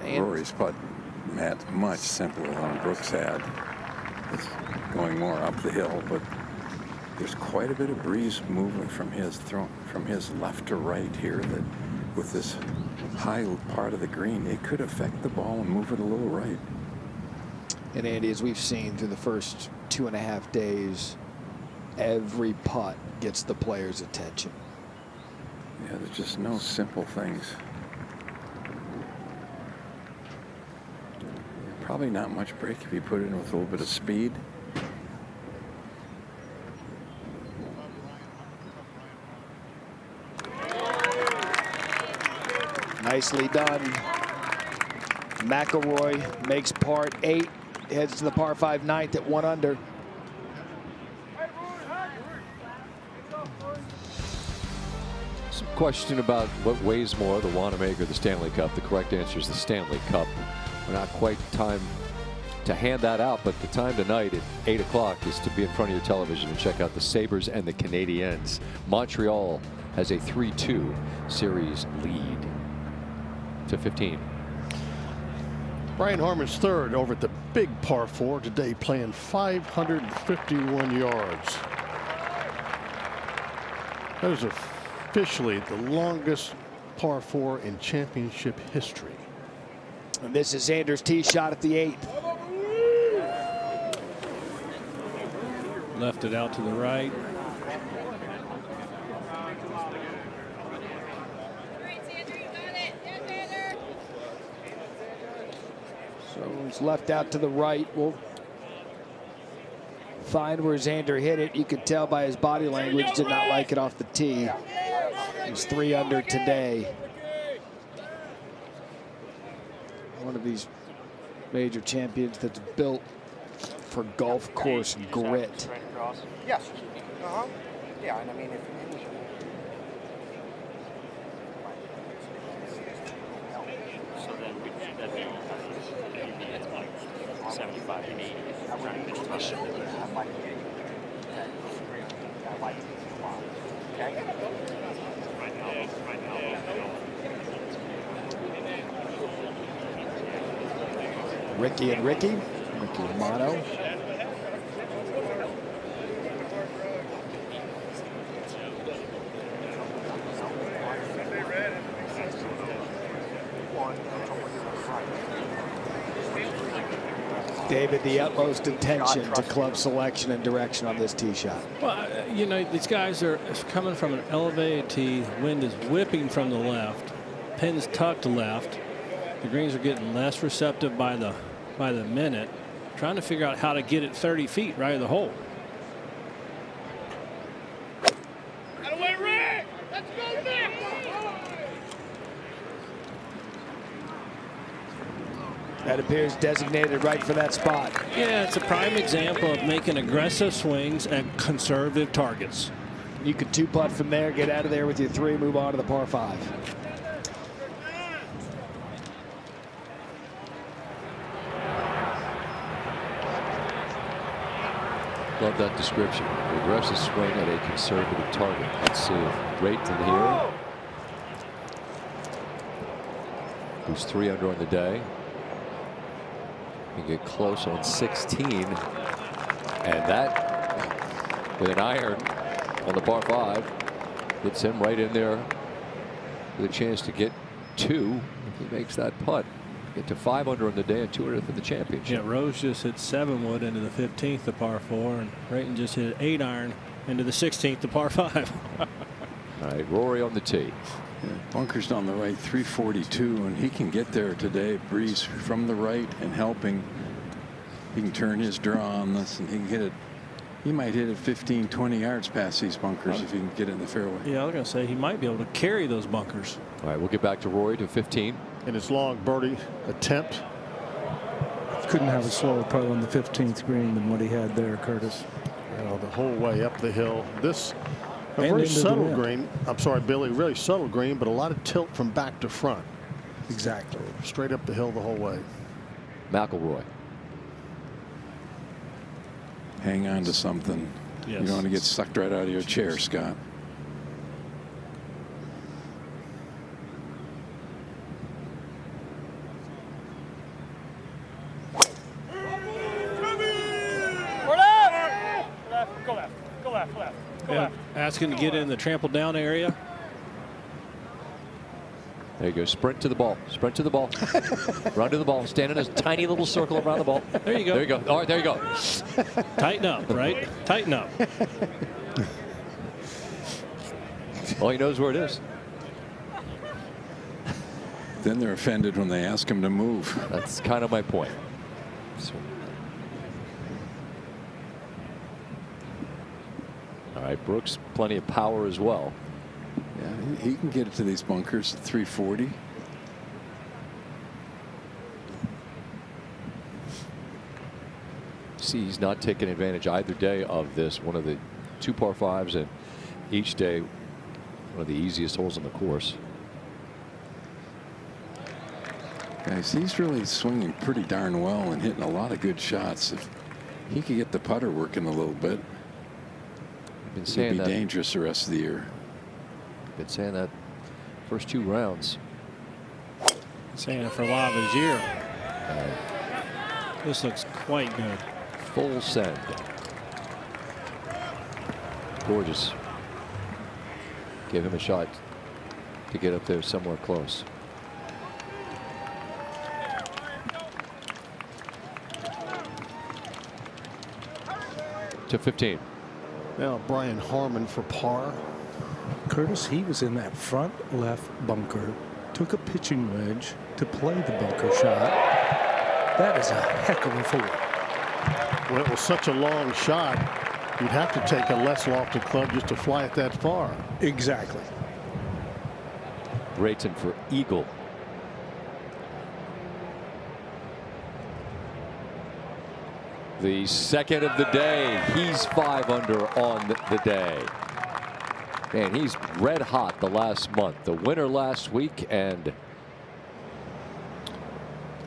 Rory's putt, Matt, much simpler than Brooks had. It's going more up the hill, but there's quite a bit of breeze moving from his left to right here, that with this high part of the green, it could affect the ball and move it a little right. And Andy, as we've seen through the first 2.5 days, every putt gets the players' attention. Yeah, there's just no simple things. Probably not much break if you put it in with a little bit of speed. Nicely done. McIlroy makes part 8, heads to the par 5 9th at 1 under. Some question about what weighs more, the Wanamaker or the Stanley Cup. The correct answer is the Stanley Cup. We're not quite time to hand that out, but the time tonight at 8 o'clock is to be in front of your television and check out the Sabres and the Canadiens. Montreal has a 3-2 series lead to 15. Brian Harmon's third over at the big par 4 today, playing 551 yards. That is officially the longest par 4 in championship history. And this is Xander's tee shot at the 8th. Left it out to the right. So it's left out to the right. We'll find where Xander hit it. You could tell by his body language, did not like it off the tee. He's 3 under today. One of these major champions that's built for golf course grit. Yes. Yeah, and I mean, if So then that'd be 75 and 80. Trying to pitch Ricky and Ricky Romano. David, the utmost attention to club selection and direction on this tee shot. Well, you know, these guys are coming from an elevated tee. Wind is whipping from the left. Pins tucked left. The greens are getting less receptive by the minute. Trying to figure out how to get it 30 feet right of the hole. That appears designated right for that spot. Yeah, it's a prime example of making aggressive swings at conservative targets. You could 2-putt from there, get out of there with your 3, move on to the par 5. Love that description. Aggressive swing at a conservative target. Let's see if Harrington here, who's 3 under on the day, can get close on 16, and that with an iron on the par 5 puts him right in there with a chance to get 2 if he makes that putt. Get to 5 under on the day and 200th in the championship. Yeah, Rose just hit 7-wood into the 15th, the par 4, and Harrington just hit an 8-iron into the 16th, the par 5. All right, Rory on the tee. Yeah, bunkers down the right, 342, and he can get there today. Breeze from the right and helping. He can turn his draw on this, and he can hit it. He might hit it 15, 20 yards past these bunkers if he can get in the fairway. Yeah, I was going to say he might be able to carry those bunkers. All right, we'll get back to Rory to 15. In his long birdie attempt. Couldn't have a slower putt on the 15th green than what he had there, Curtis. You know, the whole way up the hill. This a And very into the subtle wind. green. I'm sorry, Billy. Really subtle green, but a lot of tilt from back to front. Exactly. Straight up the hill the whole way. McIlroy. Hang on to something. Yes. You don't want to get sucked right out of your chair, Scott. Asking to get in the trampled down area. There you go. Sprint to the ball. Sprint to the ball. Run to the ball. Stand in a tiny little circle around the ball. There you go. There you go. All right, there you go. Tighten up, right? Tighten up. Well, he knows where it is. Then they're offended when they ask him to move. That's kind of my point. So. All right, Brooks, plenty of power as well. Yeah, he can get it to these bunkers at 340. See, he's not taking advantage either day of this. One of the 2 par 5s, and each day one of the easiest holes on the course. Guys, he's really swinging pretty darn well and hitting a lot of good shots. If he could get the putter working a little bit, Been he'd saying be that. dangerous the rest of the year. Been saying that first 2 rounds. Saying it for a lot of his year. This looks quite good. Full send. Gorgeous. Give him a shot to get up there somewhere close. To 15. Now Brian Harmon for par. Curtis, he was in that front left bunker, took a pitching wedge to play the bunker shot. That is a heck of a four. Well, it was such a long shot, you'd have to take a less lofted club just to fly it that far. Exactly. Harrington for eagle. The second of the day. He's 5 under on the day. Man, he's red hot the last month. The winner last week, and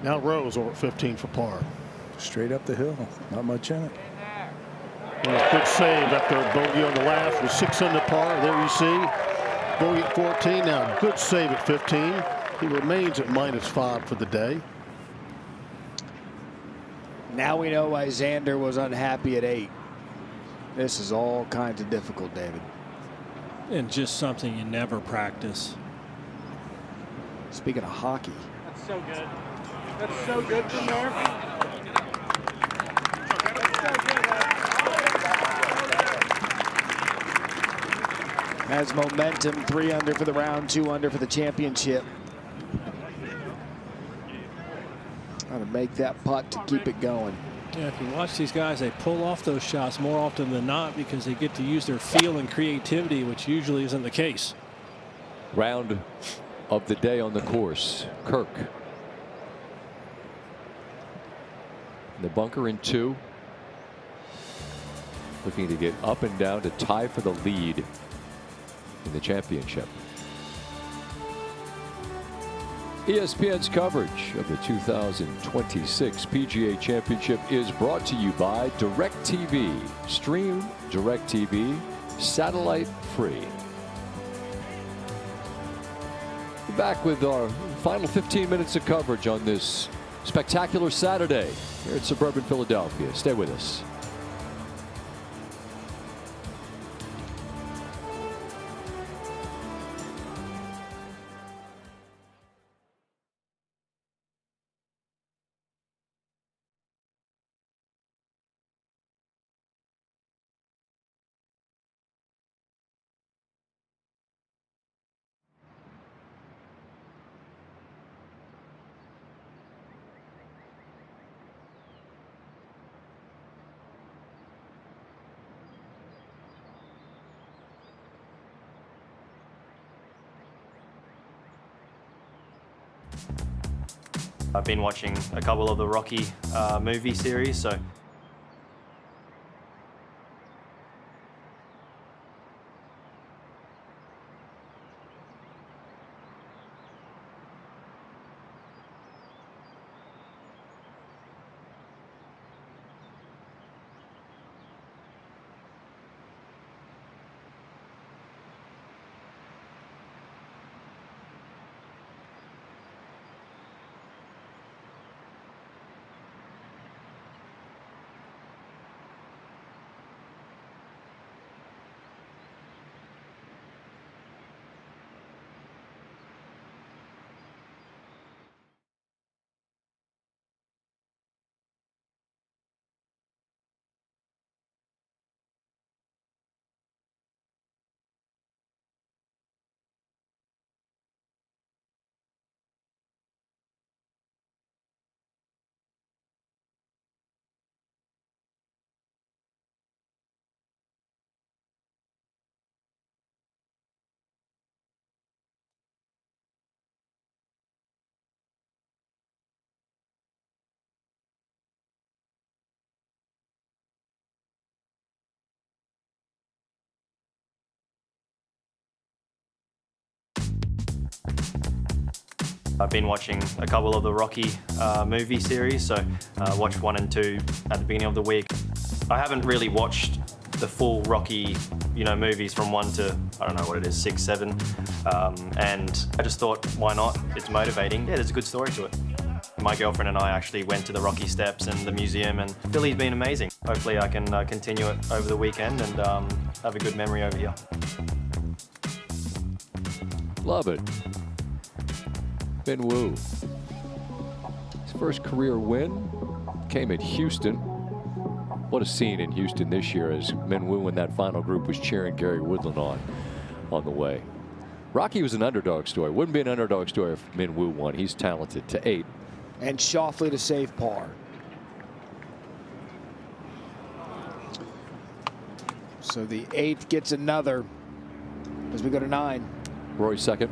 now Rose over at 15 for par. Straight up the hill. Not much in it. Yeah, good save after a bogey on the last with 6 under par. There you see. Bogey at 14. Now good save at 15. He remains at -5 for the day. Now we know why Xander was unhappy at 8. This is all kinds of difficult, David. And just something you never practice. Speaking of hockey. That's so good. That's so good from there. Has momentum, 3 under for the round, 2 under for the championship. How to make that putt to keep it going. Yeah, if you watch these guys, they pull off those shots more often than not because they get to use their feel and creativity, which usually isn't the case. round of the day on the course. Kirk. The bunker in 2. Looking to get up and down to tie for the lead in the championship. ESPN's coverage of the 2026 PGA Championship is brought to you by DirecTV. Stream DirecTV satellite free. We're back with our final 15 minutes of coverage on this spectacular Saturday here at suburban Philadelphia. Stay with us. I've been watching a couple of the Rocky movie series, so I've been watching a couple of the Rocky movie series, so watched 1 and 2 at the beginning of the week. I haven't really watched the full Rocky, movies from 1 to, I don't know what it is, 6, 7, and I just thought, why not? It's motivating. Yeah, there's a good story to it. My girlfriend and I actually went to the Rocky Steps and the museum, and Philly's been amazing. Hopefully I can continue it over the weekend and have a good memory over here. Love it. Min Woo. His first career win came at Houston. What a scene in Houston this year as Min Woo and that final group was cheering Gary Woodland on the way. Rocky was an underdog story. Wouldn't be an underdog story if Min Woo won. He's talented to 8. And Schauffele to save par. So the 8th gets another as we go to 9. Roy second.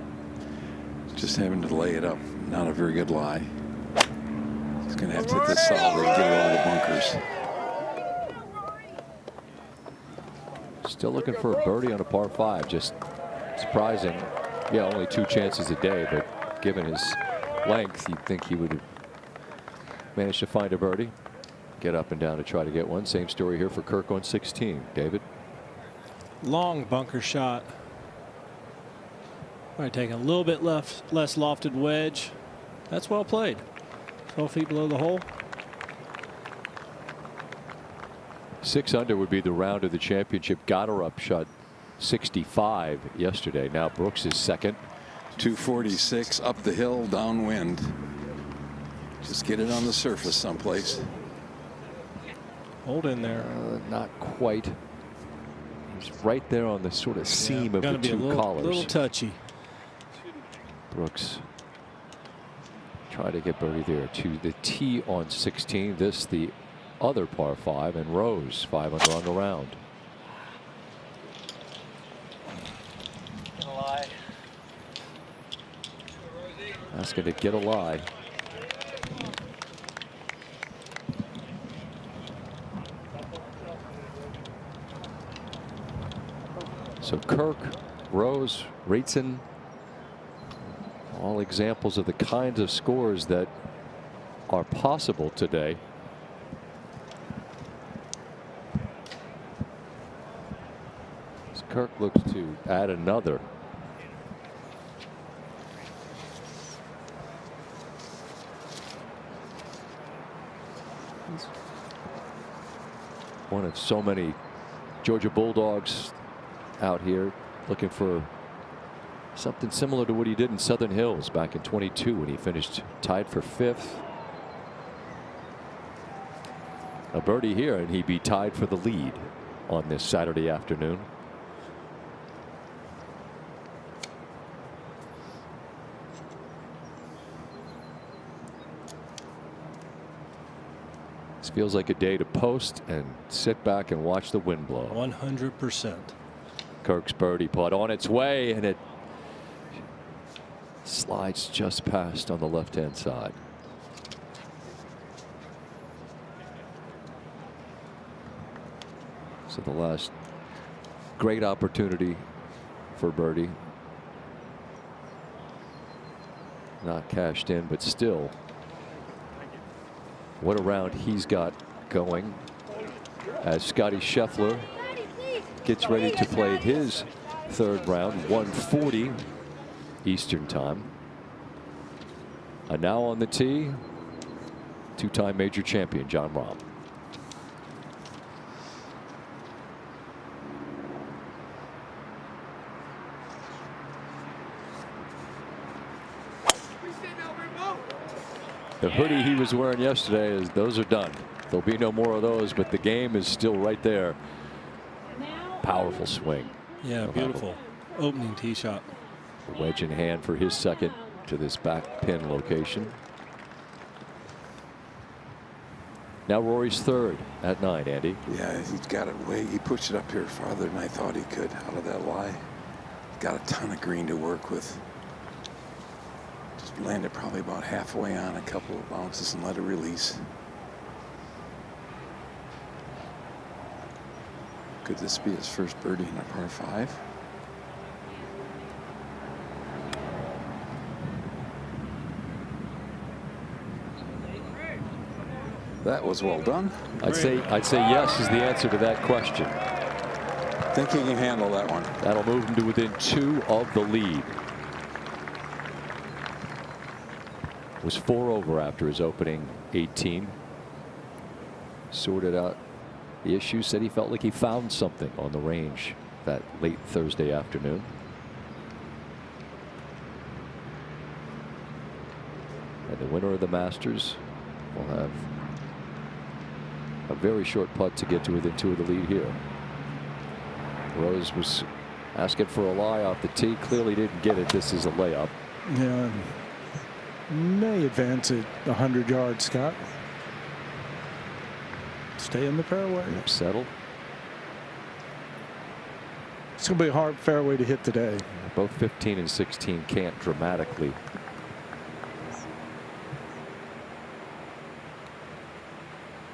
Just having to lay it up. Not a very good lie. He's going to have to hit this solid and get it over the bunkers. Still looking for a birdie on a par 5. Just surprising. Yeah, only 2 chances a day, but given his length, you'd think he would have managed to find a birdie. Get up and down to try to get one. Same story here for Kirk on 16. David? Long bunker shot. Probably taking a little bit less lofted wedge. That's well played. 12 feet below the hole. 6 under would be the round of the championship. Goddard shot 65 yesterday. Now Brooks is second. 246 up the hill, downwind. Just get it on the surface someplace. Hold in there. Not quite. He's right there on the sort of seam of the two collars. A little touchy. Brooks try to get birdie there to the tee on 16. This the other par 5, and Rose 5 under on the round. Asking to get a lie. So Kirk, Rose, Harrington, all examples of the kinds of scores that are possible today. As Kirk looks to add another. One of so many Georgia Bulldogs out here looking for something similar to what he did in Southern Hills back in 22 when he finished tied for 5th. A birdie here and he'd be tied for the lead on this Saturday afternoon. This feels like a day to post and sit back and watch the wind blow. 100%. Kirk's birdie putt on its way, and it slides just past on the left-hand side. So the last great opportunity for birdie. Not cashed in, but still, what a round he's got going as Scotty Scheffler gets ready to play his 3rd round, 1:40 Eastern time. And now on the tee, 2-time major champion Jon Rahm. The hoodie he was wearing yesterday, those are done. There'll be no more of those, but the game is still right there. Powerful swing. Yeah, beautiful opening tee shot. Wedge in hand for his 2nd to this back pin location. Now Rory's 3rd at 9, Andy. Yeah, he's got it way. He pushed it up here farther than I thought he could out of that lie. Got a ton of green to work with. Just landed probably about halfway on a couple of bounces and let it release. Could this be his first birdie in a par 5? That was well done. I'd say yes is the answer to that question. Think he can handle that one. That'll move him to within 2 of the lead. Was 4 over after his opening 18. Sorted out the issue, said he felt like he found something on the range that late Thursday afternoon. And the winner of the Masters will have a very short putt to get to within 2 of the lead here. Rose was asking for a lie off the tee. Clearly didn't get it. This is a layup. Yeah. May advance it 100 yards, Scott. Stay in the fairway. Settle. It's going to be a hard fairway to hit today. Both 15 and 16 can't dramatically.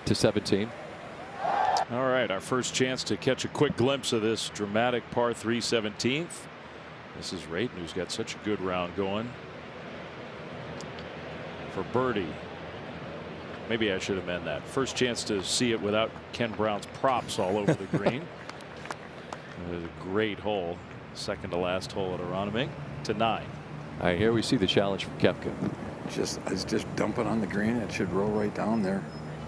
To 17. All right, our first chance to catch a quick glimpse of this dramatic par 3 17th. This is Rayton, who's got such a good round going for birdie. Maybe I should amend that. First chance to see it without Ken Brown's props all over the green. It was a great hole. Second to last hole at Aronimink to 9. All right, here we see the challenge from Koepka. It's just dumping on the green. It should roll right down there.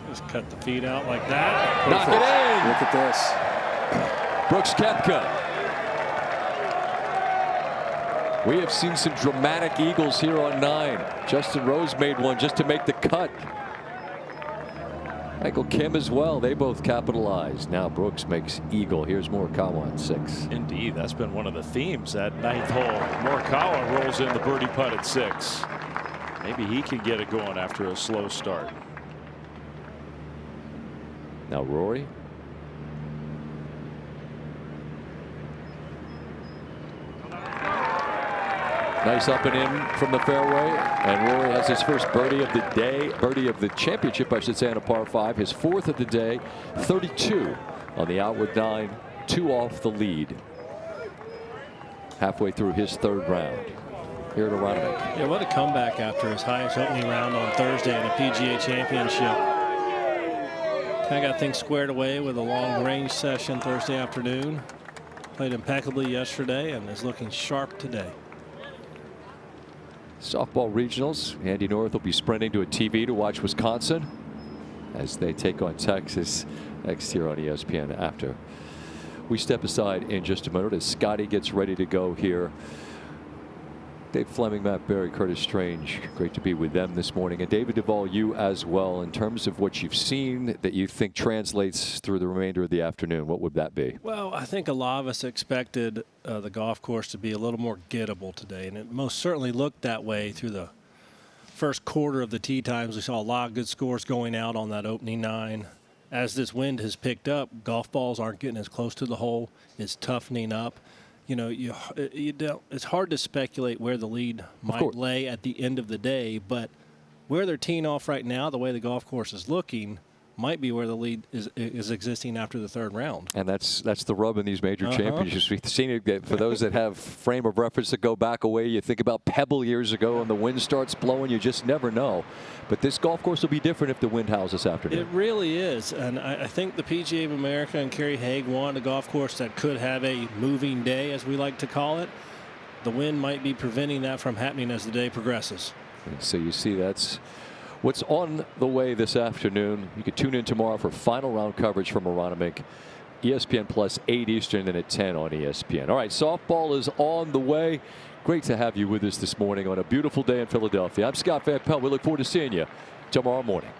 Just cut the feet out like that. Knock it in. Look at this. Brooks Koepka. We have seen some dramatic eagles here on 9. Justin Rose made one just to make the cut. Michael Kim as well. They both capitalized. Now Brooks makes eagle. Here's Morikawa on 6. Indeed, that's been one of the themes. That 9th hole. Morikawa rolls in the birdie putt at 6. Maybe he can get it going after a slow start. Now Rory. Nice up and in from the fairway, and Rory has his first birdie of the day, birdie of the championship, I should say, on a par 5. His 4th of the day, 32 on the outward 9, 2 off the lead. Halfway through his 3rd round here at Aronimink. Yeah, what a comeback after his highest opening round on Thursday in the PGA Championship. Kind of got things squared away with a long range session Thursday afternoon. Played impeccably yesterday and is looking sharp today. Softball regionals. Andy North will be sprinting to a TV to watch Wisconsin as they take on Texas next year on ESPN after we step aside in just a minute as Scotty gets ready to go here. Dave Fleming, Matt Berry, Curtis Strange, great to be with them this morning. And David Duvall, you as well. In terms of what you've seen that you think translates through the remainder of the afternoon, what would that be? Well, I think a lot of us expected the golf course to be a little more gettable today, and it most certainly looked that way through the first quarter of the tee times. We saw a lot of good scores going out on that opening 9. As this wind has picked up, golf balls aren't getting as close to the hole. It's toughening up. You know, it's hard to speculate where the lead might lay at the end of the day, but where they're teeing off right now, the way the golf course is looking, might be where the lead is existing after the 3rd round. And that's the rub in these major championships. We've seen it. For those that have frame of reference that go back away, you think about Pebble years ago and the wind starts blowing, you just never know. But this golf course will be different if the wind howls this afternoon. It really is. And I think the PGA of America and Kerry Haig want a golf course that could have a moving day, as we like to call it. The wind might be preventing that from happening as the day progresses. And so you see that's what's on the way this afternoon. You can tune in tomorrow for final round coverage from Aronimink. ESPN Plus 8 Eastern and at 10 on ESPN. All right, softball is on the way. Great to have you with us this morning on a beautiful day in Philadelphia. I'm Scott Van Pelt. We look forward to seeing you tomorrow morning.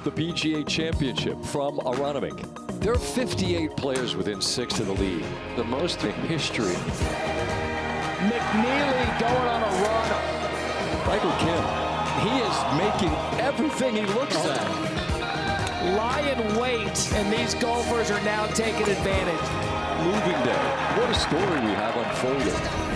The PGA Championship from Aronimink. There are 58 players within 6 of the lead, the most in history. McNeely going on a run. Michael Kim, he is making everything he looks at. Lie in wait, and these golfers are now taking advantage. Moving day. What a story we have unfolding.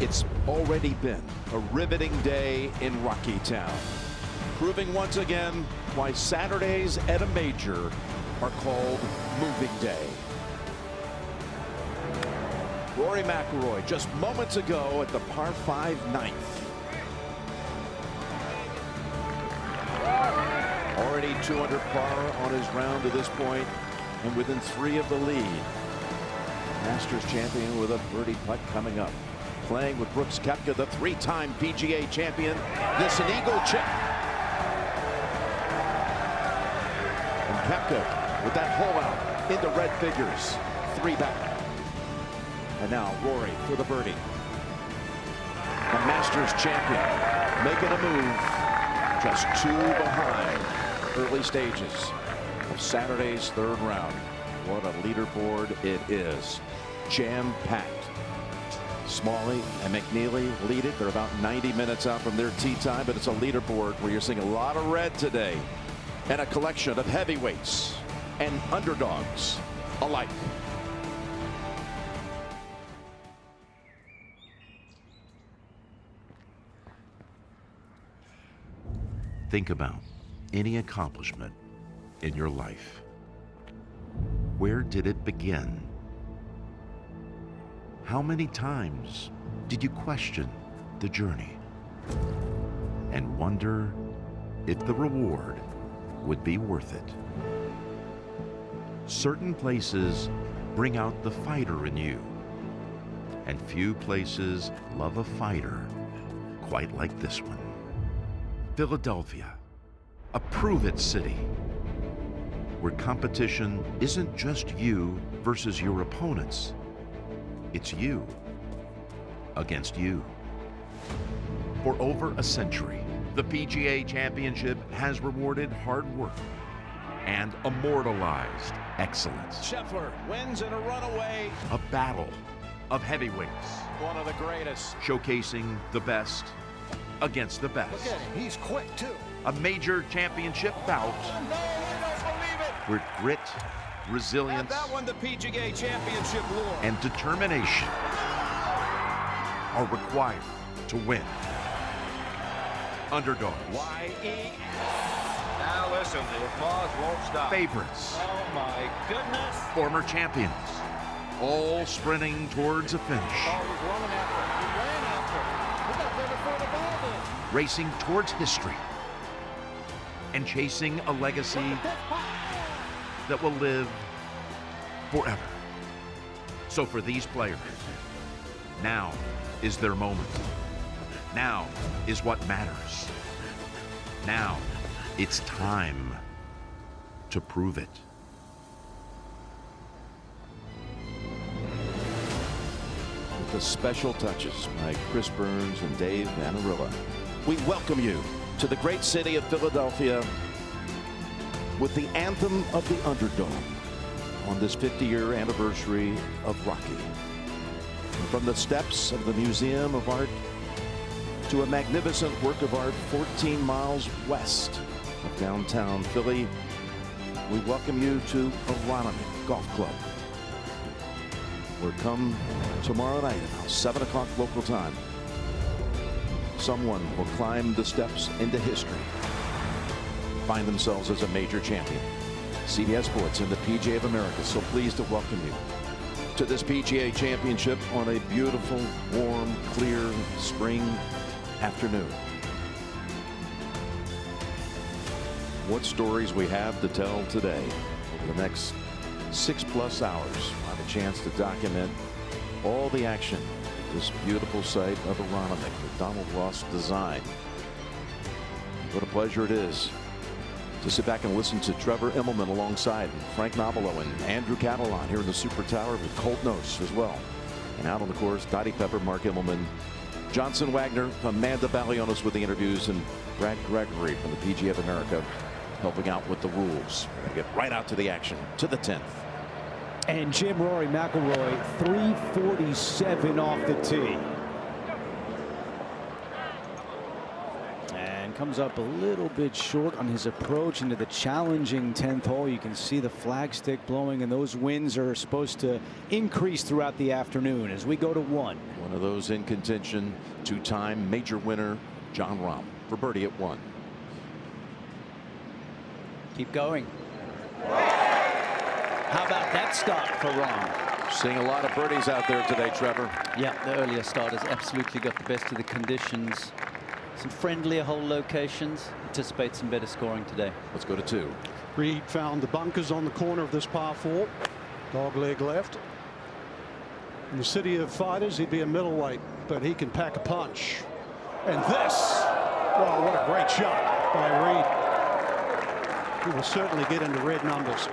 It's already been a riveting day in Rocky Town, proving once again why Saturdays at a major are called moving day. Rory McIlroy just moments ago at the par 5 ninth. Already 200 par on his round to this point and within 3 of the lead. Masters champion with a birdie putt coming up. Playing with Brooks Koepka, the 3-time PGA champion. This an eagle chip. And Koepka with that hole out into red figures. 3 back. And now Rory for the birdie. The Masters champion making a move. Just 2 behind. Early stages of Saturday's 3rd round. What a leaderboard it is. Jam-packed. Smalley and McNeely lead it. They're about 90 minutes out from their tee time, but it's a leaderboard where you're seeing a lot of red today and a collection of heavyweights and underdogs alike. Think about any accomplishment in your life. Where did it begin? How many times did you question the journey and wonder if the reward would be worth it? Certain places bring out the fighter in you, and few places love a fighter quite like this one. Philadelphia, a prove-it city, where competition isn't just you versus your opponents. It's you against you. For over a century, the PGA Championship has rewarded hard work and immortalized excellence. Scheffler wins in a runaway. A battle of heavyweights. One of the greatest. Showcasing the best against the best. Look at him, he's quick too. A major championship bout where grit, resilience, and that won the PGA Championship lore. And determination are required to win. Underdogs. Y-E. Now listen, the applause won't stop. Favorites. Oh my goodness. Former champions. All sprinting towards a finish. Oh, he's running after him. He ran after him. He got there before the ball did. Racing towards history. And chasing a legacy that will live forever. So for these players, now is their moment. Now is what matters. Now it's time to prove it. With the special touches by Chris Burns and Dave Vanarilla, we welcome you to the great city of Philadelphia with the anthem of the underdog on this 50-year anniversary of Rocky. And from the steps of the Museum of Art to a magnificent work of art 14 miles west of downtown Philly, we welcome you to Aronimink Golf Club. We're come tomorrow night about 7 o'clock local time. Someone will climb the steps into history, find themselves as a major champion. CBS Sports and the PGA of America so pleased to welcome you to this PGA Championship on a beautiful, warm, clear spring afternoon. What stories we have to tell today. Over the next 6+ hours, we'll have a chance to document all the action at this beautiful site of Aronimink that Donald Ross designed. What a pleasure it is to sit back and listen to Trevor Immelman alongside Frank Nobilo and Andrew Catalan here in the Super Tower with Colt Knost as well. And out on the course, Dottie Pepper, Mark Immelman, Johnson Wagner, Amanda Balionis with the interviews, and Brad Gregory from the PGA of America helping out with the rules. We'll get right out to the action, to the 10th. And Jim, Rory McIlroy, 347 off the tee. And comes up a little bit short on his approach into the challenging 10th hole. You can see the flagstick blowing, and those winds are supposed to increase throughout the afternoon as we go to 1. One of those in contention, two-time major winner Jon Rahm for birdie at 1. Keep going. How about that start for Rahm? Seeing a lot of birdies out there today, Trevor. Yeah, the earlier start has absolutely got the best of the conditions. Some friendlier hole locations. Anticipate some better scoring today. Let's go to 2. Reed found the bunkers on the corner of this par 4. Dogleg left. In the city of fighters, he'd be a middleweight, but he can pack a punch. And this, oh, what a great shot by Reed. He will certainly get into red numbers.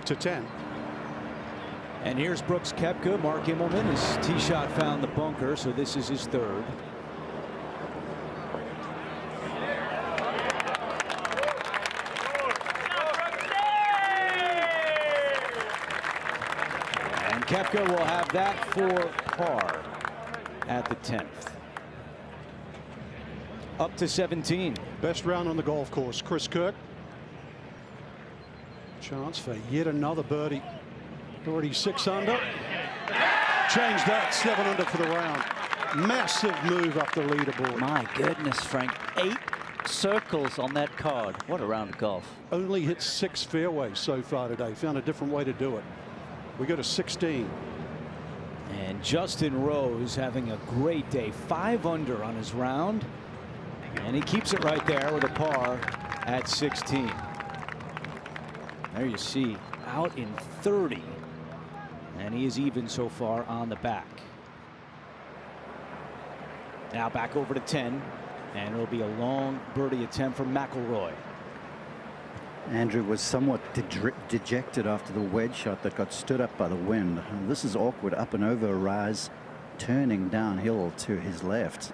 To 10. And here's Brooks Koepka. Mark Immelman, his tee shot found the bunker, so this is his 3rd. And Koepka will have that for par at the 10th. Up to 17. Best round on the golf course. Chris Kirk. Chance for yet another birdie. Already 6 under. Change that, 7 under for the round. Massive move up the leaderboard. My goodness, Frank. 8 circles on that card. What a round of golf. Only hit 6 fairways so far today. Found a different way to do it. We go to 16. And Justin Rose having a great day. 5 under on his round. And he keeps it right there with a par at 16. There you see, out in 30. And he is even so far on the back. Now back over to 10. And it'll be a long birdie attempt for McIlroy. Andrew was somewhat dejected after the wedge shot that got stood up by the wind. And this is awkward. Up and over a rise, turning downhill to his left.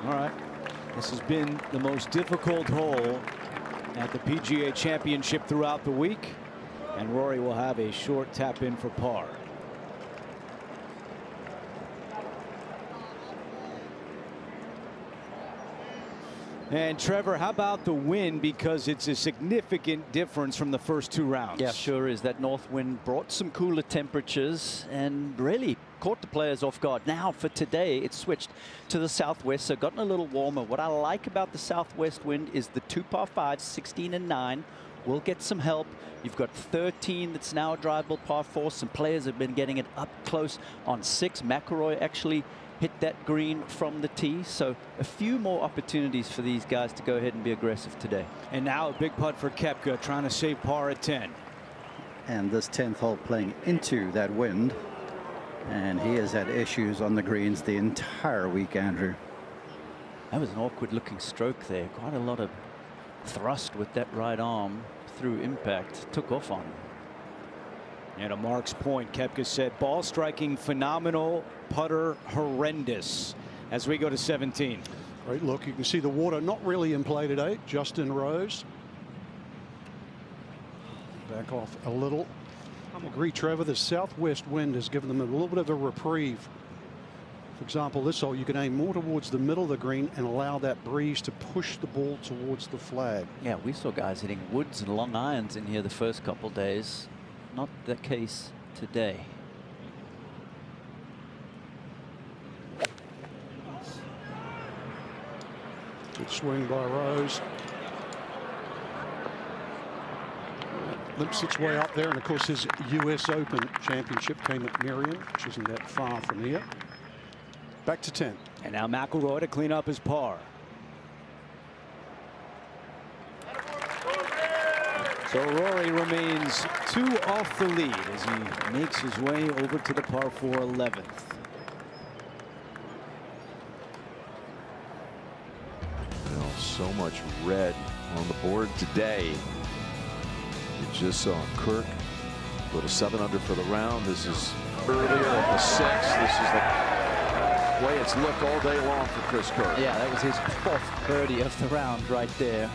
All right. This has been the most difficult hole at the PGA Championship throughout the week. And Rory will have a short tap in for par. And Trevor, how about the wind? Because it's a significant difference from the first 2 rounds. Yeah, sure is. That north wind brought some cooler temperatures and really caught the players off guard. Now for today, it's switched to the southwest, so gotten a little warmer. What I like about the southwest wind is the 2 par 5s, 16 and 9. Will get some help. You've got 13 that's now a drivable par 4. Some players have been getting it up close on 6. McIlroy actually hit that green from the tee, so a few more opportunities for these guys to go ahead and be aggressive today. And now a big putt for Koepka, trying to save par at 10. And this 10th hole playing into that wind. And he has had issues on the greens the entire week, Andrew. That was an awkward looking stroke there. Quite a lot of thrust with that right arm through impact. Took off on him. And to Mark's point, Koepka said ball striking phenomenal, putter horrendous, as we go to 17. Great look. You can see the water not really in play today. Justin Rose. Back off a little. I agree, Trevor. The southwest wind has given them a little bit of a reprieve. For example, this hole, you can aim more towards the middle of the green and allow that breeze to push the ball towards the flag. Yeah, we saw guys hitting woods and long irons in here the first couple days. Not the case today. Good swing by Rose. Limps its way up there, and of course his US Open championship came at Merion, which isn't that far from here. Back to 10. And now McIlroy to clean up his par. So Rory remains 2 off the lead as he makes his way over to the par 4 11th. Well, so much red on the board today. You just saw Kirk go to 7 under for the round. This is earlier at the 6th. This is the way it's looked all day long for Chris Kirk. Yeah, that was his 4th birdie of the round right there.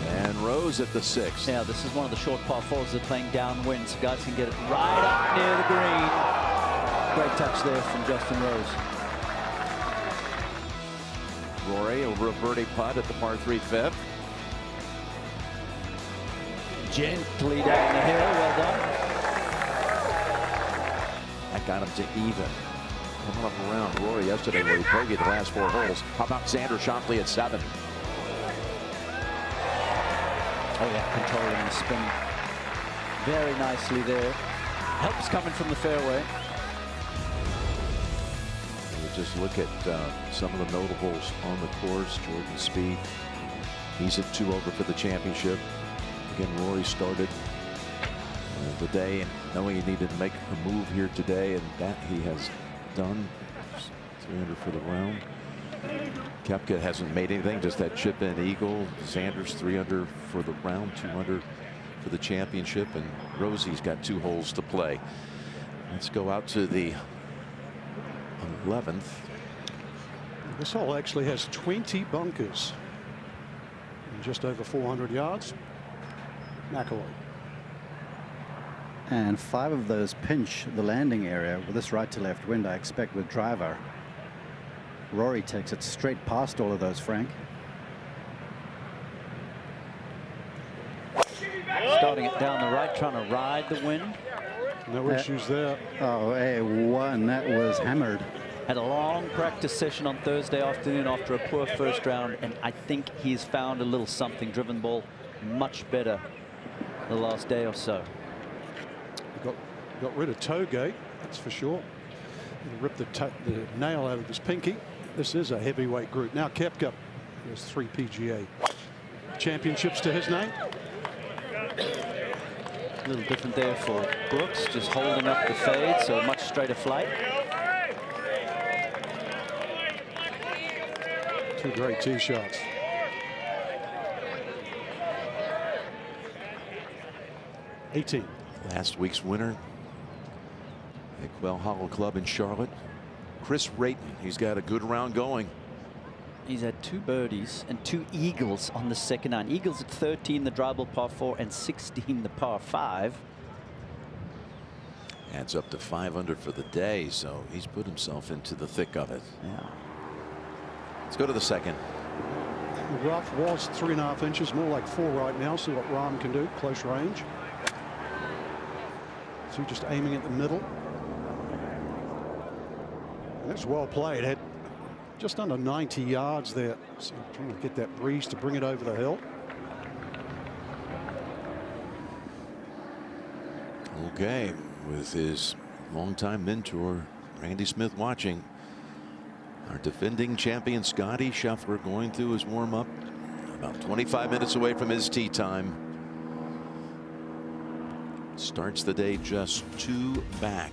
And Rose at the 6th. Yeah, this is one of the short par 4s. They're playing downwind, so guys can get it right up near the green. Great touch there from Justin Rose. Rory over a birdie putt at the par 3 5th. Gently down the hill. Well done. That got him to even. Coming up around Rory yesterday where he bogeyed the last 4 holes. How about Xander Schauffele at 7? Oh yeah, controlling the spin very nicely there. Helps coming from the fairway. We'll just look at some of the notables on the course. Jordan Spieth, he's at 2 over for the championship. Again, Rory started the day and knowing he needed to make a move here today, and that he has done. 3 under for the round. Koepka hasn't made anything, just that chip in eagle. Sanders 3 under for the round, 2 under for the championship, and Rosie's got 2 holes to play. Let's go out to the 11th. This hole actually has 20 bunkers and just over 400 yards. McIlroy. And 5 of those pinch the landing area with this right to left wind, I expect, with driver. Rory takes it straight past all of those, Frank. Starting it down the right, trying to ride the wind. No issues there. Oh, A1, that was hammered. Had a long practice session on Thursday afternoon after a poor first round, and I think he's found a little something. Driven ball much better the last day or so. Got rid of toe gate, that's for sure. And ripped the nail out of his pinky. This is a heavyweight group. Now Koepka has 3 PGA championships to his name. A little different there for Brooks, just holding up the fade, so a much straighter flight. 2 great tee shots. '18. Last week's winner at Quail Hollow Club in Charlotte, Chris Rayton. He's got a good round going. He's had 2 birdies and 2 eagles on the second 9. Eagles at 13, the drivable par 4, and 16, the par 5. Adds up to 5 under for the day, so he's put himself into the thick of it. Yeah. Let's go to the second. The rough was 3.5 inches, more like 4 right now. See what Rahm can do, close range. So just aiming at the middle. That's well played. Had just under 90 yards there. So trying to get that breeze to bring it over the hill. Okay, with his longtime mentor Randy Smith watching, our defending champion Scotty Scheffler going through his warm-up, about 25 minutes away from his tee time. Starts the day just 2 back.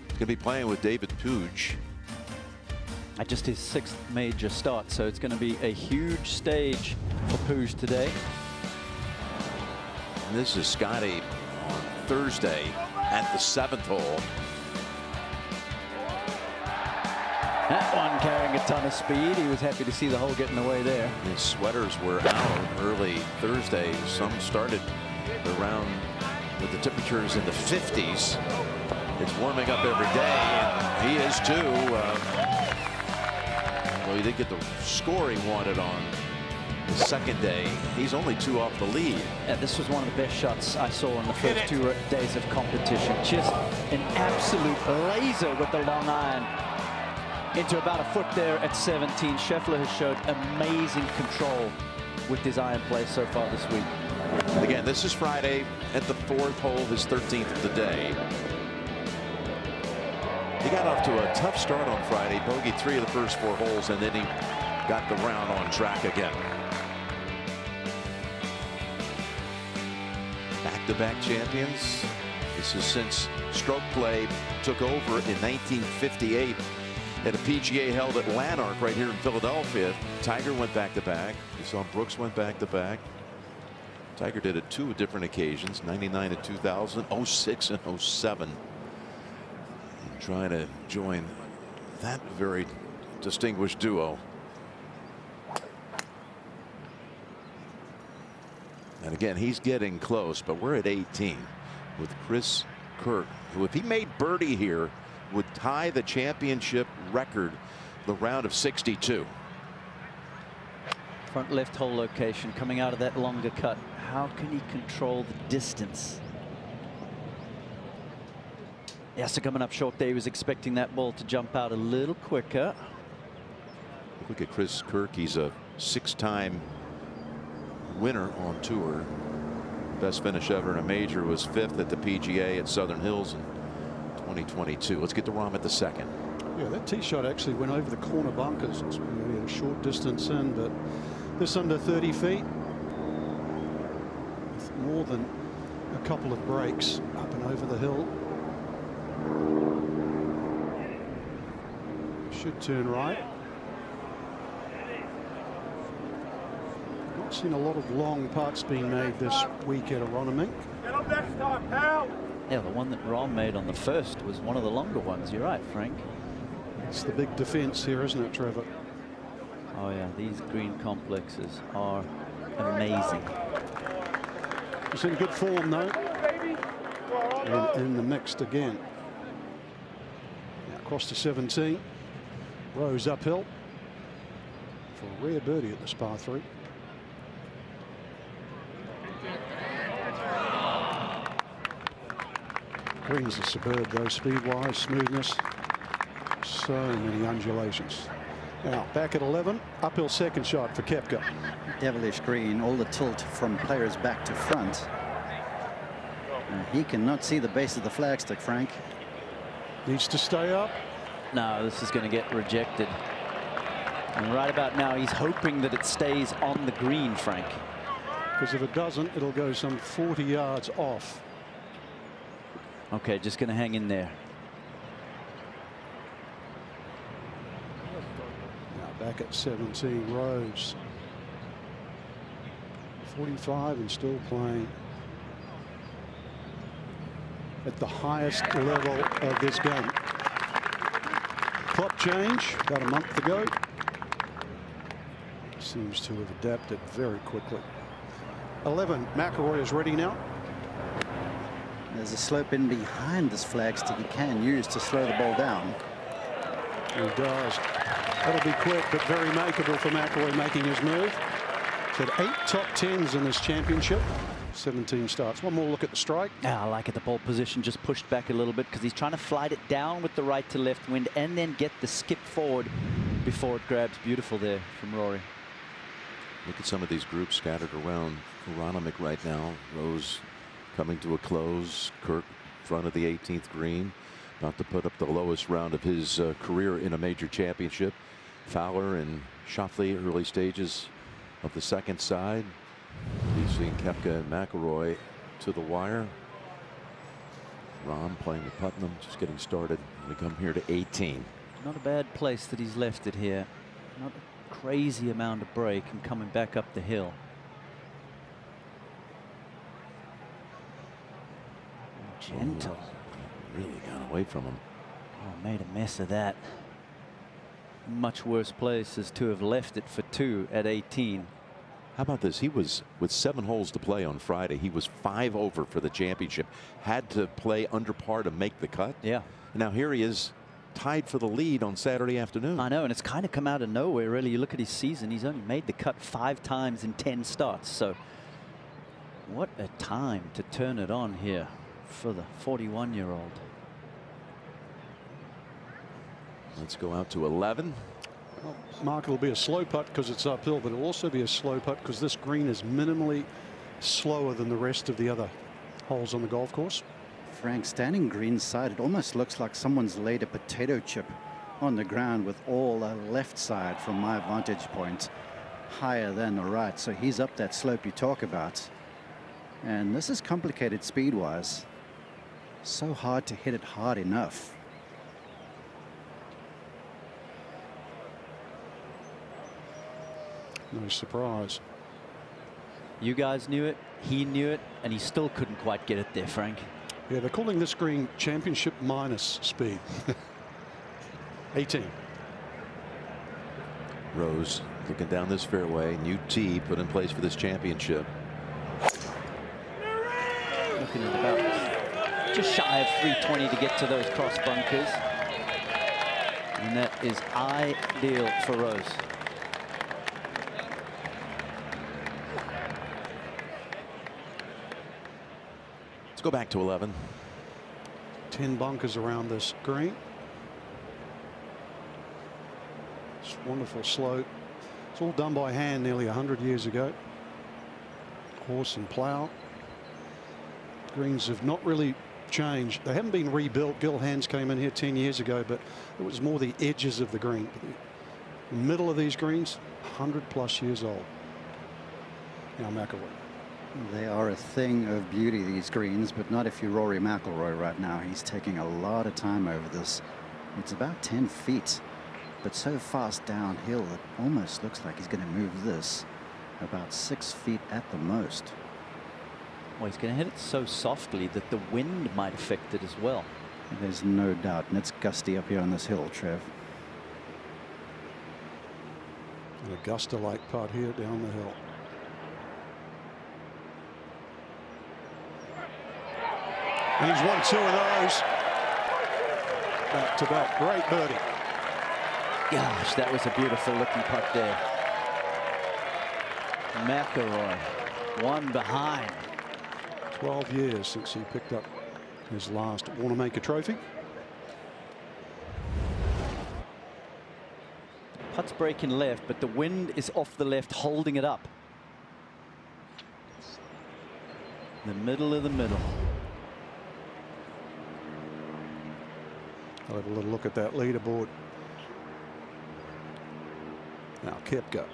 He's going to be playing with David Puig. Just his 6th major start, so it's going to be a huge stage for Puig today. And this is Scotty on Thursday at the 7th hole. That one carrying a ton of speed. He was happy to see the hole getting away there. His sweaters were out early Thursday. Some started the round with the temperatures in the 50s. It's warming up every day, and he is too. Well, he did get the score he wanted on the second day. He's only 2 off the lead. Yeah, this was one of the best shots I saw in the first 2 days of competition. Just an absolute laser with the long iron into about a foot there at 17. Scheffler has showed amazing control with his iron play so far this week. Again, this is Friday at the 4th hole, his 13th of the day. He got off to a tough start on Friday, bogeyed 3 of the first 4 holes, and then he got the round on track again. Back-to-back champions. This is since stroke play took over in 1958 at a PGA held at Lanark right here in Philadelphia. Tiger went back-to-back. We saw Brooks went back-to-back. Tiger did it 2 different occasions, 99 and 2000, 06 and 07. Trying to join that very distinguished duo. And again, he's getting close, but we're at 18 with Chris Kirk, who, if he made birdie here, would tie the championship record, the round of 62. Front left hole location coming out of that longer cut. How can he control the distance? Yeah, so coming up short there, he was expecting that ball to jump out a little quicker. Look at Chris Kirk. He's a 6-time winner on tour. Best finish ever in a major was 5th at the PGA at Southern Hills in 2022. Let's get to Rahm at the second. Yeah, that tee shot actually went over the corner bunkers. It's really a short distance in, but this under 30 feet with more than a couple of breaks up and over the hill. Should turn right. Not seen a lot of long putts being made this week at Aronimink. Get up next time, pal. Yeah, the one that Rahm made on the first was one of the longer ones. You're right, Frank. It's the big defense here, isn't it, Trevor? Oh yeah, these green complexes are amazing. He's in good form though. And in the mixed again. Now across to 17. Rose uphill for a rare birdie at this par 3. Greens are superb though, speed-wise, smoothness, so many undulations. Now back at 11, uphill second shot for Koepka. Devilish green, all the tilt from players back to front. He cannot see the base of the flagstick, Frank. Needs to stay up. No, this is going to get rejected. And right about now, he's hoping that it stays on the green, Frank. Because if it doesn't, it'll go some 40 yards off. Okay, just going to hang in there. Now back at 17, Rose. 45 and still playing at the highest level of this game. Clock change about a month ago. Seems to have adapted very quickly. 11, McIlroy is ready now. There's a slope in behind this flagstick he can use to slow the ball down. He does. That'll be quick, but very makeable for McIlroy making his move. He's had 8 top 10s in this championship. 17 starts. One more look at the strike. Yeah, I like it. The ball position just pushed back a little bit because he's trying to flight it down with the right to left wind and then get the skip forward before it grabs. Beautiful there from Rory. Look at some of these groups scattered around Aronimink right now. Rose coming to a close. Kirk front of the 18th green, about to put up the lowest round of his career in a major championship. Fowler and Schauffele early stages of the second side. You've seen Koepka and McIlroy to the wire. Rahm playing the Putnam, just getting started. We come here to 18. Not a bad place that he's left it here. Not a crazy amount of break and coming back up the hill. Gentle. Really got away from him. Oh, made a mess of that. Much worse place is to have left it for 2 at 18. How about this? He was with 7 holes to play on Friday. He was 5 over for the championship. Had to play under par to make the cut. Yeah. Now here he is, tied for the lead on Saturday afternoon. I know, and it's kind of come out of nowhere, really. You look at his season, he's only made the cut 5 times in 10 starts. So what a time to turn it on here for the 41-year-old. Let's go out to 11. Well, Mark, it'll be a slow putt because it's uphill, but it'll also be a slow putt because this green is minimally slower than the rest of the other holes on the golf course. Frank, standing green side, it almost looks like someone's laid a potato chip on the ground with all the left side from my vantage point higher than the right. So he's up that slope you talk about. And this is complicated speed-wise. So hard to hit it hard enough. No surprise. You guys knew it, he knew it, and he still couldn't quite get it there, Frank. Yeah, they're calling this green championship minus speed. 18. Rose looking down this fairway. New tee put in place for this championship. Looking at about just shy of 320 to get to those cross bunkers. And that is ideal for Rose. Let's go back to 11. 10 bunkers around this green. It's wonderful slope. It's all done by hand nearly 100 years ago. Horse and plow. Greens have not really changed. They haven't been rebuilt. Gil Hands came in here 10 years ago, but it was more the edges of the green. The middle of these greens, 100+ years old. Now McIlroy. They are a thing of beauty, these greens, but not if you're Rory McIlroy right now. He's taking a lot of time over this. It's about 10 feet, but so fast downhill it almost looks like he's going to move this about 6 feet at the most. Well, he's going to hit it so softly that the wind might affect it as well. There's no doubt, and it's gusty up here on this hill, Trev. An Augusta-like putt here down the hill. And he's won 2 of those. Back to back. Great birdie. Gosh, that was a beautiful looking putt there. McIlroy, one behind. 12 years since he picked up his last Wanamaker trophy. Putt's breaking left, but the wind is off the left, holding it up. The middle of the middle. I'll have a little look at that leaderboard. Now Koepka.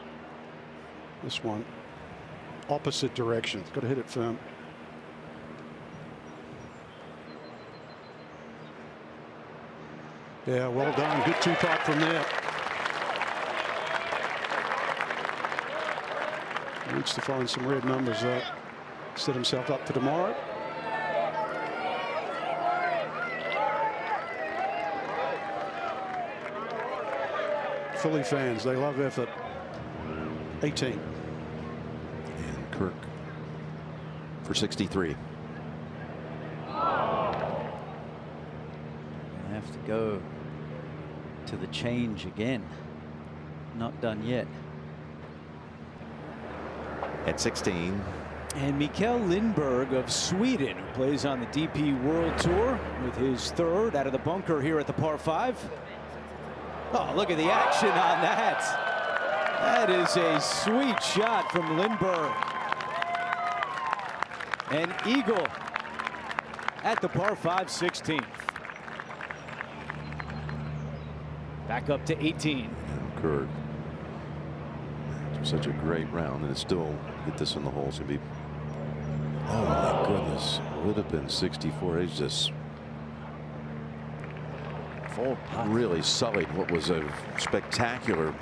This one opposite direction. Got to hit it firm. Yeah, well done. Good 2-putt from there. Needs to find some red numbers there. Set himself up for tomorrow. Philly fans, they love effort. 18. And Kirk for 63. Have to go to the change again. Not done yet. At 16. And Mikael Lindberg of Sweden, who plays on the DP World Tour with his third out of the bunker here at the par 5. Oh, look at the action on that. That is a sweet shot from Lindberg. An eagle at the par 5 16th. Back up to 18. And Kirk. Such a great round, and it's still get this in the hole. It's gonna be, oh my goodness, would have been 64. He's just really sullied what was a spectacular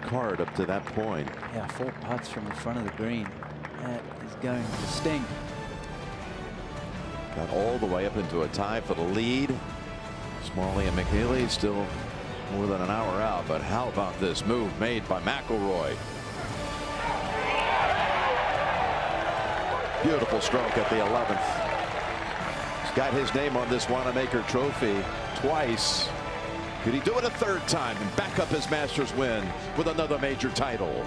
card up to that point. Yeah, 4 putts from the front of the green. That is going to sting. Got all the way up into a tie for the lead. Smalley and McNeely still more than an hour out, but how about this move made by McIlroy? Beautiful stroke at the 11th. He's got his name on this Wanamaker trophy twice. Could he do it a third time and back up his Masters win with another major title?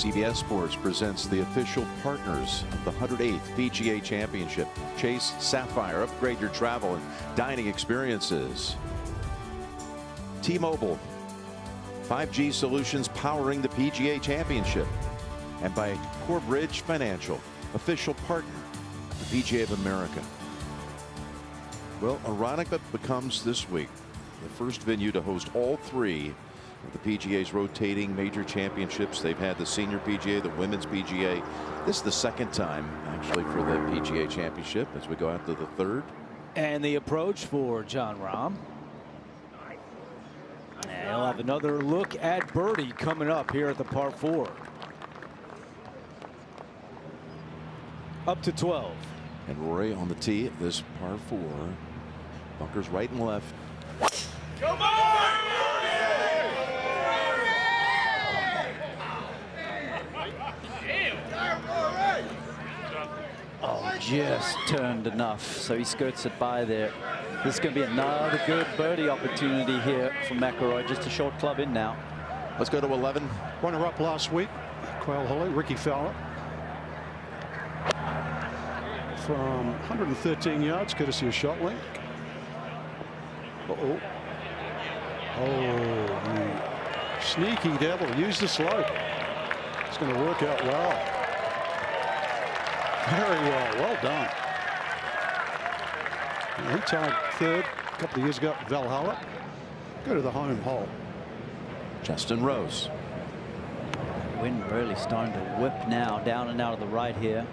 CBS Sports presents the official partners of the 108th PGA Championship. Chase Sapphire, upgrade your travel and dining experiences. T-Mobile, 5G solutions powering the PGA Championship. And by Corebridge Financial, official partner of the PGA of America. Well, Aronimink becomes this week the first venue to host all three of the PGA's rotating major championships. They've had the senior PGA, the women's PGA. This is the second time, actually, for the PGA Championship as we go after the third. And the approach for Jon Rahm. And he'll have another look at birdie coming up here at the par 4. Up to 12. And Rory on the tee at this par 4. Bunkers right and left. Come on! Oh, just turned enough, so he skirts it by there. This is going to be another good birdie opportunity here for McIlroy. Just a short club in now. Let's go to 11. Runner-up last week, Quail Holly, Ricky Fowler. From 113 yards, courtesy of shot link. Uh-oh. Oh, you sneaky devil. Use the slope. It's going to work out well. Very well. Well done. He tied third a couple of years ago at Valhalla. Go to the home hole. Justin Rose. Wind really starting to whip now, down and out of the right here.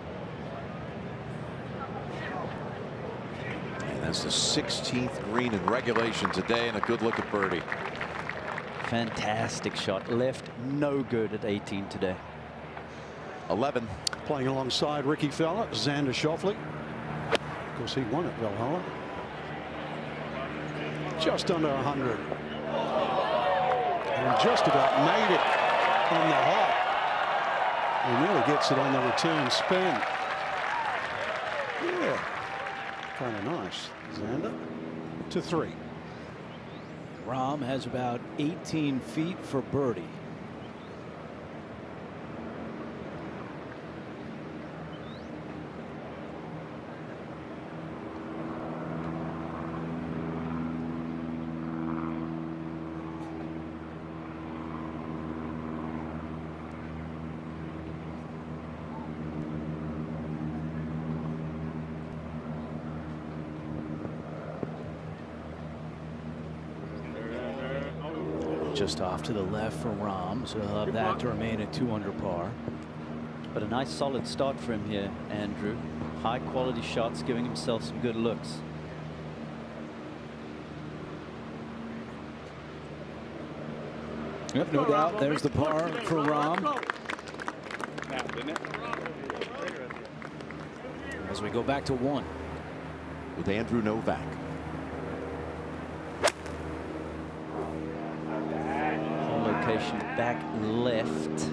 And that's the 16th green in regulation today, and a good look at birdie. Fantastic shot. Left no good at 18 today. 11. Playing alongside Ricky Fowler, Xander Schauffele. Of course, he won at Valhalla. Just under 100. And just about made it on the hop. He nearly gets it on the return spin. Yeah. Kind of nice. Xander to 3. Rahm has about 18 feet for birdie. Just off to the left for Rahm, so he'll have that to remain at 2 under par. But a nice solid start for him here, Andrew. High quality shots, giving himself some good looks. Yep, no doubt. There's the par for Rahm. As we go back to 1. With Andrew Novak. Location back left.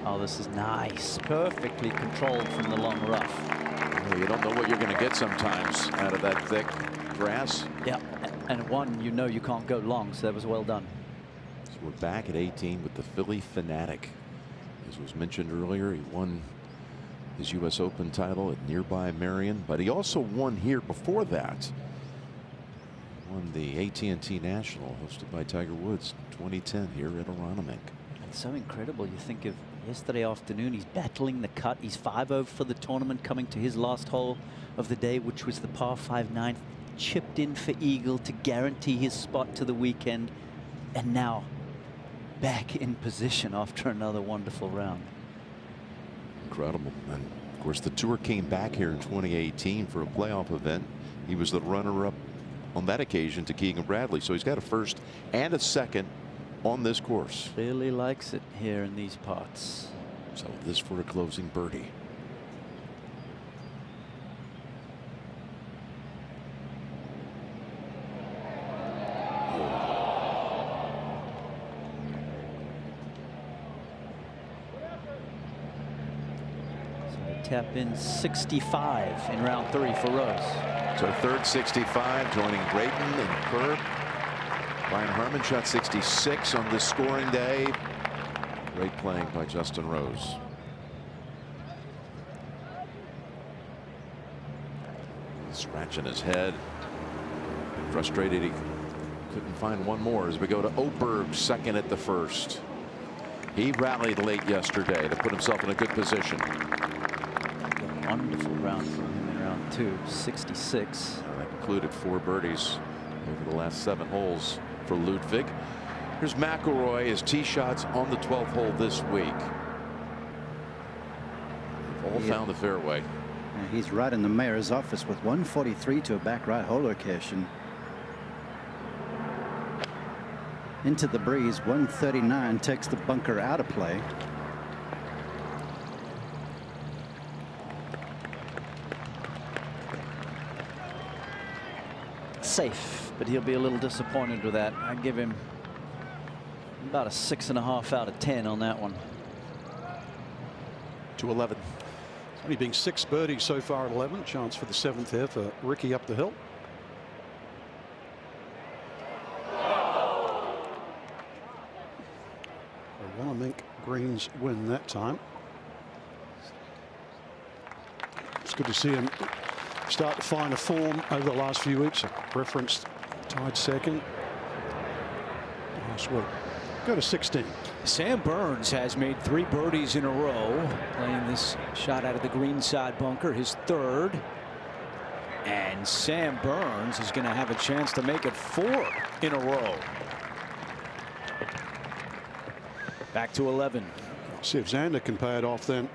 Oh, this is nice. Perfectly controlled from the long rough. Well, you don't know what you're going to get sometimes out of that thick grass. Yeah, and one, you know you can't go long, so that was well done. So we're back at 18 with the Philly Fanatic. As was mentioned earlier, he won his U.S. Open title at nearby Marion, but he also won here before that. Won the AT&T National hosted by Tiger Woods 2010 here at Aronimink. And so incredible. You think of yesterday afternoon, he's battling the cut. He's 5 over for the tournament, coming to his last hole of the day, which was the par 5-9. Chipped in for eagle to guarantee his spot to the weekend. And now back in position after another wonderful round. Incredible. And of course, the tour came back here in 2018 for a playoff event. He was the runner-up on that occasion to Keegan Bradley. So he's got a first and a second on this course. Really likes it here in these parts. So this for a closing birdie. Tap in 65 in round 3 for Rose. So third 65, joining Brayton and Kerr. Brian Harman shot 66 on this scoring day. Great playing by Justin Rose. Scratching his head. Frustrated he couldn't find one more as we go to Oberg, second at the first. He rallied late yesterday to put himself in a good position. A wonderful round from him in round 2, 66. That included 4 birdies over the last 7 holes for Ludwig. Here's McIlroy, his tee shots on the 12th hole this week. They've all found the fairway. And he's right in the mayor's office with 143 to a back right hole location. Into the breeze, 139 takes the bunker out of play. Safe, but he'll be a little disappointed with that. I give him about a 6.5 out of 10 on that one. To 11. Only being 6 birdies so far at 11. Chance for the 7th here for Ricky up the hill. Wanamaker greens win that time. It's good to see him start to find a form over the last few weeks. I referenced tied second last week. Go to 16. Sam Burns has made 3 birdies in a row, playing this shot out of the green side bunker, his 3rd. And Sam Burns is going to have a chance to make it 4 in a row. Back to 11. See if Xander can pay it off then.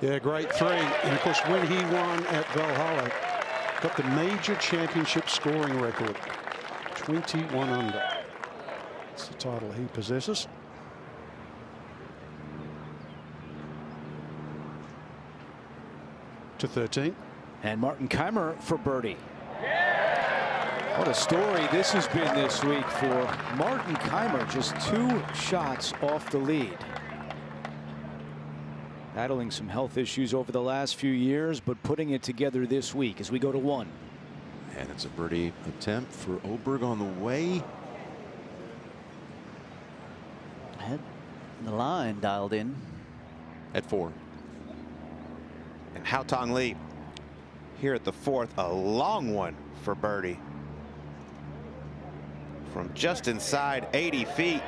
Yeah, great 3. And of course, when he won at Valhalla, got the major championship scoring record. 21 under. That's the title he possesses. To 13. And Martin Keimer for birdie. What a story this has been this week for Martin Keimer. Just 2 shots off the lead. Battling some health issues over the last few years, but putting it together this week as we go to 1. And it's a birdie attempt for Oberg on the way. Had the line dialed in. At 4. And Haotong Li here at the 4th, a long one for birdie. From just inside 80 feet.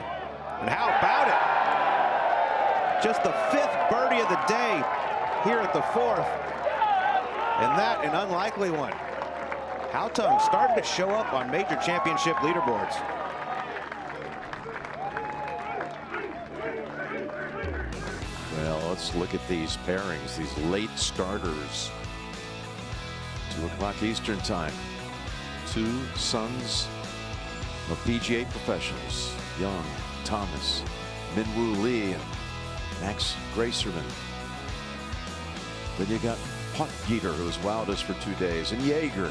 And how about it? Just the 5th birdie of the day here at the 4th. And that an unlikely one. Haotong started to show up on major championship leaderboards. Well, let's look at these pairings, these late starters. 2 o'clock Eastern time. 2 sons of PGA professionals. Young, Thomas, Minwoo Lee, and Max Gracerman. Then you got Potgieter, who was wildest for 2 days, and Jaeger.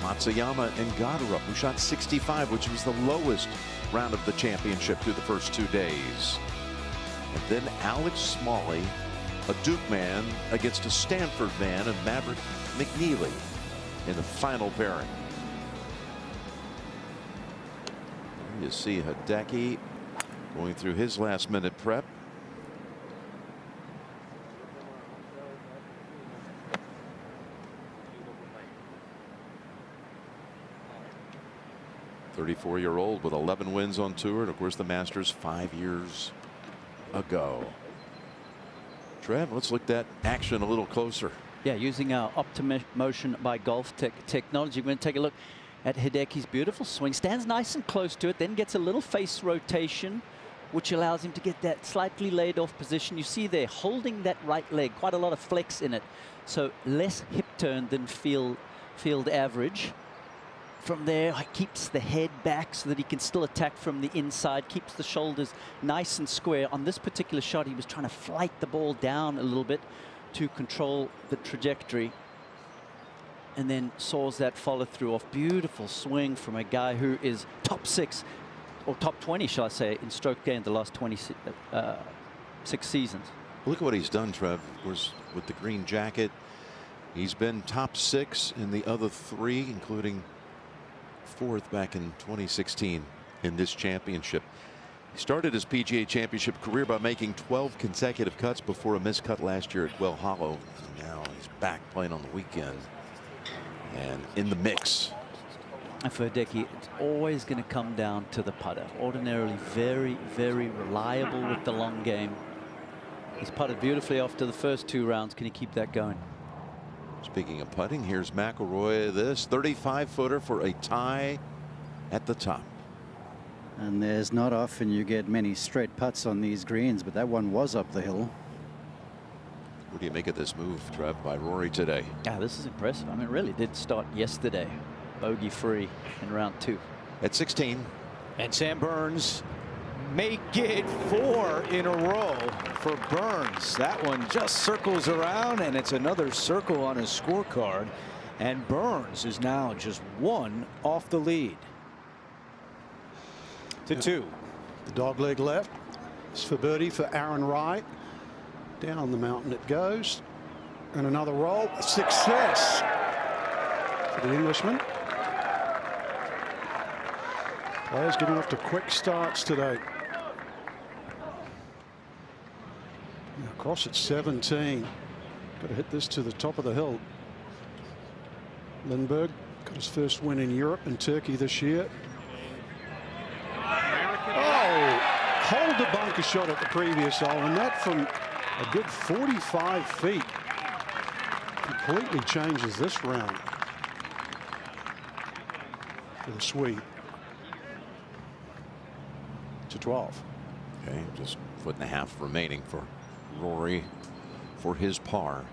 Matsuyama and Goddard, who shot 65, which was the lowest round of the championship through the first 2 days. And then Alex Smalley, a Duke man, against a Stanford man, and Maverick McNeely in the final pairing. You see Hideki going through his last-minute prep. "34-year-old with 11 wins on tour, and of course the Masters 5 years ago." Trev, let's look at that action a little closer. Yeah, using our OptiMotion by Golf technology. We're going to take a look at Hideki's beautiful swing. Stands nice and close to it, then gets a little face rotation, which allows him to get that slightly laid off position. You see there, holding that right leg, quite a lot of flex in it. So less hip turn than field average. From there, he keeps the head back so that he can still attack from the inside, keeps the shoulders nice and square. On this particular shot, he was trying to flight the ball down a little bit to control the trajectory, and then saws that follow through off. Beautiful swing from a guy who is top 6 or top 20, shall I say, in stroke gain the last 26 seasons. Look at what he's done, Trev. Of course, with the green jacket, he's been top 6 in the other 3, including 4th back in 2016 in this championship. He started his PGA Championship career by making 12 consecutive cuts before a missed cut last year at Well Hollow. Now he's back playing on the weekend and in the mix. And for Hideki, it's always going to come down to the putter. Ordinarily very, very reliable with the long game. He's putted beautifully after the first 2 rounds. Can he keep that going? Speaking of putting, here's McIlroy. This 35-footer for a tie at the top. And there's not often you get many straight putts on these greens, but that one was up the hill. What do you make of this move, Trev, by Rory today? Yeah, this is impressive. I mean, it really did start yesterday. Bogey free in round 2. At 16. And Sam Burns make it 4 in a row for Burns. That one just circles around, and it's another circle on his scorecard. And Burns is now just 1 off the lead. To 2. The dogleg left. It's for birdie for Aaron Wright. Down the mountain it goes. And another roll. Success for the Englishman. Players getting off to quick starts today. Across at 17. Got to hit this to the top of the hill. Lindbergh got his first win in Europe and Turkey this year. Oh, hold the bunker shot at the previous hole, and that from a good 45 feet completely changes this round for the Swede. To 12. Okay, just 1.5 feet remaining for Rory for his par.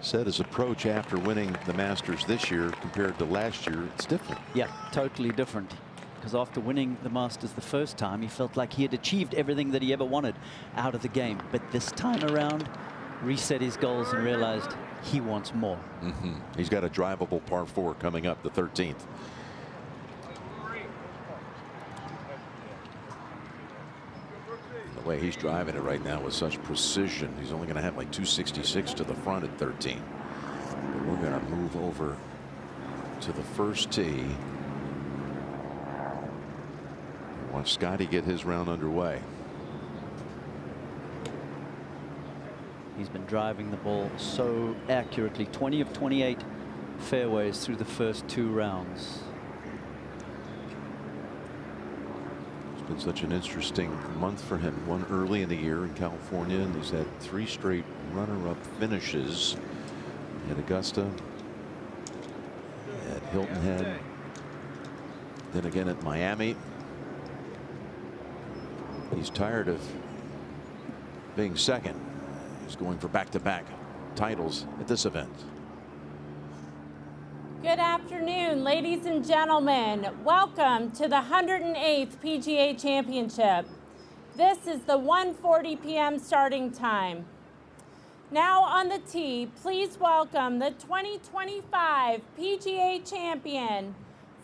Said his approach after winning the Masters this year compared to last year, it's different. Yeah, totally different. Because after winning the Masters the first time, he felt like he had achieved everything that he ever wanted out of the game. But this time around, reset his goals and realized he wants more. He's got a drivable par 4 coming up, the 13th. The way he's driving it right now with such precision, he's only going to have like 266 to the front at 13. But we're going to move over to the first tee. Watch Scotty get his round underway. He's been driving the ball so accurately. 20 of 28 fairways through the first 2 rounds. It's been such an interesting month for him. One early in the year in California, and he's had 3 straight runner-up finishes at Augusta, at Hilton Head, then again at Miami. He's tired of being second. He's going for back-to-back titles at this event. Good afternoon, ladies and gentlemen. Welcome to the 108th PGA Championship. This is the 1:40 p.m. starting time. Now on the tee, please welcome the 2025 PGA champion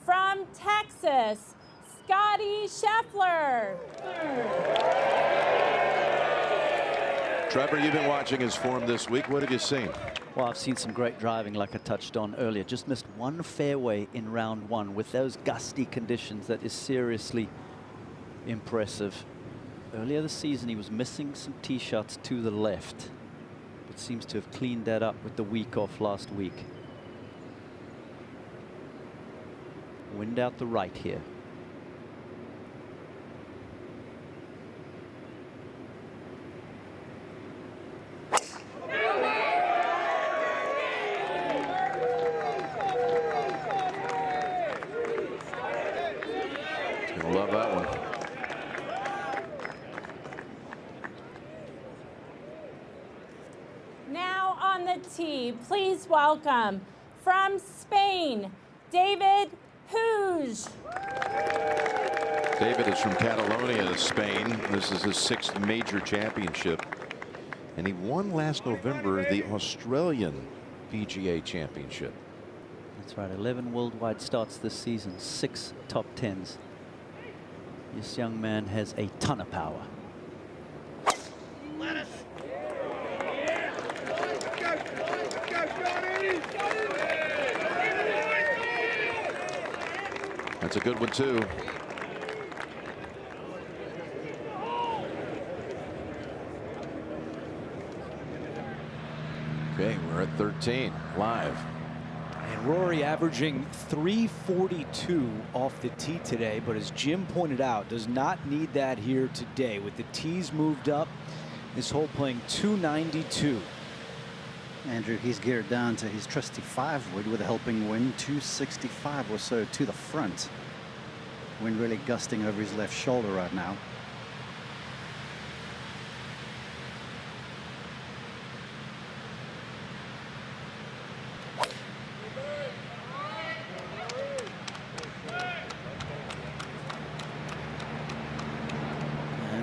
from Texas, Scotty Scheffler. Trevor, you've been watching his form this week. What have you seen? Well, I've seen some great driving, like I touched on earlier. Just missed 1 fairway in round 1 with those gusty conditions. That is seriously impressive. Earlier this season, he was missing some tee shots to the left, but seems to have cleaned that up with the week off last week. Wind out the right here. Love that one. Now on the tee, please welcome from Spain, David Hughes. David is from Catalonia, Spain. This is his 6th major championship. And he won last November the Australian PGA Championship. That's right, 11 worldwide starts this season, 6 top 10s. This young man has a ton of power. That's a good one, too. Okay, we're at 13 live. And Rory averaging 342 off the tee today, but as Jim pointed out, does not need that here today. With the tees moved up, this hole playing 292. Andrew, he's geared down to his trusty 5-wood with a helping wind, 265 or so to the front. Wind really gusting over his left shoulder right now.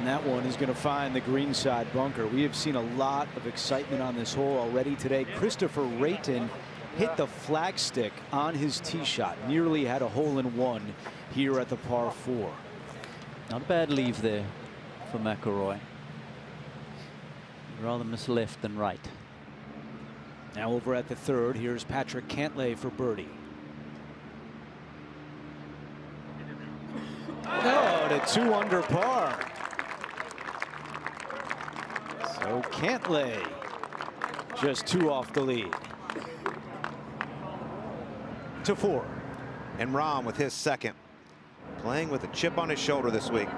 That one is going to find the greenside bunker. We have seen a lot of excitement on this hole already today. Christopher Rayton hit the flagstick on his tee shot. Nearly had a hole-in-one here at the par 4. Not a bad leave there for McIlroy. Rather miss left than right. Now over at the 3rd, here's Patrick Cantlay for birdie. Oh, to 2 under par. So Cantlay just 2 off the lead. To 4. And Rahm with his second. Playing with a chip on his shoulder this week.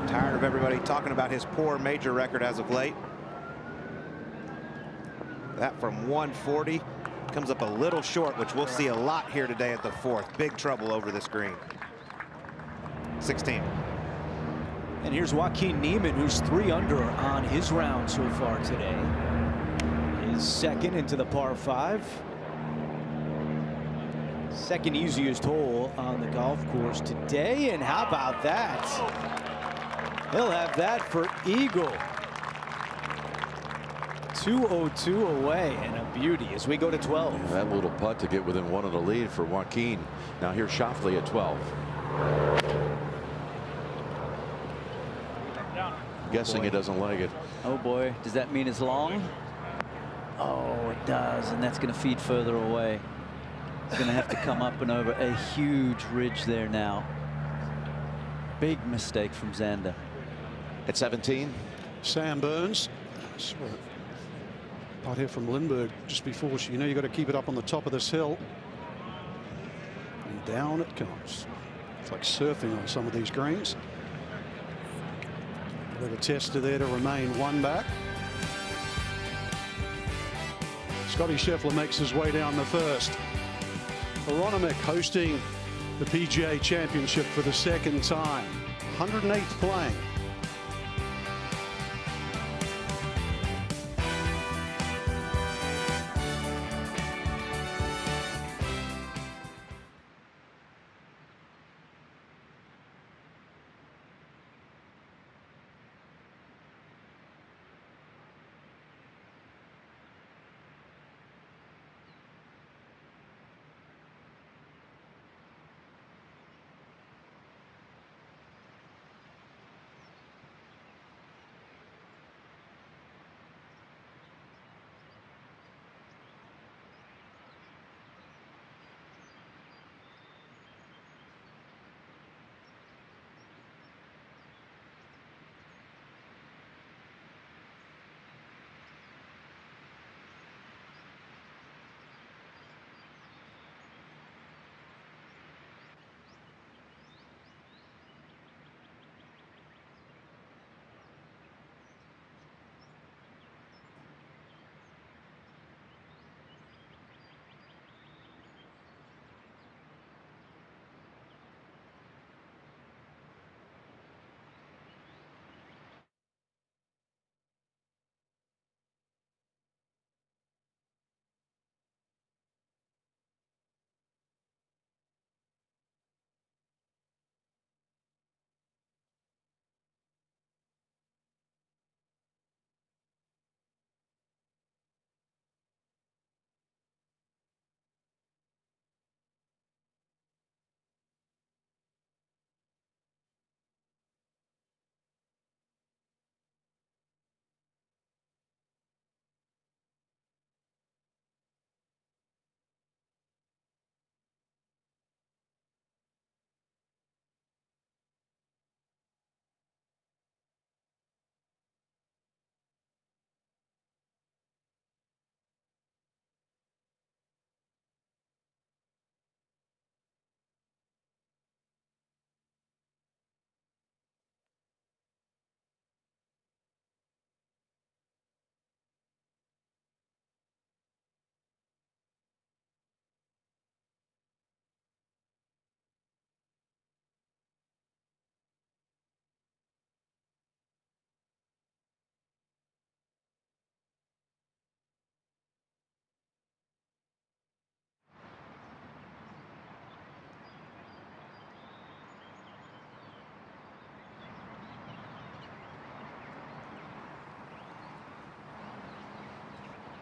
Tired of everybody talking about his poor major record as of late. That from 140 comes up a little short, which we'll see a lot here today at the 4th. Big trouble over this green. 16. And here's Joaquin Niemann, who's 3 under on his round so far today. His second into the par 5. Second easiest hole on the golf course today. And how about that? He'll have that for eagle. 202 away, and a beauty as we go to 12. Yeah, that little putt to get within 1 of the lead for Joaquin. Now here's Schauffele at 12. Guessing he doesn't like it. Oh boy, does that mean it's long? Oh, it does, and that's going to feed further away. It's going to have to come up and over a huge ridge there now. Big mistake from Xander. At 17. Sam Burns. Putt here from Lindbergh just before you know you got to keep it up on the top of this hill. And down it comes. It's like surfing on some of these greens. A little tester there to remain 1 back. Scotty Scheffler makes his way down the 1st. Aronimink hosting the PGA Championship for the 2nd time. 108th playing.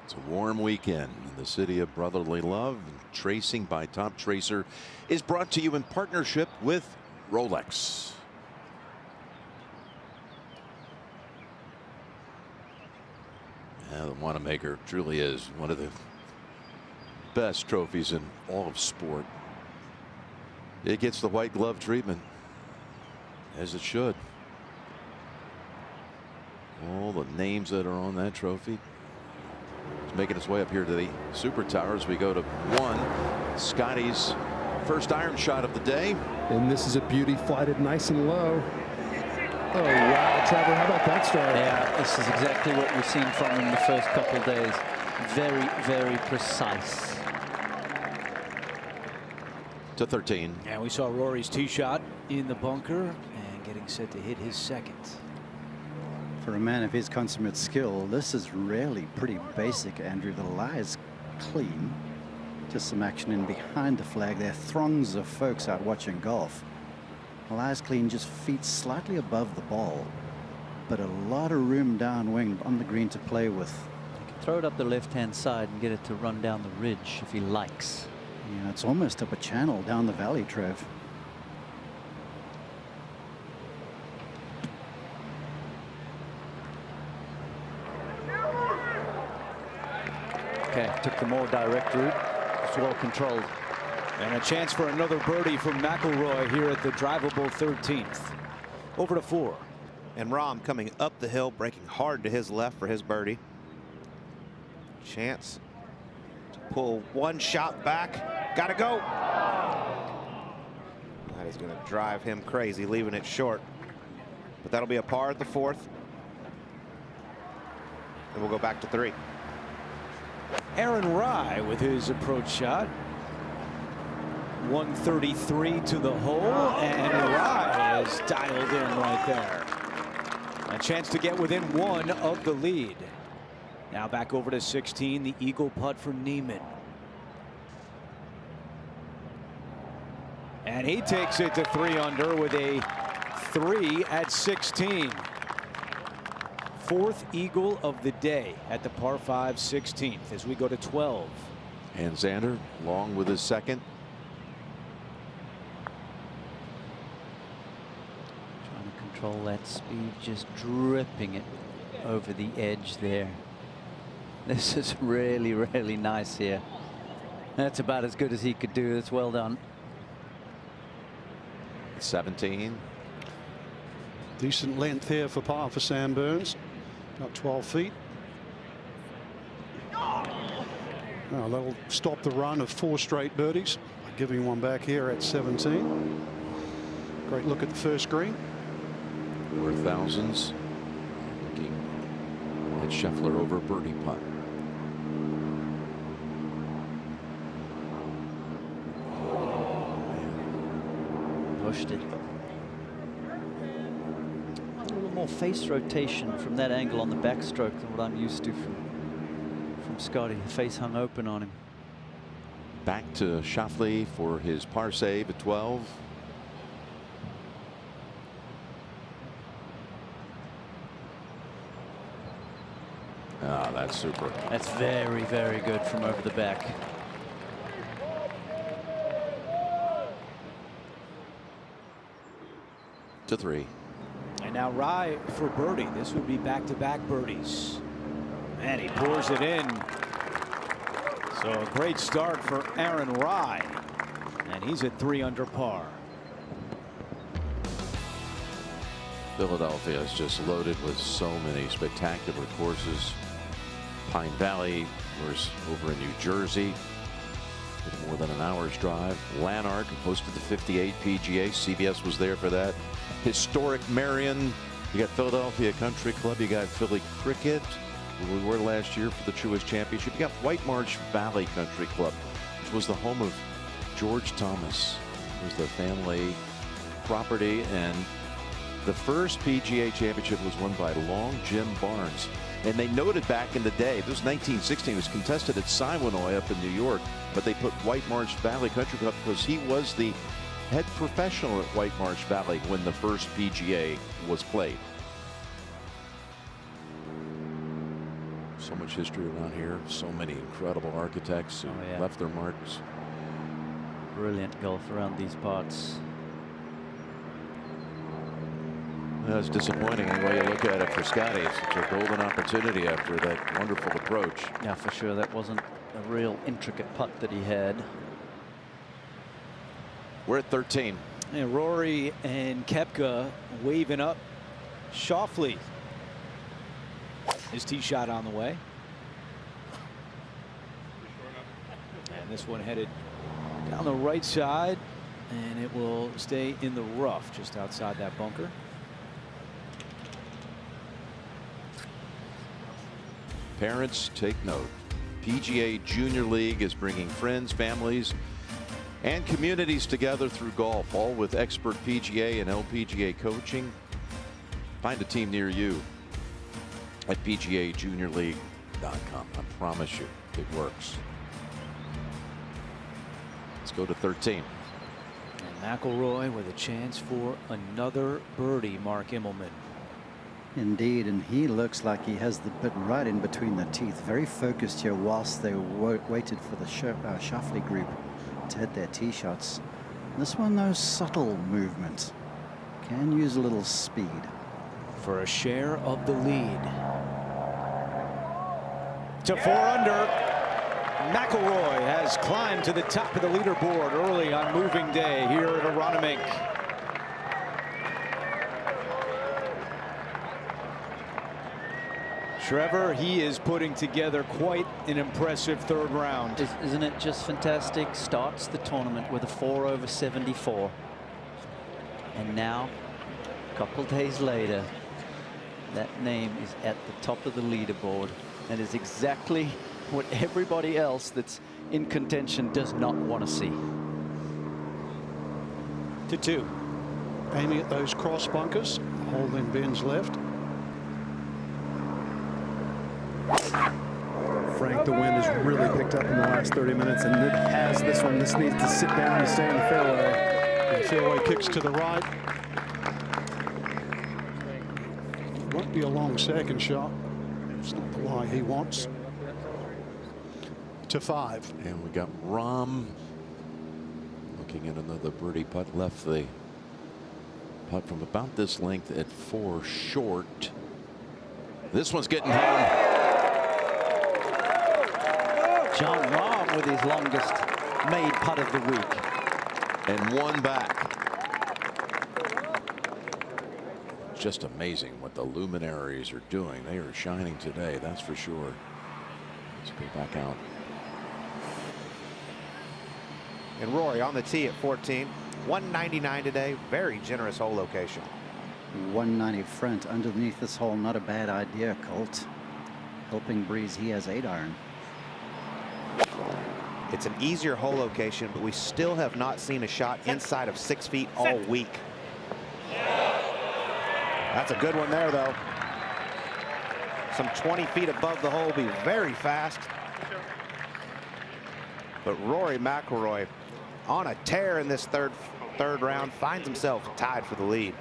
It's a warm weekend in the city of brotherly love. Tracing by Top Tracer is brought to you in partnership with Rolex. Yeah, the Wanamaker truly is one of the best trophies in all of sport. It gets the white glove treatment, as it should. All the names that are on that trophy. It's making its way up here to the Super Tower as we go to 1. Scotty's first iron shot of the day. And this is a beauty, flighted nice and low. Oh, wow, Trevor, how about that start? Yeah, this is exactly what we've seen from him the first couple of days. Very, very precise. To 13. And we saw Rory's tee shot in the bunker and getting set to hit his second. For a man of his consummate skill, this is really pretty basic, Andrew. The lie is clean. Just some action in behind the flag. There are throngs of folks out watching golf. The lie is clean, just feet slightly above the ball, but a lot of room downwind on the green to play with. He can throw it up the left-hand side and get it to run down the ridge if he likes. Yeah, it's almost up a channel down the valley, Trev. Okay, took the more direct route. It's well controlled. And a chance for another birdie from McIlroy here at the drivable 13th. Over to 4. And Rahm coming up the hill, breaking hard to his left for his birdie. Chance to pull one shot back. Gotta go. That is going to drive him crazy, leaving it short. But that'll be a par at the 4th. And we'll go back to 3. Aaron Rai with his approach shot. 133 to the hole, and Rai is dialed in right there. A chance to get within 1 of the lead. Now back over to 16, the eagle putt from Neiman. And he takes it to 3 under with a 3 at 16. 4th eagle of the day at the par 5 16th as we go to 12. And Xander long with his second. Trying to control that speed, just dripping it over the edge there. This is really, really nice here. That's about as good as he could do. That's well done. 17. Decent length here for par for Sam Burns. About 12 feet. Now that'll stop the run of 4 straight birdies. Giving one back here at 17. Great look at the first green. 4,000s. Looking at Scheffler over birdie putt. Pushed it. A little more face rotation from that angle on the backstroke than what I'm used to from Scotty. The face hung open on him. Back to Schauffele for his par save at 12. Ah, that's super. That's very, very good from over the back. To 3. And now Rai for birdie. This would be back-to-back birdies. And he pours it in. So a great start for Aaron Rai. And he's at 3 under par. Philadelphia is just loaded with so many spectacular courses. Pine Valley, of course, over in New Jersey. More than an hour's drive. Lanark hosted the 58 PGA. CBS was there for that. Historic Marion. You got Philadelphia Country Club. You got Philly Cricket, where we were last year for the Truist Championship. You got White Marsh Valley Country Club, which was the home of George Thomas. It was the family property, and the first PGA Championship was won by Long Jim Barnes. And they noted back in the day, this was 1916, it was contested at Siwanoy up in New York, but they put White Marsh Valley Country Club because he was the head professional at White Marsh Valley when the first PGA was played. So much history around here. So many incredible architects who left their marks. Brilliant golf around these parts. That's disappointing the way you look at it for Scotty. It's such a golden opportunity after that wonderful approach. Yeah, for sure. That wasn't a real intricate putt that he had. We're at 13. And Rory and Koepka waving up. Schauffele. His tee shot on the way. And this one headed down the right side, and it will stay in the rough just outside that bunker. Parents, take note. PGA Junior League is bringing friends, families, and communities together through golf, all with expert PGA and LPGA coaching. Find a team near you at PGAJuniorLeague.com. I promise you, it works. Let's go to 13. And McIlroy with a chance for another birdie, Mark Immelman. Indeed, and he looks like he has the bit right in between the teeth. Very focused here whilst they waited for the Schauffele group to hit their tee shots. This one, though, subtle movement. Can use a little speed. For a share of the lead. To 4 under. McIlroy has climbed to the top of the leaderboard early on moving day here at Aronimink. Trevor, he is putting together quite an impressive third round. Isn't it just fantastic? Starts the tournament with a 4 over 74. And now, a couple days later, that name is at the top of the leaderboard. And is exactly what everybody else that's in contention does not want to see. To 2. Aiming at those cross bunkers. Holding Ben's left. Frank, the wind has really picked up in the last 30 minutes, and it has this one. This needs to sit down and stay in the fairway. The fairway kicks to the right. Won't be a long second shot. It's not the lie he wants. To 5. And we got Rahm looking at another birdie putt. Left the putt from about this length at 4 short. This one's getting home. John Rahm with his longest made putt of the week. And one back. Just amazing what the luminaries are doing. They are shining today, that's for sure. Let's go back out. And Rory on the tee at 14. 199 today. Very generous hole location. 190 front underneath this hole. Not a bad idea, Colt. Helping Breeze, he has 8 iron. It's an easier hole location, but we still have not seen a shot inside of 6 feet all week. That's a good one there, though. Some 20 feet above the hole, be very fast. But Rory McIlroy on a tear in this third round, finds himself tied for the lead.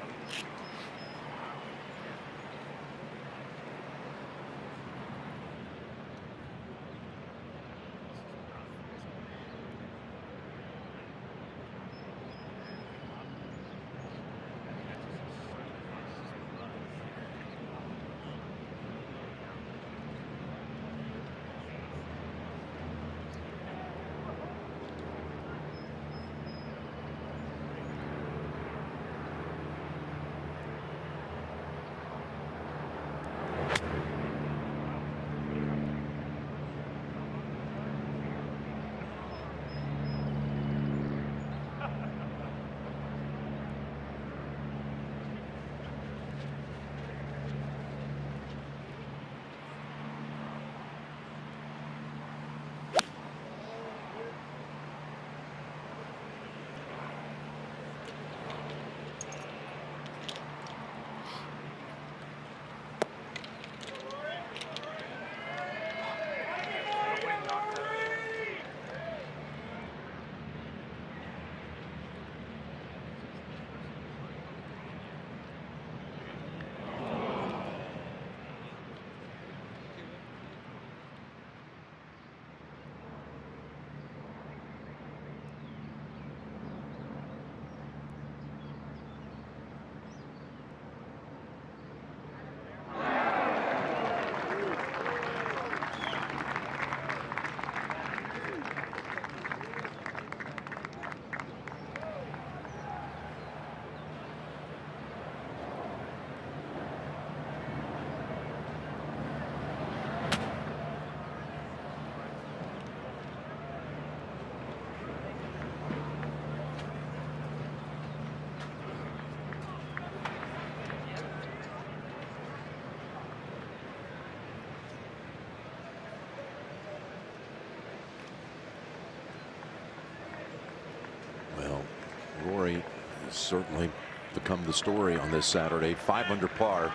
certainly become the story on this Saturday. 5 under par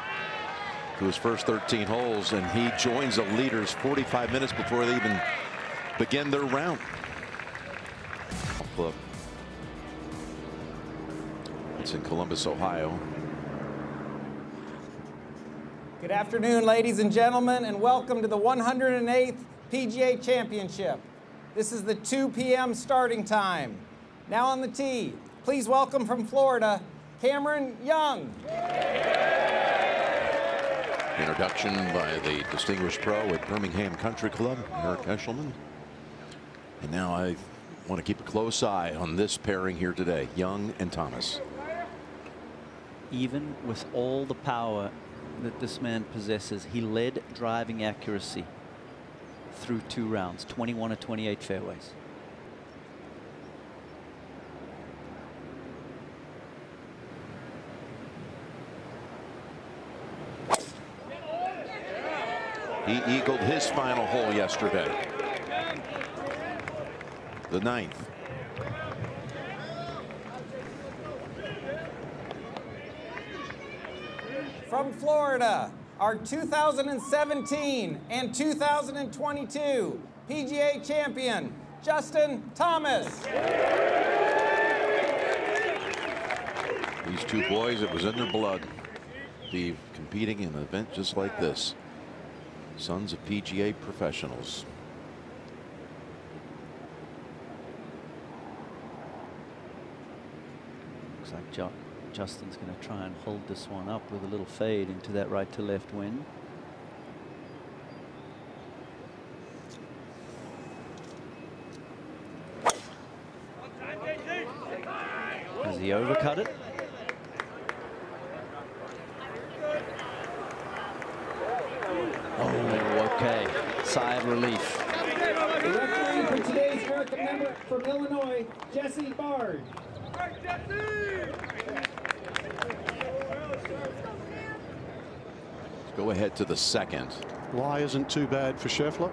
to his first 13 holes, and he joins the leaders 45 minutes before they even begin their round. Club. It's in Columbus, Ohio. Good afternoon, ladies and gentlemen, and welcome to the 108th PGA Championship. This is the 2 p.m. starting time. Now on the tee, please welcome from Florida, Cameron Young. Introduction by the distinguished pro at Birmingham Country Club, Eric Eshelman. And now I want to keep a close eye on this pairing here today, Young and Thomas. Even with all the power that this man possesses, he led driving accuracy through 2 rounds, 21 of 28 fairways. He eagled his final hole yesterday, the 9th. From Florida, our 2017 and 2022 PGA champion, Justin Thomas. These 2 boys, it was in their blood, be competing in an event just like this. Sons of PGA professionals. Looks like Justin's going to try and hold this one up with a little fade into that right to left wind. Has he overcut it? Oh, okay. Sigh of relief. The referee for today's American member from Illinois, Jesse Bard. Let's go ahead to the 2nd. Lie isn't too bad for Scheffler.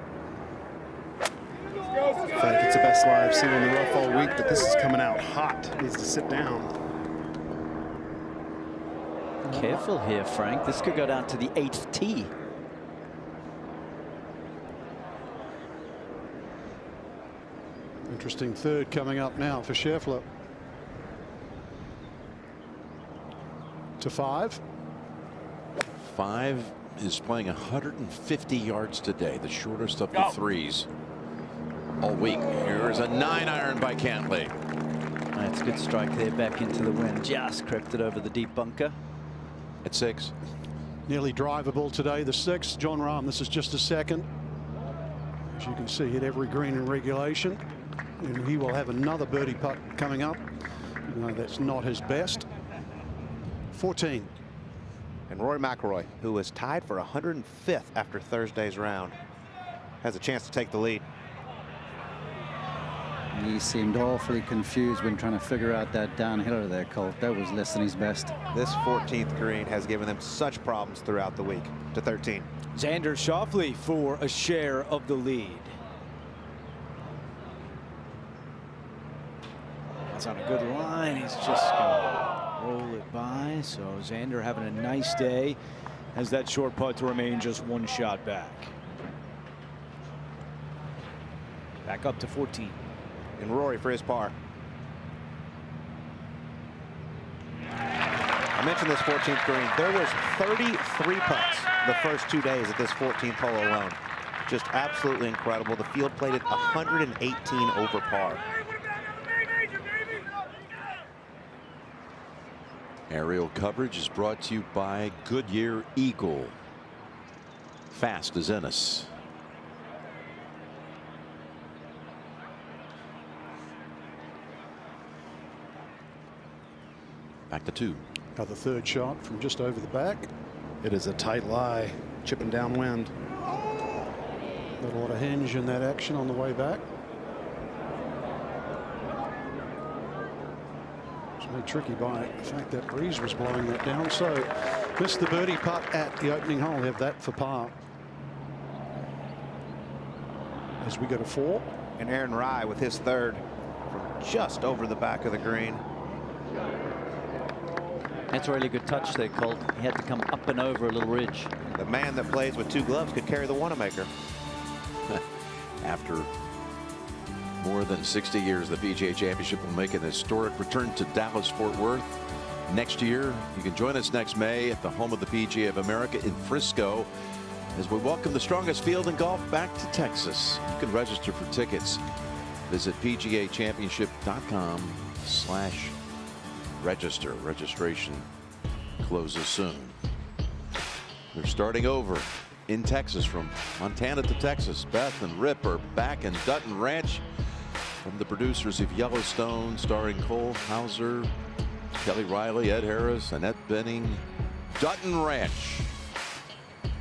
I feel like it's the best lie I've seen in the rough all week, but this is coming out hot. Needs to sit down. Careful here, Frank. This could go down to the 8th tee. Interesting 3rd coming up now for Scheffler. To 5. 5 is playing 150 yards today, the shortest of the 3s all week. Here's a 9-iron by Cantlay. That's a good strike there, back into the wind. Just crept it over the deep bunker. At 6. Nearly drivable today, the 6th. John Rahm, this is just a 2nd. As you can see, hit every green in regulation. And he will have another birdie putt coming up, even though that's not his best. 14. And Rory McIlroy, who was tied for 105th after Thursday's round, has a chance to take the lead. He seemed awfully confused when trying to figure out that downhiller there, Colt. That was less than his best. This 14th green has given them such problems throughout the week. To 13. Xander Schauffele for a share of the lead. That's on a good line. He's just gonna roll it by. So Xander having a nice day, has that short putt to remain just 1 shot back. Back up to 14. And Rory for his par. I mentioned this 14th green. There was 33 putts the first 2 days at this 14th hole alone. Just absolutely incredible. The field played at 118 over par. Aerial coverage is brought to you by Goodyear Eagle. Fast as Ennis. Back to 2. Another 3rd shot from just over the back. It is a tight lie, chipping downwind. Not a lot of hinge in that action on the way back. It's made tricky by the fact that breeze was blowing that down. So missed the birdie putt at the opening hole. Have that for par. As we go to 4. And Aaron Rai with his 3rd from just over the back of the green. That's a really good touch there, Colt. He had to come up and over a little ridge. The man that plays with 2 gloves could carry the Wanamaker. After more than 60 years, the PGA Championship will make an historic return to Dallas-Fort Worth next year. You can join us next May at the home of the PGA of America in Frisco as we welcome the strongest field in golf back to Texas. You can register for tickets. Visit PGAchampionship.com/register. Registration closes soon. They're starting over in Texas from Montana to Texas. Beth and Rip are back in Dutton Ranch from the producers of Yellowstone, starring Cole Hauser, Kelly Riley, Ed Harris, Annette Bening. Dutton Ranch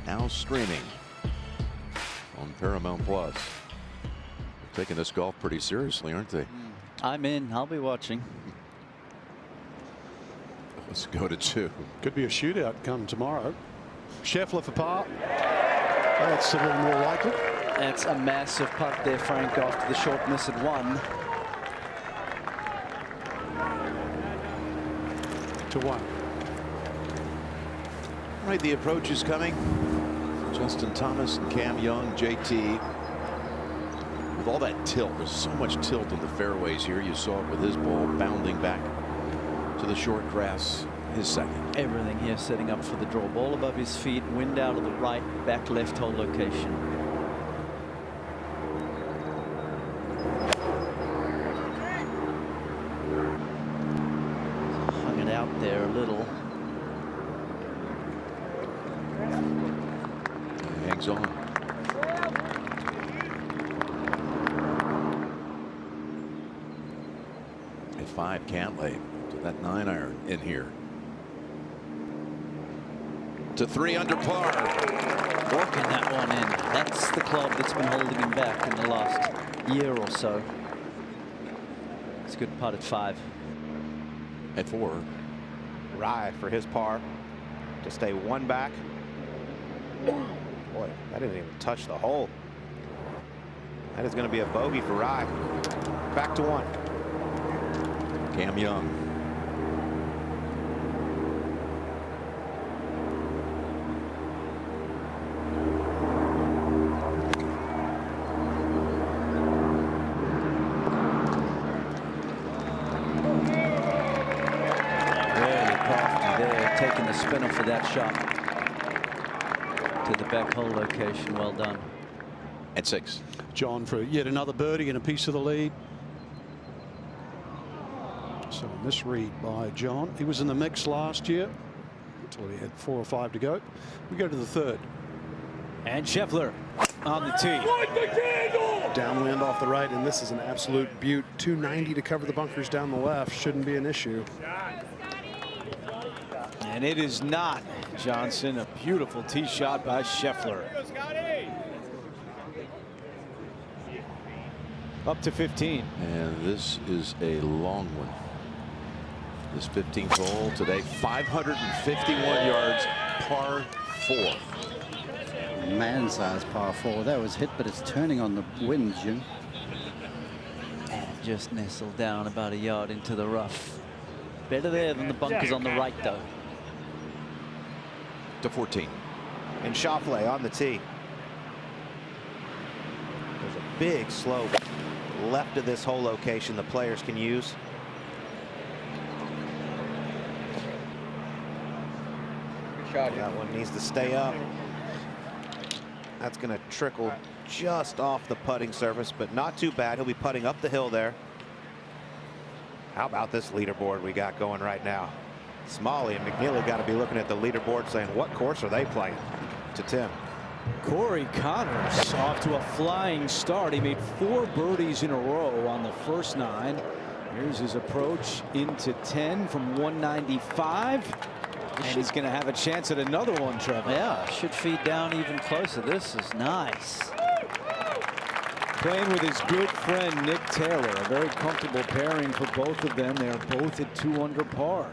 now streaming on Paramount Plus. They're taking this golf pretty seriously, aren't they? I'm in. I'll be watching. Let's go to 2. Could be a shootout come tomorrow. Scheffler for par. That's a little more likely. That's a massive putt there, Frank, after the short miss at 1. To 1. Right, the approach is coming. Justin Thomas and Cam Young, JT. With all that tilt, there's so much tilt in the fairways here. You saw it with his ball bounding back to the short grass. His second. Everything here setting up for the draw. Ball above his feet, wind out of the right, back left hole location. Hung it out there a little. He hangs on. A 5 Cantlay to that 9-iron in here. To 3 under par. Working that one in. That's the club that's been holding him back in the last year or so. It's a good putt at 5. At 4. Rye for his par to stay 1 back. Boy, that didn't even touch the hole. That is going to be a bogey for Rye. Back to 1. Cam Young. Taking the spinner for that shot to the back hole location. Well done. At 6. John for yet another birdie and a piece of the lead. So a misread by John. He was in the mix last year until he had 4 or 5 to go. We go to the 3rd. And Scheffler on the tee. Downwind off the right, and this is an absolute beaut. 290 to cover the bunkers down the left. Shouldn't be an issue. And it is not, Johnson. A beautiful tee shot by Scheffler. Up to 15. And this is a long one. This 15th hole today, 551 yards, par 4. Man-sized par 4. That was hit, but it's turning on the wind, Jim. And just nestled down about a yard into the rough. Better there than the bunkers on the right, though. To 14. And Schauffele on the tee. There's a big slope left of this hole location the players can use. That one needs to stay up. That's going to trickle just off the putting surface, but not too bad. He'll be putting up the hill there. How about this leaderboard we got going right now? Smalley and McNeely got to be looking at the leaderboard saying, what course are they playing? To Tim. Corey Connors off to a flying start. He made 4 birdies in a row on the first 9. Here's his approach into 10 from 195. And he's going to have a chance at another one, Trevor. Yeah, should feed down even closer. This is nice. Playing with his good friend Nick Taylor. A very comfortable pairing for both of them. They're both at 2 under par.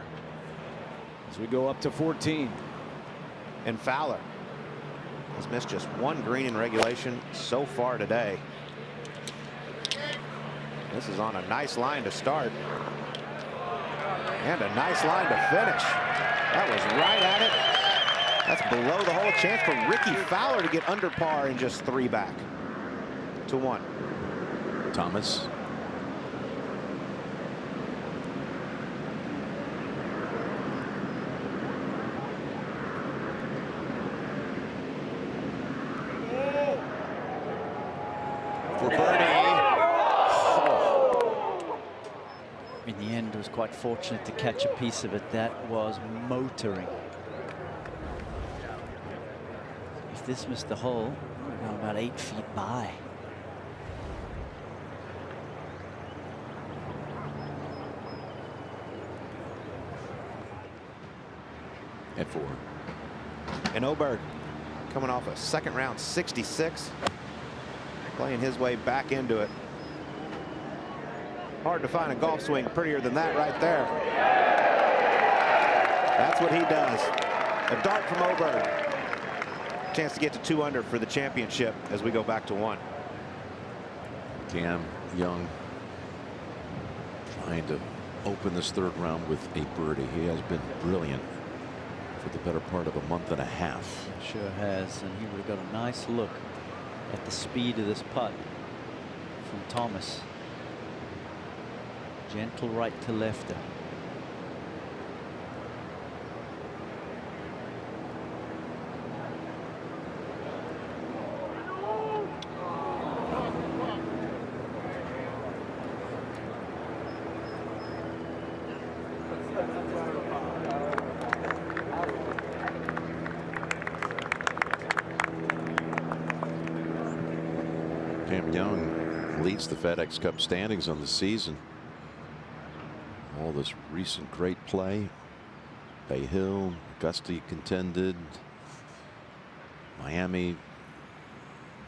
As we go up to 14. And Fowler has missed just 1 green in regulation so far today. This is on a nice line to start. And a nice line to finish. That was right at it. That's below the hole. Chance for Ricky Fowler to get under par in just 3 back to 1. Thomas. For birdie. In the end, was quite fortunate to catch a piece of it. That was motoring. If this missed the hole, we're going about 8 feet by. At 4. And Oberg coming off a second round 66. Playing his way back into it. Hard to find a golf swing prettier than that right there. That's what he does. A dart from Oberg. Chance to get to 2 under for the championship as we go back to 1. Cam Young trying to open this 3rd round with a birdie. He has been brilliant for the better part of a month and a half. Sure has, and he would have got a nice look at the speed of this putt from Thomas. Gentle right to lefter. Cam Young leads the FedEx Cup standings on the season. All this recent great play. Bay Hill, Augusta contended. Miami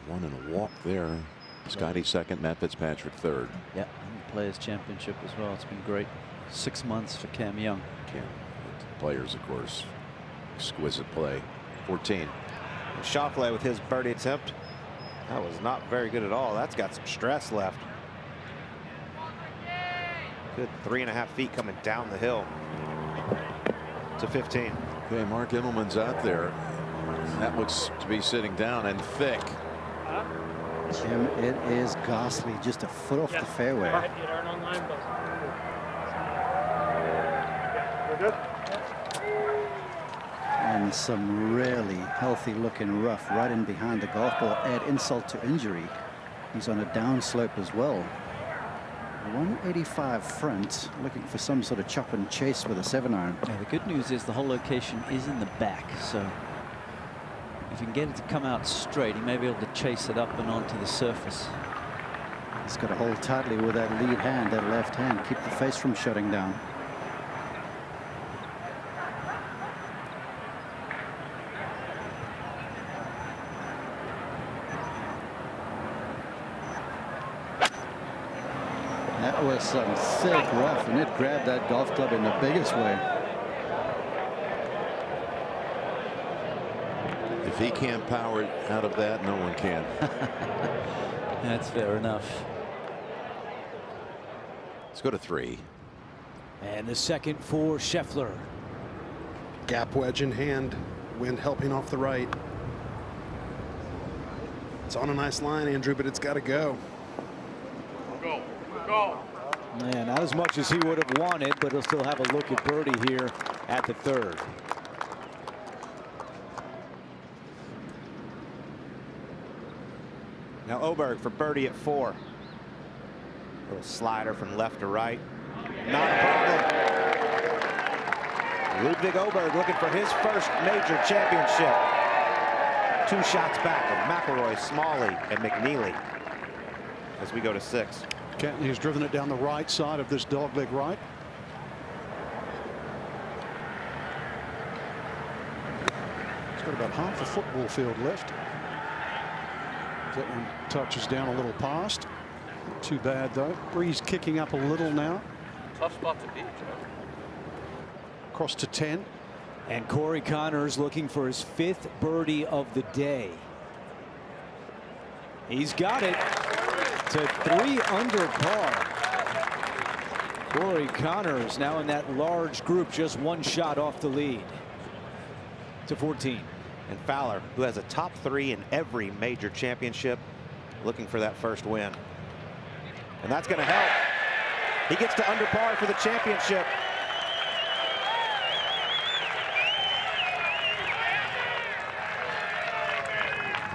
won in a walk there. Scotty 2nd, Matt Fitzpatrick 3rd. Yeah, and the Players Championship as well. It's been great 6 months for Cam Young. Cam, players, of course, exquisite play. 14. Schauffele with his birdie attempt. That was not very good at all. That's got some stress left. Good 3.5 feet coming down the hill to 15. Okay, Mark Immelman's out there. That looks to be sitting down and thick. Jim, it is ghastly, just a foot off the fairway. And some really healthy looking rough right in behind the golf ball. Add insult to injury. He's on a downslope as well. 185 front, looking for some sort of chop and chase with a 7-iron. Yeah, the good news is the whole location is in the back, so if you can get it to come out straight, he may be able to chase it up and onto the surface. He's got to hold tightly with that lead hand, that left hand, keep the face from shutting down. That was some thick rough, and it grabbed that golf club in the biggest way. If he can't power it out of that, no one can. That's fair enough. Let's go to 3. And the second for Scheffler. Gap wedge in hand, wind helping off the right. It's on a nice line, Andrew, but it's got to go. Go. Go. Yeah, not as much as he would have wanted, but he'll still have a look at birdie here at the 3rd. Now Oberg for birdie at 4. Little slider from left to right. Not a problem. Ludwig Oberg looking for his first major championship. 2 shots back of McIlroy, Smalley, and McNeely as we go to 6. Kentley has driven it down the right side of this dogleg right. It's got about half a football field left. That one touches down a little past. Not too bad though. Breeze kicking up a little now. Tough spot to be, Joe. Across to 10. And Corey Connors looking for his 5th birdie of the day. He's got it to 3 under par. Corey Connors now in that large group, just one shot off the lead to 14. And Fowler, who has a top 3 in every major championship, looking for that first win. And that's going to help. He gets to under par for the championship.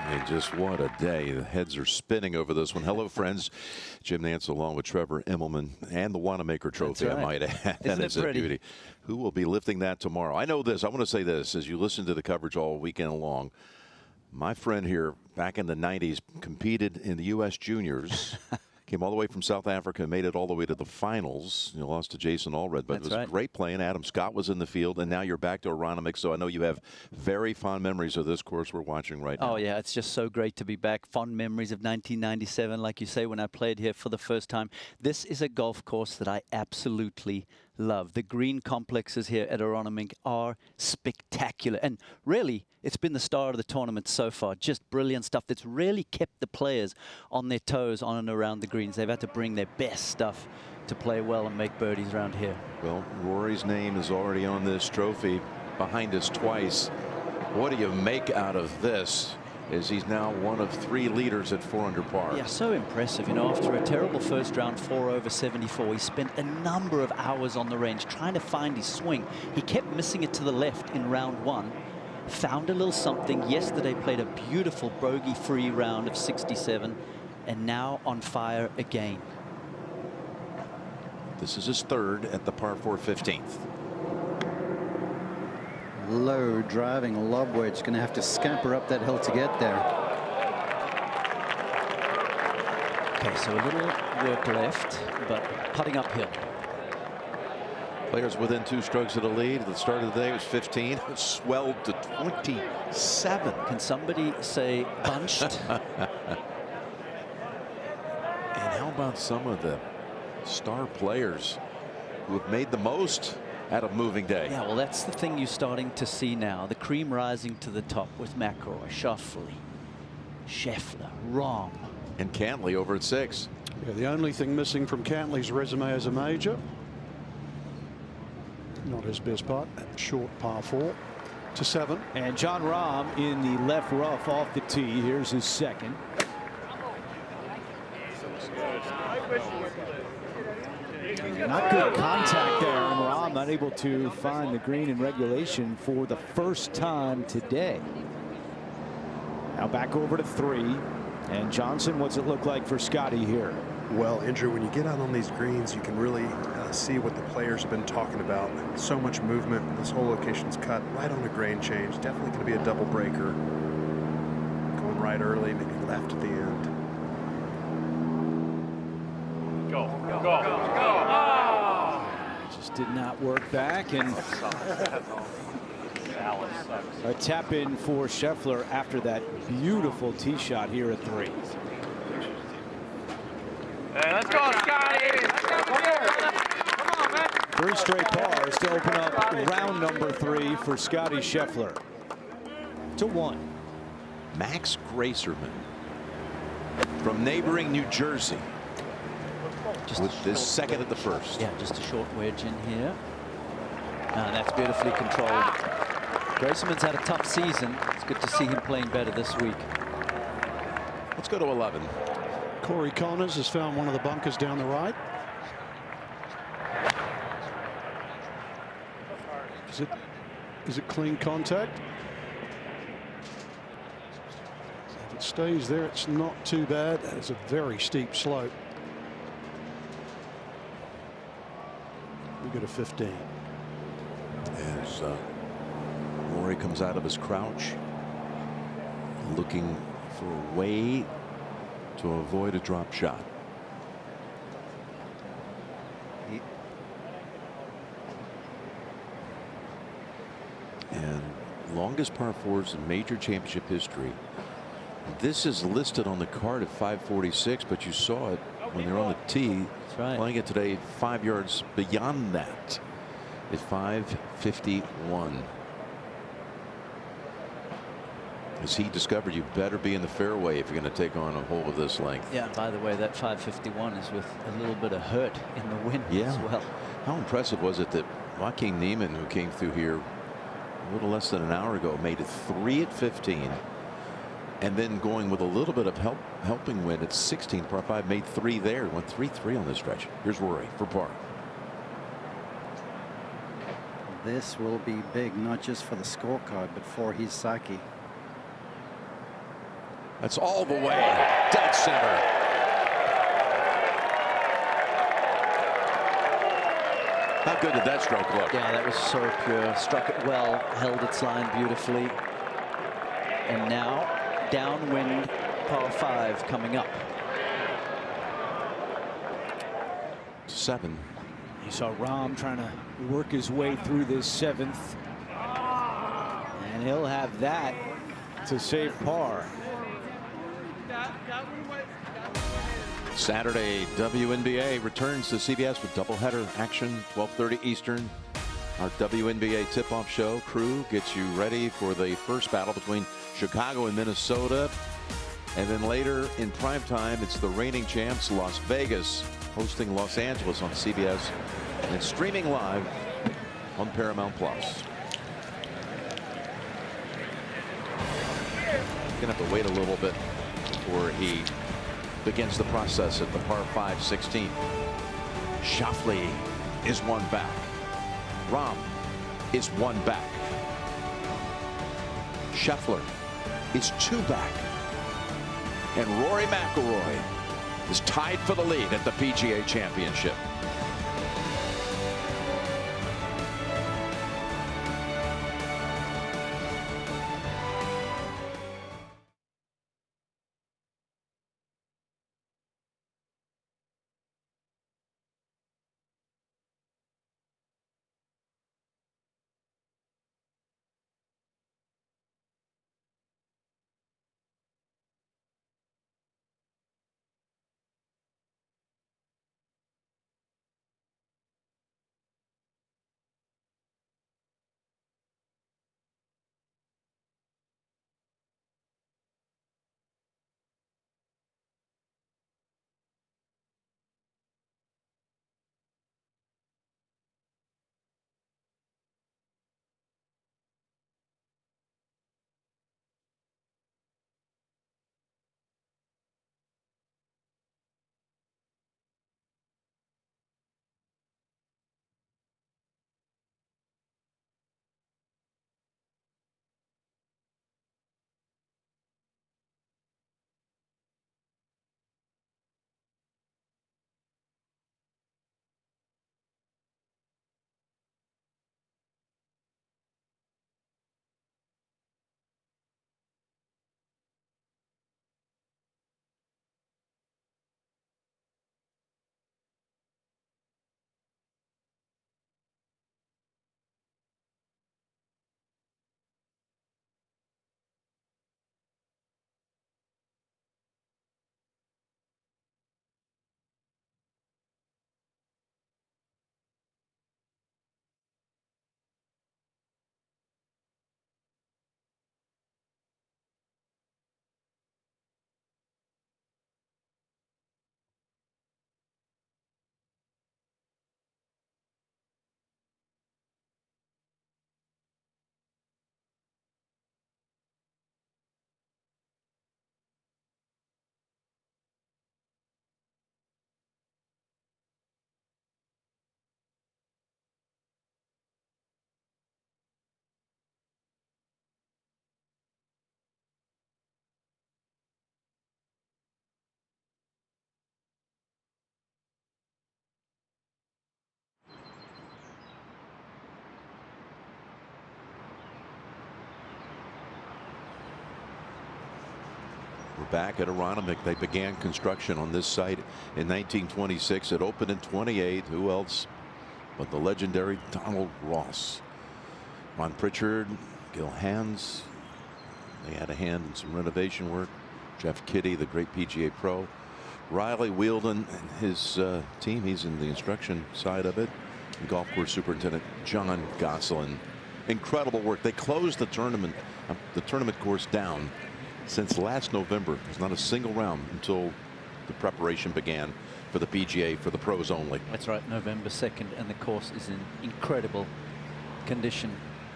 And just what a day. The heads are spinning over this one. Hello, friends. Jim Nance along with Trevor Immelman and the Wanamaker trophy, That's right. I might add. Isn't That is it a pretty? beauty. Who will be lifting that tomorrow? I know this. I want to say this as you listen to the coverage all weekend long. My friend here back in the 90s competed in the U.S. Juniors. Came all the way from South Africa and made it all the way to the finals. You lost to Jason Allred, but That's it was right. great playing. Adam Scott was in the field, and now you're back to Aronimink, so I know you have very fond memories of this course we're watching right now. Oh, yeah, it's just so great to be back. Fond memories of 1997, like you say, when I played here for the first time. This is a golf course that I absolutely love. The green complexes here at Aronimink are spectacular. And really, it's been the star of the tournament so far. Just brilliant stuff that's really kept the players on their toes on and around the greens. They've had to bring their best stuff to play well and make birdies around here. Well, Rory's name is already on this trophy behind us twice. What do you make out of this? As he's now one of 3 leaders at 4 under par. Yeah, so impressive. You know, after a terrible first round, 4 over 74, he spent a number of hours on the range trying to find his swing. He kept missing it to the left in round 1. Found a little something. Yesterday played a beautiful bogey-free round of 67, and now on fire again. This is his 3rd at the par 4 15th. Low driving lob wedge, going to have to scamper up that hill to get there. Okay, so a little work left, but putting uphill. Players within 2 strokes of the lead. At the start of the day, it was 15. It swelled to 27. Can somebody say bunched? And how about some of the star players who have made the most out of moving day? Yeah, well, that's the thing you're starting to see now. The cream rising to the top with McIlroy, Scheffler, Rahm. And Cantley over at 6. Yeah, the only thing missing from Cantley's resume as a major, not his best putt, short par 4 to 7. And John Rahm in the left rough off the tee. Here's his second. Not good contact there, and Rahm unable to find the green in regulation for the first time today. Now back over to 3. And Johnson, what's it look like for Scotty here? Well, Andrew, when you get out on these greens, you can really see what the players have been talking about. So much movement. This whole location's cut right on a grain change. Definitely going to be a double breaker. Going right early, maybe left at the end. Go, go, go, go. Just did not work back, and a tap in for Scheffler after that beautiful tee shot here at 3. Hey, let's go, Scotty. Come on, man. 3 straight pars to open up round number 3 for Scotty Scheffler to 1. Max Gracerman from neighboring New Jersey. Just with this second at the first. Yeah, just a short wedge in here. And that's beautifully controlled. Graceman's had a tough season. It's good to see him playing better this week. Let's go to 11. Corey Connors has found one of the bunkers down the right. Is it clean contact? If it stays there, it's not too bad. It's a very steep slope. We go to 15. As Rory comes out of his crouch, looking for a way to avoid a drop shot. And longest par 4s in major championship history. This is listed on the card at 546, but you saw it when they're on the tee. That's right. Playing it today 5 yards beyond that at 551. As he discovered, you better be in the fairway if you're going to take on a hole of this length. Yeah, by the way, that 551 is with a little bit of hurt in the wind as well. How impressive was it that Joaquin Niemann, who came through here a little less than an hour ago, made it 3 at 15, and then going with a little bit of helping wind at 16, par 5, made 3 there, went 3-3 on this stretch. Here's Rory for par. This will be big, not just for the scorecard, but for his psyche. That's all the way dead center. How good did that stroke look? Yeah, that was so pure. Struck it well, held its line beautifully. And now, downwind par 5 coming up. 7. You saw Rahm trying to work his way through this 7th. And he'll have that to save par. Saturday, WNBA returns to CBS with doubleheader action, 12:30 Eastern. Our WNBA tip-off show crew gets you ready for the first battle between Chicago and Minnesota. And then later in prime time, it's the reigning champs, Las Vegas, hosting Los Angeles on CBS and streaming live on Paramount Plus. Gonna have to wait a little bit before he begins the process at the par 5 16. Schauffele is 1 back. Rahm is 1 back. Scheffler is 2 back. And Rory McIlroy is tied for the lead at the PGA Championship. We're back at Aronimink. They began construction on this site in 1926. It opened in 28. Who else but the legendary Donald Ross? Ron Pritchard, Gil Hands. They had a hand in some renovation work. Jeff Kitty, the great PGA pro. Riley Wheeldon and his team. He's in the instruction side of it. And golf course superintendent John Gosselin incredible work. They closed the tournament course down since last November. There's not a single round until the preparation began for the PGA for the pros only. That's right, November 2nd, and the course is in incredible condition.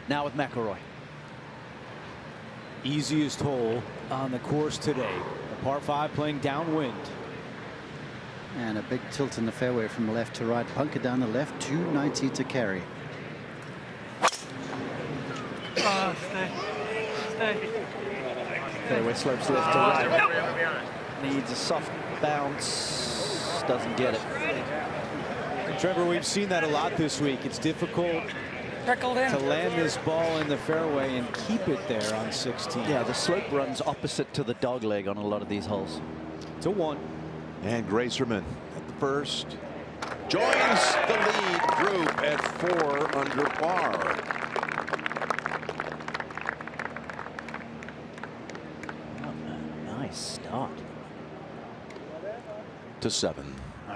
Now with McIlroy. Easiest hole on the course today. A par 5 playing downwind. And a big tilt in the fairway from left to right. Bunker down the left, 290 to carry. Stay. Fairway slopes left to right. Needs a soft bounce. Doesn't get it. Trevor, we've seen that a lot this week. It's difficult to land this ball in the fairway and keep it there on 16. Yeah, the slope runs opposite to the dog leg on a lot of these holes. It's a 1. And Gracerman at the first joins the lead group at 4 under par. Nice start. To 7.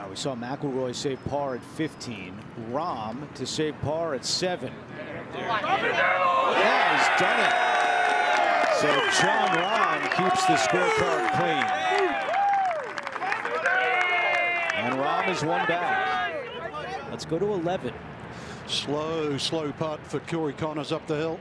We saw McIlroy save par at 15. Rahm to save par at 7. Yeah, he's done it. So John Rahm keeps the scorecard clean. And Rahm is 1 back. Let's go to 11. Slow putt for Corey Connors up the hill.